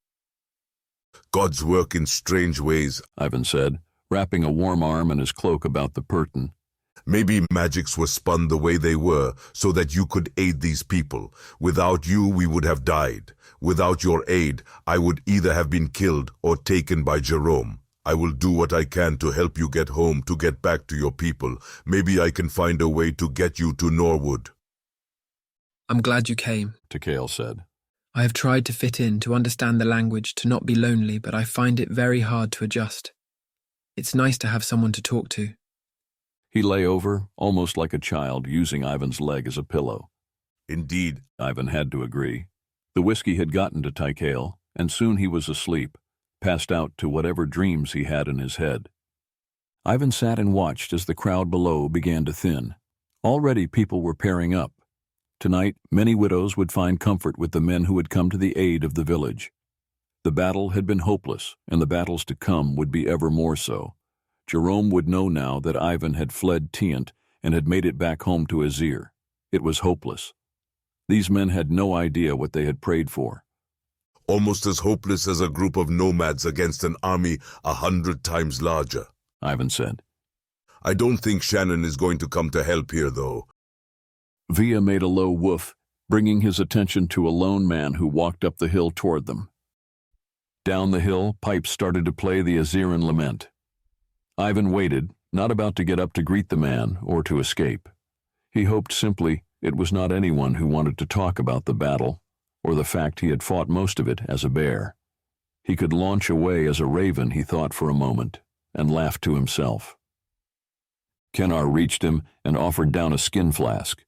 Gods work in strange ways, Ivan said, wrapping a warm arm and his cloak about the Purton. Maybe magics were spun the way they were, so that you could aid these people. Without you, we would have died. Without your aid, I would either have been killed or taken by Jerome. I will do what I can to help you get home, to get back to your people. Maybe I can find a way to get you to Norwood. I'm glad you came, Tikale said. I have tried to fit in, to understand the language, to not be lonely, but I find it very hard to adjust. It's nice to have someone to talk to. He lay over, almost like a child, using Ivan's leg as a pillow. Indeed, Ivan had to agree. The whiskey had gotten to Tikale, and soon he was asleep, passed out to whatever dreams he had in his head. Ivan sat and watched as the crowd below began to thin. Already people were pairing up. Tonight, many widows would find comfort with the men who had come to the aid of the village. The battle had been hopeless, and the battles to come would be ever more so. Jerome would know now that Ivan had fled Tient and had made it back home to Azir. It was hopeless. These men had no idea what they had prayed for. Almost as hopeless as a group of nomads against an army 100 times larger, Ivan said. I don't think Shannon is going to come to help here, though. Via made a low woof, bringing his attention to a lone man who walked up the hill toward them. Down the hill, pipes started to play the Aziran lament. Ivan waited, not about to get up to greet the man or to escape. He hoped simply it was not anyone who wanted to talk about the battle or the fact he had fought most of it as a bear. He could launch away as a raven, he thought for a moment, and laughed to himself. Kennar reached him and offered down a skin flask.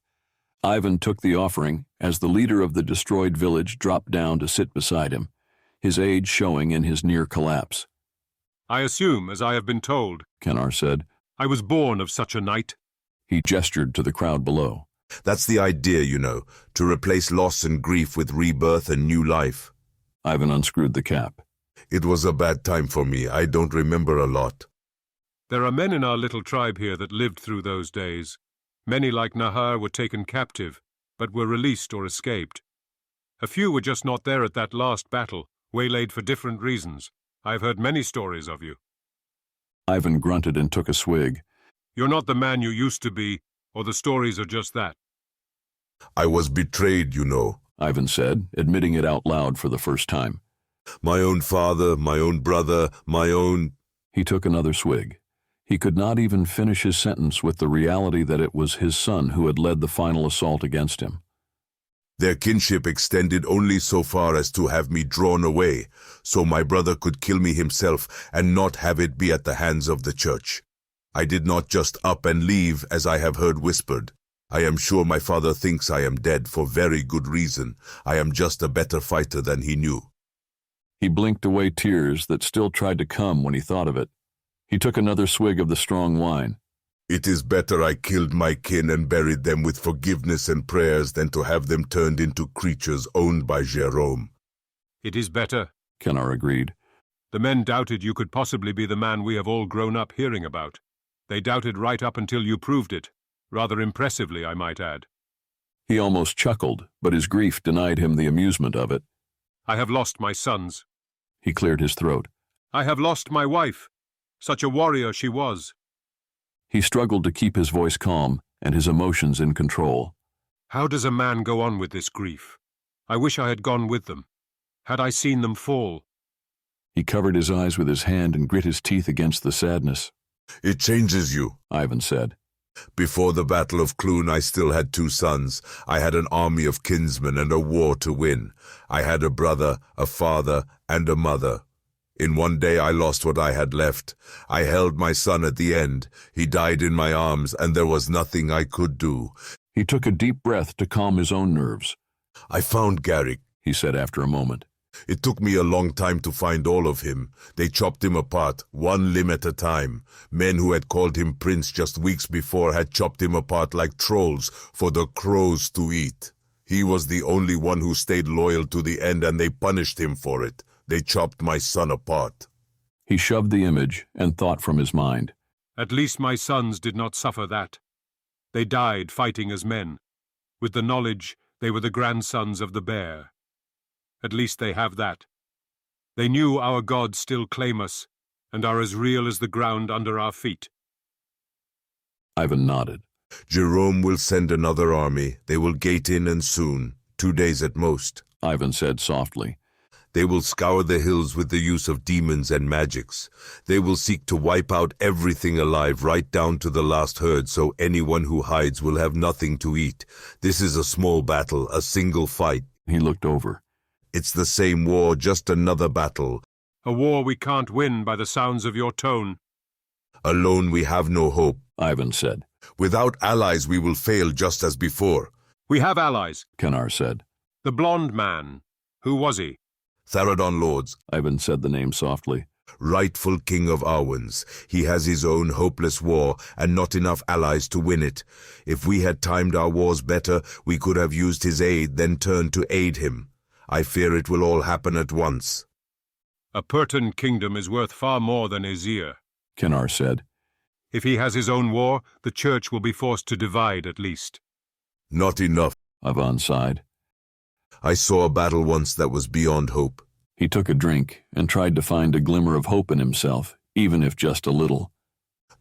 Ivan took the offering as the leader of the destroyed village dropped down to sit beside him, his age showing in his near collapse. I assume, as I have been told, Kennar said, I was born of such a night. He gestured to the crowd below. That's the idea, you know, to replace loss and grief with rebirth and new life. Ivan unscrewed the cap. It was a bad time for me. I don't remember a lot. There are men in our little tribe here that lived through those days. Many like Nahar were taken captive, but were released or escaped. A few were just not there at that last battle, waylaid for different reasons. I have heard many stories of you. Ivan grunted and took a swig. You're not the man you used to be, or the stories are just that. I was betrayed, you know, Ivan said, admitting it out loud for the first time. My own father, my own brother, my own... He took another swig. He could not even finish his sentence with the reality that it was his son who had led the final assault against him. Their kinship extended only so far as to have me drawn away, so my brother could kill me himself and not have it be at the hands of the church. I did not just up and leave, as I have heard whispered. I am sure my father thinks I am dead for very good reason. I am just a better fighter than he knew. He blinked away tears that still tried to come when he thought of it. He took another swig of the strong wine. It is better I killed my kin and buried them with forgiveness and prayers than to have them turned into creatures owned by Jerome. It is better, Kenar agreed. The men doubted you could possibly be the man we have all grown up hearing about. They doubted right up until you proved it. Rather impressively, I might add. He almost chuckled, but his grief denied him the amusement of it. I have lost my sons. He cleared his throat. I have lost my wife. Such a warrior she was. He struggled to keep his voice calm and his emotions in control. How does a man go on with this grief? I wish I had gone with them. Had I seen them fall? He covered his eyes with his hand and grit his teeth against the sadness. It changes you, Ivan said. Before the Battle of Clun, I still had 2 sons. I had an army of kinsmen and a war to win. I had a brother, a father, and a mother. In one day I lost what I had left. I held my son at the end. He died in my arms, and there was nothing I could do. He took a deep breath to calm his own nerves. I found Garrick, he said after a moment. It took me a long time to find all of him. They chopped him apart, one limb at a time. Men who had called him prince just weeks before had chopped him apart like trolls for the crows to eat. He was the only one who stayed loyal to the end, and they punished him for it. They chopped my son apart. He shoved the image and thought from his mind. At least my sons did not suffer that. They died fighting as men, with the knowledge they were the grandsons of the bear. At least they have that. They knew our gods still claim us, and are as real as the ground under our feet. Ivan nodded. Jerome will send another army. They will gate in, and soon, 2 days at most, Ivan said softly. They will scour the hills with the use of demons and magics. They will seek to wipe out everything alive, right down to the last herd, so anyone who hides will have nothing to eat. This is a small battle, a single fight. He looked over. It's the same war, just another battle. A war we can't win by the sounds of your tone. Alone we have no hope, Ivan said. Without allies we will fail just as before. We have allies, Kenar said. The blonde man. Who was he? Theradon Lords, Ivan said the name softly. Rightful king of Arwens. He has his own hopeless war, and not enough allies to win it. If we had timed our wars better, we could have used his aid, then turned to aid him. I fear it will all happen at once. A Purton kingdom is worth far more than Azir, Kenar said. If he has his own war, the church will be forced to divide at least. Not enough, Ivan sighed. I saw a battle once that was beyond hope. He took a drink and tried to find a glimmer of hope in himself, even if just a little.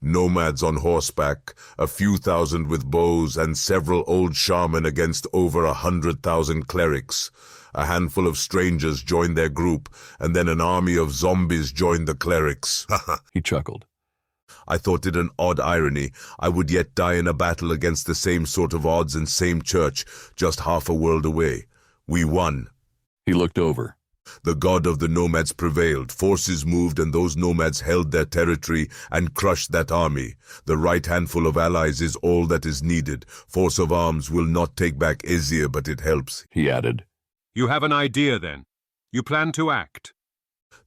Nomads on horseback, a few thousand with bows, and several old shaman against over 100,000 clerics. A handful of strangers joined their group, and then an army of zombies joined the clerics. He chuckled. I thought it an odd irony. I would yet die in a battle against the same sort of odds and same church, just half a world away. We won. He looked over. The god of the nomads prevailed. Forces moved, and those nomads held their territory and crushed that army. The right handful of allies is all that is needed. Force of arms will not take back Azir, but it helps, he added. You have an idea, then? You plan to act?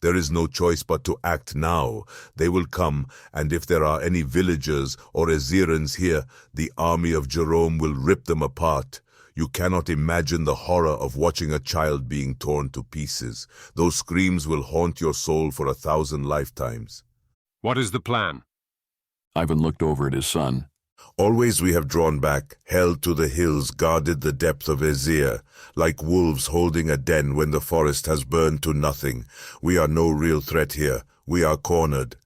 There is no choice but to act now. They will come, and if there are any villagers or Azirans here, the army of Jerome will rip them apart. You cannot imagine the horror of watching a child being torn to pieces. Those screams will haunt your soul for 1,000 lifetimes. What is the plan? Ivan looked over at his son. Always we have drawn back, held to the hills, guarded the depth of Azir, like wolves holding a den when the forest has burned to nothing. We are no real threat here. We are cornered.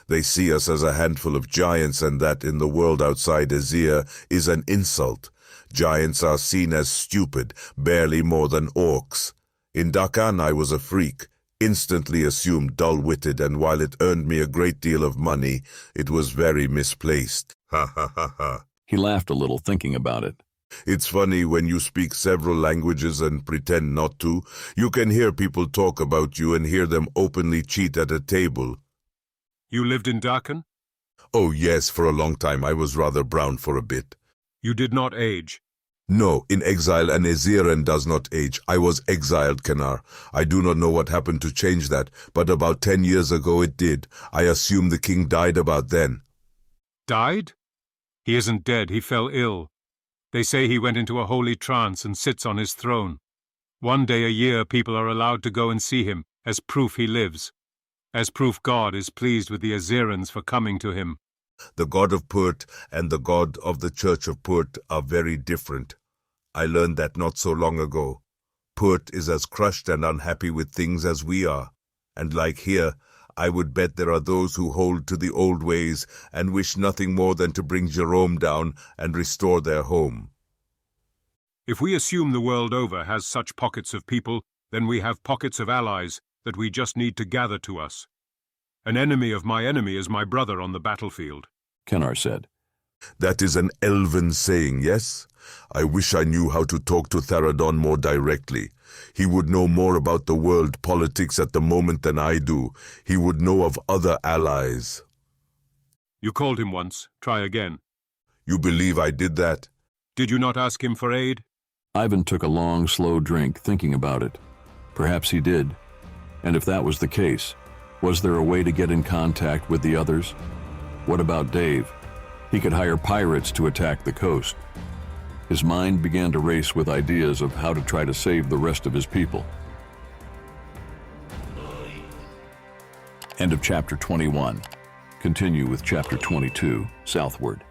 They see us as a handful of giants, and that in the world outside Azir is an insult. Giants are seen as stupid, barely more than orcs. In Dakan I was a freak, instantly assumed dull-witted, and while it earned me a great deal of money, it was very misplaced. Ha ha ha ha. He laughed a little, thinking about it. It's funny when you speak several languages and pretend not to. You can hear people talk about you and hear them openly cheat at a table. You lived in Dakan? Oh yes, for a long time. I was rather brown for a bit. You did not age? No, in exile an Aziran does not age. I was exiled, Kenar. I do not know what happened to change that, but about 10 years ago it did. I assume the king died about then. Died? He isn't dead, he fell ill. They say he went into a holy trance and sits on his throne. 1 day a year people are allowed to go and see him. as proof he lives, as proof God is pleased with the Azerans for coming to him. The god of Purt and the god of the Church of Purt are very different. I learned that not so long ago. Purt is as crushed and unhappy with things as we are, and like here, I would bet there are those who hold to the old ways and wish nothing more than to bring Jerome down and restore their home. If we assume the world over has such pockets of people, then we have pockets of allies that we just need to gather to us. An enemy of my enemy is my brother on the battlefield, Kennar said. That is an elven saying, yes? I wish I knew how to talk to Theradon more directly. He would know more about the world politics at the moment than I do. He would know of other allies. You called him once. Try again. You believe I did that? Did you not ask him for aid? Ivan took a long, slow drink, thinking about it. Perhaps he did. And if that was the case, was there a way to get in contact with the others? What about Dave? He could hire pirates to attack the coast. His mind began to race with ideas of how to try to save the rest of his people. End of chapter 21. Continue with chapter 22, southward.